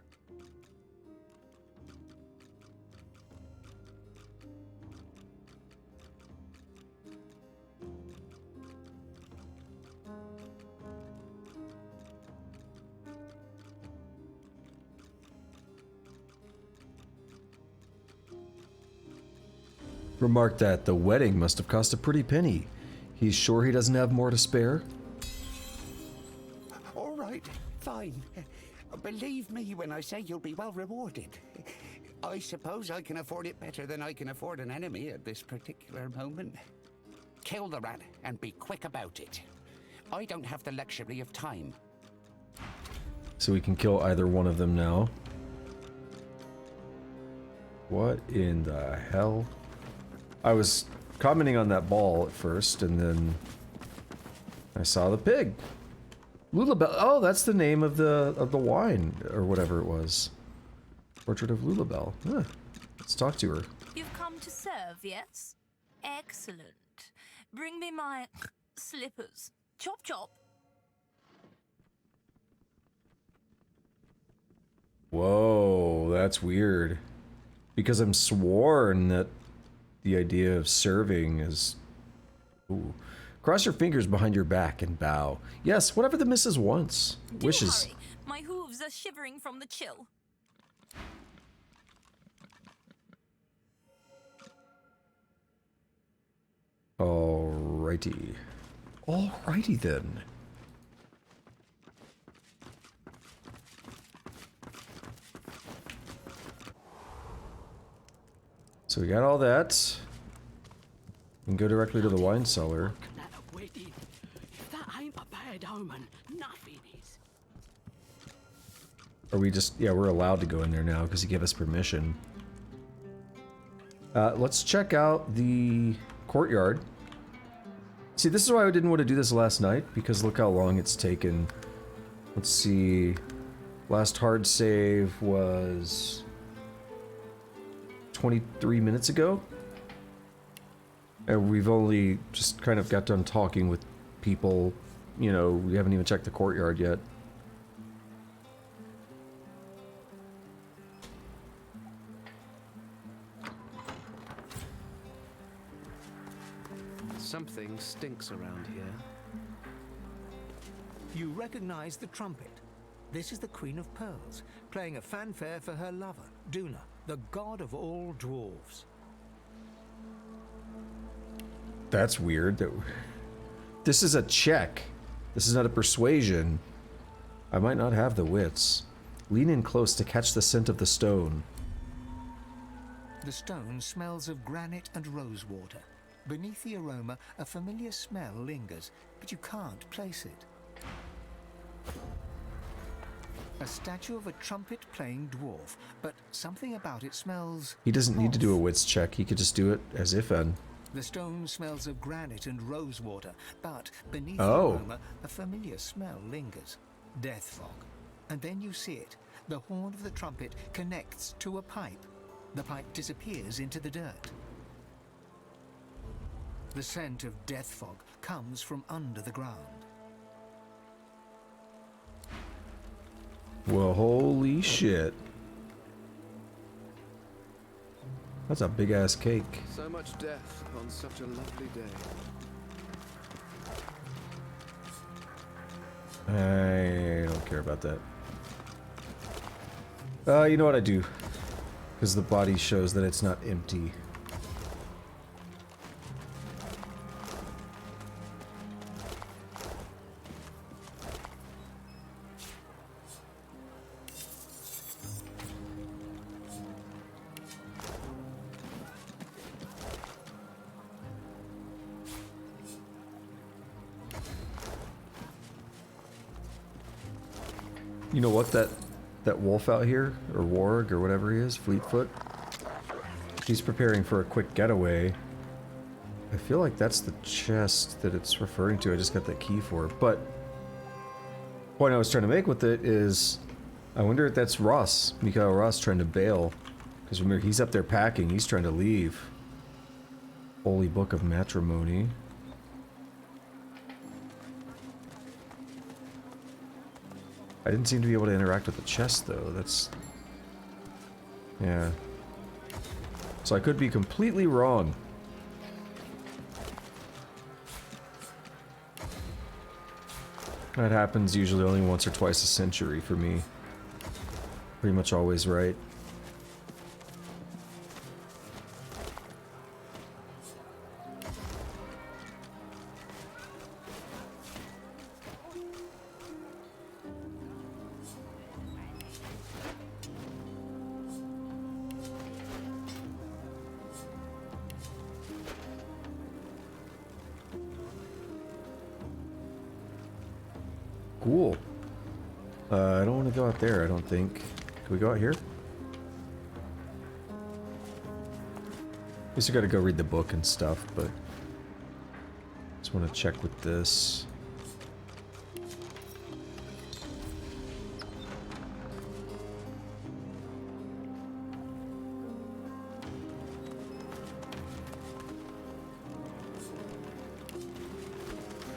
Remarked that the wedding must have cost a pretty penny. He's sure he doesn't have more to spare? All right, fine. Believe me when I say you'll be well rewarded. I suppose I can afford it better than I can afford an enemy at this particular moment. Kill the rat and be quick about it. I don't have the luxury of time. So we can kill either one of them now. What in the hell? I was commenting on that ball at first, and then I saw the pig. Lulabelle. Oh, that's the name of the wine, or whatever it was. Portrait of Lulabelle. Huh. Let's talk to her. You've come to serve, yes? Excellent. Bring me my slippers. Chop chop. Whoa, that's weird. Because I'm sworn that the idea of serving is... Ooh. Cross your fingers behind your back and bow. Yes, whatever the missus wants. Wishes. Hurry. My hooves are shivering from the chill. Alrighty. Alrighty then. So we got all that. We can go directly to the wine cellar. If that ain't a bad omen, nothing is. Are we just... Yeah, we're allowed to go in there now because he gave us permission. Let's check out the courtyard. See, this is why I didn't want to do this last night, because look how long it's taken. Let's see. Last hard save was 23 minutes ago. And we've only just kind of got done talking with people. You know, we haven't even checked the courtyard yet. Something stinks around here. You recognize the trumpet. This is the Queen of Pearls, playing a fanfare for her lover, Duna, the god of all dwarves. That's weird. This is a check. This is not a persuasion. I might not have the wits. Lean in close to catch the scent of the stone. The stone smells of granite and rosewater. Beneath the aroma, a familiar smell lingers, but you can't place it. A statue of a trumpet-playing dwarf, but something about it smells... He doesn't need to do a wits check. He could just do it as if and... The stone smells of granite and rosewater, but beneath the aroma, a familiar smell lingers. Death fog. And then you see it. The horn of the trumpet connects to a pipe. The pipe disappears into the dirt. The scent of death fog comes from under the ground. Well, holy shit. That's a big-ass cake. So much death on such a lovely day. I don't care about that. You know what I do? Because the body shows that it's not empty. You know what, that wolf out here, or warg, or whatever he is, Fleetfoot, he's preparing for a quick getaway. I feel like that's the chest that it's referring to. I just got that key for it. But the point I was trying to make with it is, I wonder if that's Ross, Mikael Ross, trying to bail. Because remember, he's up there packing, he's trying to leave. Holy Book of Matrimony. I didn't seem to be able to interact with the chest, though. That's... Yeah. So I could be completely wrong. That happens usually only once or twice a century for me. Pretty much always right. Cool. I don't want to go out there, I don't think. Can we go out here? Guess I gotta go read the book and stuff, but just want to check with this.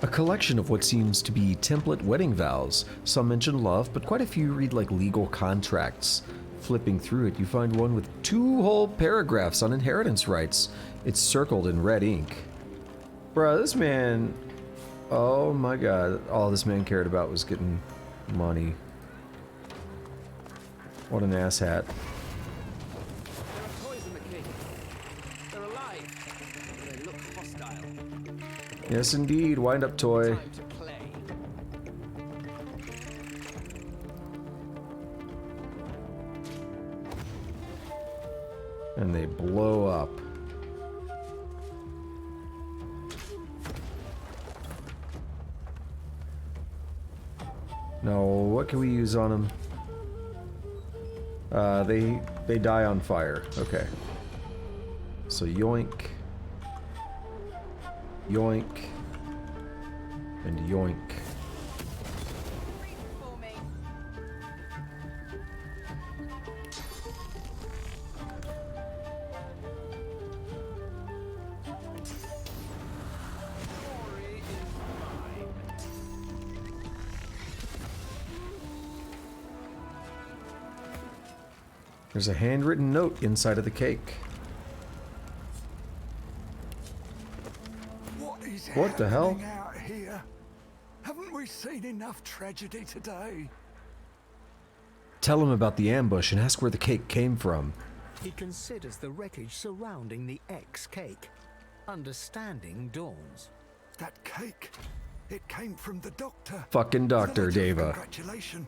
A collection of what seems to be template wedding vows. Some mention love, but quite a few read like legal contracts. Flipping through it, you find one with 2 whole paragraphs on inheritance rights. It's circled in red ink. Bruh, this man... Oh my god. All this man cared about was getting money. What an asshat. Yes, indeed. Wind up toy. And they blow up. No, what can we use on them? They die on fire. Okay. So yoink. Yoink. And yoink. There's a handwritten note inside of the cake. What the hell? Out here? Haven't we seen enough tragedy today? Tell him about the ambush and ask where the cake came from. He considers the wreckage surrounding the ex-cake. Understanding dawns. That cake, it came from the doctor. Fucking Dr. Deva. Congratulations.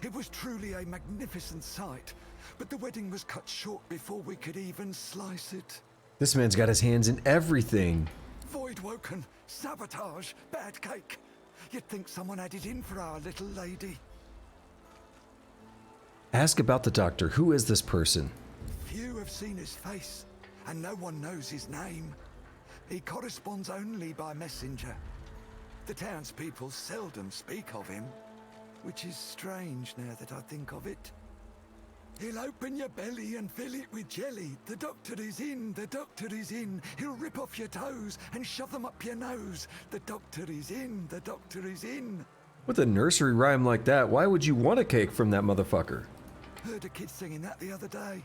It was truly a magnificent sight, but the wedding was cut short before we could even slice it. This man's got his hands in everything. Void woken, sabotage, bad cake. You'd think someone had it in for our little lady. Ask about the doctor. Who is this person? Few have seen his face, and no one knows his name. He corresponds only by messenger. The townspeople seldom speak of him, which is strange now that I think of it. He'll open your belly and fill it with jelly. The doctor is in, the doctor is in. He'll rip off your toes and shove them up your nose. The doctor is in, the doctor is in. With a nursery rhyme like that, why would you want a cake from that motherfucker? Heard a kid singing that the other day.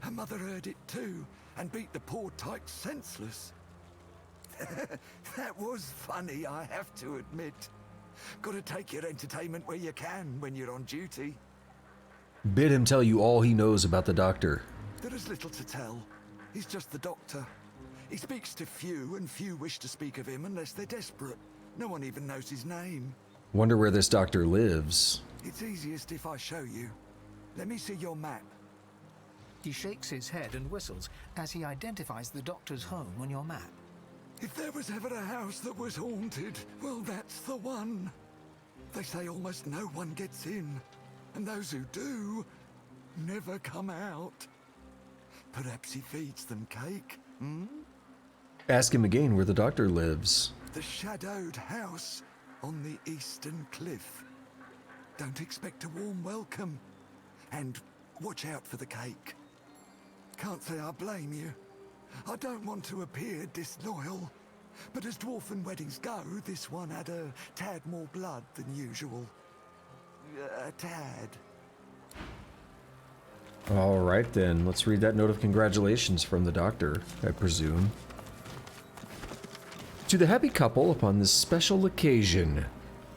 Her mother heard it too and beat the poor tyke senseless. That was funny, I have to admit. Gotta take your entertainment where you can when you're on duty. Bid him tell you all he knows about the doctor. There is little to tell. He's just the doctor. He speaks to few, and few wish to speak of him unless they're desperate. No one even knows his name. Wonder where this doctor lives. It's easiest if I show you. Let me see your map. He shakes his head and whistles as he identifies the doctor's home on your map. If there was ever a house that was haunted, well, that's the one. They say almost no one gets in, and those who do never come out. Perhaps he feeds them cake, hmm? Ask him again where the doctor lives. The shadowed house on the eastern cliff. Don't expect a warm welcome, and watch out for the cake. Can't say I blame you. I don't want to appear disloyal, but as dwarven weddings go, this one had a tad more blood than usual. A tad. All right then, let's read that note of congratulations from the doctor, I presume. To the happy couple upon this special occasion,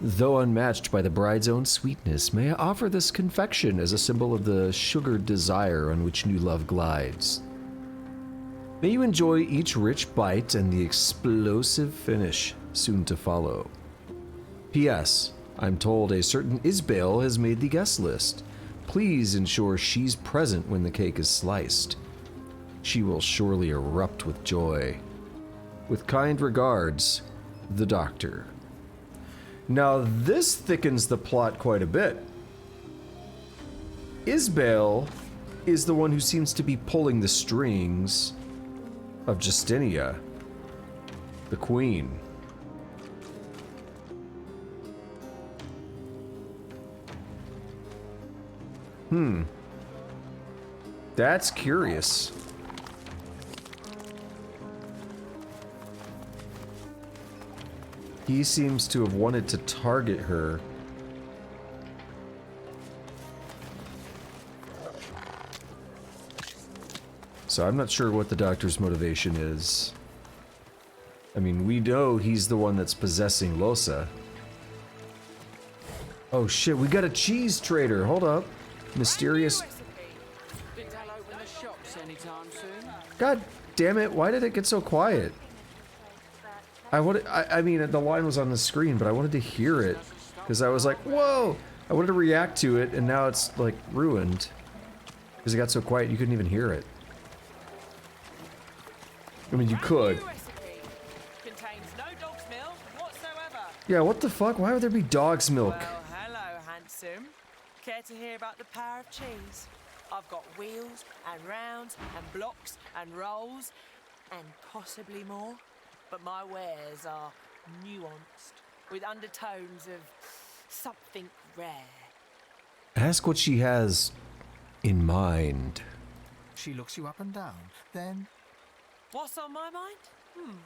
though unmatched by the bride's own sweetness, may I offer this confection as a symbol of the sugared desire on which new love glides. May you enjoy each rich bite and the explosive finish soon to follow. P.S. I'm told a certain Isbale has made the guest list. Please ensure she's present when the cake is sliced. She will surely erupt with joy. With kind regards, the doctor. Now this thickens the plot quite a bit. Isbale is the one who seems to be pulling the strings of Justinia, the queen. That's curious. He seems to have wanted to target her. So I'm not sure what the doctor's motivation is. I mean, we know he's the one that's possessing Losa. Oh shit, we got a cheese trader. Hold up. Mysterious. God damn it, why did it get so quiet? I mean, the line was on the screen, but I wanted to hear it. Because I was like, whoa! I wanted to react to it, and now it's, like, ruined. Because it got so quiet, you couldn't even hear it. I mean, you could. Yeah, what the fuck? Why would there be dog's milk? Well, hello, handsome. Care to hear about the power of cheese? I've got wheels, and rounds, and blocks, and rolls, and possibly more. But my wares are nuanced, with undertones of something rare. Ask what she has in mind. She looks you up and down, then... What's on my mind?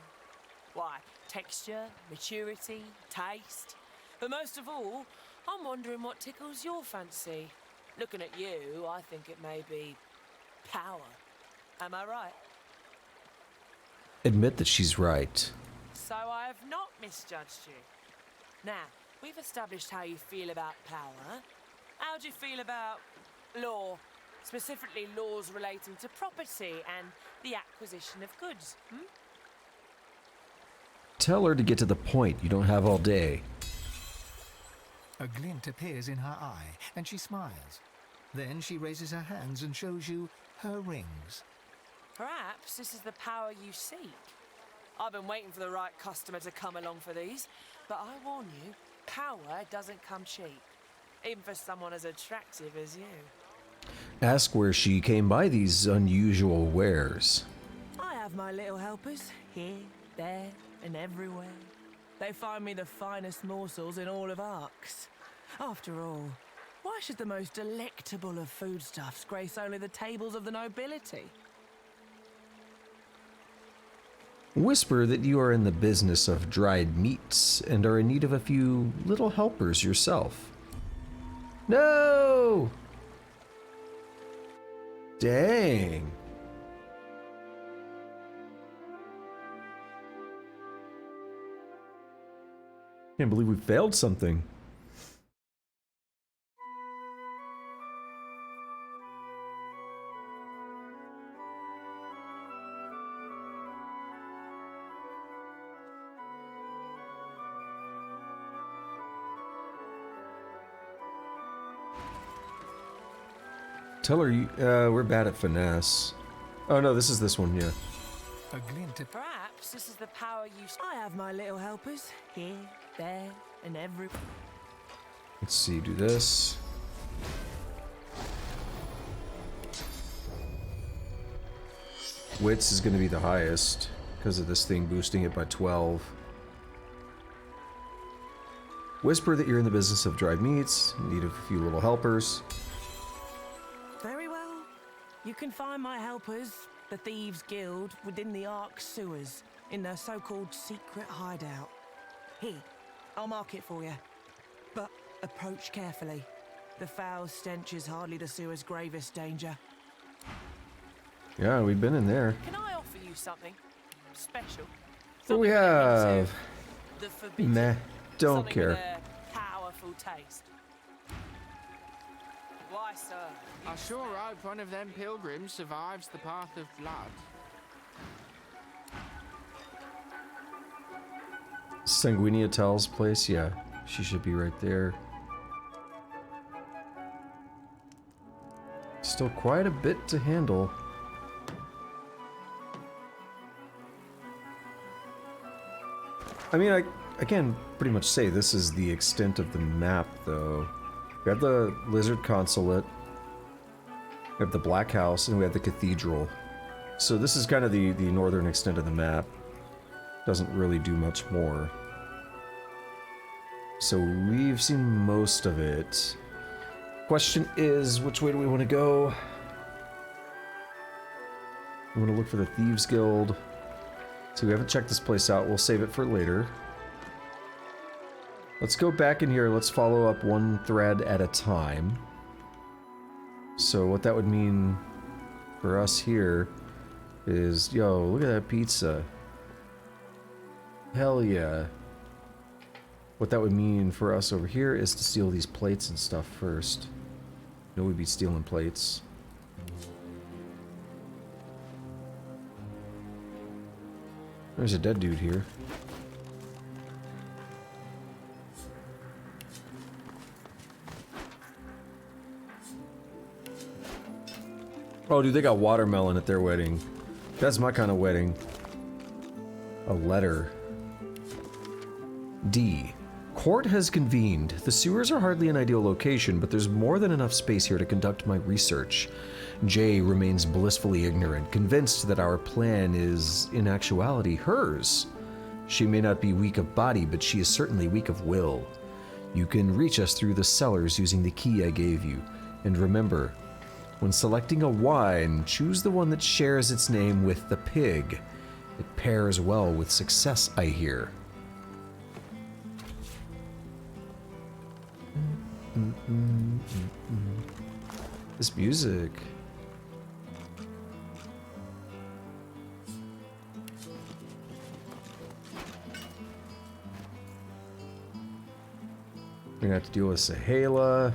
Why, texture, maturity, taste. But most of all, I'm wondering what tickles your fancy. Looking at you, I think it may be power. Am I right? Admit that she's right. So I have not misjudged you. Now, we've established how you feel about power. How do you feel about law? Specifically laws relating to property and the acquisition of goods, Tell her to get to the point. You don't have all day. A glint appears in her eye, and she smiles. Then she raises her hands and shows you her rings. Perhaps this is the power you seek. I've been waiting for the right customer to come along for these, but I warn you, power doesn't come cheap. Even for someone as attractive as you. Ask where she came by these unusual wares. I have my little helpers, here, there, and everywhere. They find me the finest morsels in all of Arx. After all, why should the most delectable of foodstuffs grace only the tables of the nobility? Whisper that you are in the business of dried meats and are in need of a few little helpers yourself. No! Dang. Can't believe we failed something. Tell her you, we're bad at finesse. Oh no, this is this one, yeah. A glint of... Perhaps this is the power you... I have my little helpers, here, there, and every... Let's see, do this. Wits is gonna be the highest, because of this thing boosting it by 12. Whisper that you're in the business of dried meats, need a few little helpers. Very well. You can find my helpers, the Thieves' Guild, within the Ark sewers, in their so-called secret hideout. Here, I'll mark it for you. But approach carefully. The foul stench is hardly the sewer's gravest danger. Yeah, we've been in there. Can I offer you something special? What we have? The forbidden. Meh, don't Something care. with a powerful taste. Why, sir? I sure hope one of them pilgrims survives the path of blood. Sanguinia Tel's place, yeah. She should be right there. Still quite a bit to handle. I mean, again, pretty much say this is the extent of the map, though. We have the Lizard Consulate, we have the Black House, and we have the Cathedral. So this is kind of the northern extent of the map. Doesn't really do much more. So we've seen most of it. Question is, which way do we want to go? We want to look for the Thieves Guild. So we haven't checked this place out. We'll save it for later. Let's go back in here. Let's follow up one thread at a time. So what that would mean for us here is, yo, look at that pizza. Hell yeah. What that would mean for us over here is to steal these plates and stuff first. You know, we'd be stealing plates. There's a dead dude here. Oh, dude, they got watermelon at their wedding. That's my kind of wedding. A letter. D. Court has convened. The sewers are hardly an ideal location, but there's more than enough space here to conduct my research. J remains blissfully ignorant, convinced that our plan is, in actuality, hers. She may not be weak of body, but she is certainly weak of will. You can reach us through the cellars using the key I gave you. And remember, when selecting a wine, choose the one that shares its name with the pig. It pairs well with success, I hear. This music. We're gonna have to deal with Sahala.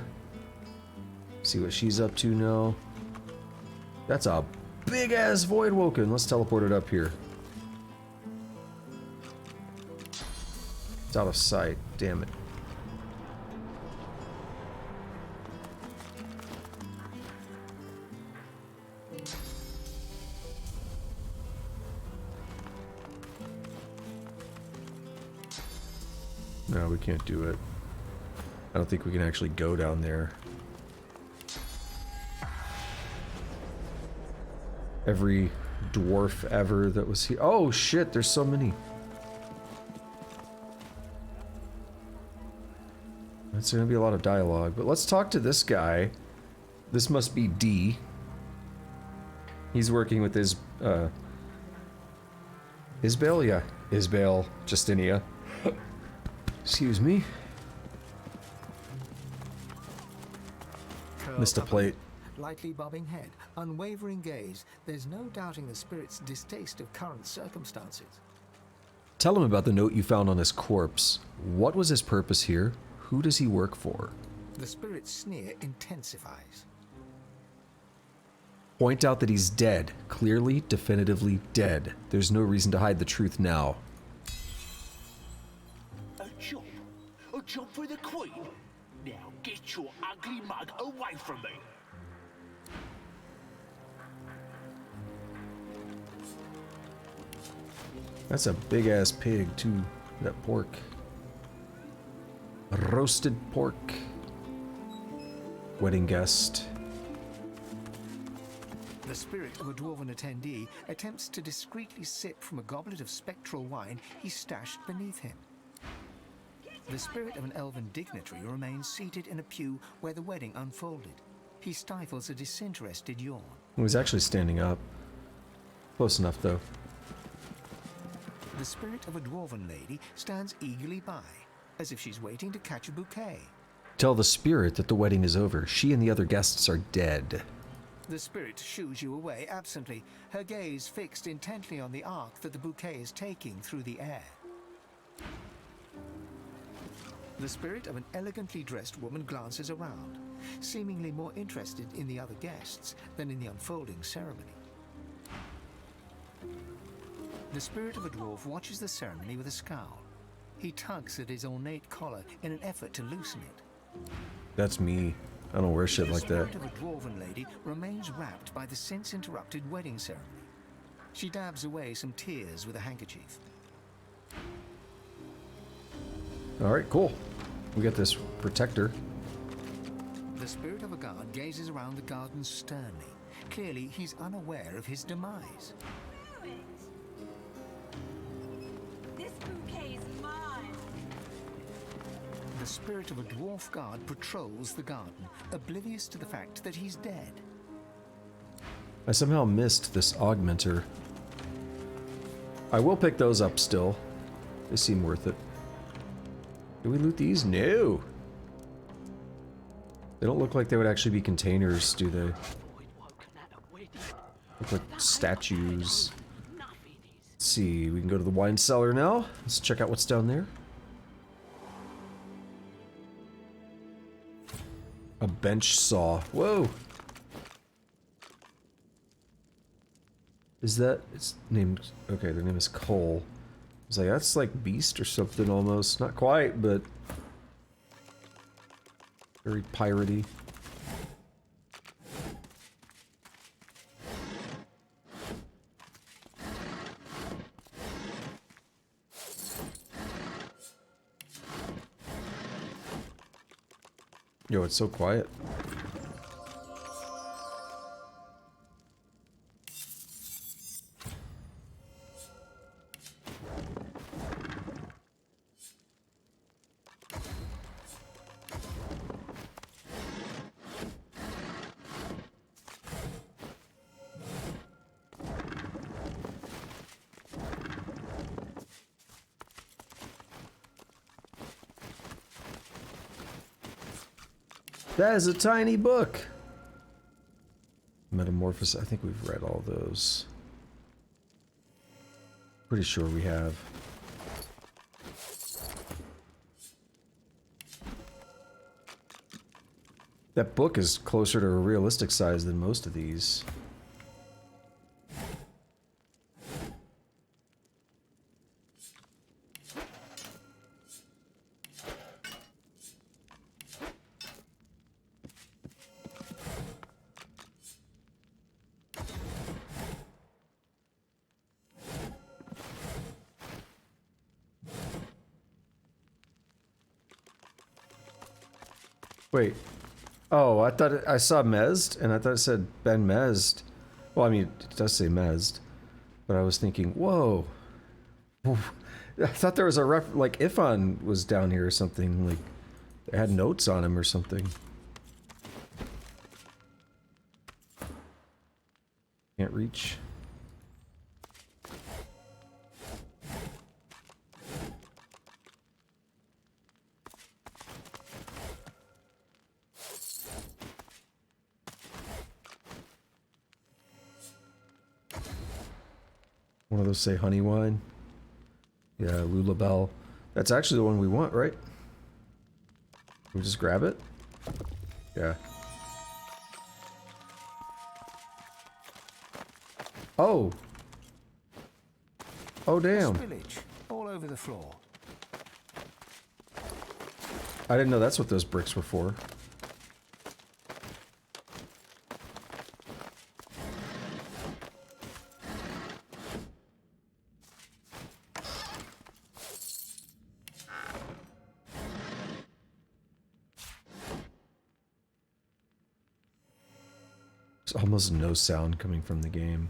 See what she's up to now. That's a big ass Void Woken. Let's teleport it up here. It's out of sight. Damn it. No, we can't do it. I don't think we can actually go down there. Every dwarf ever that was here. Oh shit, there's so many. That's gonna be a lot of dialogue, but let's talk to this guy. This must be D. He's working with his, Isbale? Yeah, Isbale Justinia. Excuse me. Missed a plate. Lightly bobbing head, unwavering gaze. There's no doubting the spirit's distaste of current circumstances. Tell him about the note you found on his corpse. What was his purpose here? Who does he work for? The spirit's sneer intensifies. Point out that he's dead. Clearly, definitively dead. There's no reason to hide the truth now. A job for the Queen? Now get your ugly mug away from me. That's a big ass pig too. That pork. Roasted pork. Wedding guest. The spirit of a dwarven attendee attempts to discreetly sip from a goblet of spectral wine he stashed beneath him. The spirit of an elven dignitary remains seated in a pew where the wedding unfolded. He stifles a disinterested yawn. He was actually standing up. Close enough, though. The spirit of a dwarven lady stands eagerly by, as if she's waiting to catch a bouquet. Tell the spirit that the wedding is over. She and the other guests are dead. The spirit shoos you away absently, her gaze fixed intently on the arc that the bouquet is taking through the air. The spirit of an elegantly dressed woman glances around, seemingly more interested in the other guests than in the unfolding ceremony. The spirit of a dwarf watches the ceremony with a scowl. He tugs at his ornate collar in an effort to loosen it. That's me. I don't wear shit like that. The spirit of a dwarven lady remains wrapped by the since-interrupted wedding ceremony. She dabs away some tears with a handkerchief. Alright, cool. We got this protector. The spirit of a guard gazes around the garden sternly. Clearly, he's unaware of his demise. This bouquet is mine. The spirit of a dwarf guard patrols the garden, oblivious to the fact that he's dead. I somehow missed this augmenter. I will pick those up still. They seem worth it. Do we loot these? No! They don't look like they would actually be containers, do they? Look like statues. Let's see, we can go to the wine cellar now. Let's check out what's down there. A bench saw. Whoa! Is that... it's named... okay, their name is Cole. I was like, that's like Beast or something almost. Not quite, but... very piratey. Yo, it's so quiet. That is a tiny book. Metamorphosis. I think we've read all those. Pretty sure we have. That book is closer to a realistic size than most of these. Wait. Oh, I thought I saw Mezd, and I thought it said Ben Mezd. Well, I mean, it does say Mezd, but I was thinking, whoa. I thought there was a like Ifan was down here or something, like they had notes on him or something. Can't reach. One of those say honey wine. Yeah, Lulabelle. That's actually the one we want, right? We just grab it? Yeah. Oh! Oh, damn. Spillage all over the floor. I didn't know that's what those bricks were for. There's almost no sound coming from the game.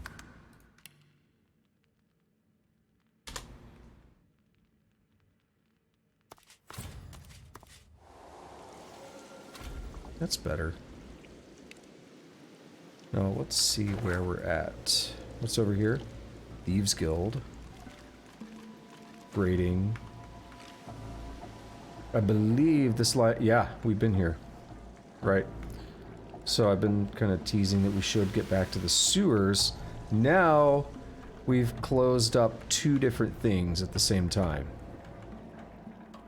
That's better. Now let's see where we're at. What's over here? Thieves Guild. Grading. I believe this yeah, we've been here. Right. So I've been kind of teasing that we should get back to the sewers. Now we've closed up two different things at the same time.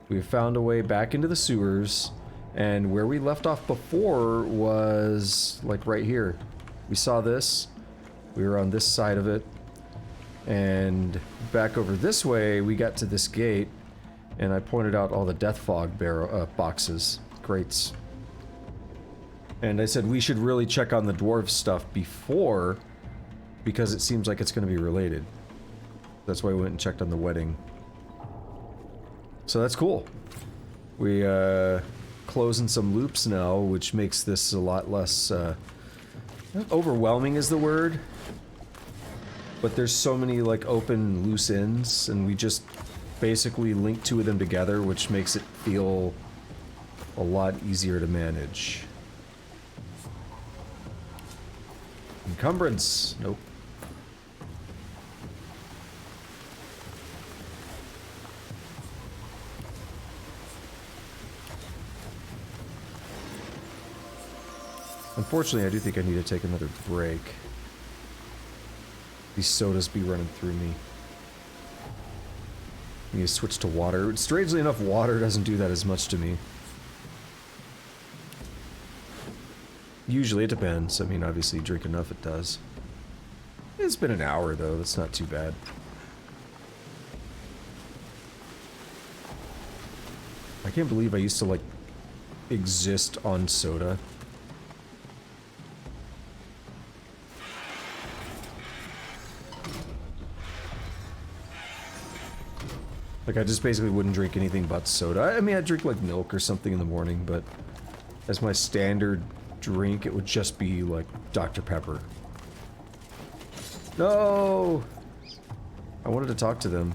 We've found a way back into the sewers, and where we left off before was like right here. We saw this, we were on this side of it, and back over this way we got to this gate, and I pointed out all the death fog boxes, crates. And I said we should really check on the dwarf stuff before, because it seems like it's going to be related. That's why we went and checked on the wedding. So that's cool. We closing some loops now, which makes this a lot less overwhelming is the word. But there's so many like open loose ends, and we just basically link two of them together, which makes it feel a lot easier to manage. Encumbrance. Nope. Unfortunately, I do think I need to take another break. These sodas be running through me. I need to switch to water. Strangely enough, water doesn't do that as much to me. Usually it depends. I mean, obviously, you drink enough, it does. It's been an hour, though. That's not too bad. I can't believe I used to, like, exist on soda. Like, I just basically wouldn't drink anything but soda. I mean, I'd drink, like, milk or something in the morning, but as my standard drink, it would just be, like, Dr. Pepper. No! I wanted to talk to them.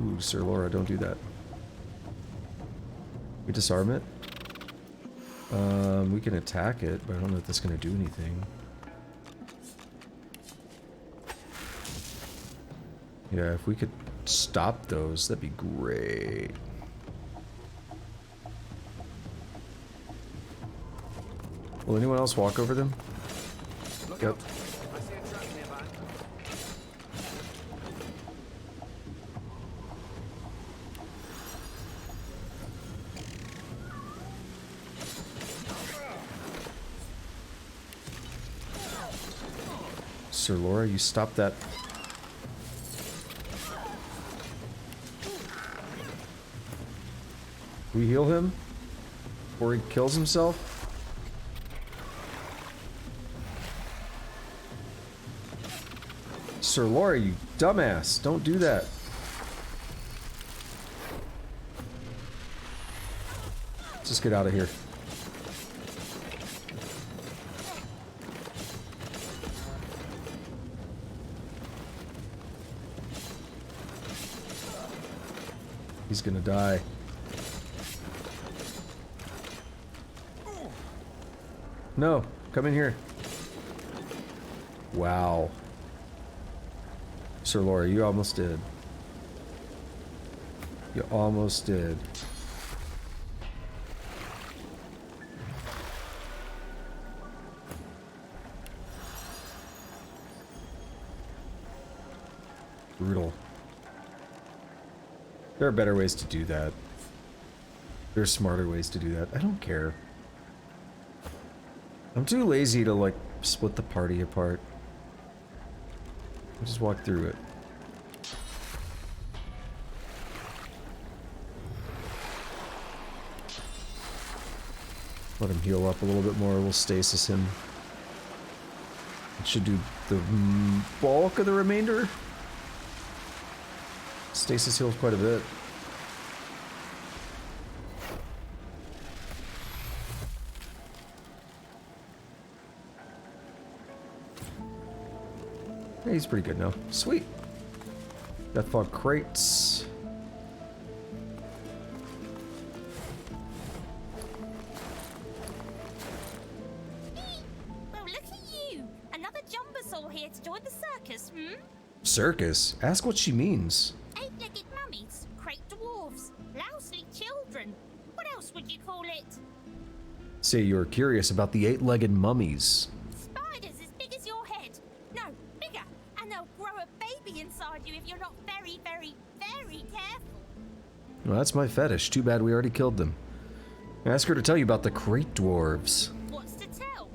Ooh, Sir Laura, don't do that. We disarm it? We can attack it, but I don't know if that's gonna do anything. Yeah, if we could stop those, that'd be great. Will anyone else walk over them? Yep. Sir Laura, you stop that. We heal him? Or he kills himself? Sir Laura, you dumbass. Don't do that. Let's just get out of here. He's gonna die. No, come in here. Wow. Sir Laura, you almost did. You almost did. Brutal. There are better ways to do that. There are smarter ways to do that. I don't care. I'm too lazy to, like, split the party apart. I'll just walk through it. Let him heal up a little bit more. We'll stasis him. It should do the bulk of the remainder. Stasis heals quite a bit. Yeah, he's pretty good now. Sweet. Death Fog crates. Well, look at you. Another jumpersaw here to join the circus, Circus? Ask what she means. Eight-legged mummies, crate dwarves, lousy children. What else would you call it? Say you're curious about the eight-legged mummies. Spiders as big as your head. No, bigger. And they'll grow a baby inside you if you're not very, very, very careful. Well, that's my fetish. Too bad we already killed them. Ask her to tell you about the crate dwarves. What's to tell?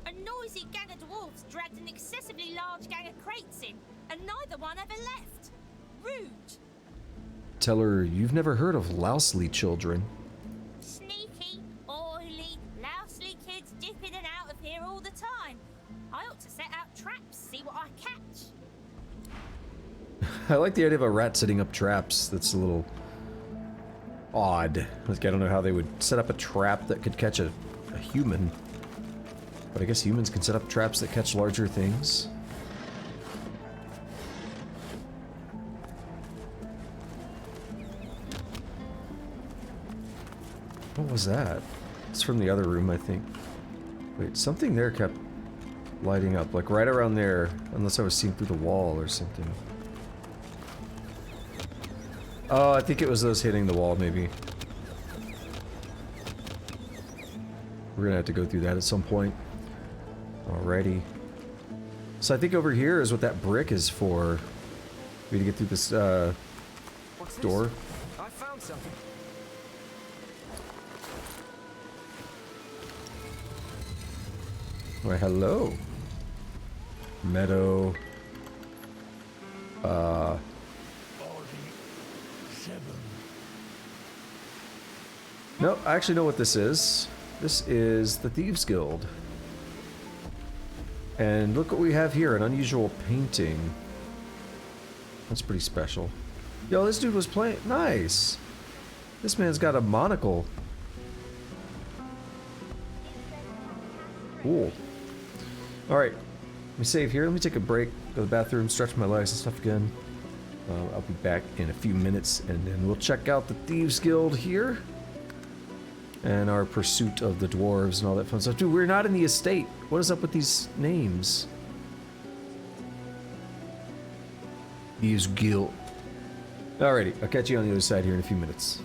A noisy gang of dwarves dragged an excessively large gang of crates in, and neither one ever left. Rude. Tell her you've never heard of lousely children. Sneaky, oily, lousely kids dip in and out of here all the time. I ought to set out traps, see what I catch. I like the idea of a rat setting up traps. That's a little odd. Like, I don't know how they would set up a trap that could catch a human. But I guess humans can set up traps that catch larger things. What was that? It's from the other room, I think. Wait, something there kept lighting up, like right around there, unless I was seeing through the wall or something. Oh, I think it was those hitting the wall, maybe. We're gonna have to go through that at some point. Alrighty. So I think over here is what that brick is for. We need to get through this, door. I found something. Why, hello. Meadow. No, I actually know what this is. This is the Thieves Guild. And look what we have here, an unusual painting. That's pretty special. Yo, this dude was playing. Nice. This man's got a monocle. Cool. Alright. Let me save here. Let me take a break, go to the bathroom, stretch my legs and stuff again. I'll be back in a few minutes, and then we'll check out the Thieves Guild here. And our pursuit of the dwarves and all that fun stuff. Dude, we're not in the estate. What is up with these names? Thieves Guild. Alrighty, I'll catch you on the other side here in a few minutes.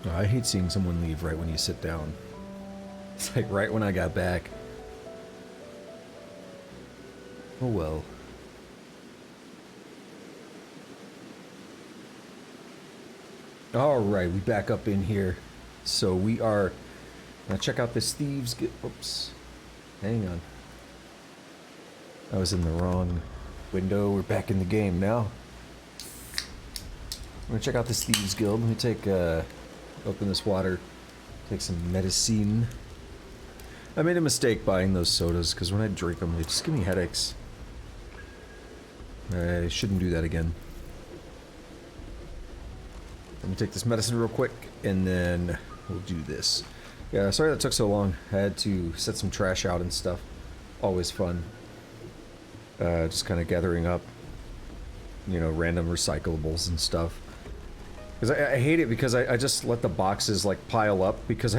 Oh, I hate seeing someone leave right when you sit down. It's like right when I got back. Oh well. Alright, we back up in here. So we are... Now check out this thieves... Oops. Hang on. I was in the wrong window. We're back in the game now. I'm gonna check out this thieves guild. Let me take... open this water. Take some medicine. I made a mistake buying those sodas, because when I drink them, they just give me headaches. I shouldn't do that again. Let me take this medicine real quick, and then we'll do this. Yeah, sorry that took so long. I had to set some trash out and stuff. Always fun. Just kind of gathering up, you know, random recyclables and stuff. Because I hate it because I just let the boxes, like, pile up, because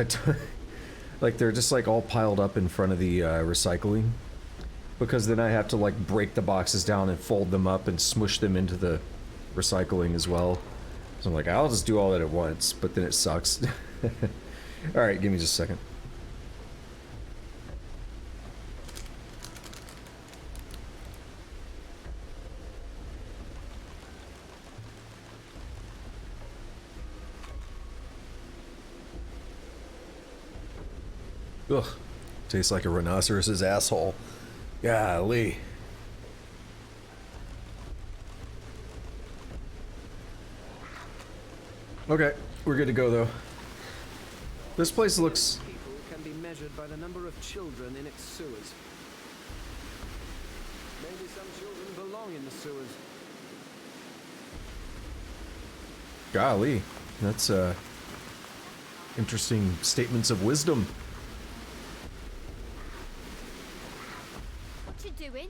like, they're just, like, all piled up in front of the recycling. Because then I have to, like, break the boxes down and fold them up and smush them into the recycling as well. So I'm like, I'll just do all that at once, but then it sucks. Alright, give me just a second. Ugh. Tastes like a rhinoceros's asshole. Golly. Okay, we're good to go though. This place looks... People can be measured by the number of children in its sewers. Maybe some children belong in the sewers. Golly. That's, interesting statements of wisdom. What you doing?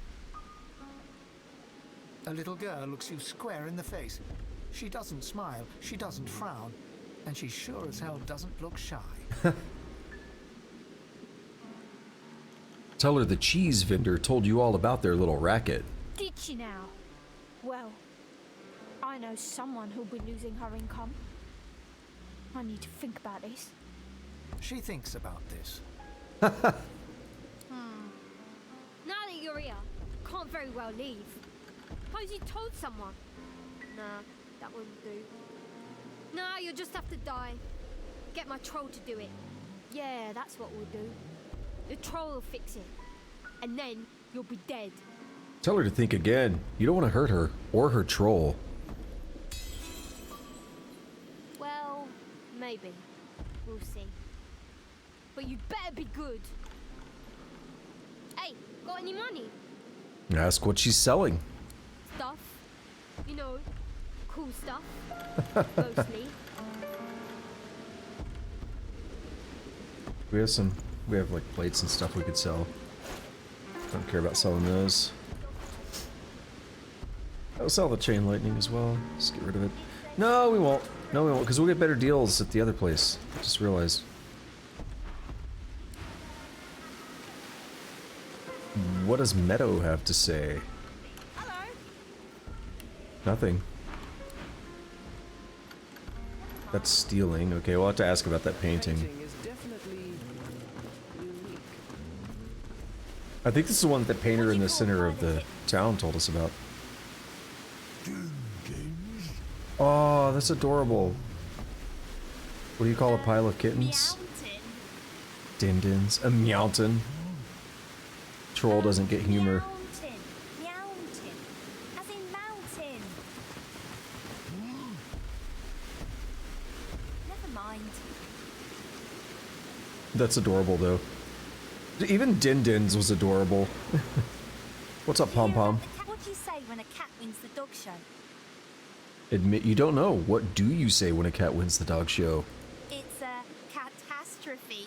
A little girl looks you square in the face. She doesn't smile, she doesn't frown, and she sure as hell doesn't look shy. Tell her the cheese vendor told you all about their little racket. Did she now? Well, I know someone who'll be losing her income. I need to think about this. She thinks about this. Now that you're here, can't very well leave. Suppose you told someone. Nah, that wouldn't do. Nah, you'll just have to die. Get my troll to do it. Yeah, that's what we'll do. The troll will fix it. And then you'll be dead. Tell her to think again. You don't want to hurt her or her troll. Well, maybe. We'll see. But you'd better be good. Hey, got any money? Ask what she's selling. Stuff. You know, cool stuff. Mostly. We have like plates and stuff we could sell. Don't care about selling those. I'll sell the chain lightning as well. Just get rid of it. No, we won't. No, we won't, because we'll get better deals at the other place. Just realized. What does Meadow have to say? Hello. Nothing. That's stealing. Okay, we'll have to ask about that painting. Is definitely unique. I think this is the one that the painter in the center of the town told us about. Oh, that's adorable. What do you call a pile of kittens? Dindins. A meowton. Troll doesn't get humor. Meowton. As in mountain. Never mind. That's adorable, though. Even Dindins was adorable. What's up, Pom Pom? What do you say when a cat wins the dog show? Admit you don't know. What do you say when a cat wins the dog show? It's a catastrophe.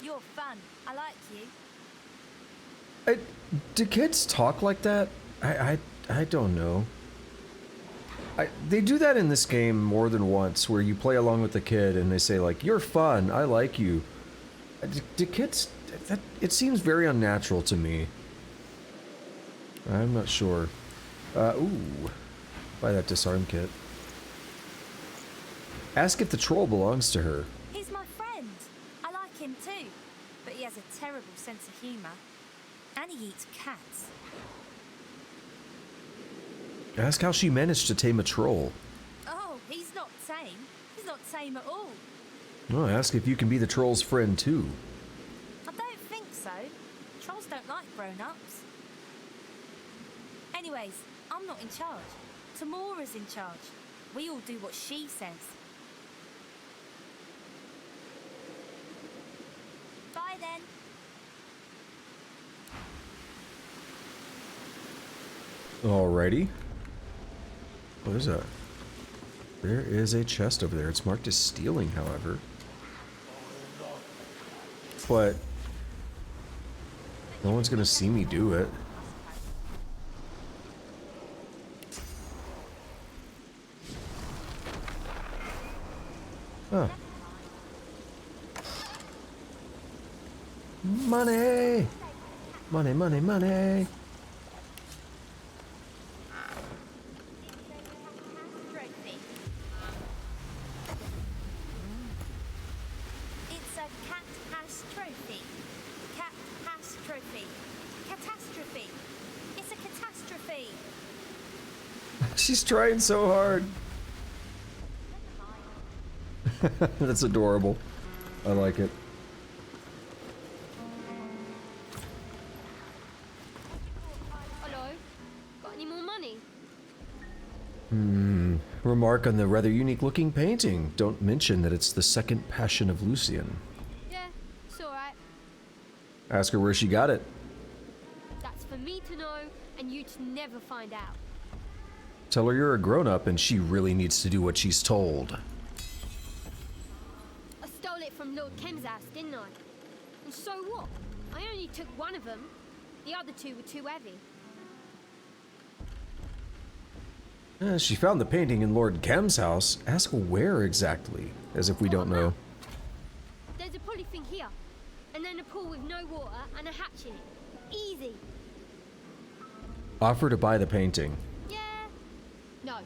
You're fun. I like you. Do kids talk like that? I don't know. They do that in this game more than once, where you play along with the kid and they say like, "You're fun. I like you." Do kids? It seems very unnatural to me. I'm not sure. Ooh. Buy that disarm kit. Ask if the troll belongs to her. He's my friend. I like him too. But he has a terrible sense of humour. And he eats cats. Ask how she managed to tame a troll. Oh, he's not tame. He's not tame at all. Oh, ask if you can be the troll's friend too. I don't think so. Trolls don't like grown-ups. Anyways, I'm not in charge. Tamora's in charge. We all do what she says. Bye then. Alrighty. What is that? There is a chest over there. It's marked as stealing, however. But no one's gonna see me do it. Huh. Money! Money, money, money! It's a cat hash trophy. Cat hash trophy. Catastrophe. It's a catastrophe. She's trying so hard. That's adorable. I like it. Hello? Got any more money? Remark on the rather unique looking painting. Don't mention that it's the second passion of Lucian. Yeah, it's alright. Ask her where she got it. That's for me to know and you to never find out. Tell her you're a grown-up and she really needs to do what she's told. I stole it from Lord Kemm's house, didn't I? And so what? I only took one of them. The other two were too heavy. She found the painting in Lord Kemm's house. Ask where exactly, as if we don't know. There's a pulley thing here, and then a pool with no water and a hatch in it. Easy. Offer to buy the painting. Yeah. No.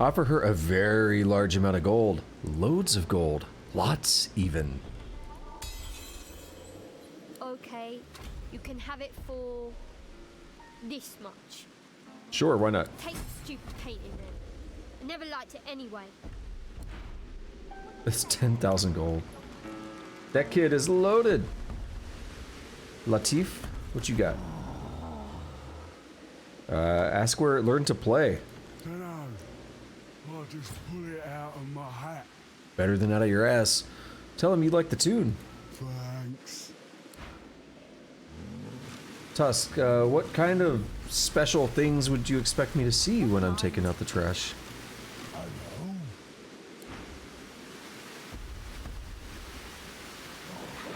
Offer her a very large amount of gold. Loads of gold. Lots, even. Okay, you can have it for this much. Sure, why not? Take the stupid painting then. I never liked it anyway. It's 10,000 gold. That kid is loaded. Latif, what you got? Ask where it learned to play. Dunno. I'll just pull it out of my hat. Better than out of your ass. Tell him you like the tune. Thanks. Tusk, what kind of special things would you expect me to see when I'm taking out the trash?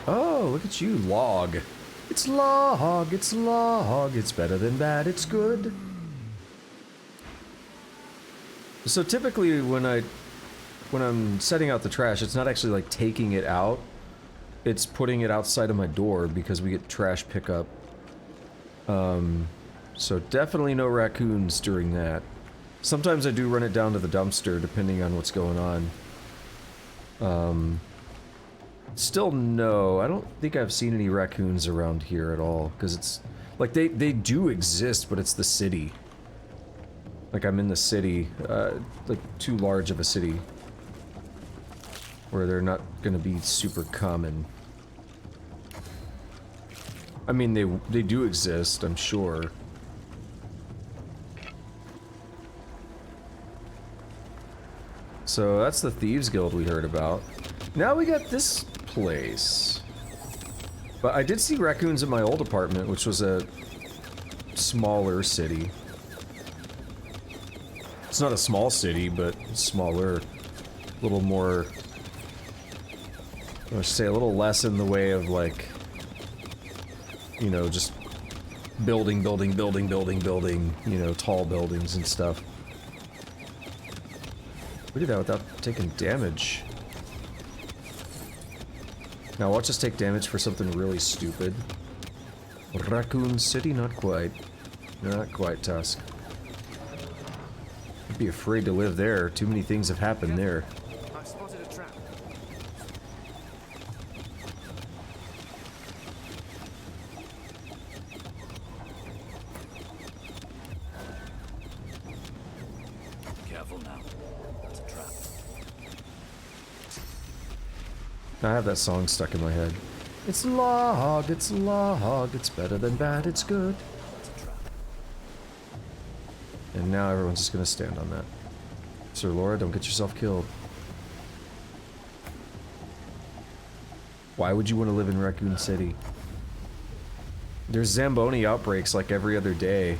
Oh, look at you, log. It's log, it's log, it's better than bad, it's good. So typically when I'm setting out the trash, it's not actually like taking it out. It's putting it outside of my door because we get trash pickup. So definitely no raccoons during that. Sometimes I do run it down to the dumpster depending on what's going on. Still no, I don't think I've seen any raccoons around here at all, because it's like they do exist, but it's the city. Like I'm in the city, like too large of a city where they're not gonna be super common. I mean, they do exist, I'm sure. So that's the Thieves Guild we heard about. Now we got this place. But I did see raccoons in my old apartment, which was a smaller city. It's not a small city, but smaller. A little more... I should say a little less in the way of, like... You know, just building, you know, tall buildings and stuff. We did that without taking damage. Now watch us take damage for something really stupid. Raccoon City, not quite. Not quite, Tusk. Be afraid to live there. Too many things have happened there. I've spotted a trap. Careful now. That's a trap. I have that song stuck in my head. It's log, it's log, it's better than bad, it's good. And now everyone's just gonna stand on that. Sir Laura, don't get yourself killed. Why would you want to live in Raccoon City? There's Zamboni outbreaks like every other day.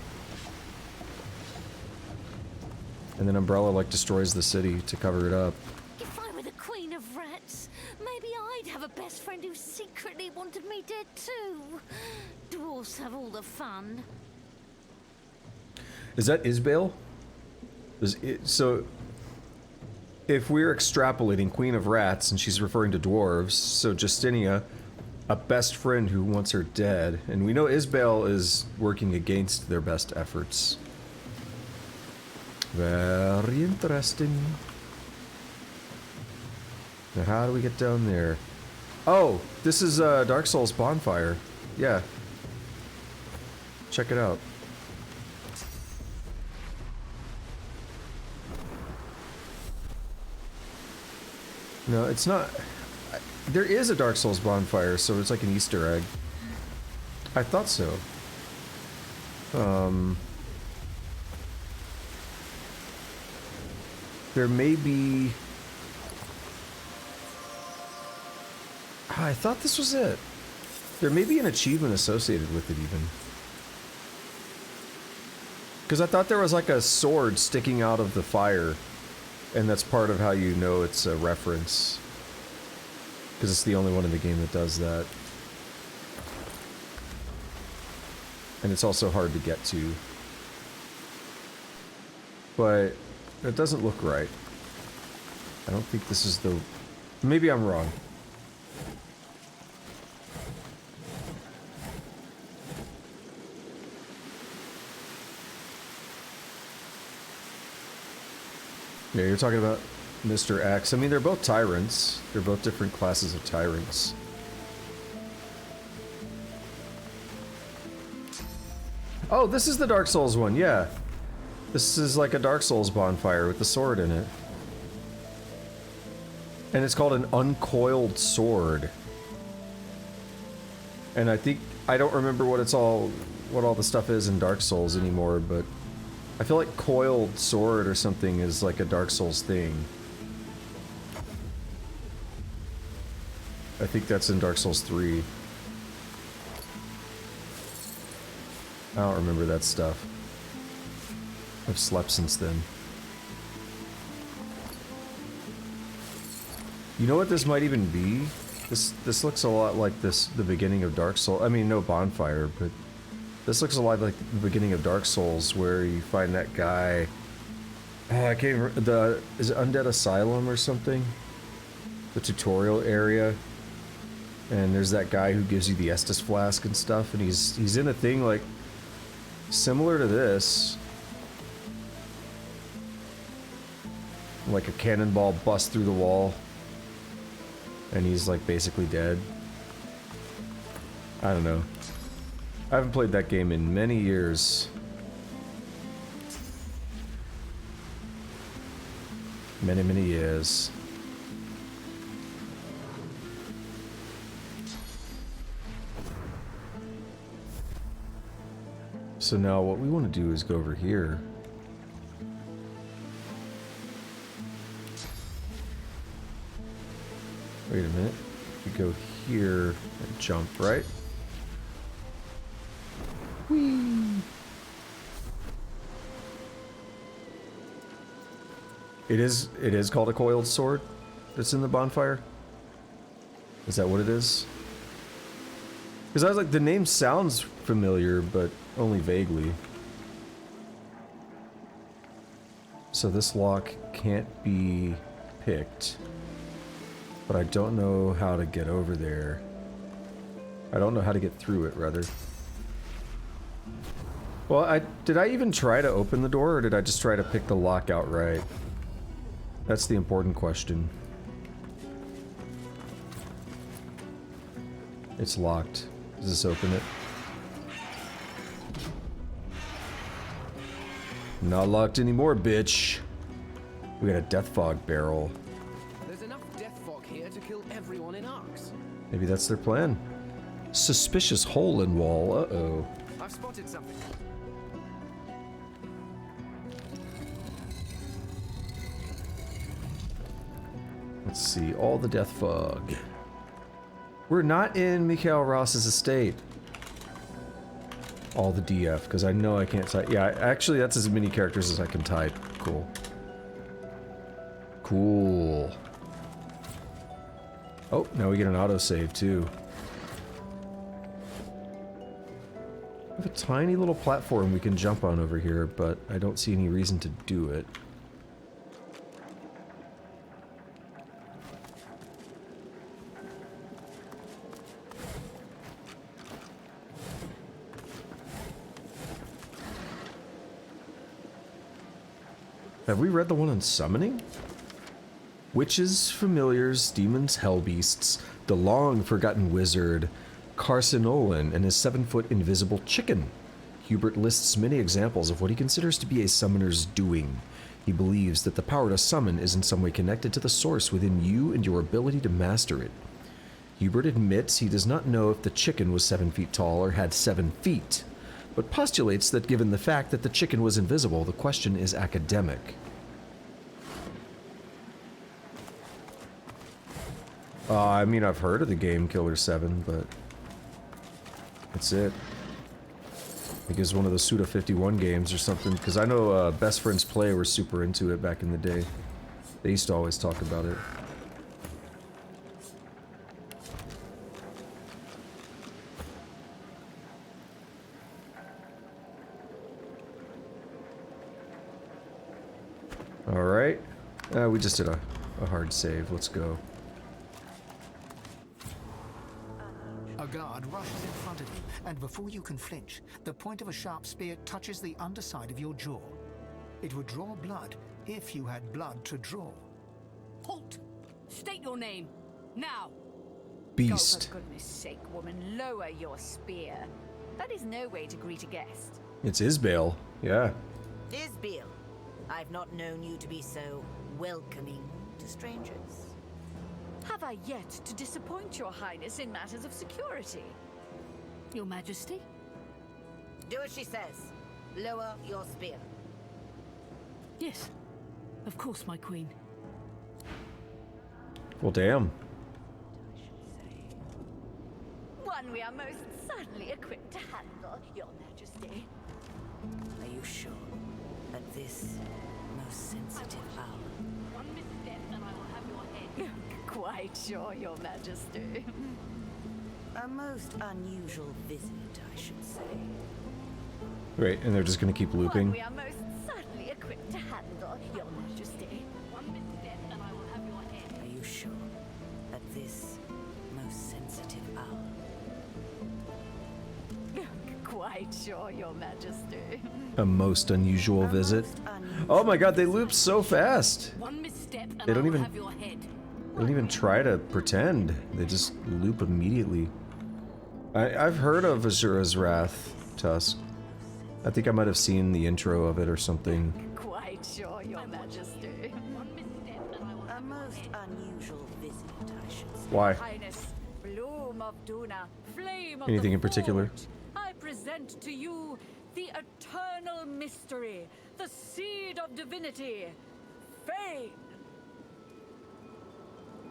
And then Umbrella like destroys the city to cover it up. If I were the queen of rats, maybe I'd have a best friend who secretly wanted me dead too. Dwarves have all the fun. Is that Isbale? So, if we're extrapolating Queen of Rats, and she's referring to dwarves, so Justinia, a best friend who wants her dead, and we know Isbale is working against their best efforts. Very interesting. Now how do we get down there? Oh, this is Dark Souls bonfire. Yeah. Check it out. No, it's not. There is a Dark Souls bonfire, so it's like an Easter egg. I thought so. There may be... I thought this was it. There may be an achievement associated with it, even. Because I thought there was like a sword sticking out of the fire. And that's part of how you know it's a reference. Because it's the only one in the game that does that. And it's also hard to get to. But it doesn't look right. I don't think this is the... Maybe I'm wrong. Yeah, you're talking about Mr. X. I mean, they're both tyrants. They're both different classes of tyrants. Oh, this is the Dark Souls one, yeah. This is like a Dark Souls bonfire with the sword in it. And it's called an uncoiled sword. And I don't remember what all the stuff is in Dark Souls anymore, but I feel like coiled sword or something is like a Dark Souls thing. I think that's in Dark Souls 3. I don't remember that stuff. I've slept since then. You know what this might even be? This looks a lot like the beginning of Dark Souls. I mean, no bonfire, but this looks a lot like the beginning of Dark Souls, where you find that guy. Oh, I can't remember. Is it Undead Asylum or something? The tutorial area. And there's that guy who gives you the Estus flask and stuff, and he's in a thing like similar to this. Like a cannonball busts through the wall. And he's like basically dead. I don't know. I haven't played that game in many years. Many, many years. So now what we want to do is go over here. Wait a minute. We go here and jump, right? Whee! It is called a coiled sword that's in the bonfire? Is that what it is? Because I was like, the name sounds familiar, but only vaguely. So this lock can't be picked. But I don't know how to get over there. I don't know how to get through it, rather. Well, did I even try to open the door, or did I just try to pick the lock outright? That's the important question. It's locked. Does this open it? Not locked anymore, bitch. We got a death fog barrel. There's enough death fog here to kill everyone in Arx. Maybe that's their plan. Suspicious hole in wall. Uh-oh. I've spotted something. Let's see. All the death fog. We're not in Mikhail Ross's estate. All the DF, because I know I can't type. Yeah, actually, that's as many characters as I can type. Cool. Cool. Oh, now we get an autosave, too. We have a tiny little platform we can jump on over here, but I don't see any reason to do it. Have we read the one on summoning? Witches, familiars, demons, hellbeasts, the long-forgotten wizard, Carcinolan, and his 7-foot invisible chicken. Hubert lists many examples of what he considers to be a summoner's doing. He believes that the power to summon is in some way connected to the source within you and your ability to master it. Hubert admits he does not know if the chicken was 7 feet tall or had 7 feet, but postulates that given the fact that the chicken was invisible, the question is academic. I mean, I've heard of the game Killer 7, but that's it. I think it's one of the Suda 51 games or something, because I know Best Friends Play were super into it back in the day. They used to always talk about it. Alright. We just did a hard save. Let's go. A guard rushes in front of you, and before you can flinch, the point of a sharp spear touches the underside of your jaw. It would draw blood if you had blood to draw. Halt! State your name. Now! Beast. Oh, for goodness sake, woman, lower your spear. That is no way to greet a guest. It's Isbale. Yeah. Isbeel, I've not known you to be so welcoming to strangers. Have I yet to disappoint your highness in matters of security? Your Majesty? Do as she says. Lower your spear. Yes, of course, my queen. Well, damn. One we are most certainly equipped to handle, your majesty. Are you sure at this most sensitive hour? One misstep and I will have your head. Quite sure, your majesty. A most unusual visit, I should say. Right, and they're just gonna keep looping. One we are most certainly equipped to handle, your majesty. One misstep and I will have your head. Are you sure at this most sensitive hour? Quite sure, your majesty. A most unusual visit. Oh my god, they loop so fast. One misstep and They don't I will even have your head. They don't even try to pretend. They just loop immediately. I've heard of Azura's Wrath, Tusk. I think I might have seen the intro of it or something. Quite sure, your majesty. One misstep and I will A most unusual visit, I should say. Why? Highness, Bloom of Duna, Flame of Anything the in particular? Forge, I present to you the eternal mystery, the seed of divinity, Fane.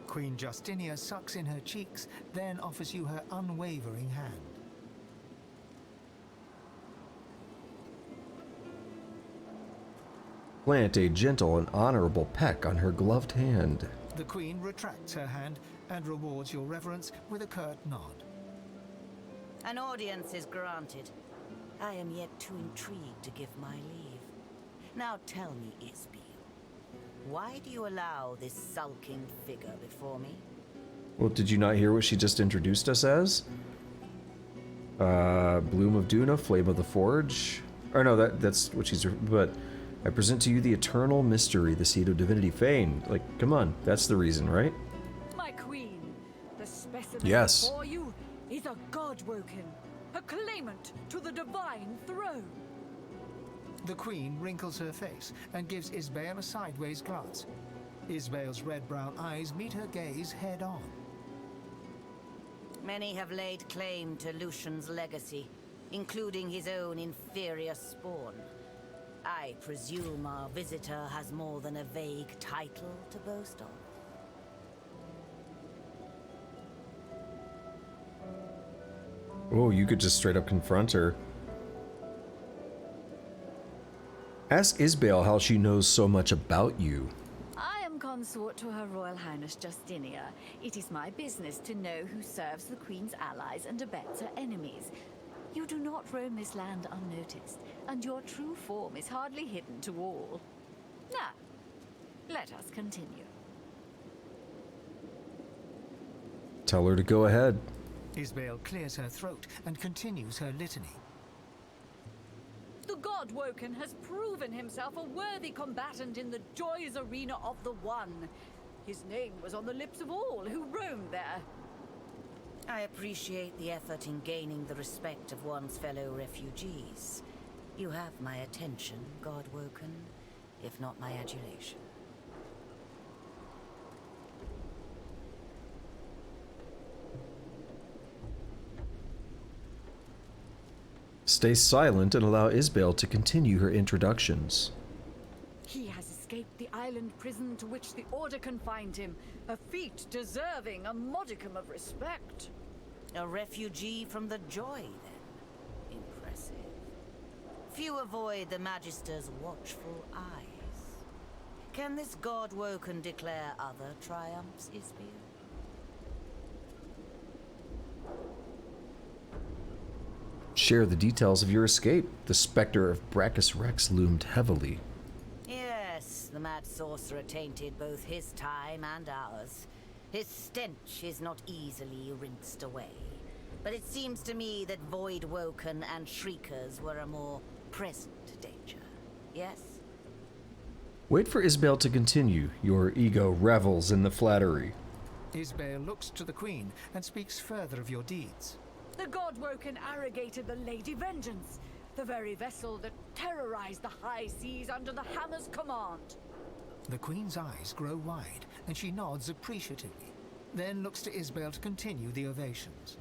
Queen Justinia sucks in her cheeks, then offers you her unwavering hand. Plant a gentle and honorable peck on her gloved hand. The Queen retracts her hand and rewards your reverence with a curt nod. An audience is granted. I am yet too intrigued to give my leave. Now tell me, Isbeel, why do you allow this sulking figure before me? Well, did you not hear what she just introduced us as? Bloom of Duna, Flame of the Forge. Or no, that's what she's... But I present to you the eternal mystery, the seed of divinity Fane. Like, come on, that's the reason, right? My queen, the specimen Yes. before you is a god-woken, a claimant to the divine throne. The Queen wrinkles her face and gives Isbale a sideways glance. Isbale's red-brown eyes meet her gaze head-on. Many have laid claim to Lucian's legacy, including his own inferior spawn. I presume our visitor has more than a vague title to boast of. Oh, you could just straight up confront her. Ask Isbale how she knows so much about you. I am consort to Her Royal Highness Justinia. It is my business to know who serves the Queen's allies and abets her enemies. You do not roam this land unnoticed, and your true form is hardly hidden to all. Now, let us continue. Tell her to go ahead. Isbale clears her throat and continues her litany. The God-woken has proven himself a worthy combatant in the joys arena of the One. His name was on the lips of all who roamed there. I appreciate the effort in gaining the respect of one's fellow refugees. You have my attention, God-woken, if not my adulation. Stay silent and allow Isbale to continue her introductions. He has escaped the island prison to which the Order confined him, a feat deserving a modicum of respect. A refugee from the Joy, then. Impressive. Few avoid the Magister's watchful eyes. Can this God-woken declare other triumphs, Isbale? Share the details of your escape. The specter of Brachus Rex loomed heavily. Yes, the mad sorcerer tainted both his time and ours. His stench is not easily rinsed away. But it seems to me that Void-woken and Shriekers were a more present danger. Yes? Wait for Isbale to continue. Your ego revels in the flattery. Isbale looks to the Queen and speaks further of your deeds. The God-woken arrogated the Lady Vengeance, the very vessel that terrorized the high seas under the Hammer's command. The Queen's eyes grow wide, and she nods appreciatively, then looks to Isbale to continue the ovations.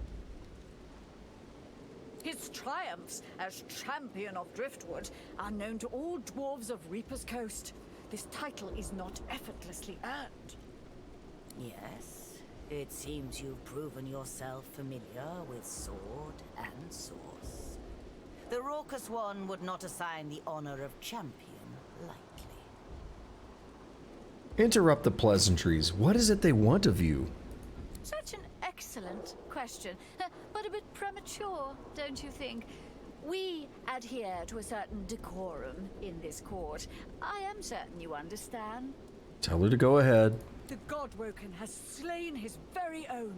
His triumphs as champion of Driftwood are known to all dwarves of Reaper's Coast. This title is not effortlessly earned. Yes. It seems you've proven yourself familiar with sword and source. The raucous one would not assign the honor of champion lightly. Interrupt the pleasantries. What is it they want of you? Such an excellent question, but a bit premature, don't you think? We adhere to a certain decorum in this court. I am certain you understand. Tell her to go ahead. The God-woken has slain his very own.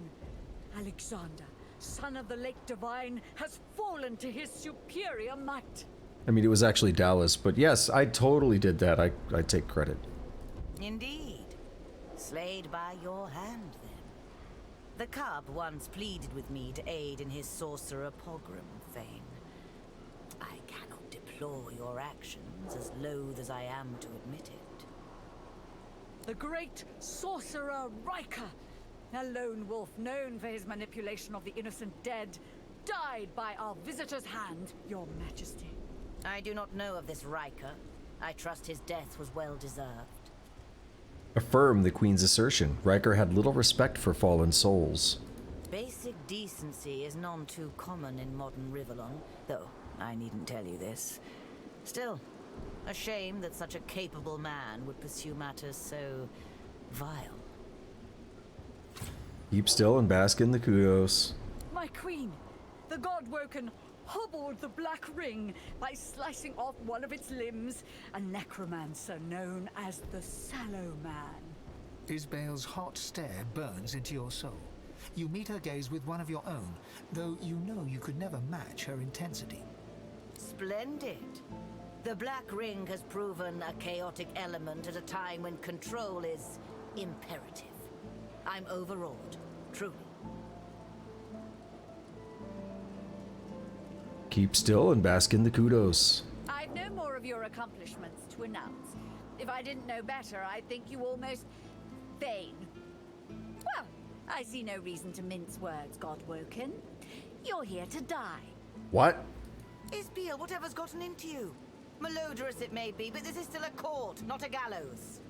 Alexander, son of the Lake Divine, has fallen to his superior might. I mean, it was actually Dallas, but yes, I totally did that. I take credit. Indeed. Slayed by your hand, then. The cub once pleaded with me to aid in his sorcerer pogrom fame. I cannot deplore your actions, as loath as I am to admit it. The great sorcerer Riker, a lone wolf known for his manipulation of the innocent dead, died by our visitor's hand, your majesty. I do not know of this Riker. I trust his death was well deserved. Affirm the Queen's assertion. Riker had little respect for fallen souls. Basic decency is none too common in modern Rivellon, though I needn't tell you this. Still, a shame that such a capable man would pursue matters so vile. Keep still and bask in the kudos. My queen, the God-woken hobbled the Black Ring by slicing off one of its limbs, a necromancer known as the Sallow Man. Isbale's hot stare burns into your soul. You meet her gaze with one of your own, though you know you could never match her intensity. Splendid. The Black Ring has proven a chaotic element at a time when control is imperative. I'm overawed, truly. Keep still and bask in the kudos. I've no more of your accomplishments to announce. If I didn't know better, I'd think you almost vain. Well, I see no reason to mince words, Godwoken. You're here to die. What? Isbiel, whatever's gotten into you? Malodorous it may be, but this is still a court, not a gallows.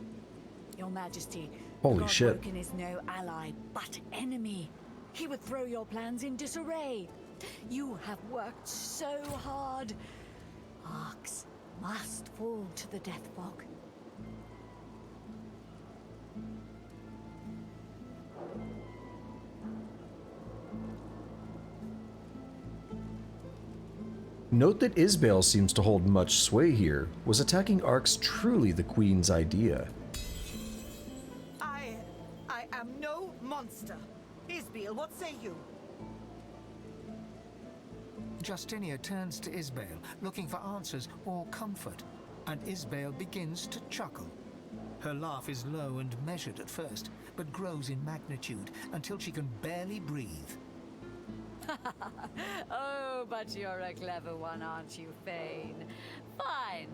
Your Majesty, Holy shit. Godwoken is no ally, but enemy. He would throw your plans in disarray. You have worked so hard. Arks must fall to the death fog. Note that Isbale seems to hold much sway here. Was attacking Arks truly the Queen's idea? I am no monster. Isbiel, what say you? Justinia turns to Isbale, looking for answers or comfort, and Isbale begins to chuckle. Her laugh is low and measured at first, but grows in magnitude until she can barely breathe. Oh, but you're a clever one, aren't you, Fane? Fine.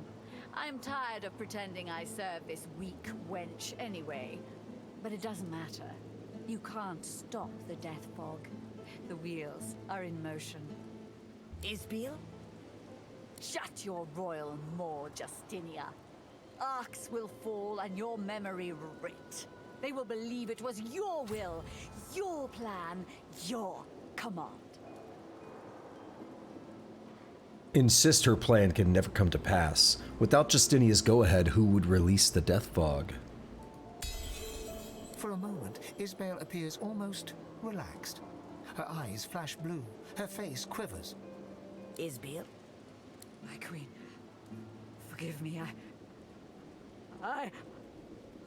I'm tired of pretending I serve this weak wench anyway. But it doesn't matter. You can't stop the death fog. The wheels are in motion. Isbiel? Shut your royal maw, Justinia. Arks will fall and your memory writ. They will believe it was your will, your plan, your command. Insist her plan can never come to pass. Without Justinia's go-ahead, who would release the death fog? For a moment, Isbale appears almost relaxed. Her eyes flash blue, her face quivers. Isbiel? My queen, forgive me,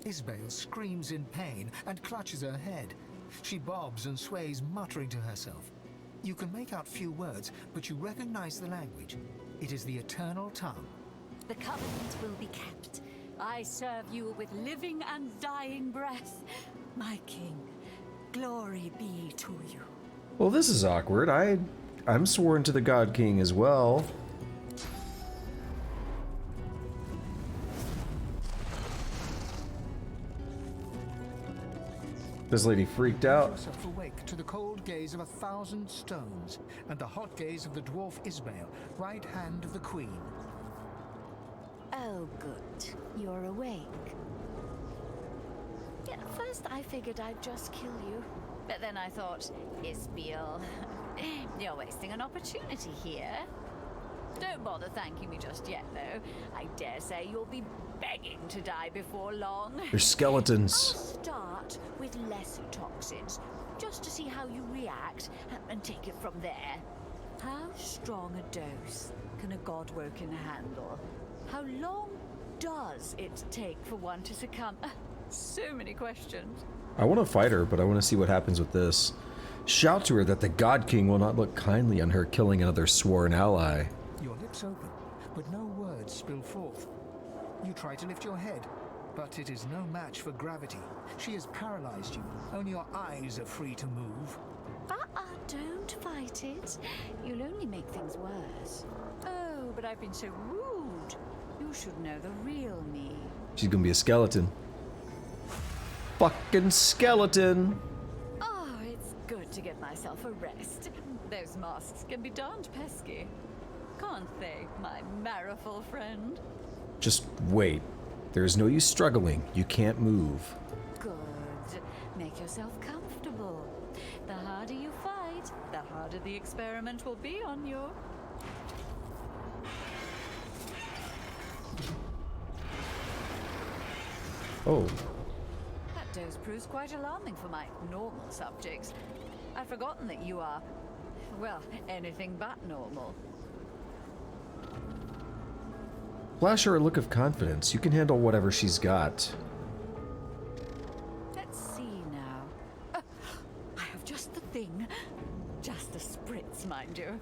Isbale screams in pain and clutches her head. She bobs and sways, muttering to herself. You can make out few words, but you recognize the language. It is the eternal tongue. The covenant will be kept. I serve you with living and dying breath. My king, glory be to you. Well, this is awkward. I'm sworn to the God King as well. This lady freaked out. Yourself awake to the cold gaze of 1,000 stones and the hot gaze of the dwarf Isbale, right hand of the queen. Oh, good. You're awake. Yeah, first I figured I'd just kill you. But then I thought, Isbiel, you're wasting an opportunity here. Don't bother thanking me just yet, though. I dare say you'll be begging to die before long. They're skeletons. I'll start with lesser toxins, just to see how you react, and take it from there. How strong a dose can a Godwoken handle? How long does it take for one to succumb? So many questions. I want to fight her, but I want to see what happens with this. Shout to her that the God King will not look kindly on her killing another sworn ally. Your lips open, but no words spill forth. You try to lift your head, but it is no match for gravity. She has paralyzed you. Only your eyes are free to move. Don't fight it. You'll only make things worse. Oh, but I've been so rude. You should know the real me. She's gonna be a skeleton. Fucking skeleton! Oh, it's good to give myself a rest. Those masks can be darned pesky. Can't they, my mariful friend? Just wait. There's no use struggling. You can't move. Good. Make yourself comfortable. The harder you fight, the harder the experiment will be on you. Oh. That dose proves quite alarming for my normal subjects. I've forgotten that you are, well, anything but normal. Flash her a look of confidence. You can handle whatever she's got. Let's see now. I have just the thing. Just a spritz, mind you.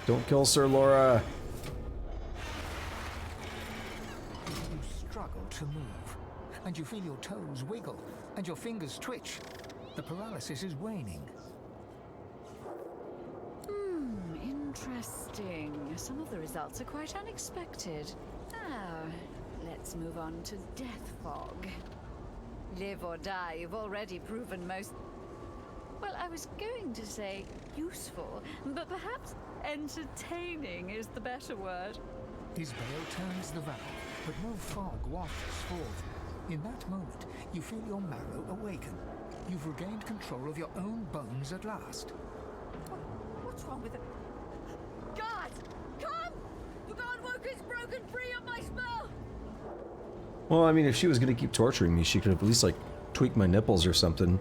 Don't kill Sir Laura. You struggle to move, and you feel your toes wiggle, and your fingers twitch. The paralysis is waning. Interesting. Some of the results are quite unexpected. Now, let's move on to Death Fog. Live or die, you've already proven most... Well, I was going to say useful, but perhaps entertaining is the better word. Isbale turns the valve, but no fog wafts forth. In that moment, you feel your marrow awaken. You've regained control of your own bones at last. What's wrong with it? God! Come! The Godworker's broken free of my spell! Well, I mean, if she was going to keep torturing me, she could have at least, like, tweaked my nipples or something.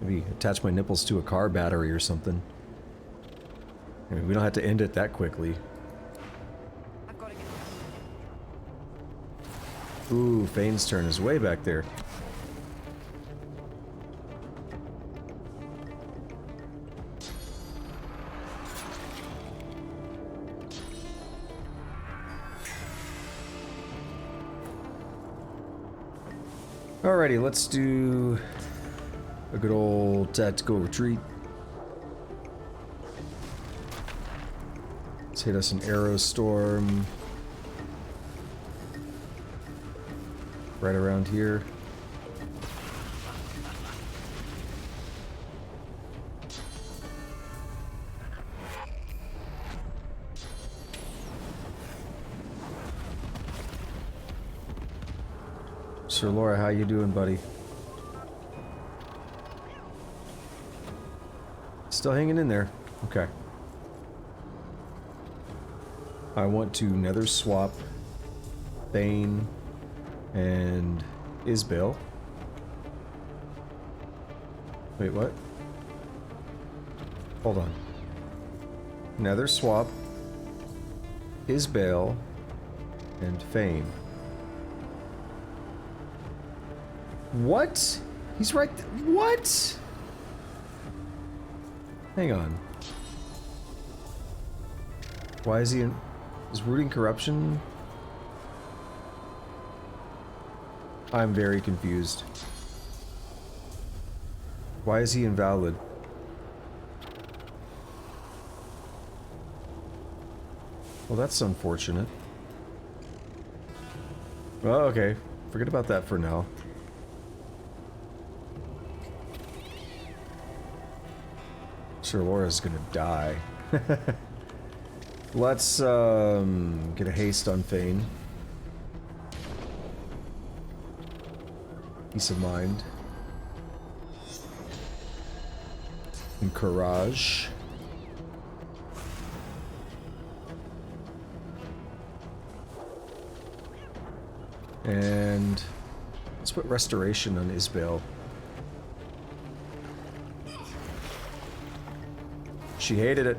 Maybe attach my nipples to a car battery or something. I mean, we don't have to end it that quickly. Ooh, Fane's turn is way back there. Alrighty, let's do a good old tactical retreat. Let's hit us an arrow storm. Right around here. Sir Laura, how you doing, buddy? Still hanging in there. Okay. I want to nether swap Bane and Isbale. Wait, what? Hold on. Nether swap Isbale and Fane. What? He's right there. What? Hang on. Why is he in... Is rooting corruption? I'm very confused. Why is he invalid? Well, that's unfortunate. Well, okay. Forget about that for now. Sir Laura's gonna die. Let's get a haste on Fane. Peace of mind. And courage. And let's put restoration on Isbale. She hated it.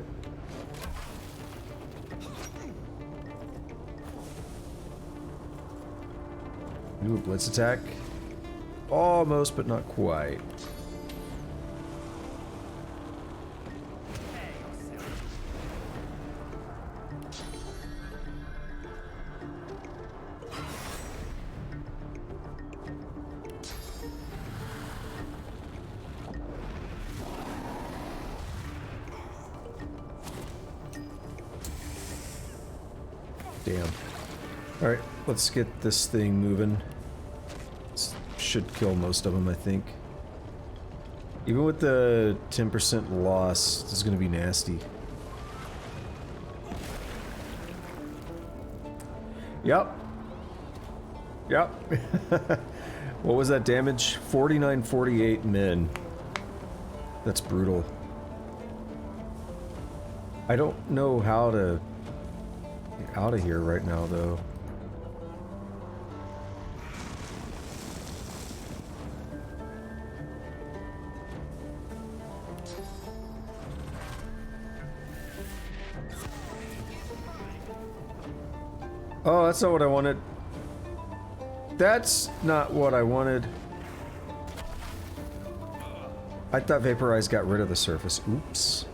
Do a blitz attack. Almost, but not quite. Damn. Alright, let's get this thing moving. This should kill most of them, I think. Even with the 10% loss, this is going to be nasty. Yep. Yep. What was that damage? 49-48 men. That's brutal. I don't know how to get out of here right now, though. Oh, that's not what I wanted. That's not what I wanted. I thought Vaporize got rid of the surface. Oops.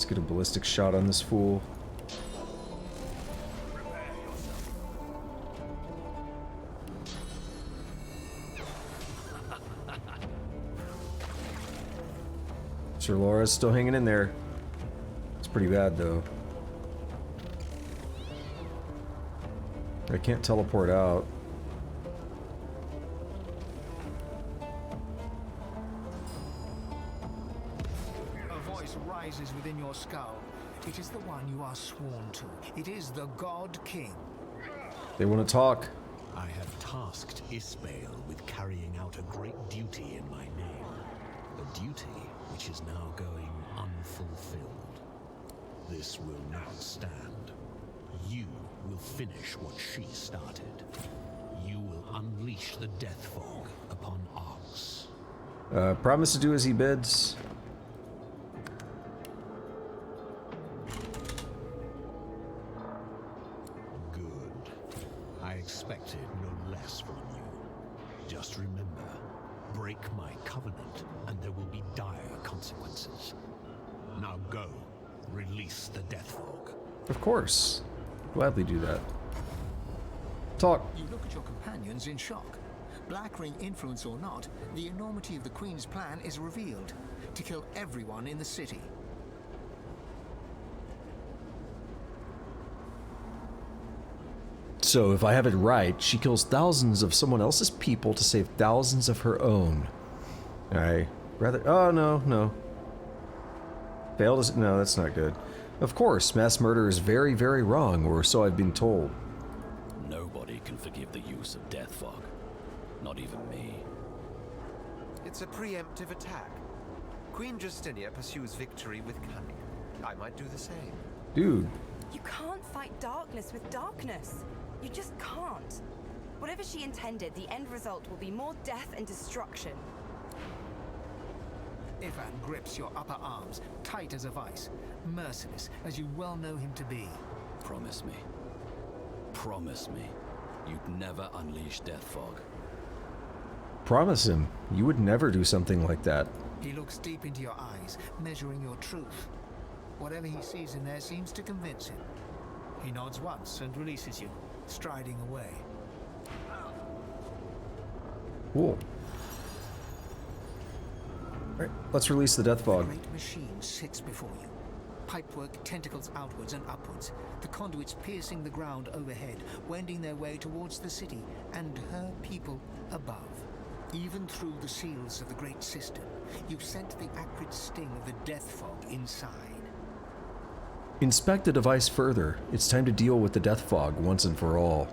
get a ballistic shot on this fool. Sir Laura's still hanging in there. It's pretty bad though. I can't teleport out. A voice rises within your skull. It is the one you are sworn to. It is the God King. They want to talk. I have tasked Isbael with carrying out a great duty in my name. A duty which is now going unfulfilled. This will not stand. You will finish what she started. You will unleash the death fog upon Arx. Promise to do as he bids. Good. I expected no less from you. Just remember, break my covenant, and there will be dire consequences. Now go, release the death fog. Of course. Gladly do that. Talk. You look at your companions in shock. Black Ring influence or not, the enormity of the Queen's plan is revealed. To kill everyone in the city. So, if I have it right, she kills thousands of someone else's people to save thousands of her own. I rather... Oh, no. Failed as... No, that's not good. Of course, mass murder is very, very wrong, or so I've been told. Nobody can forgive the use of death fog. Not even me. It's a preemptive attack. Queen Justinia pursues victory with cunning. I might do the same. Dude. You can't fight darkness with darkness. You just can't. Whatever she intended, the end result will be more death and destruction. Ivan grips your upper arms, tight as a vice, merciless as you well know him to be. Promise me. Promise me. You'd never unleash death fog. Promise him. You would never do something like that. He looks deep into your eyes, measuring your truth. Whatever he sees in there seems to convince him. He nods once and releases you, striding away. Cool. Alright, let's release the death fog. The great machine sits before you. Pipework tentacles outwards and upwards, the conduits piercing the ground overhead, wending their way towards the city and her people above. Even through the seals of the great cistern, you scent the acrid sting of the death fog inside. Inspect the device further. It's time to deal with the death fog once and for all.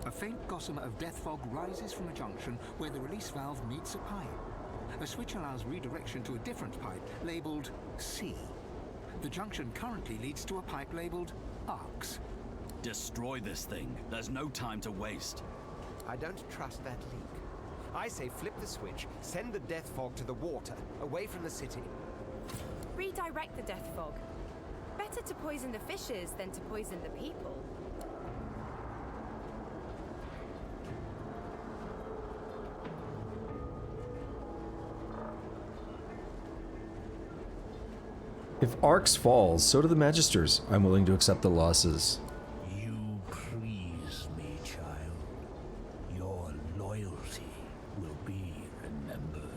A faint gossamer of death fog rises from a junction where the release valve meets a pipe. A switch allows redirection to a different pipe, labeled C. The junction currently leads to a pipe labeled Arx. Destroy this thing. There's no time to waste. I don't trust that leak. I say flip the switch, send the death fog to the water, away from the city. Redirect the death fog. Better to poison the fishes than to poison the people. If Arx falls, so do the Magisters. I'm willing to accept the losses. You please me, child. Your loyalty will be remembered.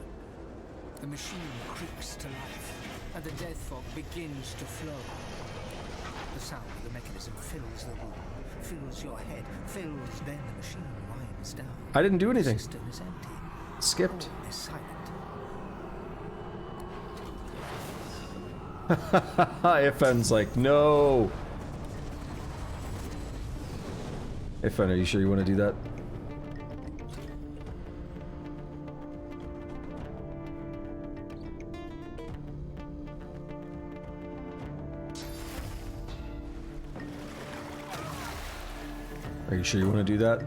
The machine creaks to life, and the death fog begins to flow. The sound of the mechanism fills the room, fills your head, fills, then the machine winds down. I didn't do anything. The system is empty. Skipped. All is silent. Ifen's like, no. Ifen, are you sure you want to do that? Are you sure you want to do that?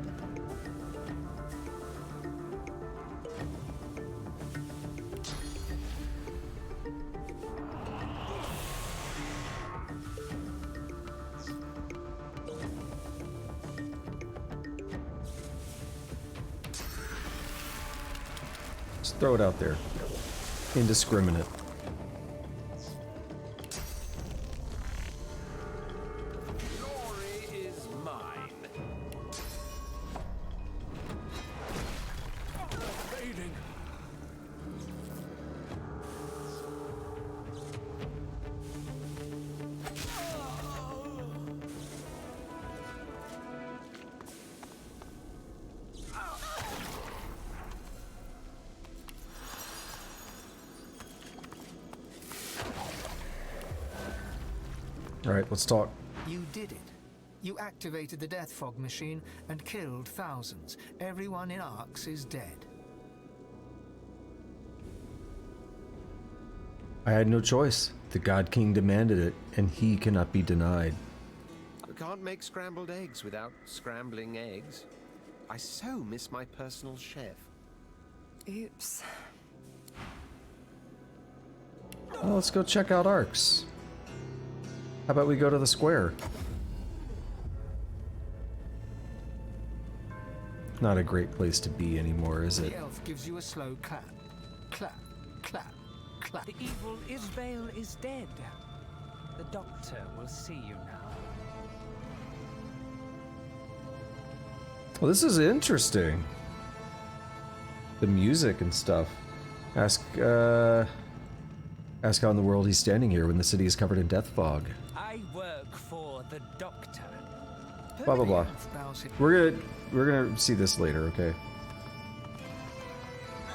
Just throw it out there. Indiscriminate. Alright, let's talk. You did it. You activated the death fog machine and killed thousands. Everyone in Arx is dead. I had no choice. The God King demanded it, and he cannot be denied. We can't make scrambled eggs without scrambling eggs. I so miss my personal chef. Oops. Well, let's go check out Arx. How about we go to the square? Not a great place to be anymore, is it? The elf gives you a slow clap. Clap, clap, clap. The evil Isbale is dead. The doctor will see you now. Well, this is interesting. The music and stuff. Ask how in the world he's standing here when the city is covered in death fog. I work for the doctor. Blah blah blah. We're gonna see this later, okay?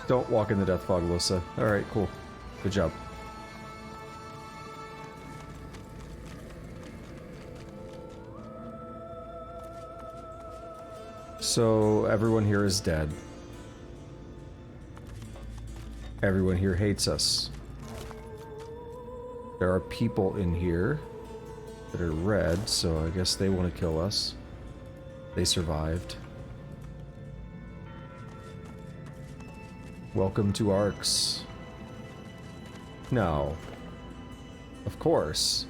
Don't walk in the death fog, Losa. Alright, cool. Good job. So everyone here is dead. Everyone here hates us. There are people in here that are red, so I guess they want to kill us. They survived. Welcome to Arx. Now, of course,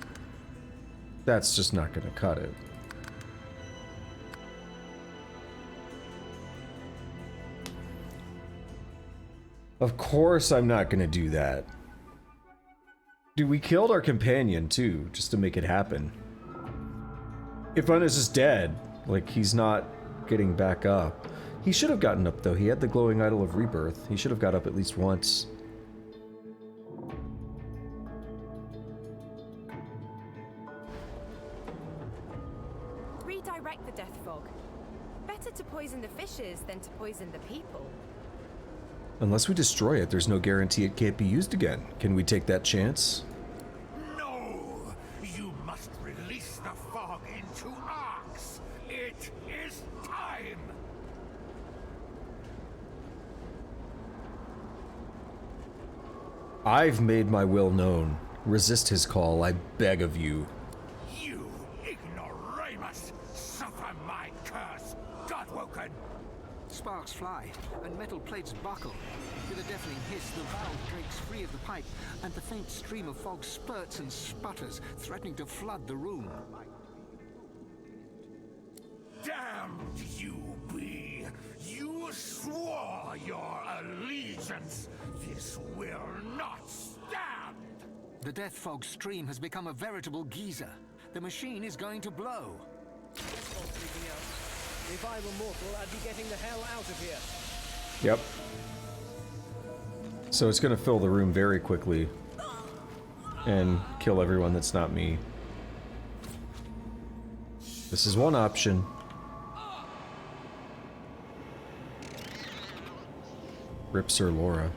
that's just not going to cut it. Of course I'm not going to do that. Dude, we killed our companion too, just to make it happen. Ifan is just dead. Like, he's not getting back up. He should have gotten up though. He had the glowing idol of rebirth. He should have got up at least once. Redirect the death fog. Better to poison the fishes than to poison the people. Unless we destroy it, there's no guarantee it can't be used again. Can we take that chance? No! You must release the fog into Arx! It is time! I've made my will known. Resist his call, I beg of you. You ignoramus! Suffer my curse, Godwoken! Sparks fly, and metal plates buckle. With a deafening hiss, the valve breaks free of the pipe, and the faint stream of fog spurts and sputters, threatening to flood the room. Damned you be! You swore your allegiance! This will not stand! The death fog stream has become a veritable geyser. The machine is going to blow. If I were mortal, I'd be getting the hell out of here. Yep. So it's gonna fill the room very quickly. And kill everyone that's not me. This is one option. Rip Sir Laura.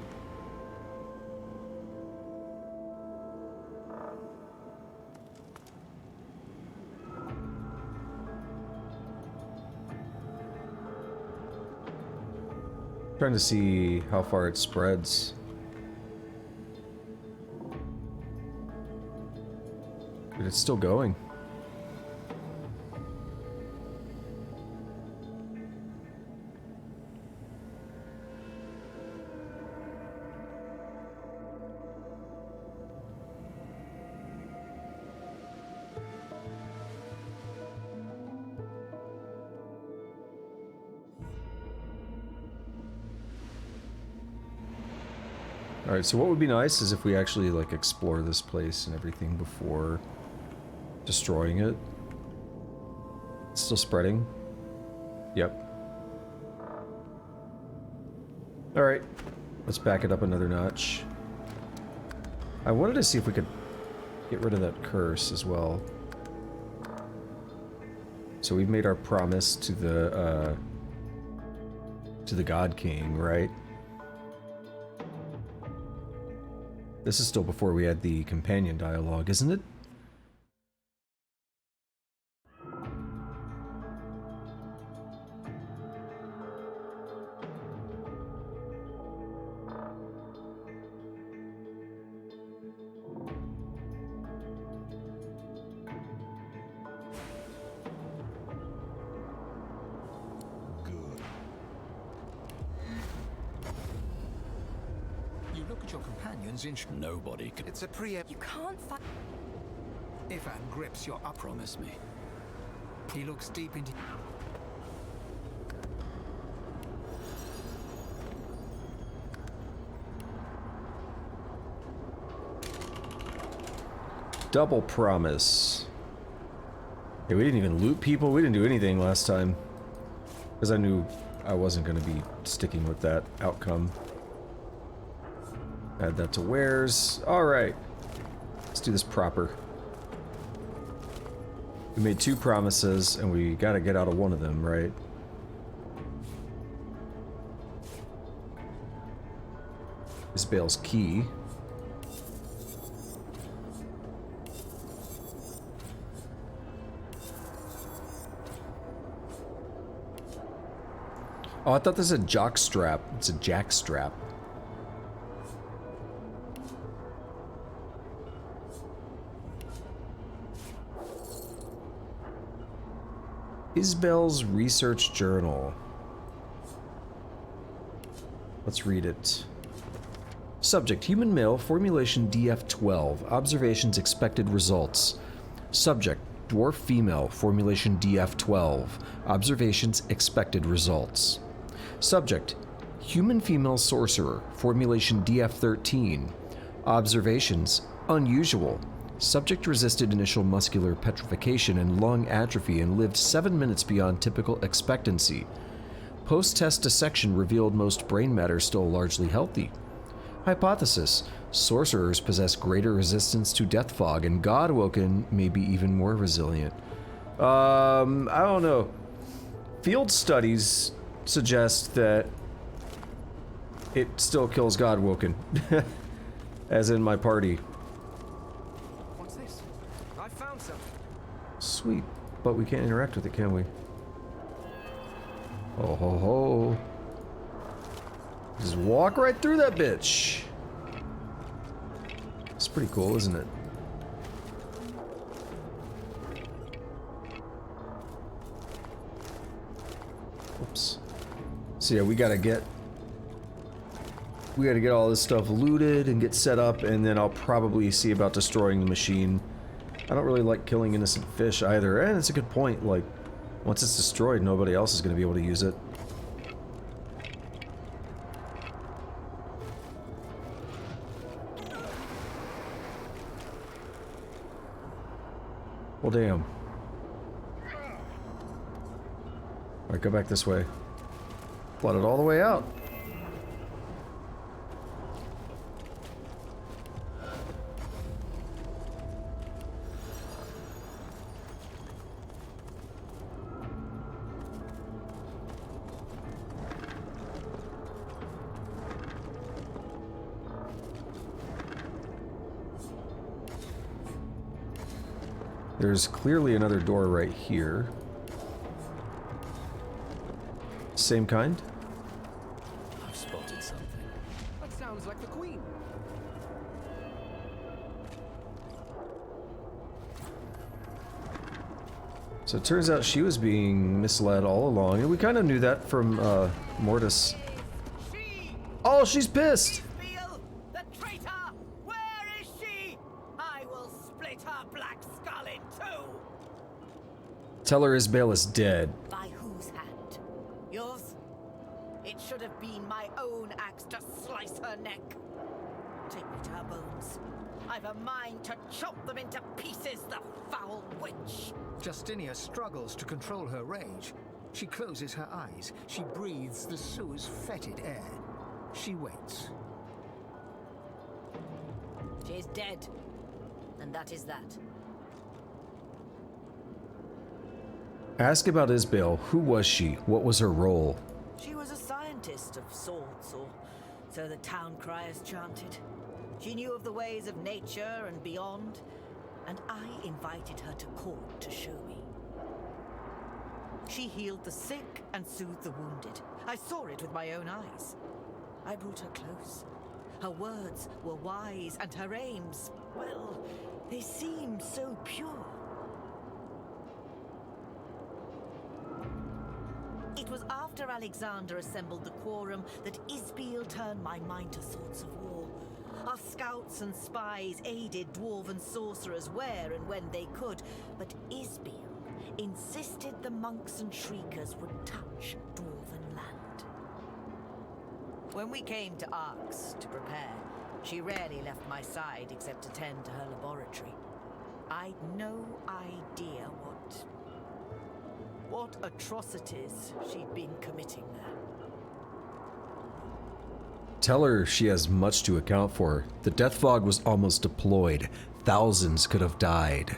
Trying to see how far it spreads. But it's still going. Alright, so what would be nice is if we actually, like, explore this place and everything before destroying it. It's still spreading. Yep. Alright, let's back it up another notch. I wanted to see if we could get rid of that curse as well. So we've made our promise to the God King, right? This is still before we had the companion dialogue, isn't it? at your companions in... Nobody can... It's a preempt... You can't fight... Ifan grips your up. Promise me. He looks deep into... Double promise. Yeah, we didn't even loot people. We didn't do anything last time. Because I knew I wasn't going to be sticking with that outcome. Add that to wares. Alright. Let's do this proper. We made 2 promises, and we gotta get out of one of them, right? Isbale's key. Oh, I thought this was a jock strap. It's a jack strap. Isbale's research journal. Let's read it. Subject: human male, formulation DF12. Observations, expected results. Subject: dwarf female, formulation DF12. Observations, expected results. Subject: human female sorcerer, formulation DF13. Observations, unusual. Subject resisted initial muscular petrification and lung atrophy and lived 7 minutes beyond typical expectancy. Post-test dissection revealed most brain matter still largely healthy. Hypothesis: sorcerers possess greater resistance to death fog, and Godwoken may be even more resilient. I don't know. Field studies suggest that it still kills Godwoken. As in my party. What's this? I found something. Sweet. But we can't interact with it, can we? Oh ho ho. Just walk right through that bitch. It's pretty cool, isn't it? Oops. So yeah, we gotta get all this stuff looted and get set up, and then I'll probably see about destroying the machine. I don't really like killing innocent fish either, and it's a good point, like, once it's destroyed, nobody else is gonna be able to use it. Well, damn. Alright, go back this way. Flood it all the way out. There's clearly another door right here. Same kind? I've spotted something. That sounds like the Queen. So it turns out she was being misled all along, and we kind of knew that from Mortis. Oh, she's pissed! The traitor! Where is she? I will split her black skull in two! Tell her Isbale is dead. By whose hand? Yours? It should have been my own axe to slice her neck. Take me to her bones. I've a mind to chop them into pieces, the foul witch! Justinia struggles to control her rage. She closes her eyes. She breathes the sewer's fetid air. She waits. She is dead. And that is that. Ask about Isbale. Who was she? What was her role? She was a scientist of sorts, or so the town criers chanted. She knew of the ways of nature and beyond, and I invited her to court to show me. She healed the sick and soothed the wounded. I saw it with my own eyes. I brought her close. Her words were wise, and her aims, well, they seemed so pure. It was after Alexander assembled the quorum that Isbale turned my mind to thoughts of war. Our scouts and spies aided dwarven sorcerers where and when they could, but Isbiel insisted the monks and shriekers would touch dwarven land. When we came to Arx to prepare, she rarely left my side except to tend to her laboratory. I'd no idea what atrocities she'd been committing there. Tell her she has much to account for. The death fog was almost deployed. Thousands could have died.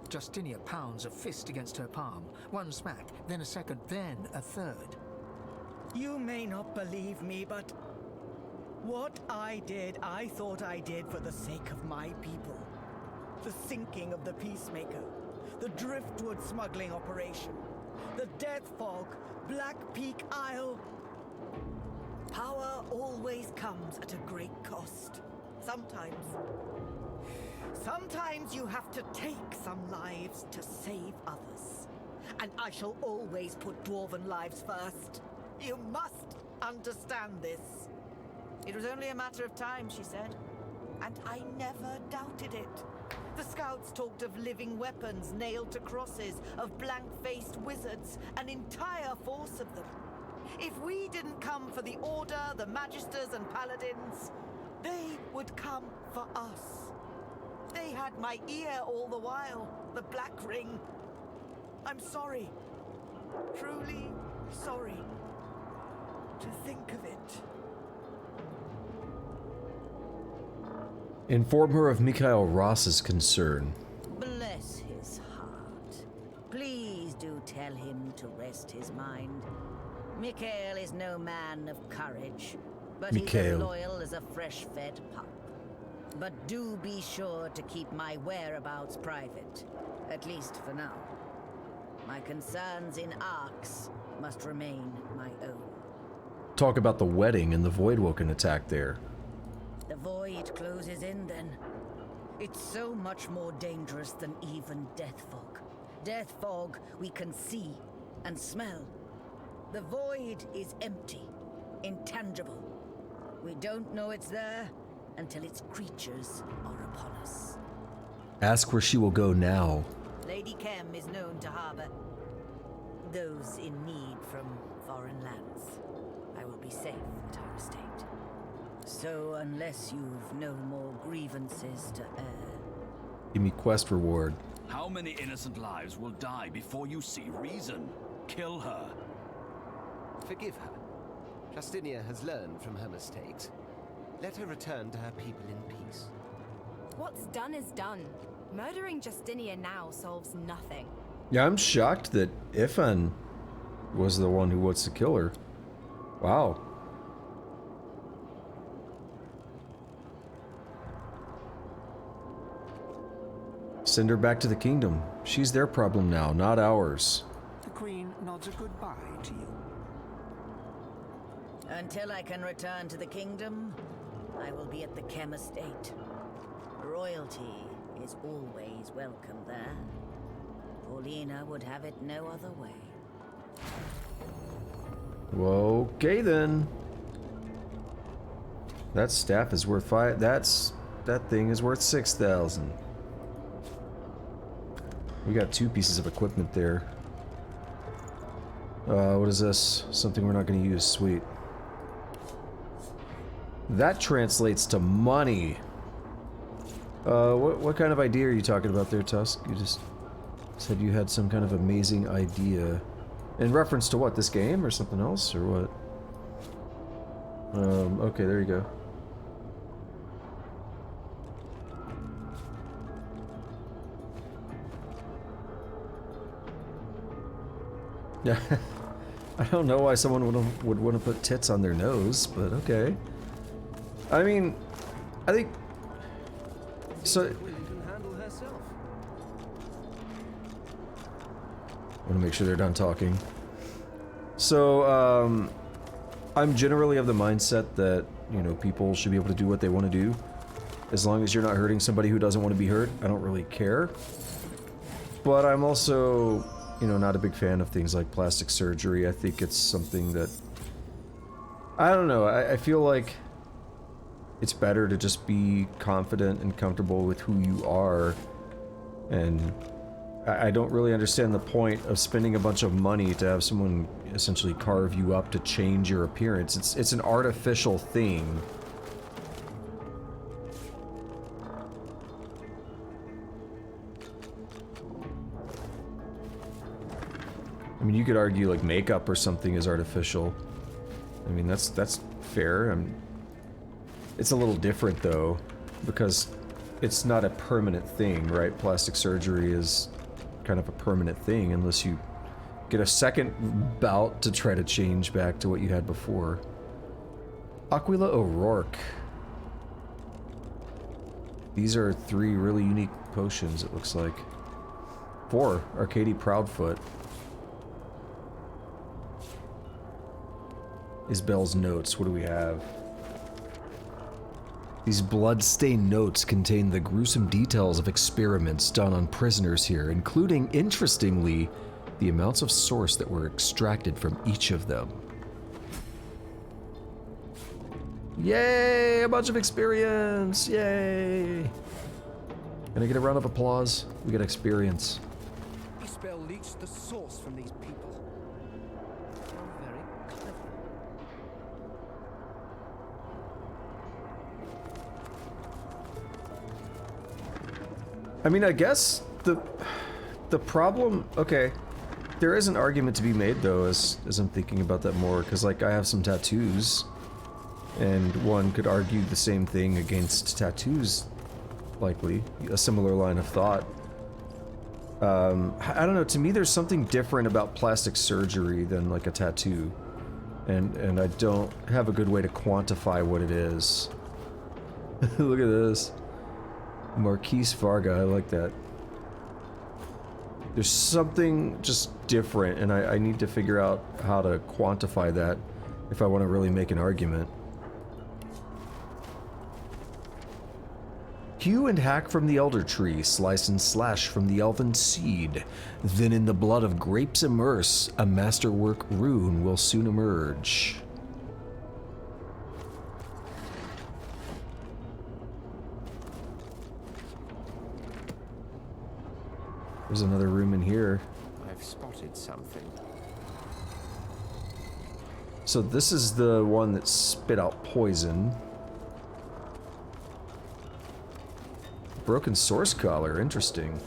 Justinia pounds a fist against her palm. One smack, then a second, then a third. You may not believe me, but what I did, I thought I did for the sake of my people. The sinking of the Peacemaker, the Driftwood smuggling operation, the Death Fog, Black Peak Isle. Power always comes at a great cost. Sometimes you have to take some lives to save others. And I shall always put dwarven lives first. You must understand this. It was only a matter of time, she said. And I never doubted it. The scouts talked of living weapons nailed to crosses, of blank-faced wizards, an entire force of them. If we didn't come for the Order, the Magisters and Paladins, they would come for us. They had my ear all the while, the Black Ring. I'm sorry. Truly sorry. To think of it. Inform her of Mikhail Ross's concern. Bless his heart. Please do tell him to rest his mind. Mikhail is no man of courage, but he's as loyal as a fresh-fed pup. But do be sure to keep my whereabouts private, at least for now. My concerns in Arx must remain my own. Talk about the wedding and the Voidwoken attack there. The void closes in then. It's so much more dangerous than even Death Fog. Death Fog we can see and smell. The void is empty, intangible. We don't know it's there until its creatures are upon us. Ask where she will go now. Lady Kemm is known to harbor those in need from foreign lands. I will be safe at her estate. So unless you've no more grievances to air... Give me quest reward. How many innocent lives will die before you see reason? Kill her. Forgive her. Justinia has learned from her mistakes. Let her return to her people in peace. What's done is done. Murdering Justinia now solves nothing. Yeah, I'm shocked that Ifan was the one who wants to kill her. Wow. Send her back to the kingdom. She's their problem now, not ours. The Queen nods a goodbye to you. Until I can return to the kingdom, I will be at the Kemm estate. Royalty is always welcome there. Paulina would have it no other way. Well, okay then. That staff is worth that thing is worth 6,000. We got 2 pieces of equipment there. What is this? Something we're not going to use. Sweet. That translates to money. What kind of idea are you talking about there, Tusk? You just said you had some kind of amazing idea. In reference to what? This game or something else or what? Okay, there you go. Yeah, I don't know why someone would want to put tits on their nose, but okay. I mean, I think so. Can handle herself. I want to make sure they're done talking. So, I'm generally of the mindset that, you know, people should be able to do what they want to do. As long as you're not hurting somebody who doesn't want to be hurt, I don't really care. But I'm also, you know, not a big fan of things like plastic surgery. I think it's something that... I don't know, I feel like it's better to just be confident and comfortable with who you are. And I don't really understand the point of spending a bunch of money to have someone essentially carve you up to change your appearance. It's an artificial thing. I mean, you could argue like makeup or something is artificial. I mean, that's fair. It's a little different though, because it's not a permanent thing, right? Plastic surgery is kind of a permanent thing unless you get a second bout to try to change back to what you had before. Aquila O'Rourke. These are 3 really unique potions, it looks like. 4, Arcady Proudfoot. Isbel's notes, what do we have? These blood-stained notes contain the gruesome details of experiments done on prisoners here, including, interestingly, the amounts of source that were extracted from each of them. Yay! A bunch of experience! Yay! Can I get a round of applause? We got experience. Isbel leached the source from these people. How very clever. I mean, I guess the problem, okay, there is an argument to be made though, as I'm thinking about that more, because like I have some tattoos, and one could argue the same thing against tattoos, likely, a similar line of thought. I don't know, to me there's something different about plastic surgery than like a tattoo, and I don't have a good way to quantify what it is. Look at this. Marquise Varga, I like that. There's something just different, and I need to figure out how to quantify that if I want to really make an argument. Hew and hack from the elder tree, slice and slash from the elven seed. Then in the blood of grapes immerse, a masterwork rune will soon emerge. There's another room in here. I've spotted something. So this is the one that spit out poison. Broken source collar, interesting.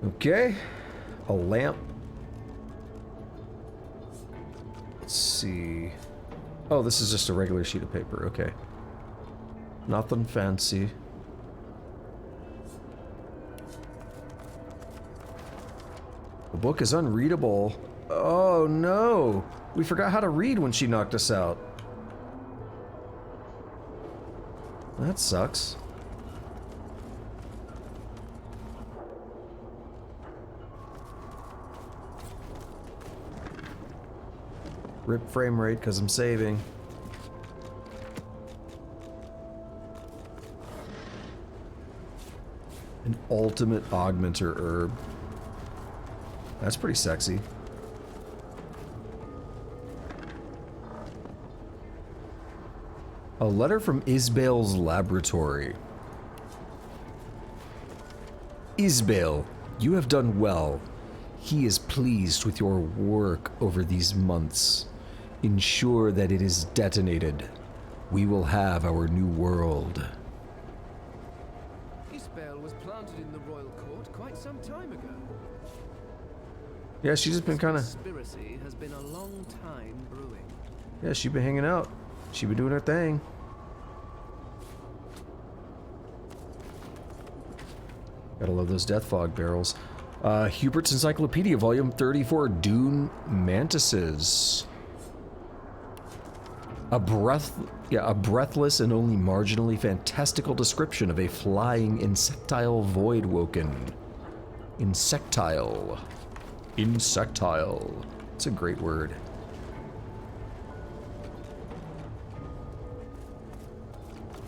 Okay, a lamp. Let's see. Oh, this is just a regular sheet of paper, okay. Nothing fancy. The book is unreadable. Oh no! We forgot how to read when she knocked us out. That sucks. Rip frame rate because I'm saving. An ultimate augmenter herb. That's pretty sexy. A letter from Isbel's laboratory. Isbel, you have done well. He is pleased with your work over these months. Ensure that it is detonated. We will have our new world. Isbel was planted in the royal court quite some time ago. Yeah, she's just been kind of... Conspiracy has been a long time brewing. Yeah, she's been hanging out. She's been doing her thing. Gotta love those death fog barrels. Hubert's Encyclopedia, Volume 34, Dune Mantises. A breathless and only marginally fantastical description of a flying insectile voidwoken. Insectile. Insectile. It's a great word.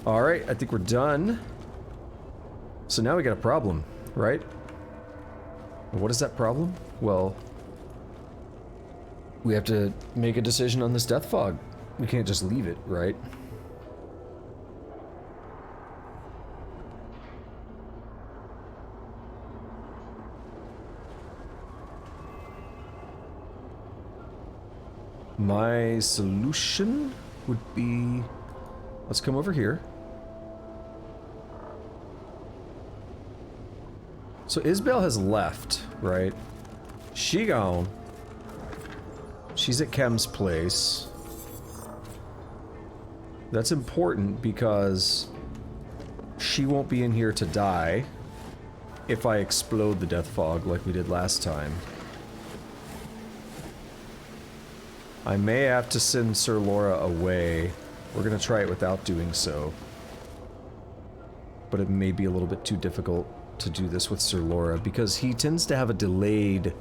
Alright, I think we're done. So now we got a problem, right? What is that problem? Well, We have to make a decision on this death fog. We can't just leave it, right? My solution would be, let's come over here. So Isabel has left, right? She gone. She's at Kemm's place. That's important because she won't be in here to die if I explode the death fog like we did last time. I may have to send Sir Laura away. We're gonna try it without doing so. But it may be a little bit too difficult to do this with Sir Laura because he tends to have a delayed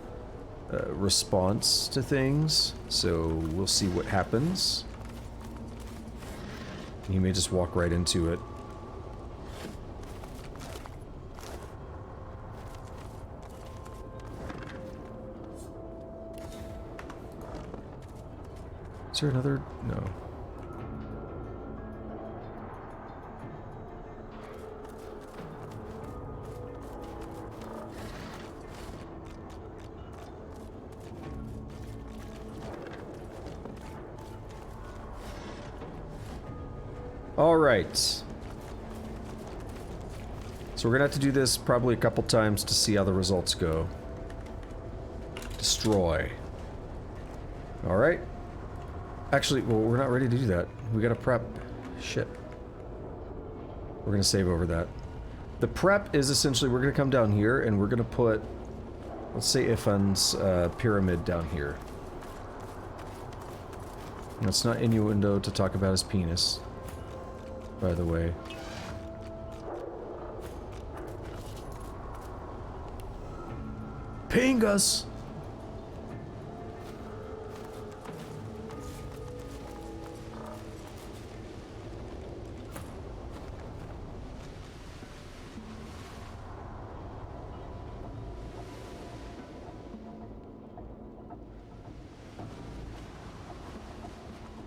response to things. So we'll see what happens. He may just walk right into it. Is there another? No. All right. So we're gonna have to do this probably a couple times to see how the results go. Destroy. All right. Actually, well, we're not ready to do that. We gotta prep. Shit. We're gonna save over that. The prep is essentially we're gonna come down here and we're gonna put, let's say, Ifan's pyramid down here. And it's not innuendo to talk about his penis, by the way. Ping us!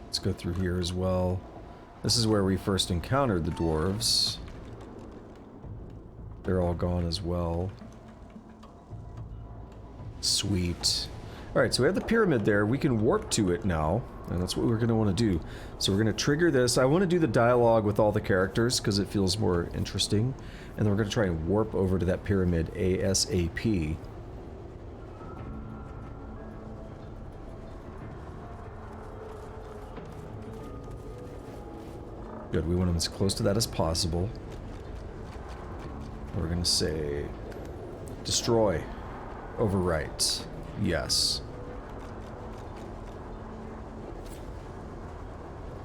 Let's go through here as well. This is where we first encountered the dwarves. They're all gone as well. Sweet. Alright, so we have the pyramid there. We can warp to it now, and that's what we're going to want to do. So we're going to trigger this. I want to do the dialogue with all the characters because it feels more interesting. And then we're going to try and warp over to that pyramid ASAP. Good, we want them as close to that as possible. We're gonna say destroy, overwrite, yes.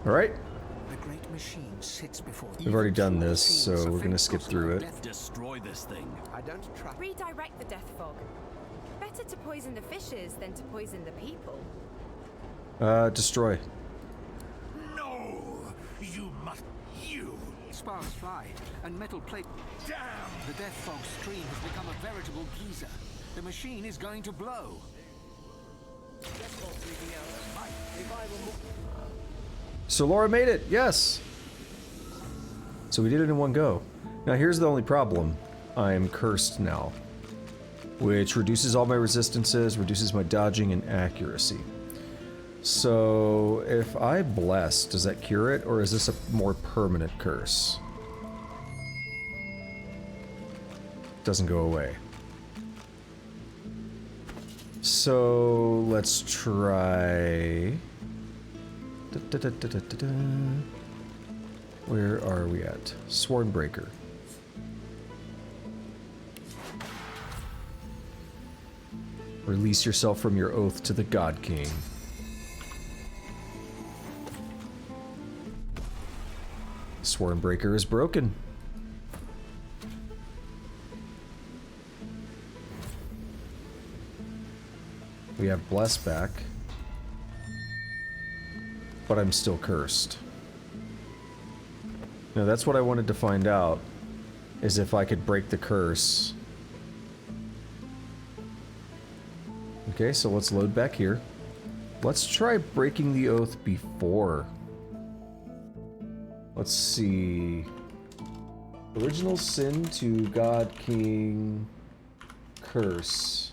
Alright. The great machine sits before We've already done this, so we're gonna skip through it. Destroy this thing. I don't trust. Redirect the death fog. Better to poison the fishes than to poison the people. Destroy. You must... You! Sparks fly, and metal plate... Damn! The death fog stream has become a veritable geyser. The machine is going to blow. So Laura made it, yes! So we did it in one go. Now here's the only problem. I am cursed now. Which reduces all my resistances, reduces my dodging and accuracy. So, if I bless, does that cure it, or is this a more permanent curse? Doesn't go away. So, let's try... Where are we at? Swornbreaker. Release yourself from your oath to the God King. Swornbreaker is broken. We have Bless back. But I'm still cursed. Now that's what I wanted to find out, is if I could break the curse. Okay, so let's load back here. Let's try breaking the oath before. Let's see. Original sin to God King curse.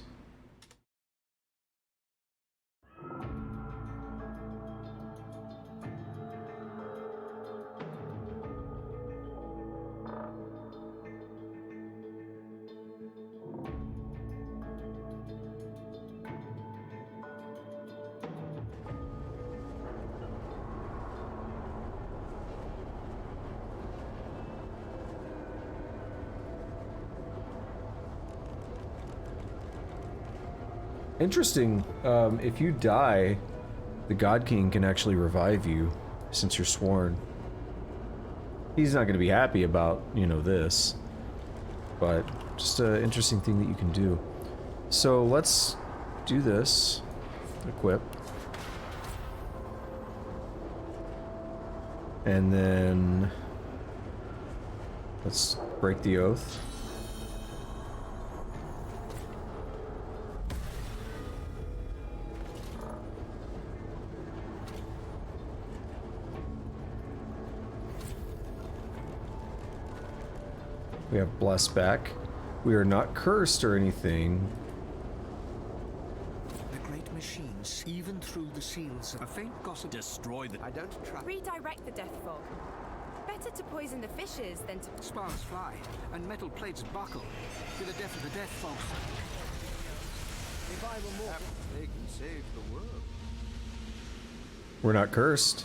Interesting. If you die, the God King can actually revive you, since you're sworn. He's not going to be happy about, you know, this. But, just an interesting thing that you can do. So, let's do this. Equip. And then... let's break the oath. We have Bless back. We are not cursed or anything. The great machines, even through the seals, a faint gossip. Destroy the... I don't trust... Redirect the death fog. Better to poison the fishes than to... Sparks fly, and metal plates buckle to the death of the death fogs. If I were more... they can save the world. We're not cursed.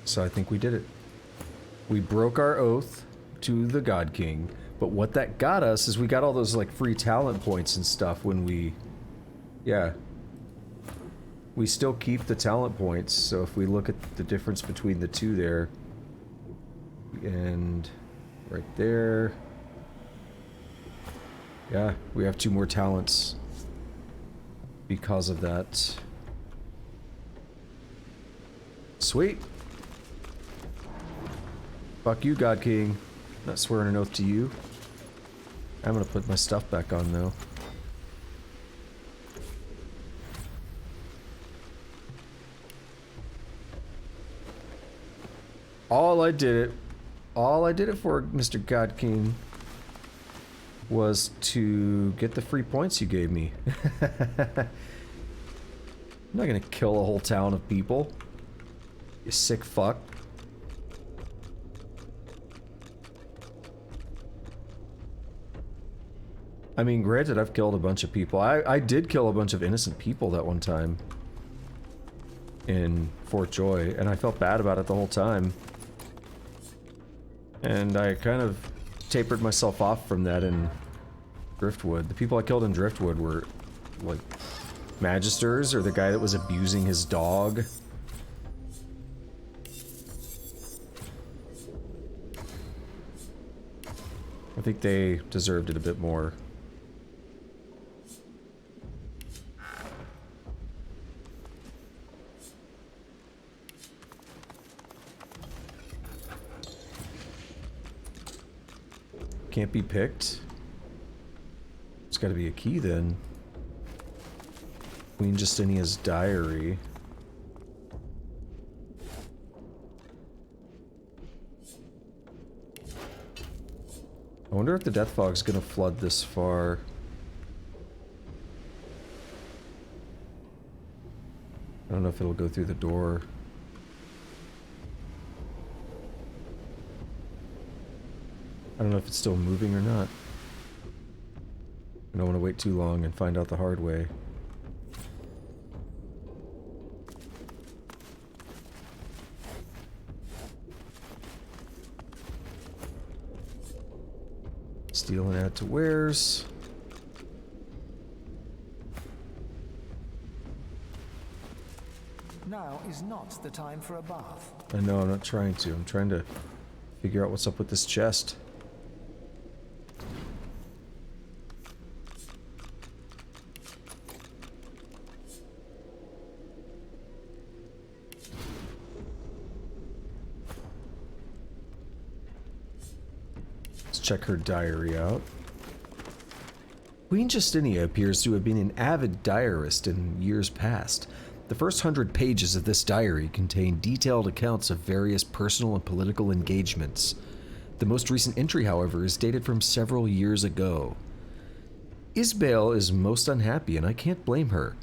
So I think we did it. We broke our oath to the God King, but what that got us is we got all those like free talent points and stuff when we... yeah. We still keep the talent points, so if we look at the difference between the two there, and right there, yeah, we have 2 more talents because of that. Sweet. Fuck you, God King. Not swearing an oath to you. I'm gonna put my stuff back on, though. All I did it for, Mr. God King, was to get the free points you gave me. I'm not gonna kill a whole town of people. You sick fuck. I mean, granted, I've killed a bunch of people. I did kill a bunch of innocent people that one time in Fort Joy, and I felt bad about it the whole time. And I kind of tapered myself off from that in Driftwood. The people I killed in Driftwood were, like, Magisters, or the guy that was abusing his dog. I think they deserved it a bit more. Can't be picked. It's got to be a key then. Queen Justinia's diary. I wonder if the Death Fog's gonna flood this far. I don't know if it'll go through the door. I don't know if it's still moving or not. I don't want to wait too long and find out the hard way. Steal and add to wares. Now is not the time for a bath. I know, I'm not trying to. I'm trying to figure out what's up with this chest. Check her diary out. Queen Justinia appears to have been an avid diarist in years past. The first 100 pages of this diary contain detailed accounts of various personal and political engagements. The most recent entry, however, is dated from several years ago. Isbale is most unhappy, and I can't blame her.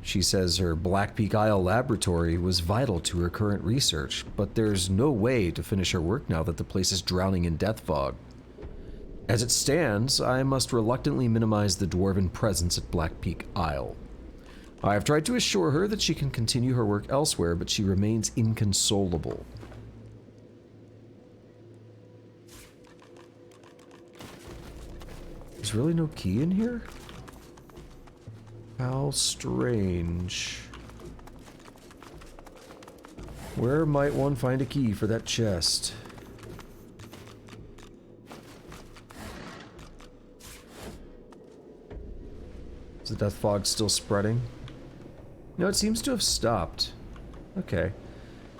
She says her Black Peak Isle laboratory was vital to her current research, but there's no way to finish her work now that the place is drowning in death fog. As it stands, I must reluctantly minimize the Dwarven presence at Black Peak Isle. I have tried to assure her that she can continue her work elsewhere, but she remains inconsolable. There's really no key in here? How strange. Where might one find a key for that chest? Is the death fog still spreading? No, it seems to have stopped. Okay.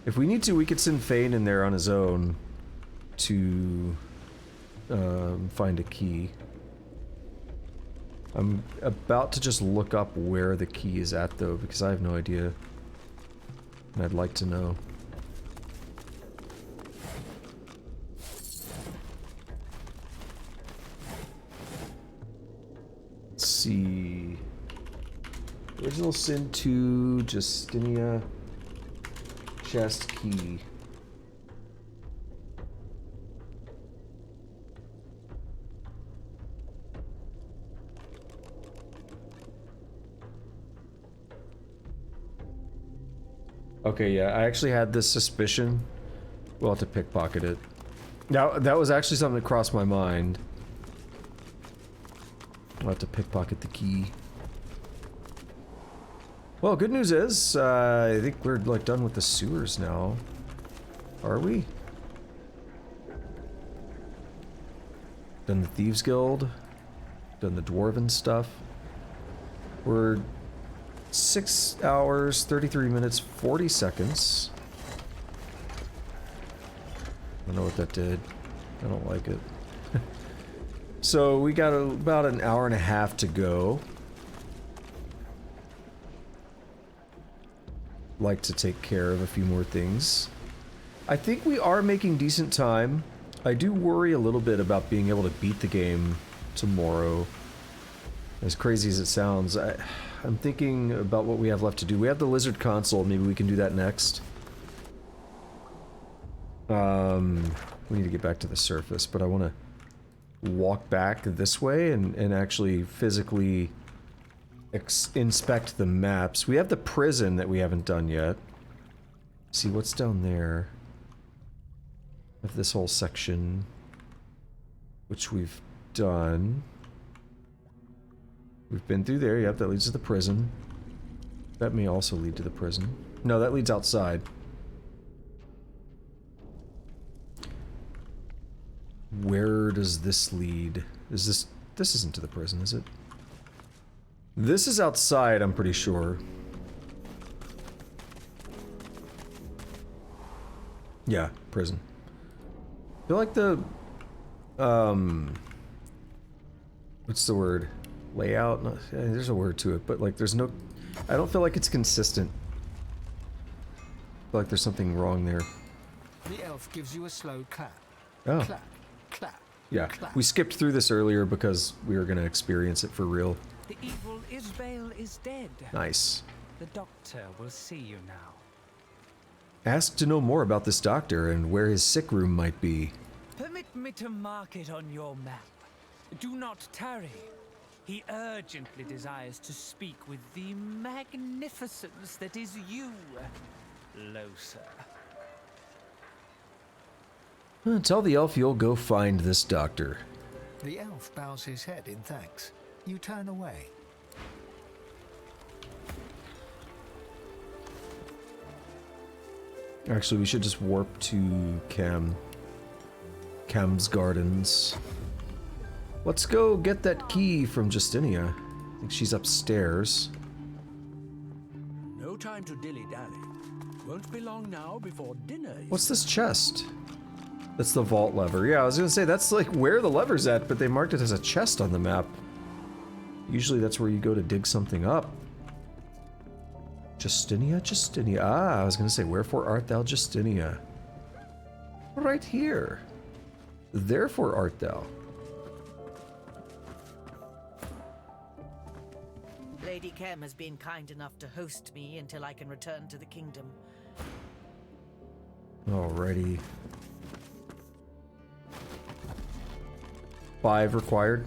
If we need to, we could send Fane in there on his own to find a key. I'm about to just look up where the key is at, though, because I have no idea. And I'd like to know. Let's see. Original Sin 2, Justinia, chest key. Okay, yeah, I actually had this suspicion. We'll have to pickpocket it. Now, that was actually something that crossed my mind. We'll have to pickpocket the key. Well, good news is, I think we're, like, done with the sewers now. Are we? Done the Thieves Guild. Done the Dwarven stuff. We're 6 hours, 33 minutes, 40 seconds. I don't know what that did. I don't like it. So we got about an hour and a half to go. Like to take care of a few more things. I think we are making decent time. I do worry a little bit about being able to beat the game tomorrow. As crazy as it sounds, I'm thinking about what we have left to do. We have the Lizard Console, maybe we can do that next. We need to get back to the surface, but I want to walk back this way and actually physically inspect the maps. We have the prison that we haven't done yet. See what's down there. Of this whole section, which we've done. We've been through there. Yep, that leads to the prison. That may also lead to the prison. No, that leads outside. Where does this lead? Is this... This isn't to the prison, is it? This is outside, I'm pretty sure. Yeah, prison. I feel like the... what's the word? Layout? No, there's a word to it, but like there's no... I don't feel like it's consistent. I feel like there's something wrong there. The elf gives you a slow clap. Oh. Clap, clap. Yeah, clap. we skipped through this earlier because we were going to experience it for real. The evil Isbale is dead. Nice. The doctor will see you now. Ask to know more about this doctor and where his sick room might be. Permit me to mark it on your map. Do not tarry. He urgently desires to speak with the magnificence that is you, Loser. Tell the elf you'll go find this doctor. The elf bows his head in thanks. You turn away. Actually, we should just warp to Kemm. Kemm's Gardens. Let's go get that key from Justinia. I think she's upstairs. No time to dilly-dally. Won't be long now before dinner. What's this chest? That's the vault lever. Yeah, I was gonna say, that's like where the lever's at, but they marked it as a chest on the map. Usually that's where you go to dig something up. Justinia, Justinia. Ah, I was gonna say, wherefore art thou, Justinia? Right here. Therefore art thou. Lady Kemm has been kind enough to host me until I can return to the kingdom. Alrighty. 5 required.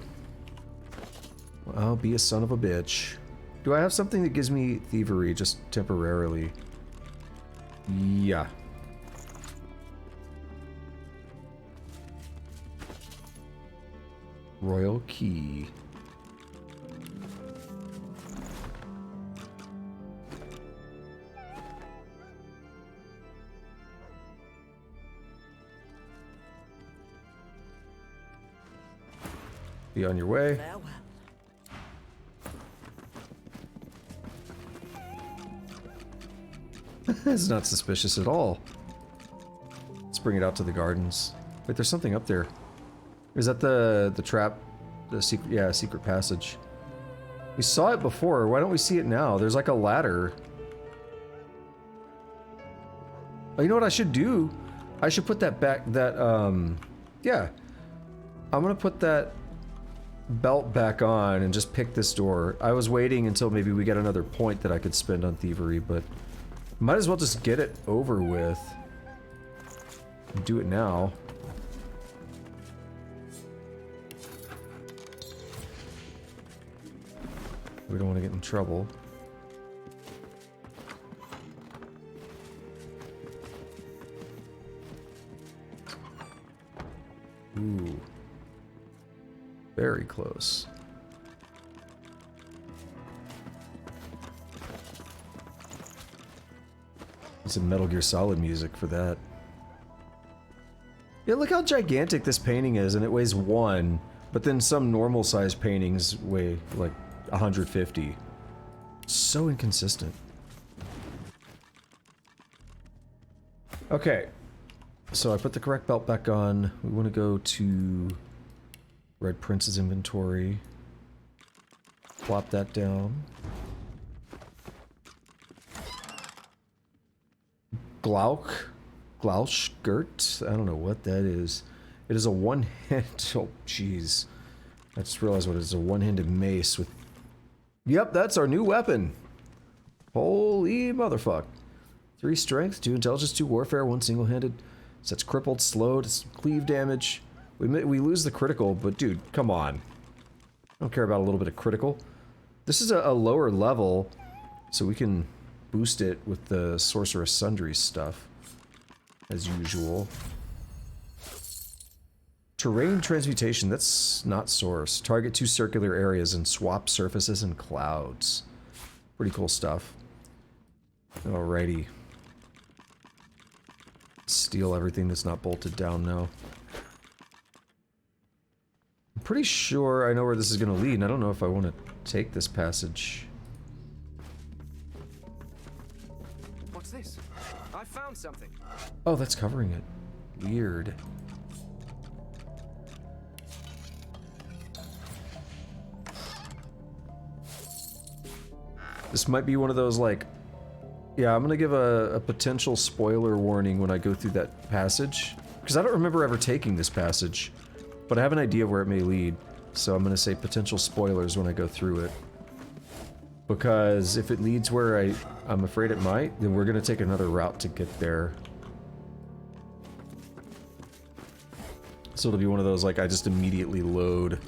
I'll be a son of a bitch. Do I have something that gives me thievery just temporarily? Yeah. Royal key. Be on your way. Farewell. It's not suspicious at all. Let's bring it out to the gardens. Wait, there's something up there. Is that the trap? The secret, yeah, secret passage. We saw it before. Why don't we see it now? There's like a ladder. Oh, you know what I should do? I should put that back, yeah. I'm gonna put that belt back on and just pick this door. I was waiting until maybe we get another point that I could spend on thievery, but might as well just get it over with. Do it now. We don't want to get in trouble. Ooh. Very close. Some Metal Gear Solid music for that. Yeah, look how gigantic this painting is, and it weighs 1, but then some normal size paintings weigh like 150. So inconsistent. Okay, so I put the correct belt back on. We want to go to Red Prince's inventory. Plop that down. Glauchgurt? I don't know what that is. It is a one-hand... Oh, jeez. I just realized what it is. A one-handed mace with... Yep, that's our new weapon. Holy motherfuck. 3 strength, 2 intelligence, 2 warfare, 1 single-handed. Sets crippled, slowed, cleave damage. We lose the critical, but dude, come on. I don't care about a little bit of critical. This is a lower level, so we can boost it with the Sorceress Sundry stuff, as usual. Terrain transmutation, that's not source. Target 2 circular areas and swap surfaces and clouds. Pretty cool stuff. Alrighty. Steal everything that's not bolted down now. I'm pretty sure I know where this is going to lead, and I don't know if I want to take this passage. What's this? I found something. Oh, that's covering it. Weird. This might be one of those, like... Yeah, I'm gonna give a potential spoiler warning when I go through that passage. Because I don't remember ever taking this passage. But I have an idea of where it may lead. So I'm gonna say potential spoilers when I go through it. Because if it leads where I'm afraid it might, then we're gonna take another route to get there. So it'll be one of those, like, I just immediately load,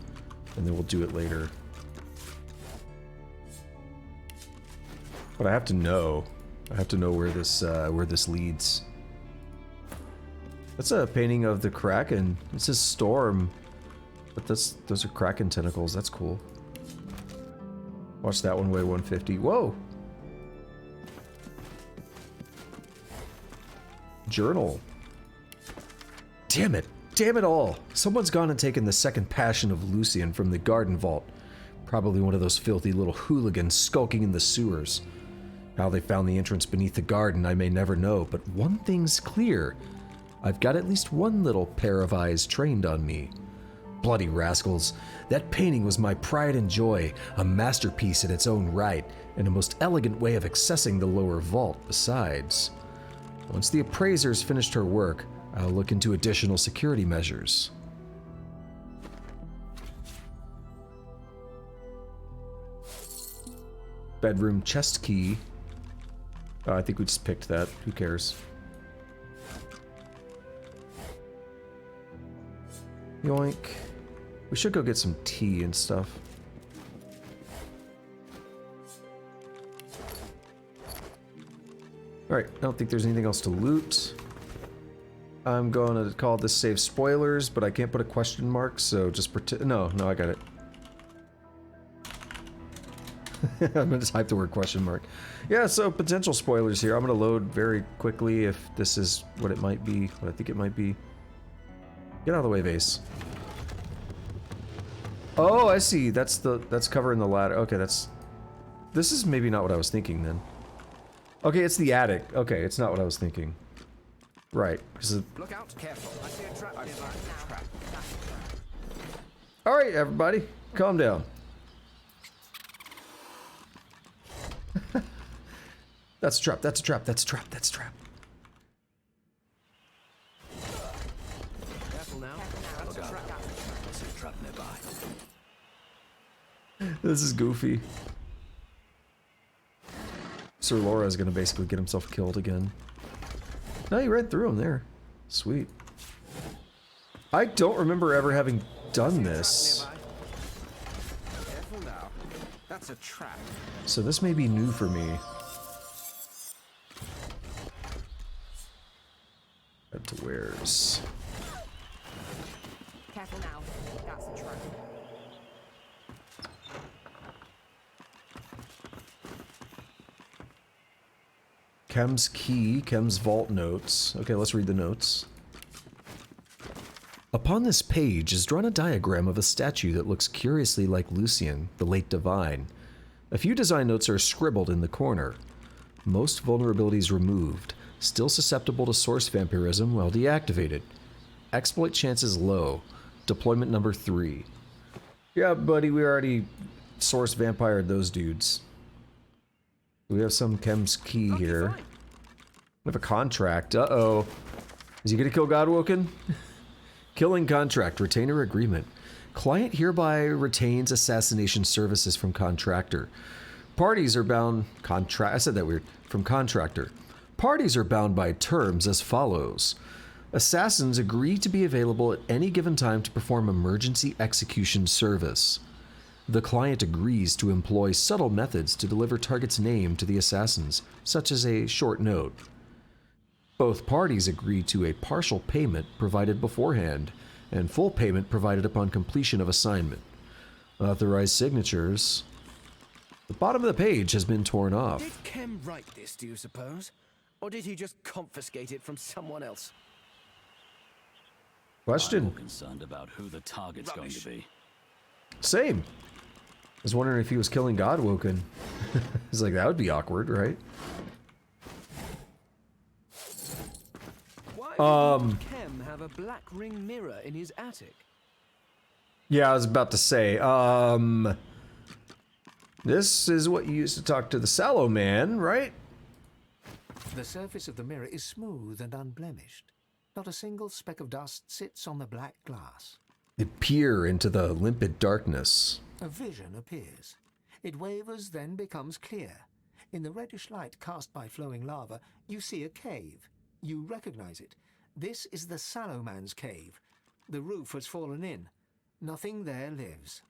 and then we'll do it later. But I have to know. I have to know where this leads. That's a painting of the Kraken. It says Storm, but those are Kraken tentacles. That's cool. Watch that one weigh 150. Whoa! Journal. Damn it! Damn it all! Someone's gone and taken the second passion of Lucian from the garden vault. Probably one of those filthy little hooligans skulking in the sewers. How they found the entrance beneath the garden, I may never know, but one thing's clear. I've got at least one little pair of eyes trained on me. Bloody rascals. That painting was my pride and joy, a masterpiece in its own right, and a most elegant way of accessing the lower vault besides. Once the appraiser's finished her work, I'll look into additional security measures. Bedroom chest key. Oh, I think we just picked that. Who cares? Yoink. We should go get some tea and stuff. Alright, I don't think there's anything else to loot. I'm going to call this save spoilers, but I can't put a question mark, so just pretend. No, I got it. I'm going to type the word question mark. Yeah, so potential spoilers here. I'm going to load very quickly if this is what it might be, what I think it might be. Get out of the way, vase. Oh, I see. That's covering the ladder. Okay, this is maybe not what I was thinking then. Okay, it's the attic. Okay, it's not what I was thinking. Right. Look out, careful. I see a trap nearby. All right, everybody, calm down. That's a trap. That's a trap. That's a trap. That's a trap. Careful now. That's a trap. I see a trap nearby. This is goofy. Sir Laura is gonna basically get himself killed again. No, you read through him there. Sweet. I don't remember ever having done this. Careful now. That's a trap. So this may be new for me. Head to wares. Careful now. That's a trap. Kemm's key, Kemm's vault notes. Okay, let's read the notes. Upon this page is drawn a diagram of a statue that looks curiously like Lucian, the late divine. A few design notes are scribbled in the corner. Most vulnerabilities removed. Still susceptible to source vampirism while deactivated. Exploit chances low. Deployment number 3. Yeah, buddy, we already source vampired those dudes. We have some Kemm's key here. We have a contract. Uh-oh. Is he gonna kill Godwoken? Killing contract. Retainer agreement. Client hereby retains assassination services from contractor. Parties are bound... I said that weird. From contractor. Parties are bound by terms as follows. Assassins agree to be available at any given time to perform emergency execution service. The client agrees to employ subtle methods to deliver target's name to the assassins, such as a short note. Both parties agree to a partial payment provided beforehand, and full payment provided upon completion of assignment. Authorized signatures. The bottom of the page has been torn off. Did Kemm write this, do you suppose? Or did he just confiscate it from someone else? Question. I'm more concerned about who the target's going to be. Same. I was wondering if he was killing Godwoken. He's like, that would be awkward, right? Why would Kemm have a black ring mirror in his attic? Yeah, I was about to say, this is what you used to talk to the sallow man, right? The surface of the mirror is smooth and unblemished. Not a single speck of dust sits on the black glass. It peer into the limpid darkness. A vision appears. It wavers, then becomes clear. In the reddish light cast by flowing lava, you see a cave. You recognize it. This is the Sallow Man's cave. The roof has fallen in. Nothing there lives.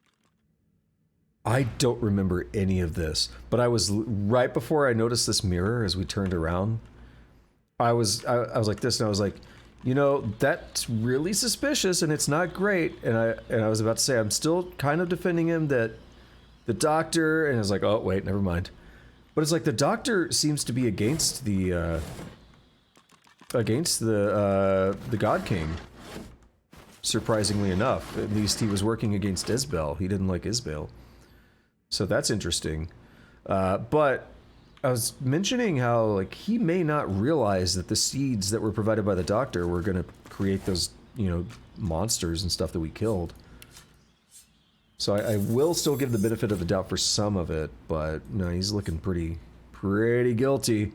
I don't remember any of this, but I was right before I noticed this mirror as we turned around. I was like this, and I was like, you know, that's really suspicious, and it's not great. And I was about to say, I'm still kind of defending him that the doctor, and I was like, oh wait, never mind. But it's like the doctor seems to be against the God King. Surprisingly enough, at least he was working against Isbel. He didn't like Isbel. So that's interesting. But I was mentioning how, like, he may not realize that the seeds that were provided by the doctor were going to create those, you know, monsters and stuff that we killed. So I will still give the benefit of the doubt for some of it, but no, he's looking pretty guilty.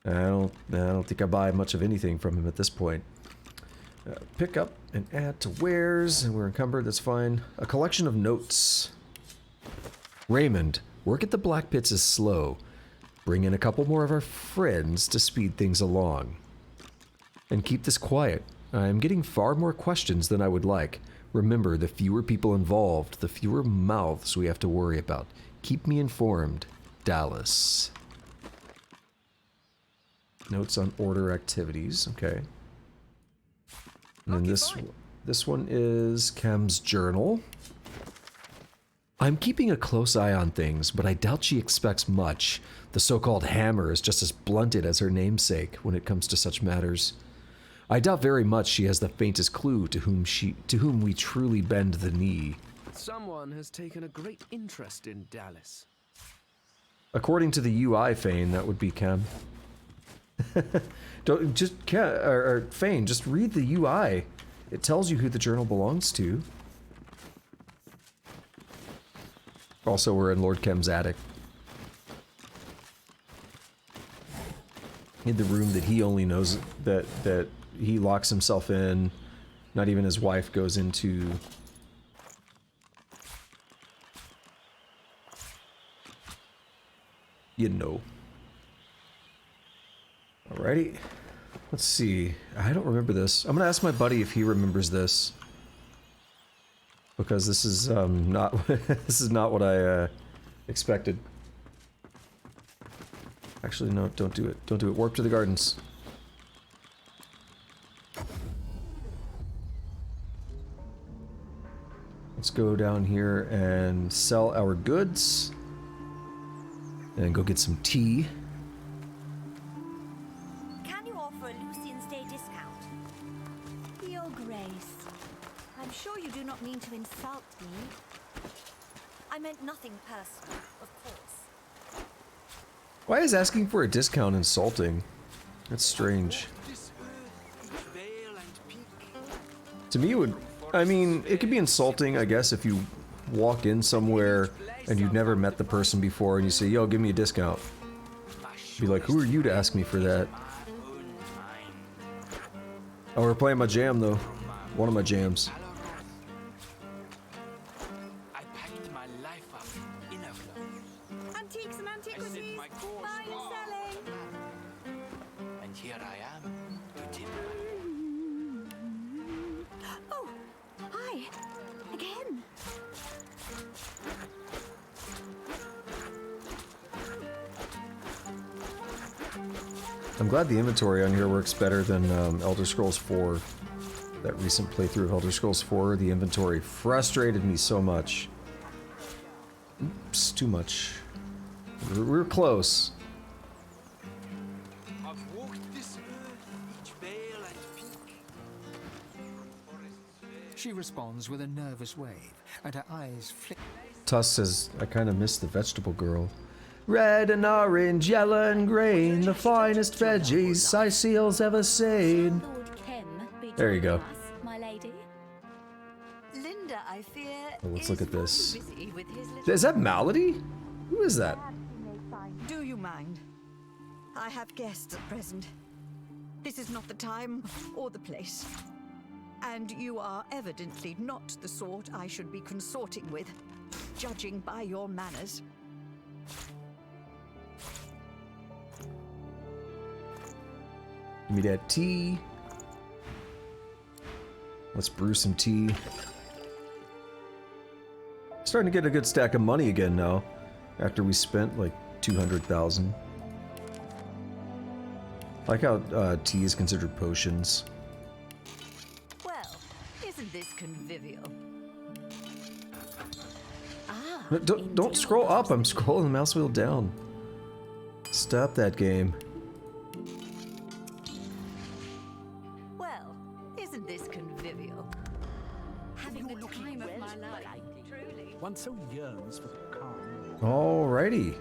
I don't think I buy much of anything from him at this point. Pick up and add to wares, and we're encumbered, that's fine. A collection of notes. Raymond, work at the Black Pits is slow. Bring in a couple more of our friends to speed things along. And keep this quiet. I am getting far more questions than I would like. Remember, the fewer people involved, the fewer mouths we have to worry about. Keep me informed. Dallas. Notes on order activities, okay. And then this one is Kemm's journal. I'm keeping a close eye on things, but I doubt she expects much. The so-called hammer is just as blunted as her namesake when it comes to such matters. I doubt very much she has the faintest clue to whom we truly bend the knee. Someone has taken a great interest in Dallas. According to the UI Fane, that would be Kemm. Don't just Fane, just read the UI. It tells you who the journal belongs to. Also, we're in Lord Kemm's attic. In the room that he only knows that he locks himself in. Not even his wife goes into. You know. Alrighty. Let's see. I don't remember this. I'm gonna ask my buddy if he remembers this. Because this is not this is not what I expected. Actually, no, don't do it. Don't do it. Warp to the gardens. Let's go down here and sell our goods. And go get some tea. Can you offer a Lucian's Day discount? Your Grace, I'm sure you do not mean to insult me. I meant nothing personal, of course. Why is asking for a discount insulting? That's strange. To me, it would. I mean, it could be insulting, I guess, if you walk in somewhere and you've never met the person before and you say, yo, give me a discount. Be like, who are you to ask me for that? Oh, we're playing my jam, though. One of my jams. Antiques and antiquities, buying and selling. And here I am to tip. Oh, hi. Again. I'm glad the inventory on here works better than Elder Scrolls 4. That recent playthrough of Elder Scrolls 4, the inventory frustrated me so much. Oops, too much. We're close. She responds with a nervous wave, and her eyes flick. Tuss says, I kind of miss the vegetable girl. Red and orange, yellow and green, the finest veggies Sicil's ever seen. There you go. My lady. Linda, I fear. Oh, let's look at this. Busy with his little Is that Malady? Who is that? Do you mind? I have guests at present. This is not the time or the place. And you are evidently not the sort I should be consorting with, judging by your manners. Give me that tea. Let's brew some tea. Starting to get a good stack of money again now, after we spent like 200,000. I like how tea is considered potions. Well, isn't this convivial? Don't scroll up. I'm scrolling the mouse wheel down. Stop that game. Well, isn't this convivial? Having the time of my life, truly. One so yearns for the calm. Alrighty.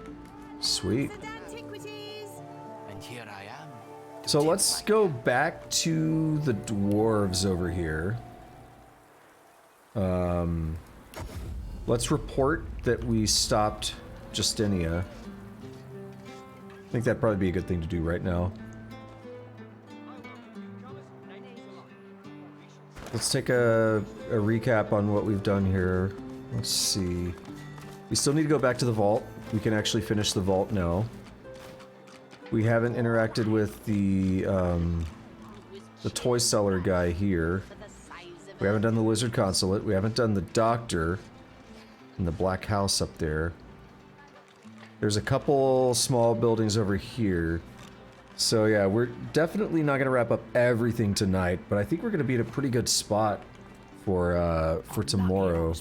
Sweet. And here I am. So let's go back to the dwarves over here. Let's report that we stopped Justinia. I think that'd probably be a good thing to do right now. Let's take a recap on what we've done here. Let's see. We still need to go back to the vault. We can actually finish the vault now. We haven't interacted with the toy seller guy here. We haven't done the Lizard Consulate. We haven't done the Doctor in the Black House up there. There's a couple small buildings over here. So yeah, we're definitely not gonna wrap up everything tonight, but I think we're gonna be at a pretty good spot for tomorrow.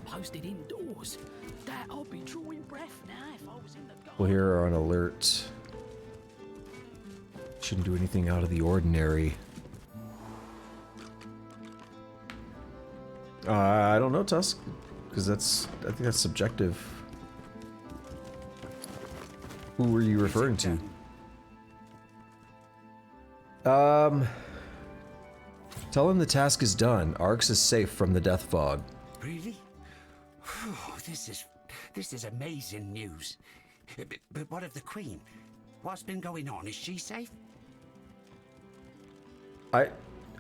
Well, here are on alert. Shouldn't do anything out of the ordinary. I don't know, Tusk, because I think that's subjective. Who were you referring to? Tell him the task is done. Arx is safe from the death fog. Really? Whew, this is amazing news. But what of the Queen? What's been going on? Is she safe? I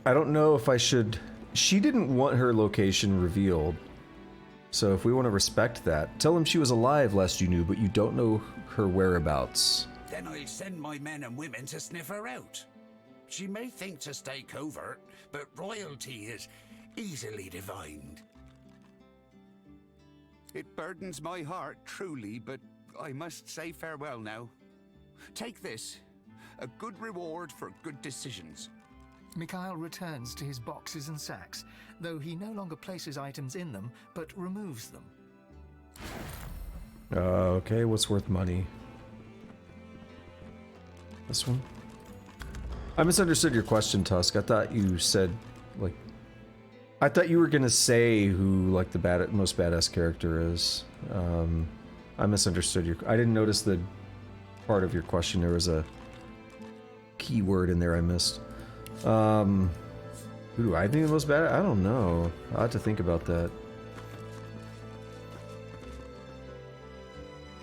don't know if I should... She didn't want her location revealed. So if we want to respect that, tell him she was alive last you knew, but you don't know her whereabouts. Then I'll send my men and women to sniff her out. She may think to stay covert, but royalty is easily divined. It burdens my heart, truly, but I must say farewell now. Take this, a good reward for good decisions. Mikhail returns to his boxes and sacks, though he no longer places items in them, but removes them. Okay, what's worth money? This one? I misunderstood your question, Tusk. I thought you said, like... I thought you were gonna say who, like, the most badass character is. I misunderstood your... I didn't notice the part of your question. There was a keyword in there I missed. Who do I think the most badass? I don't know. I'll have to think about that.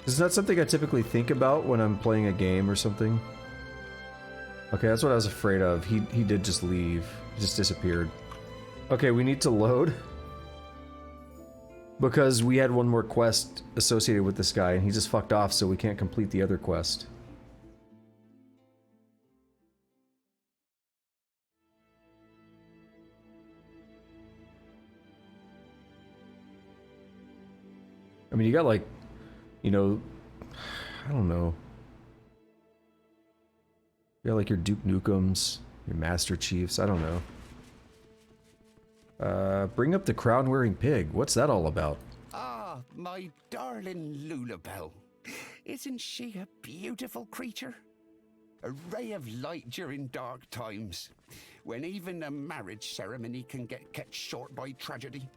It's not something I typically think about when I'm playing a game or something. Okay, that's what I was afraid of. He did just leave. He just disappeared. Okay, we need to load. Because we had one more quest associated with this guy, and he just fucked off, so we can't complete the other quest. I mean, you got, like, you know, I don't know. You got, like, your Duke Nukems, your Master Chiefs, I don't know. Bring up the crown-wearing pig. What's that all about? Ah, my darling Lulabelle. Isn't she a beautiful creature? A ray of light during dark times, when even a marriage ceremony can get kept short by tragedy.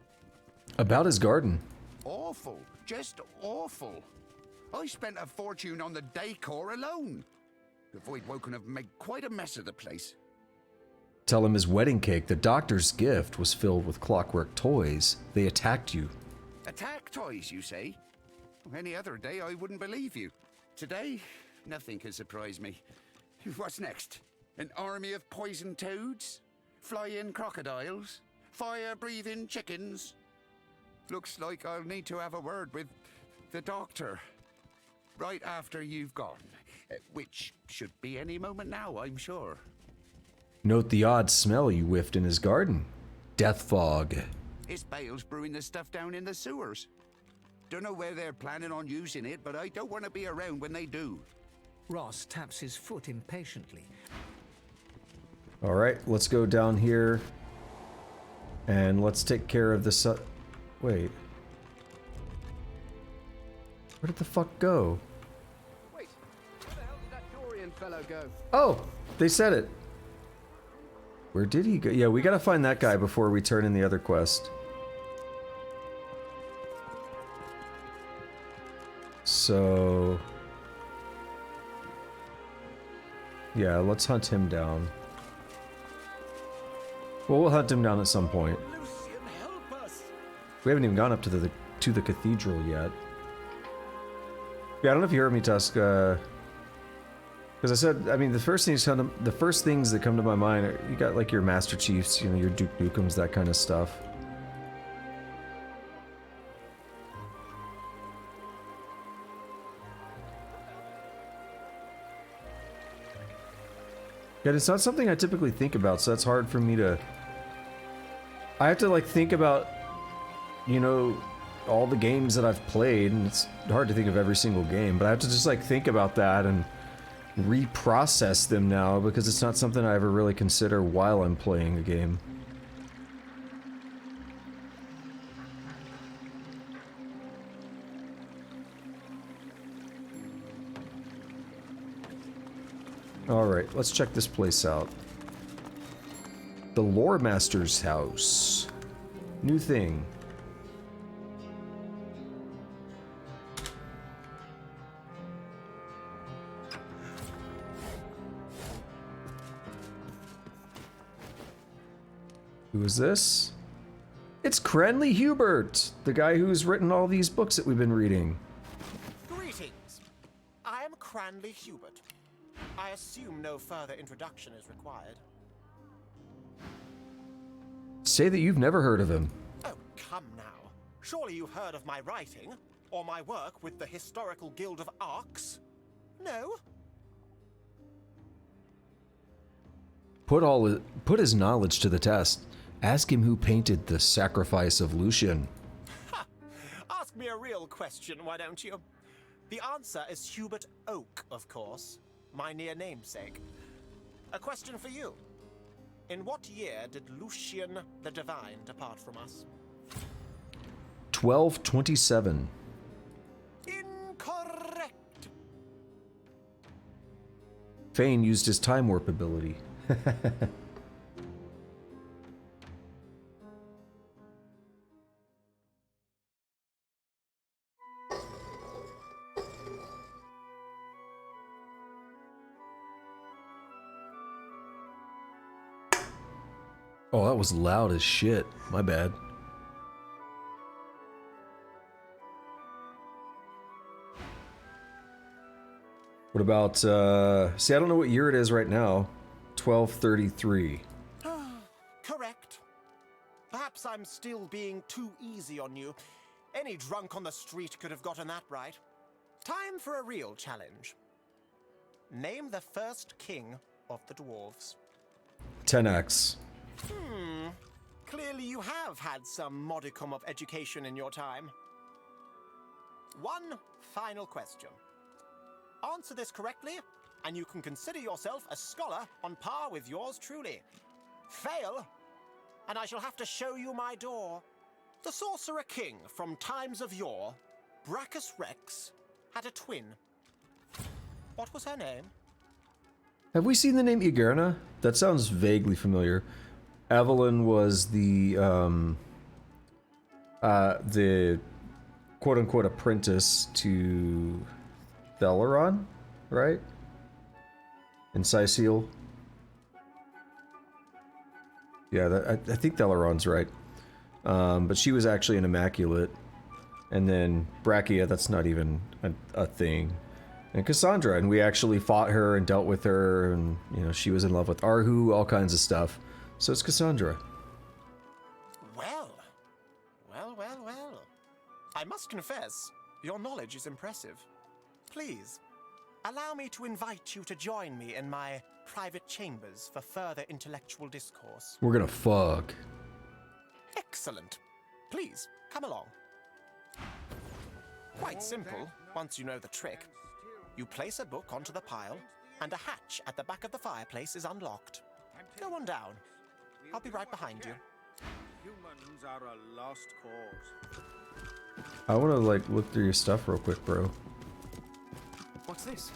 About his garden. Awful. Just awful. I spent a fortune on the decor alone. The Void Woken have made quite a mess of the place. Tell him his wedding cake, the doctor's gift, was filled with clockwork toys. They attacked you. Attack toys, you say? Any other day I wouldn't believe you. Today, nothing can surprise me. What's next? An army of poisoned toads? Flying crocodiles? Fire-breathing chickens? Looks like I'll need to have a word with the doctor. Right after you've gone. Which should be any moment now, I'm sure. Note the odd smell you whiffed in his garden. Death fog. It's Bale's brewing the stuff down in the sewers. Don't know where they're planning on using it, but I don't want to be around when they do. Ross taps his foot impatiently. Alright, let's go down here. And let's take care of this. Wait. Where did the fuck go? Wait, where the hell did that Dorian fellow go? Oh, they said it. Where did he go? Yeah, we gotta find that guy before we turn in the other quest. So... yeah, let's hunt him down. Well, we'll hunt him down at some point. We haven't even gone up to the to the cathedral yet. Yeah, I don't know if you heard me, Tusk. Because I said, I mean, the first things that come to my mind are, you got like your Master Chiefs, you know, your Duke Nukem's, that kind of stuff. Yeah, it's not something I typically think about, so that's hard for me to... I have to, like, think about, you know, all the games that I've played, and it's hard to think of every single game, but I have to just, like, think about that and reprocess them now, because it's not something I ever really consider while I'm playing a game. Alright, let's check this place out. The Lore Master's house. New thing. Who is this? It's Cranley Hubert, the guy who's written all these books that we've been reading. Greetings. I am Cranley Hubert. I assume no further introduction is required. Say that you've never heard of him. Oh, come now. Surely you've heard of my writing, or my work with the Historical Guild of Arcs? No? Put his knowledge to the test. Ask him who painted the Sacrifice of Lucian. Ha! Ask me a real question, why don't you? The answer is Hubert Oak, of course. My near namesake. A question for you. In what year did Lucian the Divine depart from us? 1227. Incorrect. Fane used his time warp ability. Oh, that was loud as shit. My bad. What about, see, I don't know what year it is right now. 1233. Correct. Perhaps I'm still being too easy on you. Any drunk on the street could have gotten that right. Time for a real challenge. Name the first king of the dwarves. 10x. Clearly you have had some modicum of education in your time. One final question. Answer this correctly, and you can consider yourself a scholar on par with yours truly. Fail, and I shall have to show you my door. The Sorcerer King from times of yore, Brachus Rex, had a twin. What was her name? Have we seen the name Igerna? That sounds vaguely familiar. Evelyn was the quote-unquote apprentice to Theleron, right? And Cecile. Yeah, I think Theleron's right. But she was actually an Immaculate. And then Brachia, that's not even a thing. And Cassandra, and we actually fought her and dealt with her, and, you know, she was in love with Arhu, all kinds of stuff. So it's Cassandra. Well. I must confess, your knowledge is impressive. Please, allow me to invite you to join me in my private chambers for further intellectual discourse. We're gonna fuck. Excellent. Please, come along. Quite simple, once you know the trick. You place a book onto the pile, and a hatch at the back of the fireplace is unlocked. Go on down. I'll be right behind you. Humans are a lost cause. I want to, like, look through your stuff real quick, bro. What's this?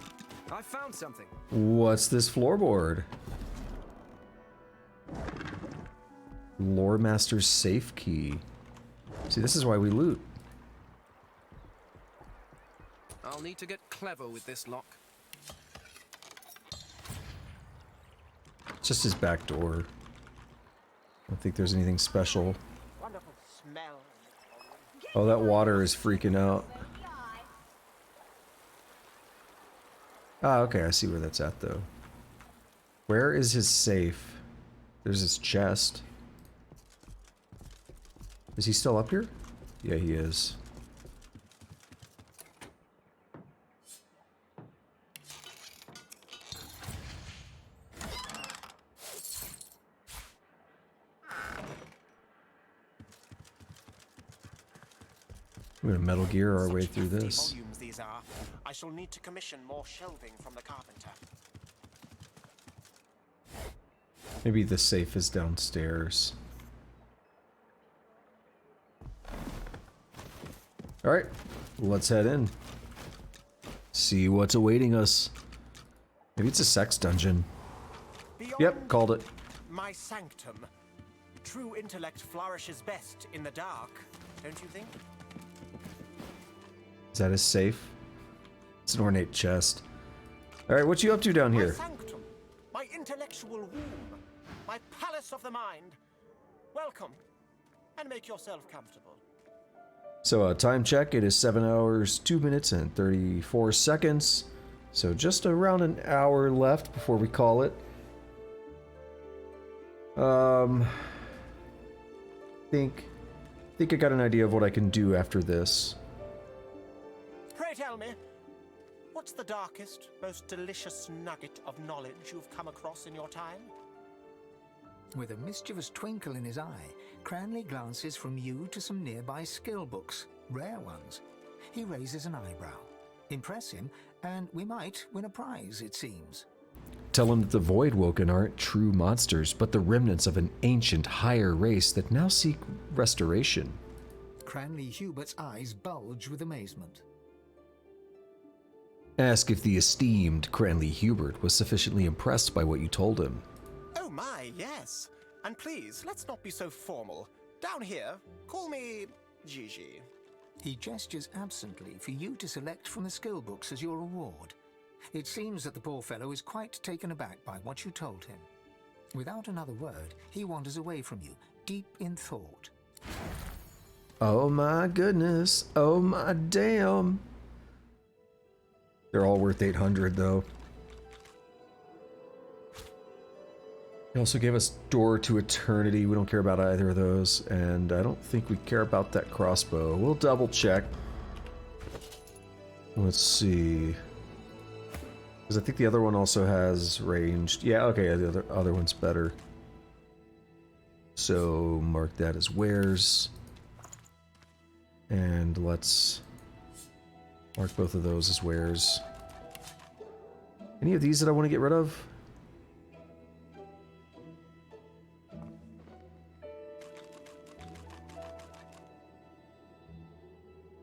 I found something. What's this floorboard? Lore Master's safe key. See, this is why we loot. I'll need to get clever with this lock. It's just his back door. I don't think there's anything special. Wonderful smell. Oh, that water is freaking out. Ah, okay, I see where that's at, though. Where is his safe? There's his chest. Is he still up here? Yeah, he is. We're gonna Metal Gear our way through this. Volumes these are. I shall need to commission more shelving from the carpenter. Maybe the safe is downstairs. Alright, let's head in. See what's awaiting us. Maybe it's a sex dungeon. Yep, called it. My sanctum. True intellect flourishes best in the dark, don't you think? Is that his safe? It's an ornate chest. Alright, what you up to down here? My sanctum, my intellectual womb, my palace of the mind. Welcome, and make yourself comfortable. So, time check, it is 7 hours, 2 minutes, and 34 seconds. So, just around an hour left before we call it. Think I got an idea of what I can do after this. Pray tell me, what's the darkest, most delicious nugget of knowledge you've come across in your time? With a mischievous twinkle in his eye, Cranley glances from you to some nearby skill books, rare ones. He raises an eyebrow. Impress him, and we might win a prize, it seems. Tell him that the Voidwoken aren't true monsters, but the remnants of an ancient higher race that now seek restoration. Cranley Hubert's eyes bulge with amazement. Ask if the esteemed Cranley Hubert was sufficiently impressed by what you told him. Oh my, yes. And please, let's not be so formal. Down here, call me Gigi. He gestures absently for you to select from the skill books as your reward. It seems that the poor fellow is quite taken aback by what you told him. Without another word, he wanders away from you, deep in thought. Oh my goodness. Oh my damn. They're all worth 800 though. He also gave us Door to Eternity. We don't care about either of those. And I don't think we care about that crossbow. We'll double check. Let's see. Because I think the other one also has ranged. Yeah, okay, the other one's better. So mark that as wares. And let's mark both of those as wares. Any of these that I want to get rid of?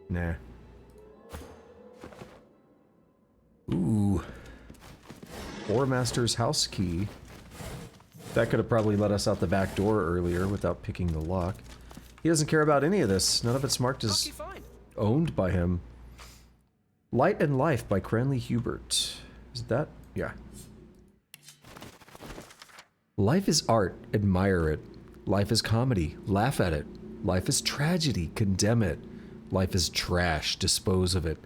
Nah. Ooh. Master's house key. That could have probably let us out the back door earlier without picking the lock. He doesn't care about any of this. None of it's marked as owned by him. Light and Life by Cranley Hubert. Is that? Yeah. Life is art. Admire it. Life is comedy. Laugh at it. Life is tragedy. Condemn it. Life is trash. Dispose of it.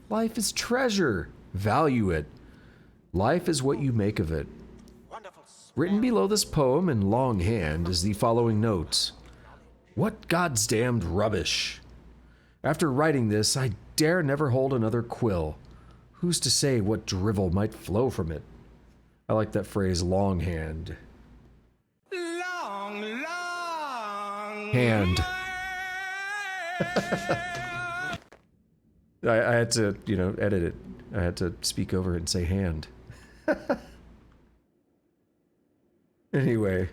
Life is treasure. Value it. Life is what you make of it. Written below this poem in longhand is the following note. What God's damned rubbish. After writing this, I dare never hold another quill. Who's to say what drivel might flow from it? I like that phrase, longhand. Long Hand. I had to, you know, edit it. I had to speak over it and say hand. Anyway.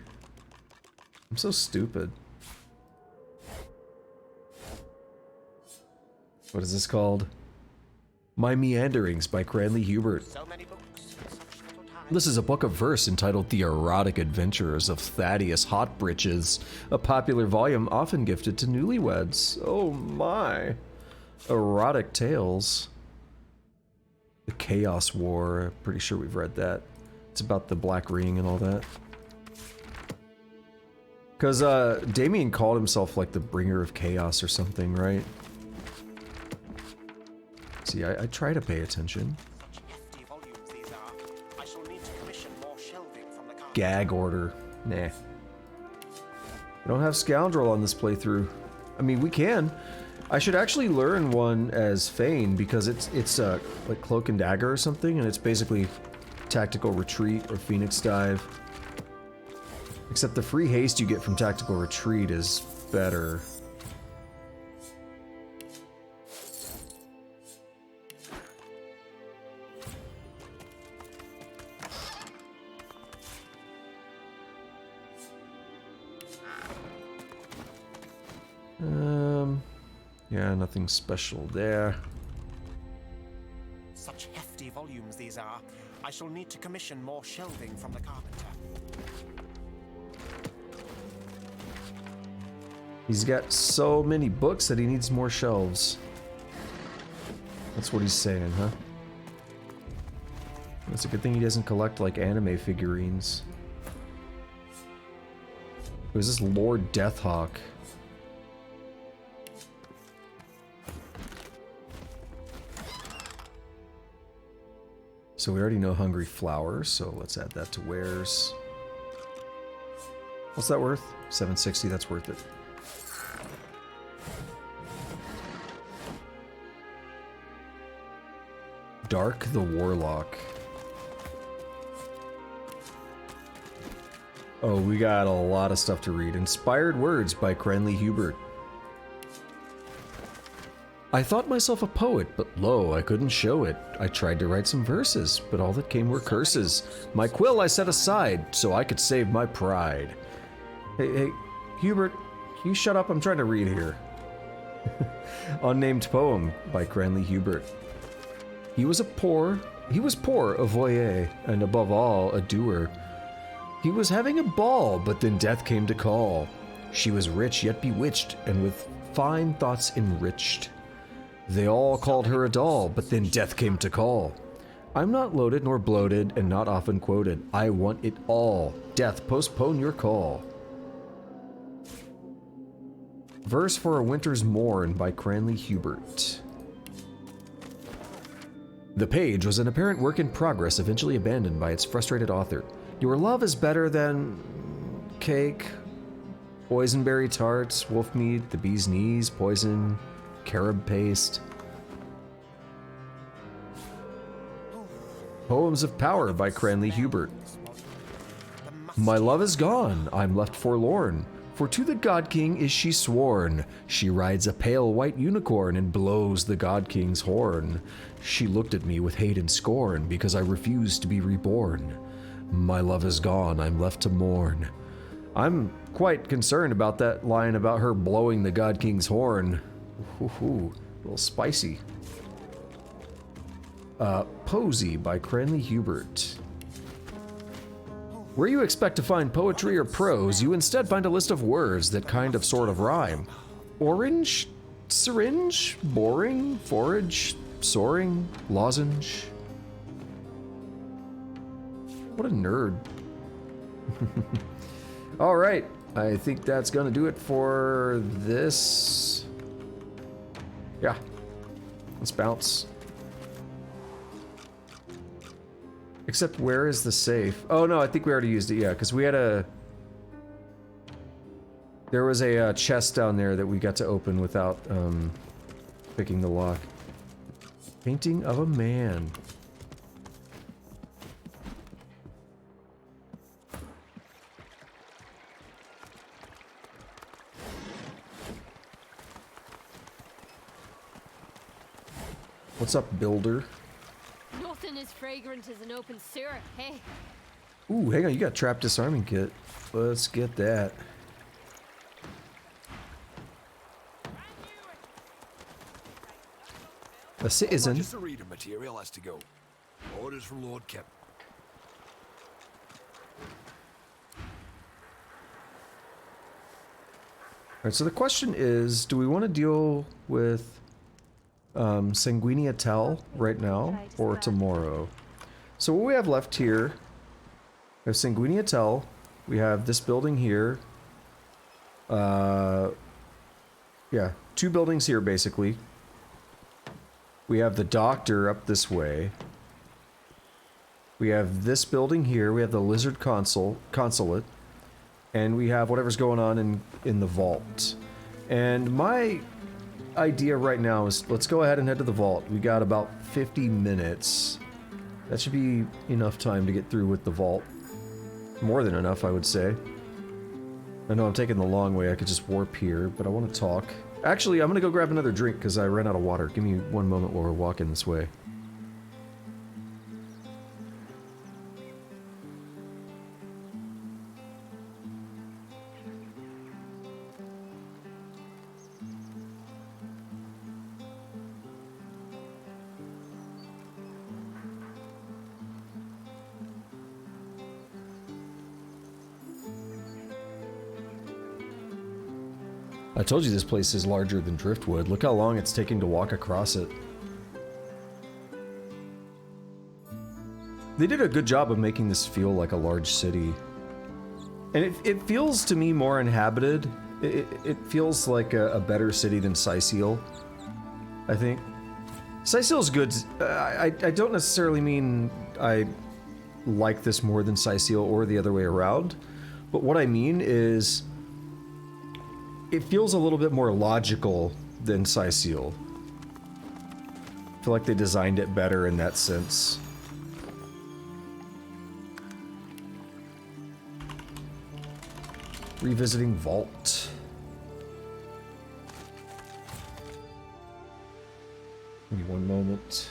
I'm so stupid. What is this called? My Meanderings by Cranley Hubert. This is a book of verse entitled The Erotic Adventures of Thaddeus Hotbritches, a popular volume often gifted to newlyweds. Oh my. Erotic tales. The Chaos War, pretty sure we've read that. It's about the Black Ring and all that. Because Damien called himself like the bringer of chaos or something, right? See, I try to pay attention. Gag order. Nah. We don't have Scoundrel on this playthrough. I mean, we can. I should actually learn one as Fane because it's like Cloak and Dagger or something, and it's basically Tactical Retreat or Phoenix Dive. Except the free haste you get from Tactical Retreat is better. Yeah, nothing special there. Such hefty volumes these are. I shall need to commission more shelving from the carpenter. He's got so many books that he needs more shelves. That's what he's saying, huh? It's a good thing he doesn't collect, like, anime figurines. Who's this Lord Deathhawk? So we already know Hungry Flowers, so let's add that to wares. What's that worth? 760, that's worth it. Dark the Warlock. Oh, we got a lot of stuff to read. Inspired Words by Cranley Hubert. I thought myself a poet, but lo, I couldn't show it. I tried to write some verses, but all that came were curses. My quill I set aside, so I could save my pride. Hey, Hubert, can you shut up? I'm trying to read here. Unnamed Poem by Cranley Hubert. He was poor, a voyeur, and above all, a doer. He was having a ball, but then death came to call. She was rich, yet bewitched, and with fine thoughts enriched. They all called her a doll, but then death came to call. I'm not loaded nor bloated, and not often quoted. I want it all. Death, postpone your call. Verse for a Winter's Morn by Cranley Hubert. The page was an apparent work in progress, eventually abandoned by its frustrated author. Your love is better than cake, boysenberry tarts, wolfmeat, the bee's knees, poison, carob paste. Poems of Power by Cranley Hubert. My love is gone, I'm left forlorn, for to the God King is she sworn. She rides a pale white unicorn and blows the God King's horn. She looked at me with hate and scorn because I refused to be reborn. My love is gone, I'm left to mourn. I'm quite concerned about that line about her blowing the God King's horn. Ooh, a little spicy. Posy by Cranley Hubert. Where you expect to find poetry or prose, you instead find a list of words that kind of sort of rhyme. Orange, syringe, boring, forage, soaring, lozenge. What a nerd. All right, I think that's gonna do it for this. Yeah, let's bounce. Except where is the safe? Oh no, I think we already used it, yeah, because we had a... There was a chest down there that we got to open without picking the lock. Painting of a man. What's up, builder? Nothing as fragrant as an open sewer, hey? Ooh, hang on, you got trap disarming kit. Let's get that. A citizen. Magister reader material has to go. Orders from Lord Kemm. Alright, so the question is, do we want to deal with Sanguinia Tell right now or tomorrow? So what we have left here, we have Sanguinia Tell, we have this building here, Yeah, 2 buildings here, basically. We have the doctor up this way. We have this building here. We have the lizard consulate. And we have whatever's going on in the vault. And my idea right now is let's go ahead and head to the vault. We got about 50 minutes. That should be enough time to get through with the vault. More than enough, I would say. I know I'm taking the long way. I could just warp here, but I want to talk. Actually, I'm going to go grab another drink because I ran out of water. Give me one moment while we're walking this way. I told you this place is larger than Driftwood. Look how long it's taking to walk across it. They did a good job of making this feel like a large city. And it feels to me more inhabited. It feels like a better city than Syceal, I think. Syceal's good. I don't necessarily mean I like this more than Syceal or the other way around. But what I mean is it feels a little bit more logical than Syceal. I feel like they designed it better in that sense. Revisiting Vault. Give me one moment.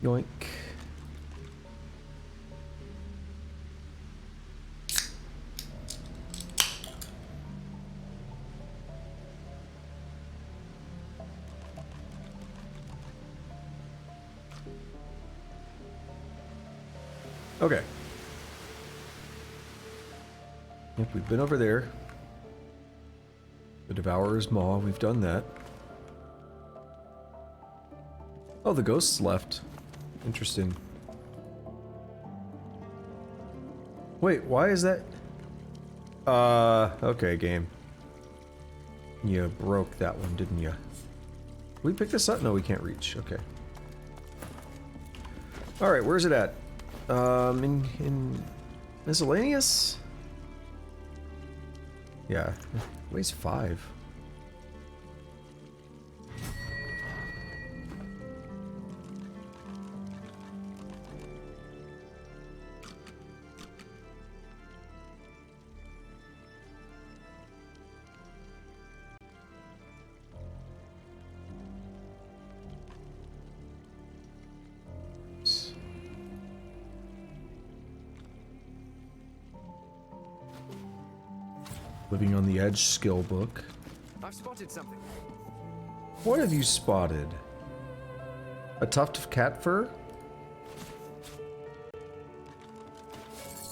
Yoink. Okay. Yep, we've been over there. The Devourer's Maw, we've done that. Oh, the ghosts left. Interesting. Wait, why is that? Okay, game. You broke that one, didn't you? We pick this up? No, we can't reach. Okay. Alright, where's it at? In miscellaneous? Yeah, weighs 5. Living on the Edge skill book. I've spotted something. What have you spotted? A tuft of cat fur?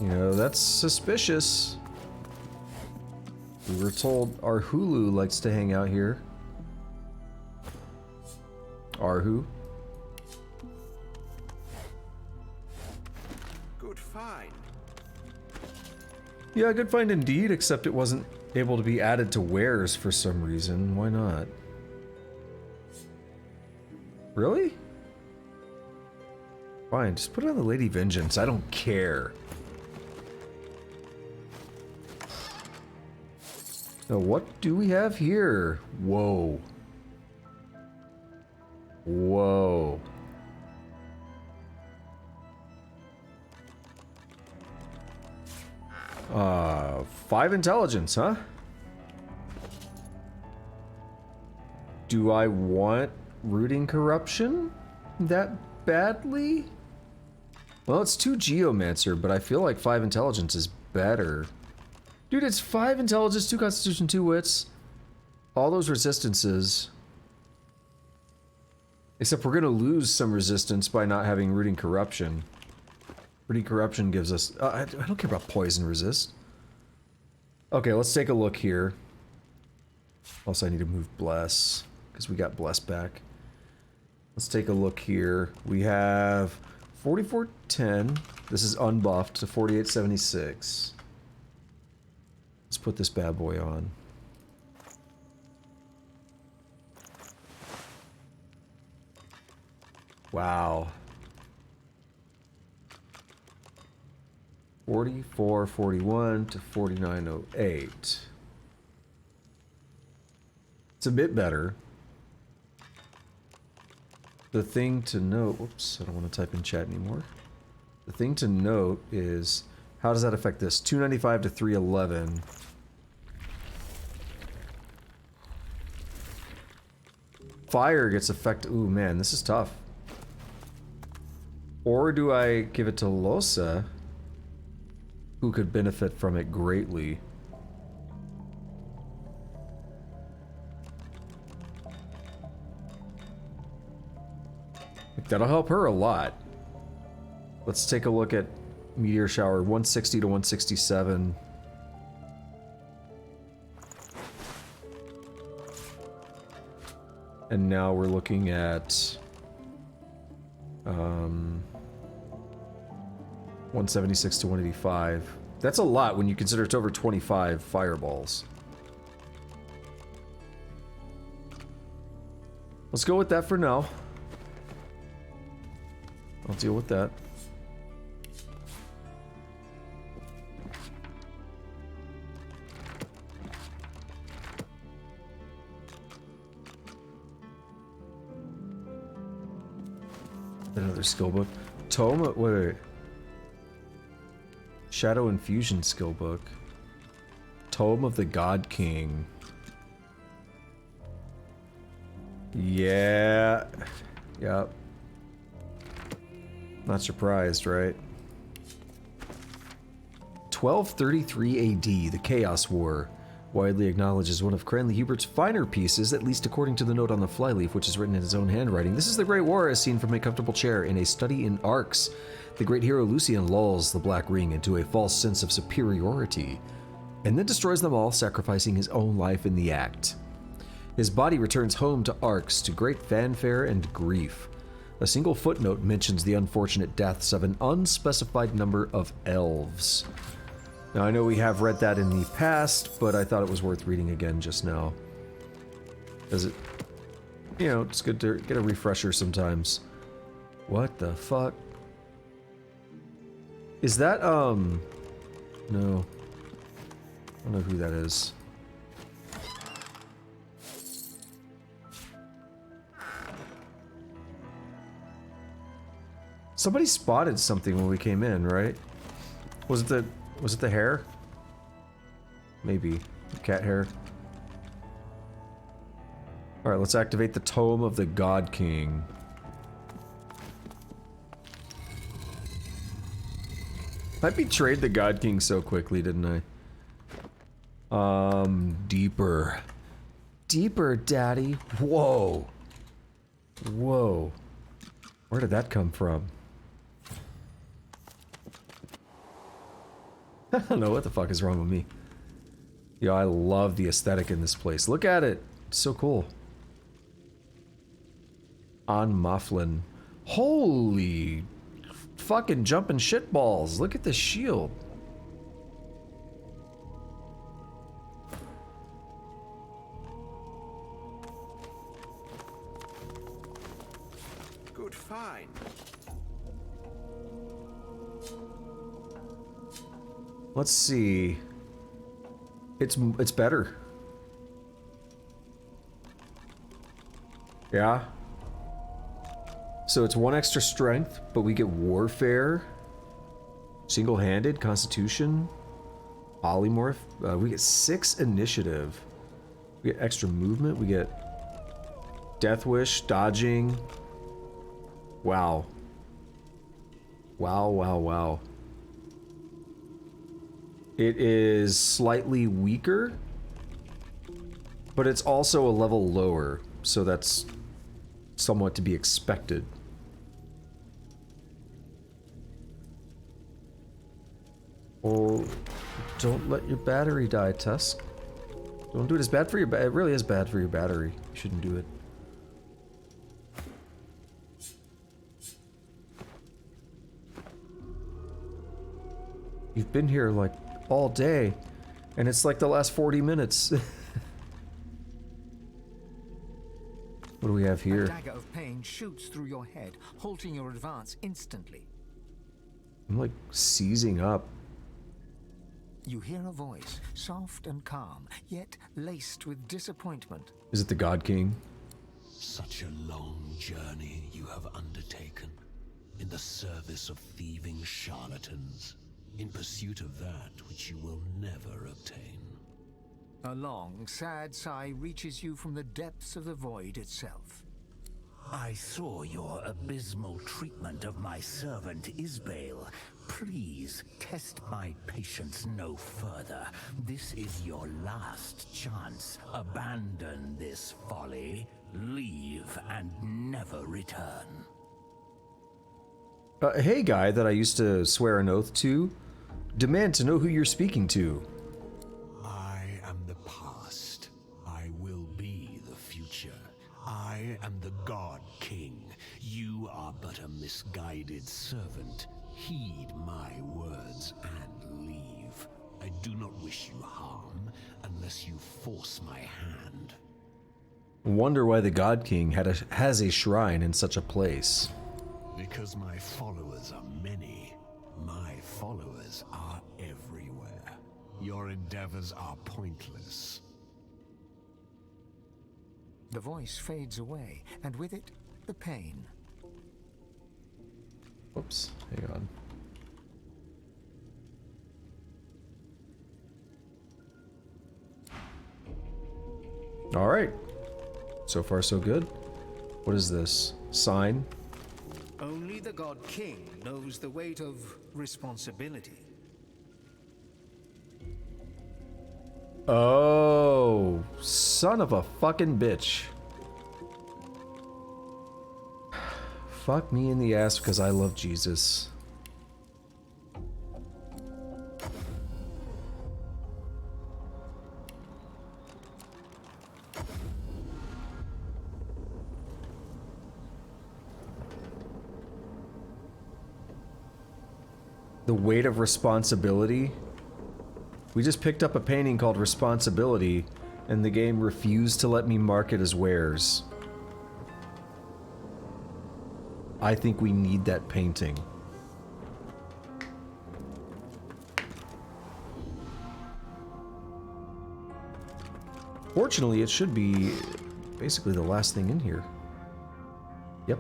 You know, that's suspicious. We were told Arhu likes to hang out here. Arhu. Good find. Yeah, good find indeed, except it wasn't able to be added to wares for some reason. Why not? Really? Fine, just put it on the Lady Vengeance. I don't care. Now, what do we have here? Whoa. Whoa. Uh, 5 intelligence, huh? Do I want rooting corruption that badly? Well, it's 2 geomancer, but I feel like 5 intelligence is better. Dude, it's 5 intelligence, 2 constitution, 2 wits. All those resistances. Except we're gonna lose some resistance by not having rooting corruption. Rooting corruption gives us... I don't care about poison resist. Okay, let's take a look here. Also, I need to move bless, because we got bless back. Let's take a look here. We have 4410. This is unbuffed to 4876. Let's put this bad boy on. Wow. 4441 to 4908. It's a bit better. The thing to note, whoops, I don't want to type in chat anymore. The thing to note is, how does that affect this? 295 to 311. Fire gets affected. Ooh, man, this is tough. Or do I give it to Losa, who could benefit from it greatly? That'll help her a lot. Let's take a look at Meteor Shower, 160 to 167. And now we're looking at 176 to 185. That's a lot when you consider it's over 25 fireballs. Let's go with that for now. I'll deal with that. Another skill book. Tome, wait. Shadow Infusion skill book. Tome of the God King. Yeah. Yep. Not surprised, right? 1233 AD, the Chaos War. Widely acknowledged as one of Cranley Hubert's finer pieces, at least according to the note on the flyleaf, which is written in his own handwriting. This is the Great War as seen from a comfortable chair in a study in Arx. The great hero Lucian lulls the Black Ring into a false sense of superiority, and then destroys them all, sacrificing his own life in the act. His body returns home to Arx to great fanfare and grief. A single footnote mentions the unfortunate deaths of an unspecified number of elves. Now, I know we have read that in the past, but I thought it was worth reading again just now. Because it, you know, it's good to get a refresher sometimes. What the fuck? Is that, no. I don't know who that is. Somebody spotted something when we came in, right? Was it the hair? Maybe. The cat hair. Alright, let's activate the Tome of the God King. I betrayed the God King so quickly, didn't I? Deeper. Deeper, Daddy. Whoa. Whoa. Where did that come from? I don't know what the fuck is wrong with me. Yo, I love the aesthetic in this place. Look at it. It's so cool. On Mufflin. Holy fucking jumping shitballs. Look at this shield. Good find. Let's see. It's better. Yeah. So it's 1 extra strength, but we get warfare, single-handed, constitution, polymorph. We get 6 initiative. We get extra movement. We get death wish, dodging. Wow. Wow, wow, wow. It is slightly weaker, but it's also a level lower, so that's somewhat to be expected. Oh, don't let your battery die, Tusk. Don't do it. It's bad for your it really is bad for your battery. You shouldn't do it. You've been here like all day, and it's like the last 40 minutes. What do we have here? A dagger of pain shoots through your head, halting your advance instantly. I'm like seizing up. You hear a voice, soft and calm, yet laced with disappointment. Is it the God King? Such a long journey you have undertaken, in the service of thieving charlatans, in pursuit of that which you will never obtain. A long, sad sigh reaches you from the depths of the void itself. I saw your abysmal treatment of my servant Isbale. Please test my patience no further. This is your last chance. Abandon this folly, leave, and never return. Hey guy that I used to swear an oath to, demand to know who you're speaking to. I am the past. I will be the future. I am the God King. You are but a misguided servant. Heed my words and leave. I do not wish you harm unless you force my hand. Wonder why the God King has a shrine in such a place. Because my followers are many. My followers are everywhere. Your endeavors are pointless. The voice fades away, and with it, the pain. Whoops, hang on. All right. So far, so good. What is this? Sign? Only the God King knows the weight of responsibility. Oh, son of a fucking bitch. Fuck me in the ass because I love Jesus. The weight of responsibility. We just picked up a painting called Responsibility, and the game refused to let me mark it as wares. I think we need that painting. Fortunately, it should be basically the last thing in here. Yep.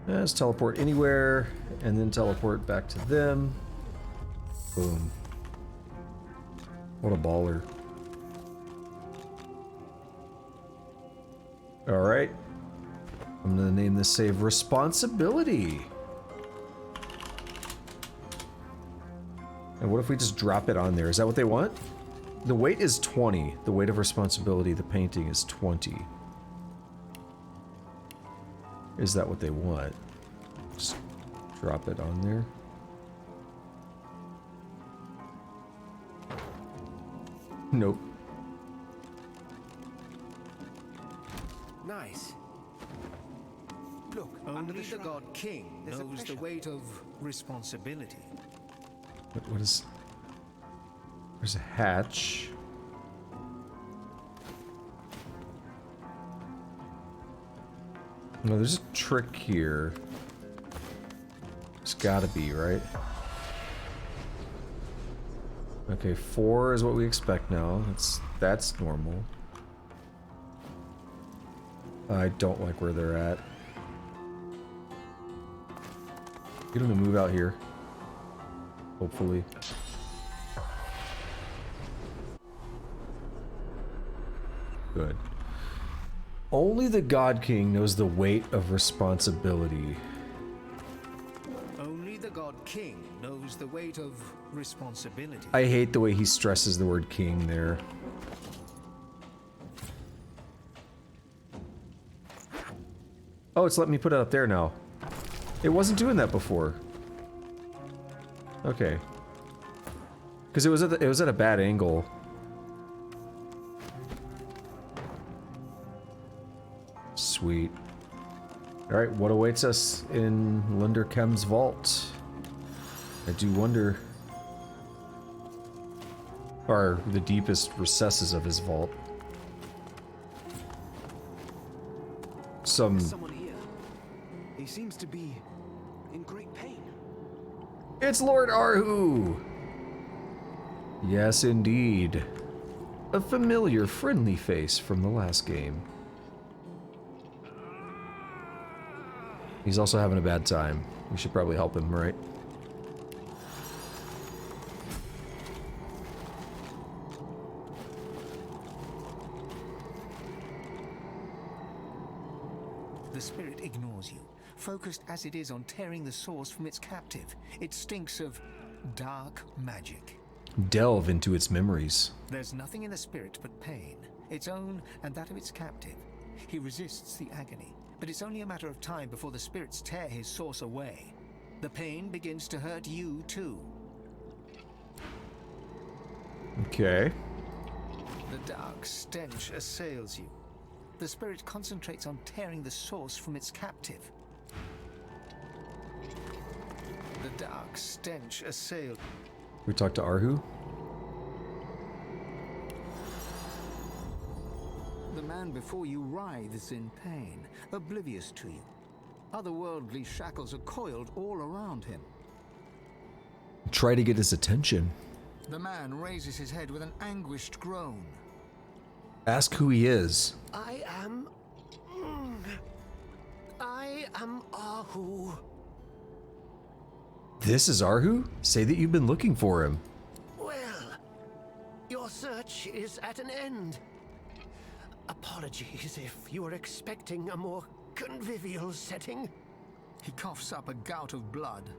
Let's teleport anywhere, and then teleport back to them. Boom. What a baller. Alright. I'm gonna name this save Responsibility. And what if we just drop it on there? Is that what they want? The weight is 20. The weight of responsibility, the painting is 20. Is that what they want? Just drop it on there. Nope. Nice. Look, only the God King knows the weight of responsibility. What is... There's a hatch. No, there's a trick here. It's gotta be, right? Okay, 4 is what we expect now. That's normal. I don't like where they're at. Get them to move out here. Hopefully. Good. Only the God King knows the weight of responsibility. Only the God King knows the weight of responsibility. I hate the way he stresses the word king there. Oh, it's letting me put it up there now. It wasn't doing that before. Okay. Because it was at a bad angle. Sweet. Alright, what awaits us in Lord Kemm's vault? I do wonder. Or the deepest recesses of his vault. Someone here. He seems to be in great pain. It's Lord Arhu! Yes, indeed. A familiar, friendly face from the last game. He's also having a bad time. We should probably help him, right? The spirit ignores you, focused as it is on tearing the source from its captive. It stinks of dark magic. Delve into its memories. There's nothing in the spirit but pain, its own and that of its captive. He resists the agony, but it's only a matter of time before the spirits tear his source away. The pain begins to hurt you too. Okay. The dark stench assails you. The spirit concentrates on tearing the source from its captive. The dark stench assails. We talk to Arhu? The man before you writhes in pain, oblivious to you. Otherworldly shackles are coiled all around him. Try to get his attention. The man raises his head with an anguished groan. Ask who he is. I am Arhu. This is Arhu? Say that you've been looking for him. Well, your search is at an end. Apologies if you were expecting a more convivial setting. He coughs up a gout of blood.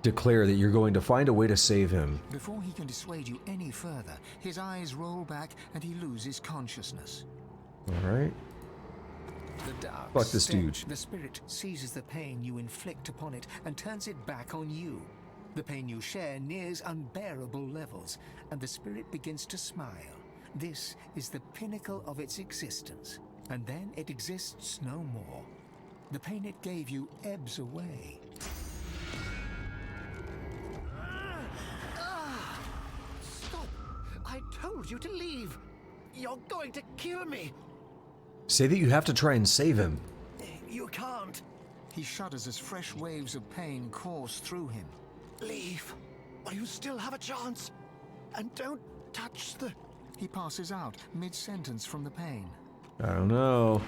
Declare that you're going to find a way to save him. Before he can dissuade you any further, his eyes roll back and he loses consciousness. Alright. The dark Fuck this dude. The spirit seizes the pain you inflict upon it and turns it back on you. The pain you share nears unbearable levels, and the spirit begins to smile. This is the pinnacle of its existence, and then it exists no more. The pain it gave you ebbs away. Stop! I told you to leave. You're going to kill me. Say that you have to try and save him. You can't. He shudders as fresh waves of pain course through him. Leave, while you still have a chance. And don't touch the... He passes out mid-sentence from the pain. I don't know.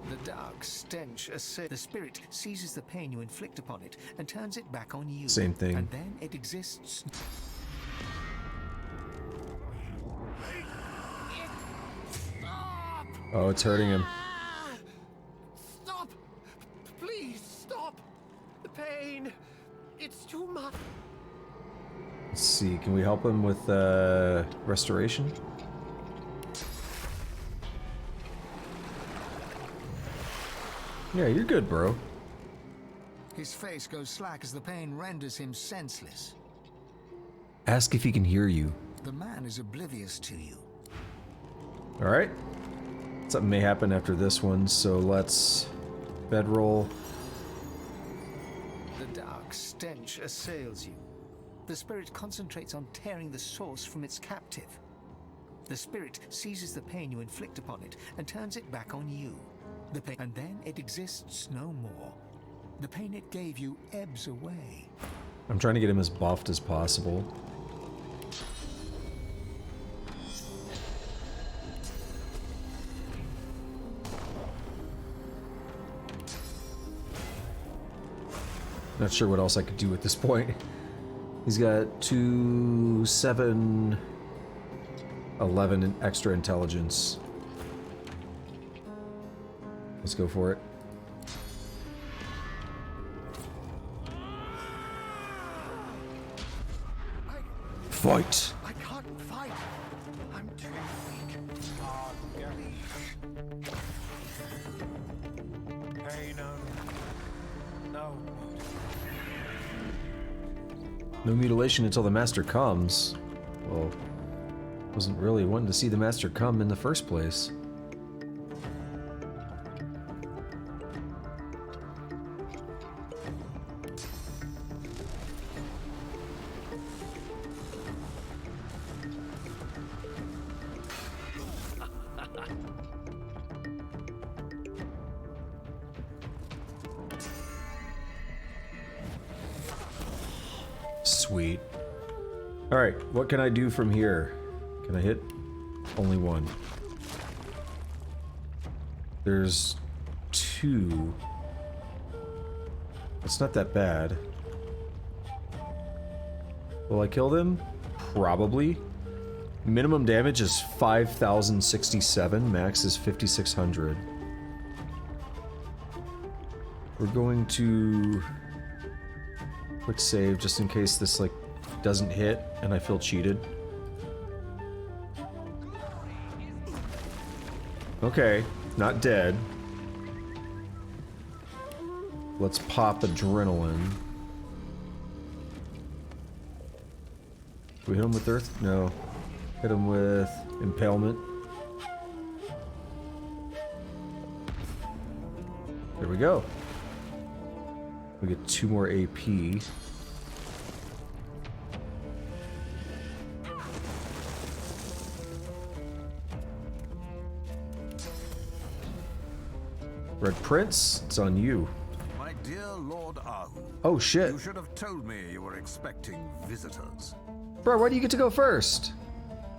The dark stench assails. The spirit seizes the pain you inflict upon it and turns it back on you. Same thing. And then it exists. Oh, it's hurting him. Stop! Please stop! The pain! It's too much. Let's see, can we help him with restoration? Yeah, you're good, bro. His face goes slack as the pain renders him senseless. Ask if he can hear you. The man is oblivious to you. Alright. Something may happen after this one, so let's bedroll. The dark stench assails you. The spirit concentrates on tearing the source from its captive. The spirit seizes the pain you inflict upon it and turns it back on you. The pain, and then it exists no more. The pain it gave you ebbs away. I'm trying to get him as buffed as possible. Not sure what else I could do at this point. He's got 2, 7, 11 in extra intelligence. Let's go for it. Fight! I can't fight. I'm too weak. Pain no. No mutilation until the Master comes. Well, wasn't really wanting to see the Master come in the first place. Sweet. Alright, what can I do from here? Can I hit? Only one. There's 2. It's not that bad. Will I kill them? Probably. Minimum damage is 5,067, max is 5,600. We're going to quick save just in case this like doesn't hit and I feel cheated. Okay, not dead. Let's pop adrenaline. Do we hit him with earth? No. Hit him with impalement. There we go. We get 2 more AP. Red Prince, it's on you. My dear Lord Arhu. Oh shit. You should have told me you were expecting visitors. Bro, why do you get to go first?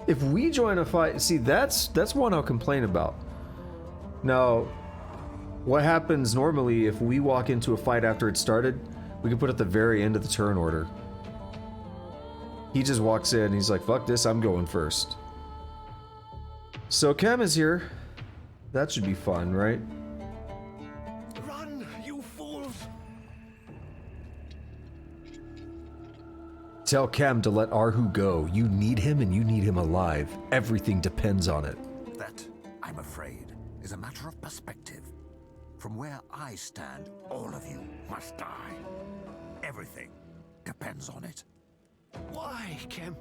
If we join a fight, see that's one I'll complain about. Now, what happens normally if we walk into a fight after it started, we can put it at the very end of the turn order. He just walks in, he's like, fuck this, I'm going first. So Kemm is here. That should be fun, right? Run, you fools! Tell Kemm to let Arhu go. You need him and you need him alive. Everything depends on it. That, I'm afraid, is a matter of perspective. From where I stand, all of you must die. Everything depends on it. Why, Kemm?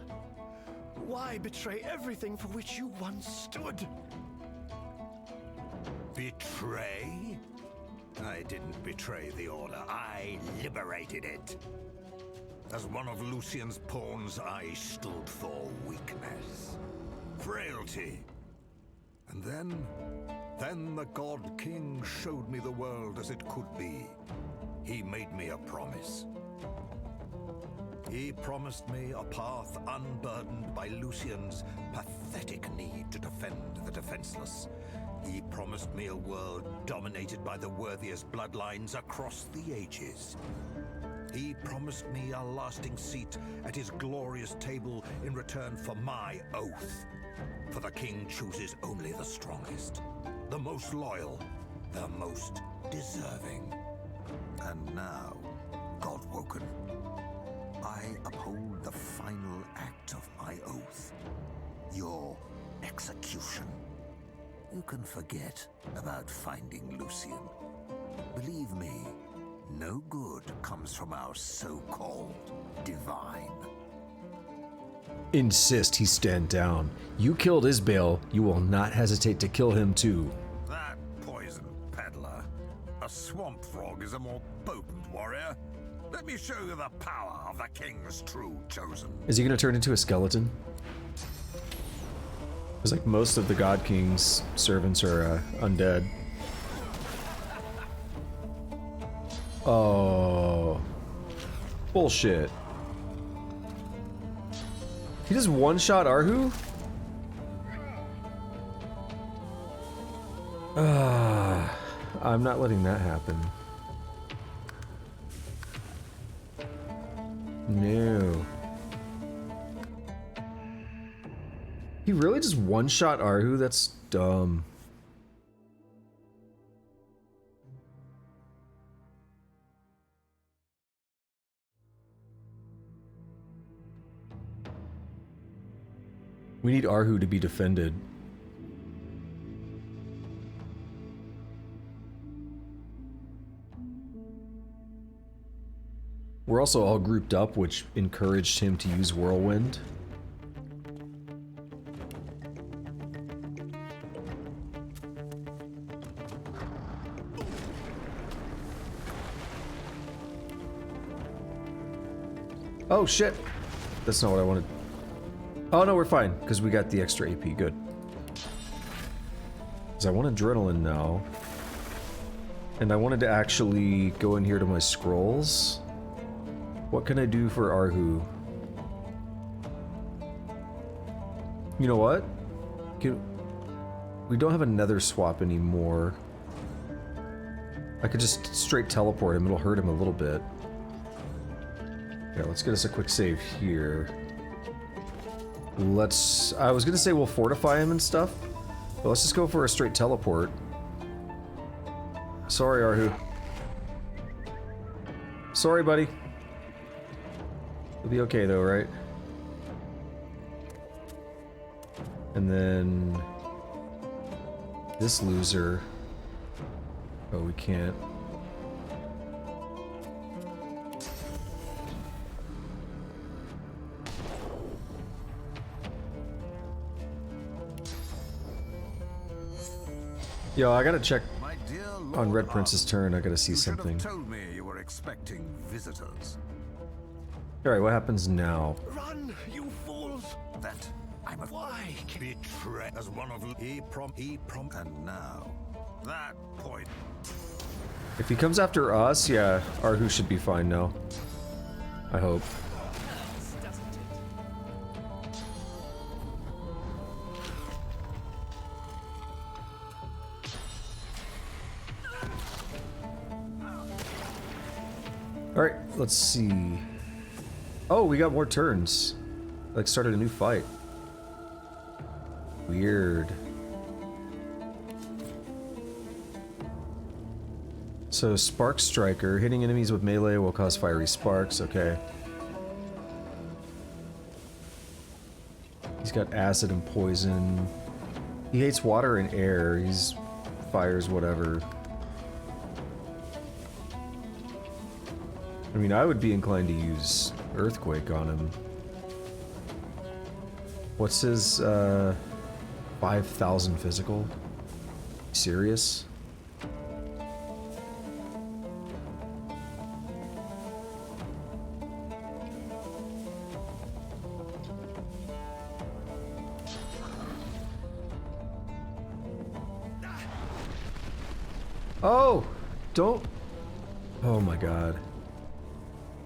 Why betray everything for which you once stood? Betray? I didn't betray the Order. I liberated it. As one of Lucian's pawns, I stood for weakness, frailty. And then the God King showed me the world as it could be. He made me a promise. He promised me a path unburdened by Lucian's pathetic need to defend the defenseless. He promised me a world dominated by the worthiest bloodlines across the ages. He promised me a lasting seat at his glorious table in return for my oath. For the king chooses only the strongest, the most loyal, the most deserving. And now, Godwoken, I uphold the final act of my oath. Your execution. You can forget about finding Lucian. Believe me, no good comes from our so-called divine. Insist he stand down. You killed Isbale, you will not hesitate to kill him too. That poison peddler. A swamp frog is a more potent warrior. Let me show you the power of the king's true chosen. Is he gonna turn into a skeleton? Because like most of the God King's servants are undead. Oh. Bullshit. He just one-shot Arhu? I'm not letting that happen. No. He really just one-shot Arhu? That's dumb. We need Arhu to be defended. We're also all grouped up, which encouraged him to use Whirlwind. Oh shit! That's not what I wanted. Oh no, we're fine, because we got the extra AP, good. Because I want adrenaline now. And I wanted to actually go in here to my scrolls. What can I do for Arhu? You know what? We don't have a nether swap anymore. I could just straight teleport him. It'll hurt him a little bit. Yeah, let's get us a quick save here. I was gonna say we'll fortify him and stuff, but let's just go for a straight teleport. Sorry, Arhu. Sorry, buddy. It'll be okay though, right? And then this loser. Oh, we can't. Yo, I gotta check on Red Prince's turn. I gotta see something. You should have told me you were expecting visitors. Alright, what happens now? Run, you fools! That I'm a Why? betray as one of he prom and now that point. If he comes after us, yeah, Arhu should be fine now. I hope. Alright, let's see. Oh, we got more turns. Like, started a new fight. Weird. So, Spark Striker. Hitting enemies with melee will cause fiery sparks. Okay. He's got acid and poison. He hates water and air. He's fires whatever. I mean, I would be inclined to use Earthquake on him. What's his, 5,000 physical? Serious? Oh! Don't... Oh my god.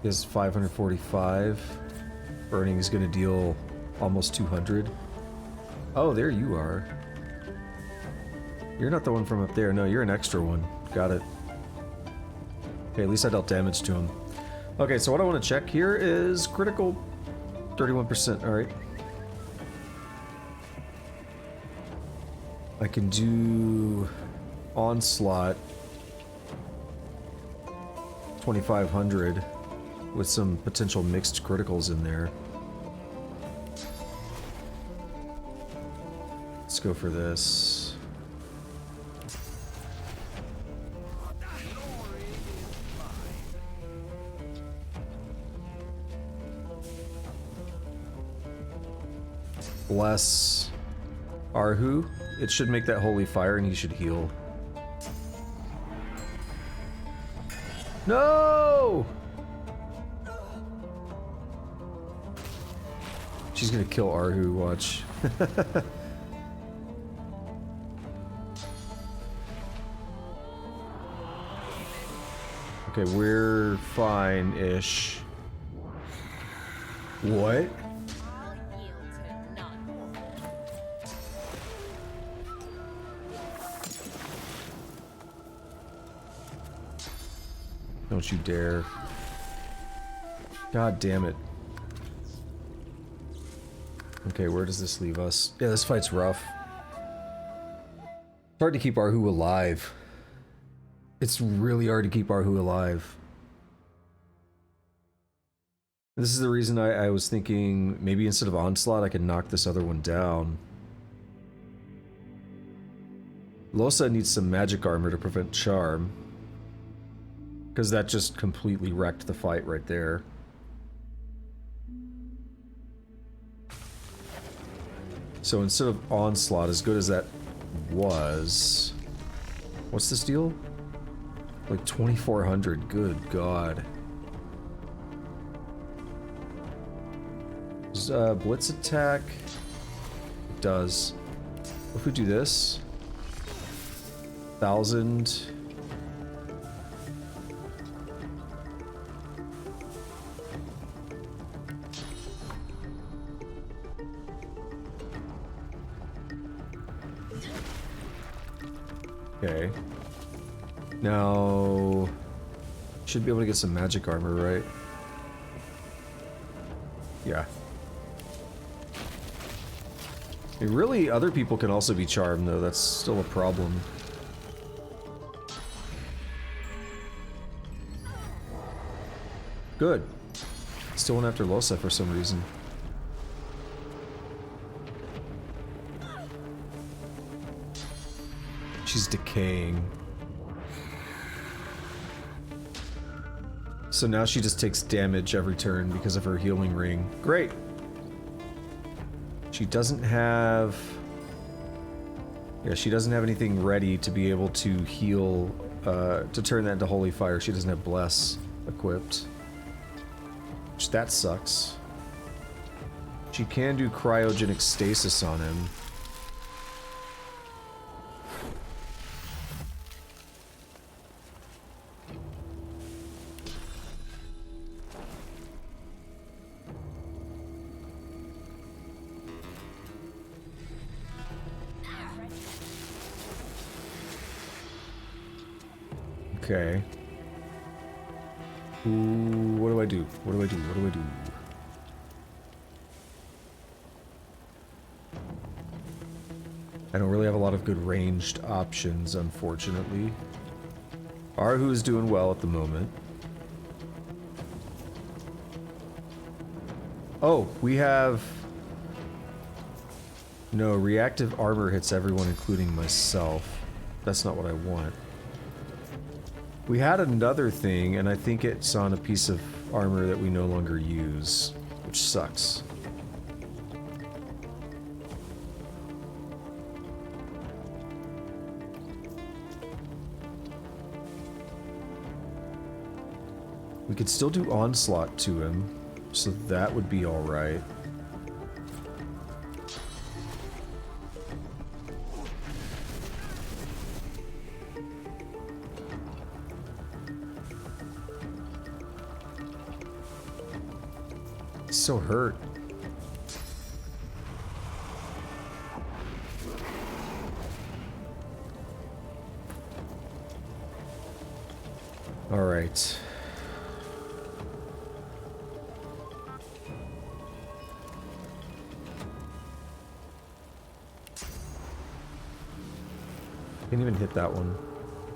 He has 545. Burning is gonna deal almost 200. Oh, there you are. You're not the one from up there. No, you're an extra one. Got it. Okay, at least I dealt damage to him. Okay, so what I want to check here is critical 31%. Alright. I can do Onslaught 2500 with some potential mixed criticals in there. Let's go for this. Bless Arhu. It should make that holy fire and he should heal. No! She's gonna kill Arhu, watch. Okay, we're fine-ish. What? Don't you dare. God damn it. Okay, where does this leave us? Yeah, this fight's rough. It's hard to keep Arhu alive. It's really hard to keep Arhu alive. This is the reason I was thinking maybe instead of Onslaught I could knock this other one down. Losa needs some magic armor to prevent charm. Because that just completely wrecked the fight right there. So instead of Onslaught, as good as that was... What's this deal? Like 2,400, good god. Does Blitz attack? It does. If we do this... 1,000... Okay. Now, should be able to get some magic armor, right? Yeah. I mean, really, other people can also be charmed, though. That's still a problem. Good. Still went after Losa for some reason. She's decaying. So now she just takes damage every turn because of her healing ring. Great! She doesn't have... Yeah, she doesn't have anything ready to be able to heal, to turn that into Holy Fire. She doesn't have Bless equipped. Which, that sucks. She can do Cryogenic Stasis on him. Okay. Ooh, what do I do? What do I do? What do I do? I don't really have a lot of good ranged options, unfortunately. Arhu is doing well at the moment. Oh, we have... No, reactive armor hits everyone, including myself. That's not what I want. We had another thing, and I think it's on a piece of armor that we no longer use, which sucks. We could still do Onslaught to him, so that would be alright. So hurt. All right. Can't even hit that one.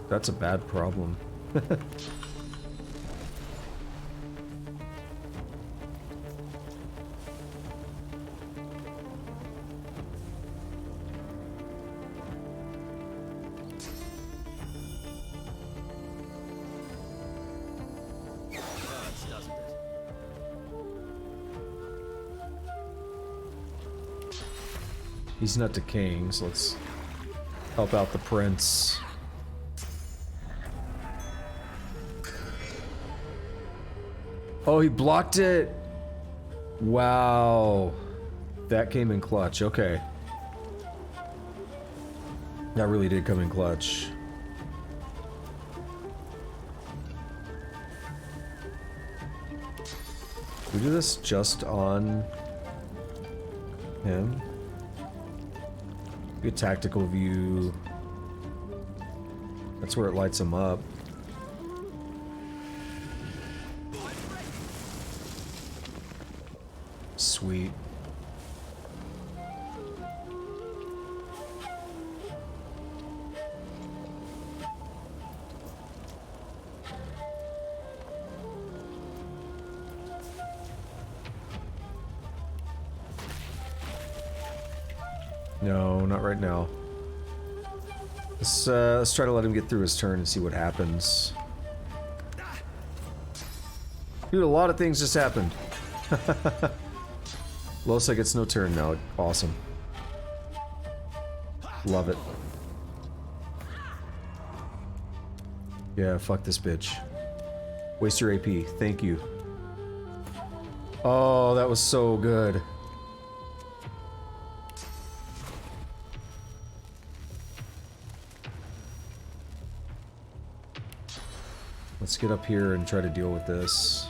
That's a bad problem. He's not decaying, so let's help out the prince. Oh, he blocked it! Wow. That came in clutch, okay. That really did come in clutch. We do this just on him. Good tactical view. That's where it lights him up. Sweet. No, not right now. Let's try to let him get through his turn and see what happens. Dude, a lot of things just happened. Losa gets no turn now. Awesome. Love it. Yeah, fuck this bitch. Waste your AP. Thank you. Oh, that was so good. Let's get up here and try to deal with this.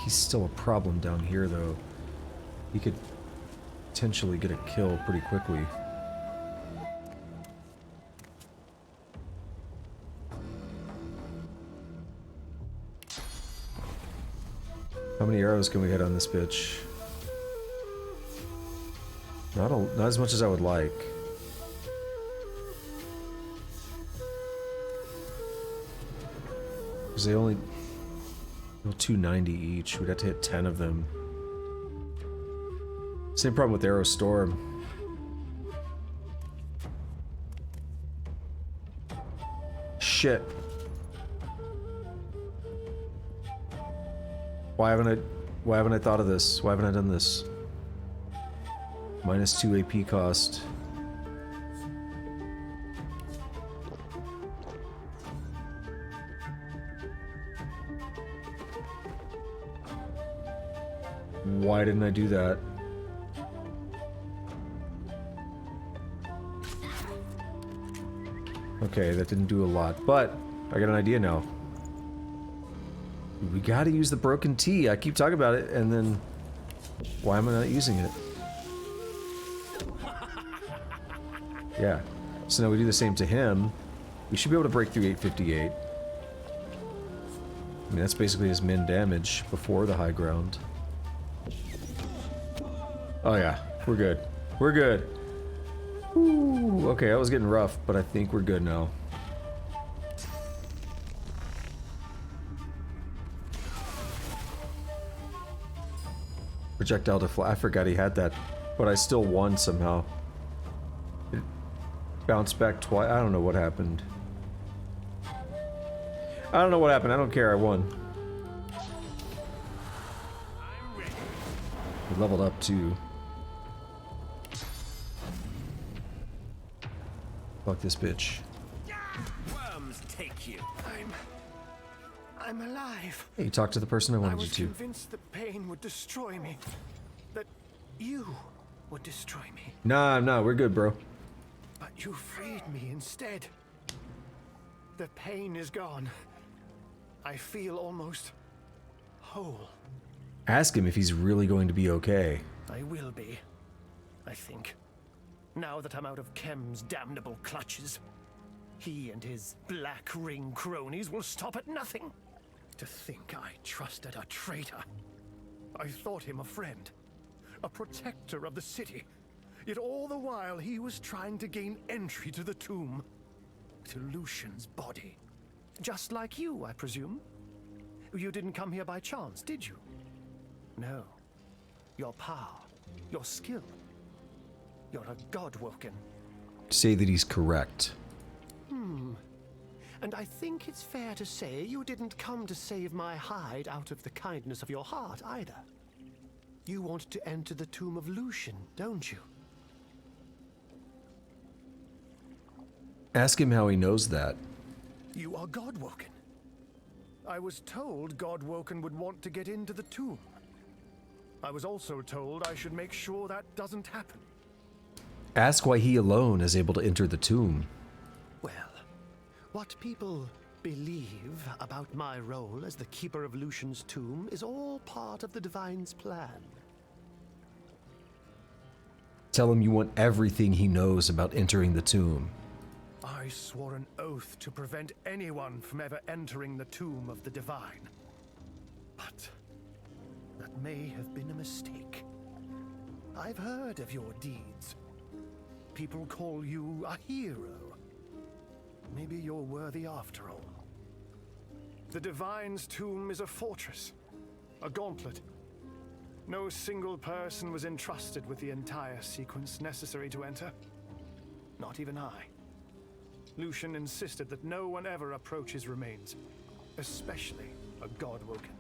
He's still a problem down here, though. He could potentially get a kill pretty quickly. How many arrows can we hit on this bitch? Not as much as I would like. Because they only... 290 each. We'd have to hit 10 of them. Same problem with Arrow Storm. Shit. Why haven't I thought of this? Why haven't I done this? Minus 2 AP cost. Why didn't I do that? Okay, that didn't do a lot, but I got an idea now. We gotta use the broken T. I keep talking about it, and then why am I not using it? Yeah. So now we do the same to him. We should be able to break through 858. I mean, that's basically his min damage before the high ground. Oh yeah, we're good. We're good. Ooh, okay, that was getting rough, but I think we're good now. Projectile deflect. I forgot he had that, but I still won somehow. It bounced back twice. I don't know what happened. I don't know what happened. I don't care. I won. We leveled up too. Fuck this bitch. Worms take you. I'm alive. Hey, you talked to the person I wanted I was you to. convinced the pain would destroy me. That you would destroy me. Nah, we're good, bro. But you freed me instead. The pain is gone. I feel almost whole. Ask him if he's really going to be okay. I will be, I think. Now that I'm out of Kemm's damnable clutches, he and his black ring cronies will stop at nothing. To think I trusted a traitor. I thought him a friend, a protector of the city. Yet all the while he was trying to gain entry to the tomb. To Lucian's body. Just like you, I presume. You didn't come here by chance, did you? No. Your power, your skill. You're a godwoken. Say that he's correct. And I think it's fair to say you didn't come to save my hide out of the kindness of your heart either. You want to enter the tomb of Lucian, don't you? Ask him how he knows that. You are godwoken. I was told godwoken would want to get into the tomb. I was also told I should make sure that doesn't happen. Ask why he alone is able to enter the tomb. Well, what people believe about my role as the keeper of Lucian's tomb is all part of the Divine's plan. Tell him you want everything he knows about entering the tomb. I swore an oath to prevent anyone from ever entering the tomb of the Divine. But that may have been a mistake. I've heard of your deeds. People call you a hero. Maybe you're worthy after all. The Divine's tomb is a fortress, a gauntlet. No single person was entrusted with the entire sequence necessary to enter. Not even I. Lucian insisted that no one ever approach his remains, especially a godwoken.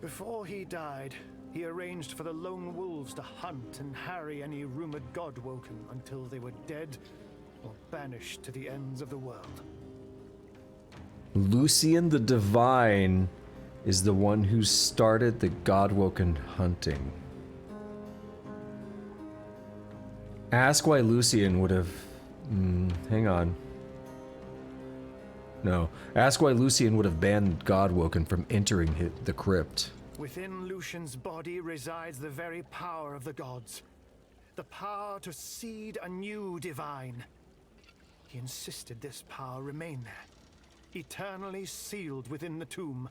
Before he died, he arranged for the lone wolves to hunt and harry any rumored godwoken until they were dead or banished to the ends of the world. Lucian the Divine is the one who started the Godwoken hunting. Ask why Lucian would have... hang on. No. Ask why Lucian would have banned Godwoken from entering the crypt. Within Lucian's body resides the very power of the gods. The power to seed a new divine. He insisted this power remain there, eternally sealed within the tomb.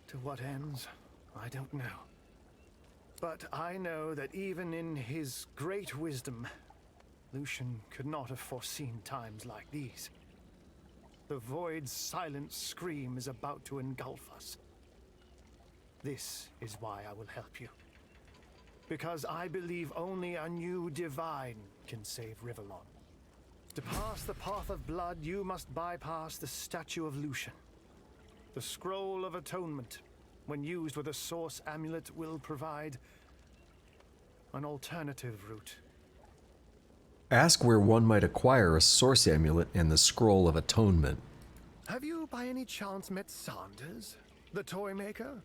To what ends, I don't know. But I know that even in his great wisdom, Lucian could not have foreseen times like these. The void's silent scream is about to engulf us. This is why I will help you. Because I believe only a new divine can save Rivellon. To pass the path of blood, you must bypass the statue of Lucian. The scroll of atonement, when used with a source amulet, will provide an alternative route. Ask where one might acquire a source amulet and the scroll of atonement. Have you by any chance met Sanders, the toy maker?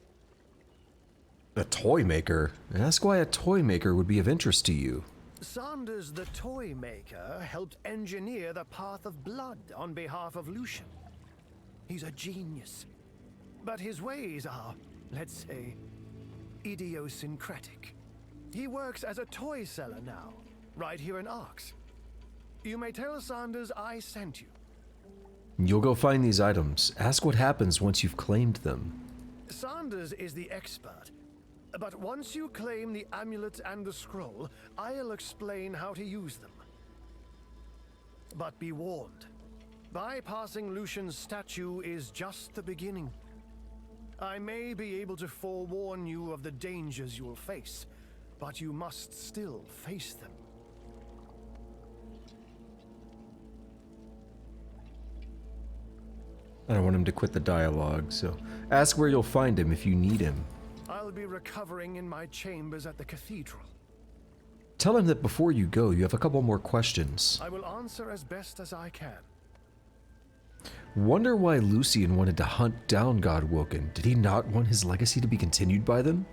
A toy maker? Ask why a toy maker would be of interest to you. Sanders, the toy maker, helped engineer the path of blood on behalf of Lucian. He's a genius. But his ways are, let's say, idiosyncratic. He works as a toy seller now, right here in Arx. You may tell Sanders I sent you. You'll go find these items. Ask what happens once you've claimed them. Sanders is the expert. But once you claim the amulet and the scroll, I'll explain how to use them. But be warned, bypassing Lucian's statue is just the beginning. I may be able to forewarn you of the dangers you'll face, but you must still face them. I don't want him to quit the dialogue, so ask where you'll find him if you need him. I'll be recovering in my chambers at the cathedral. Tell him that before you go, you have a couple more questions. I will answer as best as I can. Wonder why Lucian wanted to hunt down Godwoken. Did he not want his legacy to be continued by them?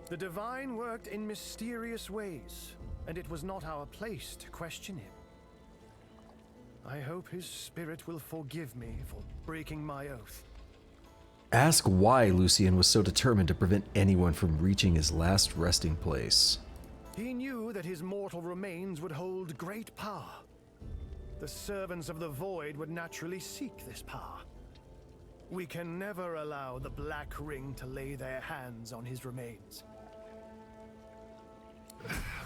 The Divine worked in mysterious ways, and it was not our place to question him. I hope his spirit will forgive me for breaking my oath. Ask why Lucian was so determined to prevent anyone from reaching his last resting place. He knew that his mortal remains would hold great power. The servants of the Void would naturally seek this power. We can never allow the Black Ring to lay their hands on his remains.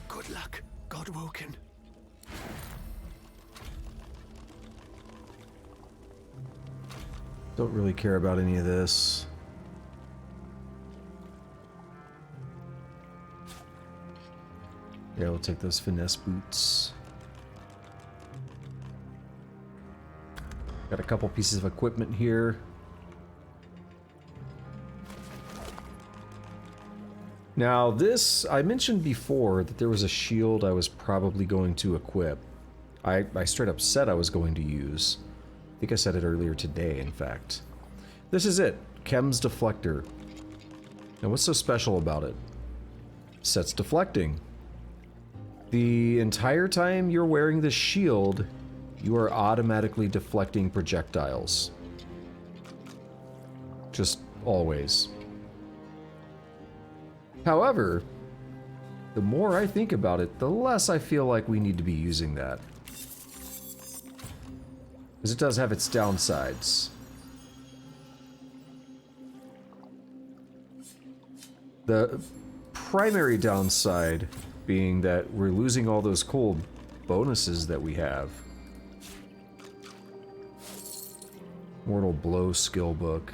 Good luck, Godwoken. Don't really care about any of this. Yeah, we'll take those finesse boots. Got a couple pieces of equipment here. Now this, I mentioned before that there was a shield I was probably going to equip. I straight up said I was going to use. I think I said it earlier today, in fact. This is it, Kemm's deflector. Now what's so special about it? Sets deflecting. The entire time you're wearing this shield, you are automatically deflecting projectiles. Just always. However, the more I think about it, the less I feel like we need to be using that. Because it does have its downsides. The primary downside being that we're losing all those cool bonuses that we have. Mortal Blow skill book.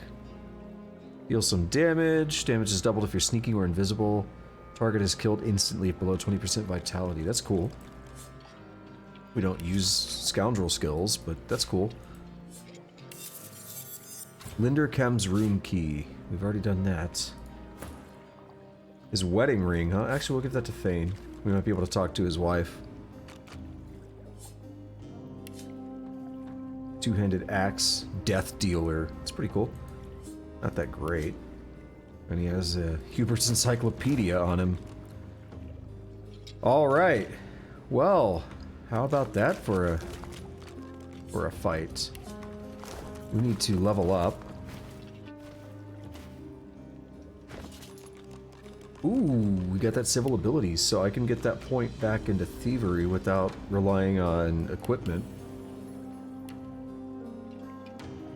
Deal some damage. Damage is doubled if you're sneaking or invisible. Target is killed instantly if below 20% vitality. That's cool. We don't use scoundrel skills, but that's cool. Linder Kemm's room key. We've already done that. His wedding ring, huh? Actually, we'll give that to Thane. We might be able to talk to his wife. Two-handed axe, death dealer. It's pretty cool. Not that great. And he has a Hubert's Encyclopedia on him. All right. Well, how about that for a fight? we need to level up. Ooh, we got that civil abilities, so I can get that point back into thievery without relying on equipment.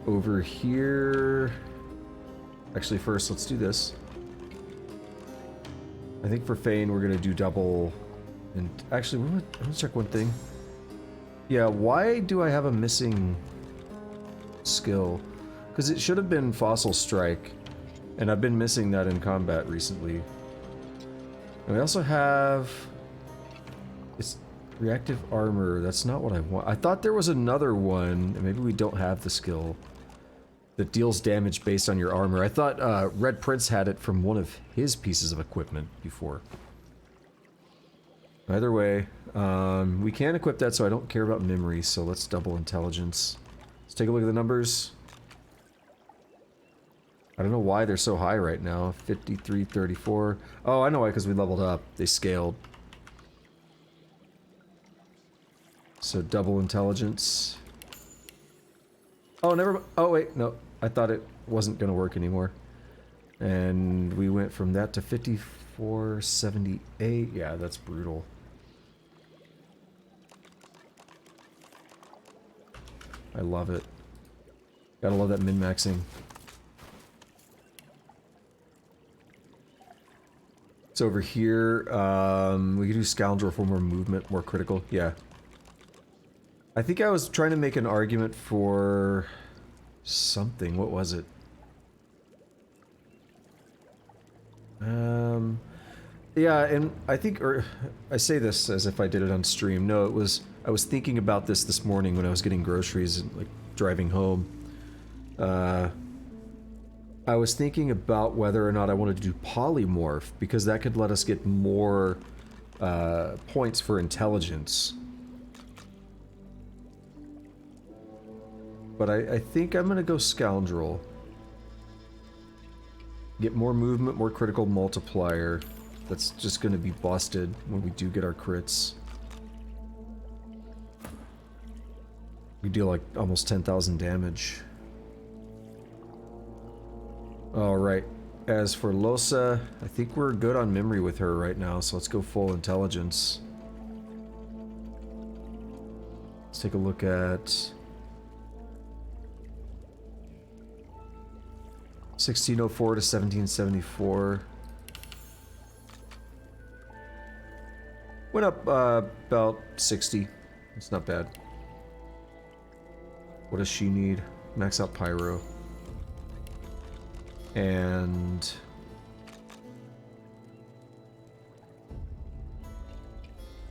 Over here... Actually, first, let's do this. I think for Fane, we're gonna do double... And actually, let's check one thing. Yeah, why do I have a missing skill? Because it should have been Fossil Strike, and I've been missing that in combat recently. And we also have... It's reactive armor. That's not what I want. I thought there was another one, and maybe we don't have the skill, that deals damage based on your armor. I thought Red Prince had it from one of his pieces of equipment before. Either way, we can equip that, so I don't care about memory, so let's double intelligence. Let's take a look at the numbers. I don't know why they're so high right now. 53, 34. Oh, I know why, because we leveled up. They scaled. So double intelligence. Oh, never. Oh, wait, no. I thought it wasn't going to work anymore. And we went from that to 54, 78. Yeah, that's brutal. I love it. Gotta love that min-maxing. It's over here. We can do Scoundrel for more movement, more critical. Yeah. I think I was trying to make an argument for something. What was it? Yeah, and I think, or I say this as if I did it on stream. No, it was, I was thinking about this morning when I was getting groceries and like driving home. I was thinking about whether or not I wanted to do polymorph, because that could let us get more points for intelligence. But I think I'm gonna go Scoundrel. Get more movement, more critical multiplier. That's just gonna be busted when we do get our crits. We deal like almost 10,000 damage. Alright, as for Losa, I think we're good on memory with her right now, so let's go full intelligence. Let's take a look at 1604 to 1774. Went up about 60. It's not bad. What does she need? Max out Pyro. And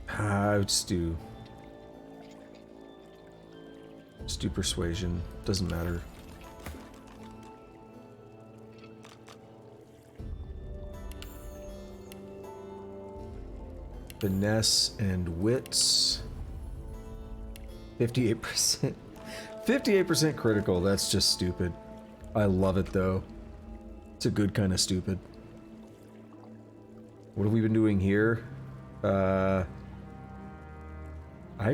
I would just do Persuasion. Doesn't matter. Finesse and wits. 58%. 58% critical. That's just stupid. I love it though. It's a good kind of stupid. What have we been doing here? I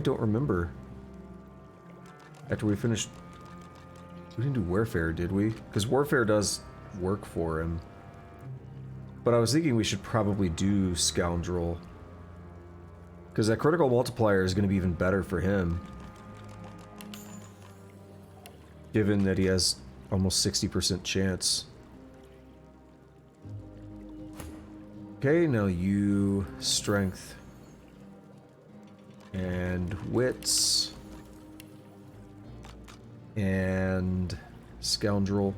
don't remember. After we finished... We didn't do Warfare, did we? Because Warfare does work for him. But I was thinking we should probably do Scoundrel. Because that critical multiplier is going to be even better for him. Given that he has almost 60% chance. Okay, now you strength and wits and Scoundrel.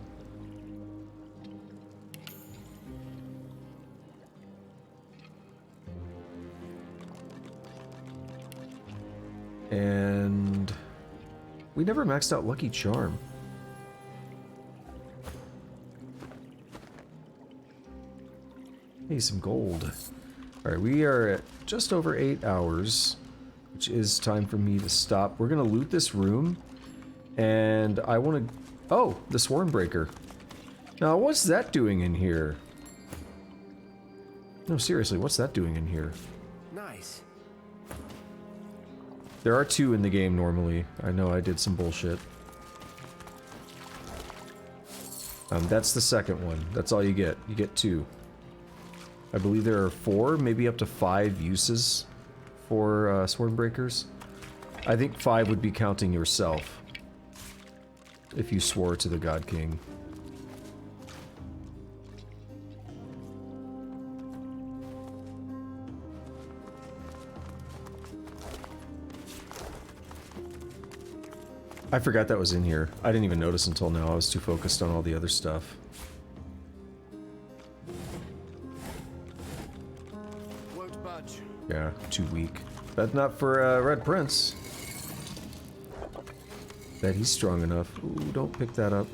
And we never maxed out Lucky Charm. Hey, some gold. Alright, we are at just over 8 hours, which is time for me to stop. We're gonna loot this room, and I want to... Oh, the Swarmbreaker. Now, what's that doing in here? No, seriously, what's that doing in here? Nice. There are 2 in the game normally. I know I did some bullshit. That's the second one. That's all you get. You get 2. I believe there are 4, maybe up to 5 uses for Swordbreakers. I think 5 would be counting yourself if you swore to the God King. I forgot that was in here. I didn't even notice until now. I was too focused on all the other stuff. Won't budge. Yeah, too weak. But not for Red Prince. Bet he's strong enough. Ooh, don't pick that up.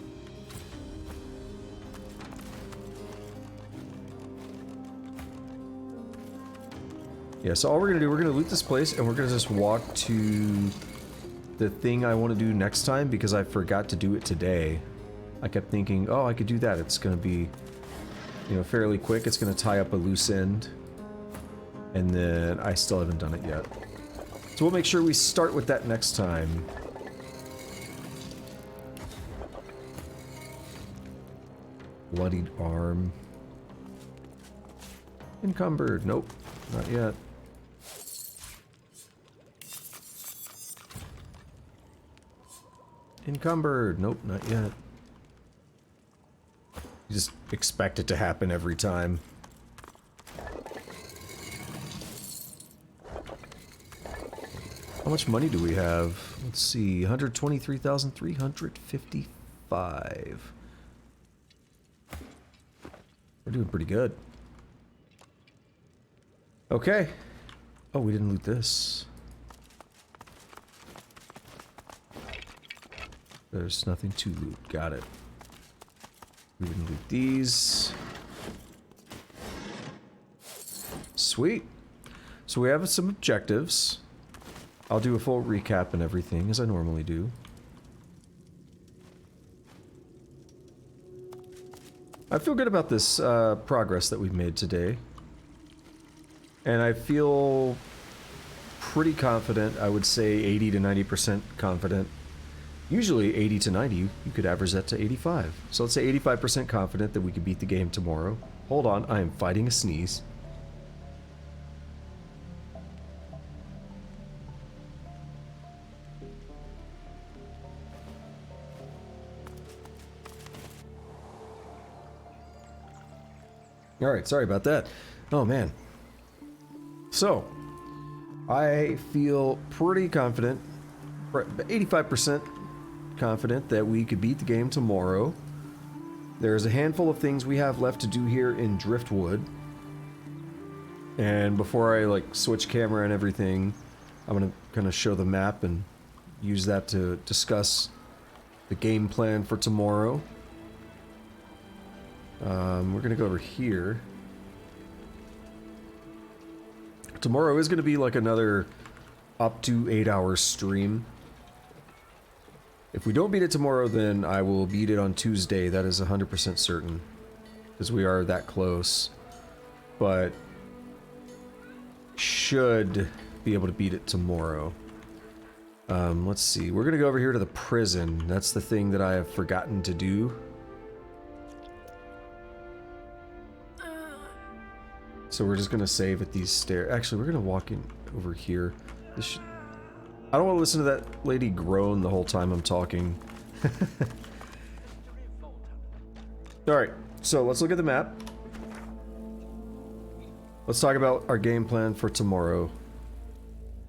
Yeah, so all we're gonna do, we're gonna loot this place and we're gonna just walk to the thing I want to do next time because I forgot to do it today. I kept thinking, oh, I could do that. It's gonna be, you know, fairly quick. It's gonna tie up a loose end. And then I still haven't done it yet. So we'll make sure we start with that next time. Bloodied arm. Encumbered. Nope, not yet. Encumbered. Nope, not yet. You just expect it to happen every time. How much money do we have? Let's see, 123,355. We're doing pretty good. Okay. Oh, we didn't loot this. There's nothing to loot. Got it. We didn't loot these. Sweet. So we have some objectives. I'll do a full recap and everything, as I normally do. I feel good about this progress that we've made today. And I feel pretty confident. I would say 80 to 90% confident. Usually 80 to 90, you could average that to 85. So let's say 85% confident that we could beat the game tomorrow. Hold on, I am fighting a sneeze. Alright, sorry about that. Oh man. So, I feel pretty confident, 85% confident that we could beat the game tomorrow. There's a handful of things we have left to do here in Driftwood. And before I like switch camera and everything, I'm gonna kind of show the map and use that to discuss the game plan for tomorrow. We're gonna go over here. Tomorrow is gonna be like another up to 8-hour stream. If we don't beat it tomorrow, then I will beat it on Tuesday. That is 100% certain, because we are that close. But should be able to beat it tomorrow. Let's see. We're gonna go over here to the prison. That's the thing that I have forgotten to do. So we're just gonna save at these stairs. Actually, we're gonna walk in over here. This should... I don't want to listen to that lady groan the whole time I'm talking. Alright, so let's look at the map. Let's talk about our game plan for tomorrow.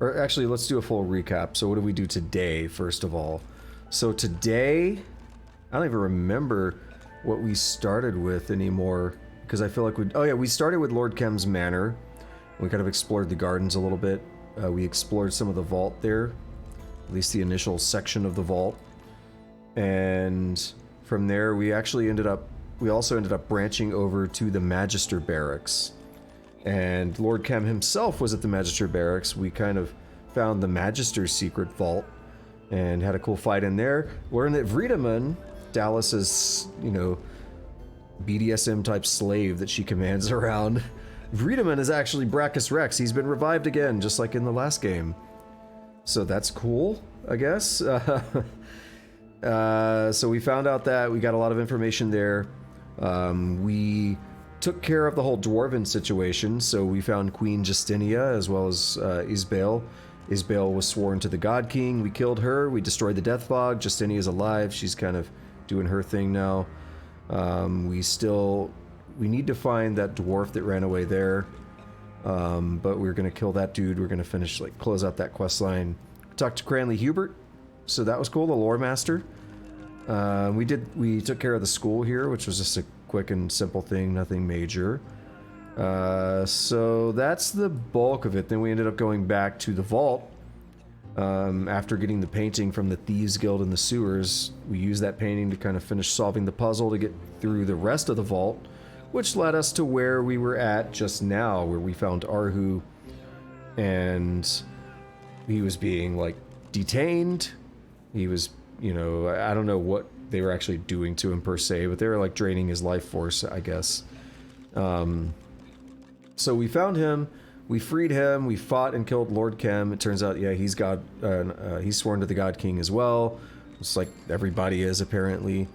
Or actually, let's do a full recap. So what did we do today, first of all? So today, I don't even remember what we started with anymore. Because I feel like we... Oh yeah, we started with Lord Kemm's manor. We kind of explored the gardens a little bit. We explored some of the vault there. At least the initial section of the vault. And from there, we actually ended up... We also ended up branching over to the Magister Barracks. And Lord Kemm himself was at the Magister Barracks. We kind of found the Magister's secret vault. And had a cool fight in there. Learned that Vredeman, Dallas's, you know... BDSM type slave that she commands around. Vredeman is actually Brachus Rex. He's been revived again, just like in the last game. So that's cool, I guess. So we found out that we got a lot of information there. We took care of the whole Dwarven situation, so we found Queen Justinia as well as Isbale. Isbale was sworn to the God King. We killed her. We destroyed the Death Fog. Justinia is alive. She's kind of doing her thing now. We need to find that dwarf that ran away there. But we're gonna kill that dude. We're gonna finish, like, close out that quest line. Talked to Cranley Hubert, so that was cool. The Lore Master. We took care of the school here, which was just a quick and simple thing, nothing major. So that's the bulk of it. Then we ended up going back to the vault. After getting the painting from the Thieves Guild in the sewers, we used that painting to kind of finish solving the puzzle to get through the rest of the vault, which led us to where we were at just now, where we found Arhu, and he was being, like, detained. He was, you know, I don't know what they were actually doing to him per se, but they were, like, draining his life force, I guess. So we found him, we freed him, we fought and killed Lord Kemm. It turns out, yeah, he's sworn to the God King as well. It's like everybody is, apparently.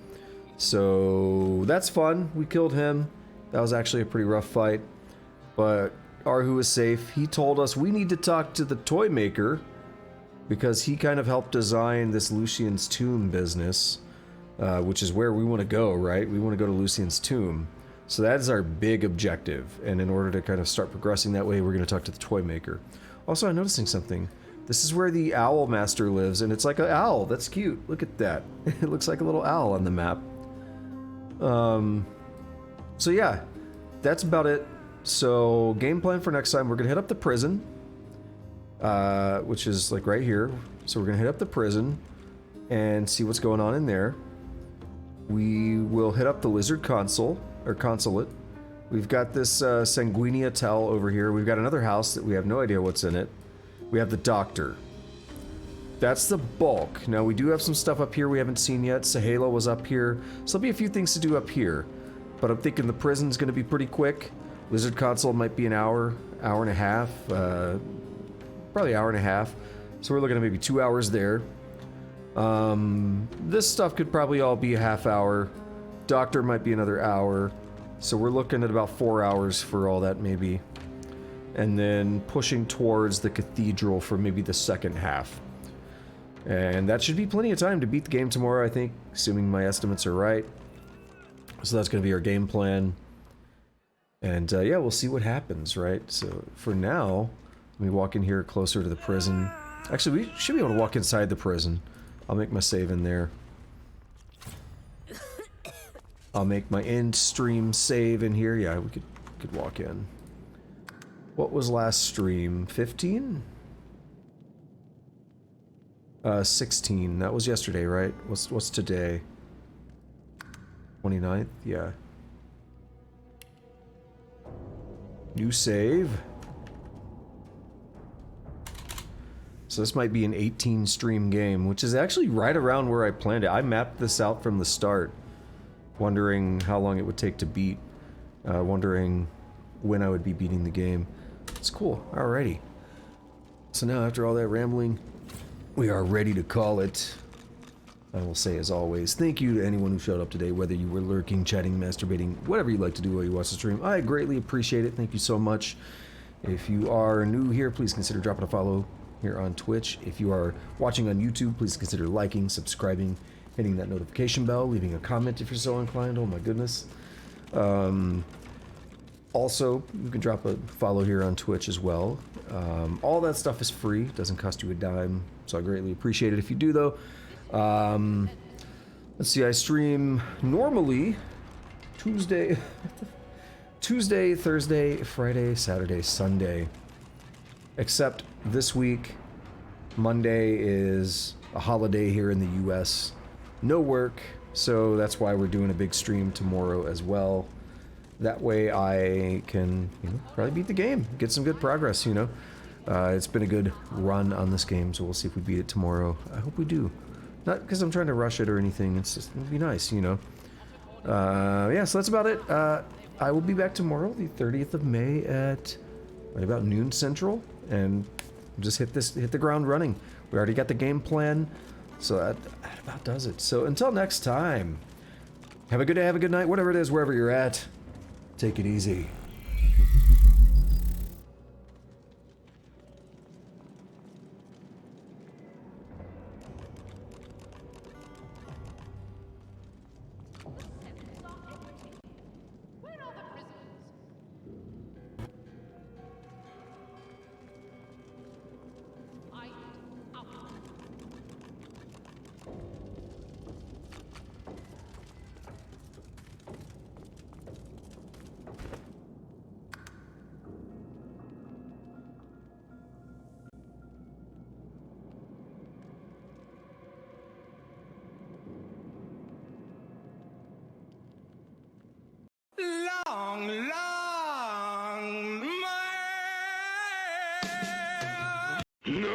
So that's fun. We killed him. That was actually a pretty rough fight, but Arhu is safe. He told us we need to talk to the toy maker because he kind of helped design this Lucian's Tomb business, which is where we want to go, right? We want to go to Lucian's Tomb. So that is our big objective, and in order to kind of start progressing that way, we're going to talk to the toy maker. Also, I'm noticing something. This is where the Owl Master lives, and it's like an owl. That's cute. Look at that. It looks like a little owl on the map. So yeah, that's about it. So game plan for next time, we're gonna hit up the prison, which is like right here. So we're gonna hit up the prison and see what's going on in there. We will hit up the Lizard Consulate. We've got this Sanguinia Tell over here. We've got another house that we have no idea what's in it. We have the Doctor. That's the bulk. Now we do have some stuff up here we haven't seen yet. Sahela was up here. So there'll be a few things to do up here. But I'm thinking the prison's going to be pretty quick. Lizard Console might be an hour, hour and a half. Probably hour and a half. So we're looking at maybe 2 hours there. This stuff could probably all be a half hour. Doctor might be another hour. So we're looking at about 4 hours for all that maybe. And then pushing towards the cathedral for maybe the second half. And that should be plenty of time to beat the game tomorrow, I think, assuming my estimates are right. So that's going to be our game plan. And yeah, we'll see what happens, right? So for now, let me walk in here closer to the prison. Actually, we should be able to walk inside the prison. I'll make my save in there. I'll make my end stream save in here. Yeah, we could walk in. What was last stream? 15? 16. That was yesterday, right? What's today? 29th? Yeah. New save. So this might be an 18 stream game, which is actually right around where I planned it. I mapped this out from the start, wondering how long it would take to beat, wondering when I would be beating the game. It's cool. Alrighty. So now after all that rambling, we are ready to call it. I will say, as always, thank you to anyone who showed up today, whether you were lurking, chatting, masturbating, whatever you like to do while you watch the stream. I greatly appreciate it. Thank you so much. If you are new here, please consider dropping a follow here on Twitch. If you are watching on YouTube, please consider liking, subscribing, hitting that notification bell, leaving a comment if you're so inclined. Oh my goodness. Also, you can drop a follow here on Twitch as well. All that stuff is free. It doesn't cost you a dime, so I greatly appreciate it if you do, though. Let's see, I stream normally Tuesday, Thursday, Friday, Saturday, Sunday. Except this week, Monday is a holiday here in the US. No work, so that's why we're doing a big stream tomorrow as well. That way I can, probably beat the game, get some good progress, It's been a good run on this game, so we'll see if we beat it tomorrow. I hope we do. Not because I'm trying to rush it or anything, it's just, it'll be nice, Yeah, so that's about it. I will be back tomorrow, the 30th of May at right about noon Central, and just hit the ground running. We already got the game plan, so about does it. So until next time, have a good day, have a good night, whatever it is, wherever you're at. Take it easy.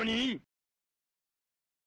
NANI?!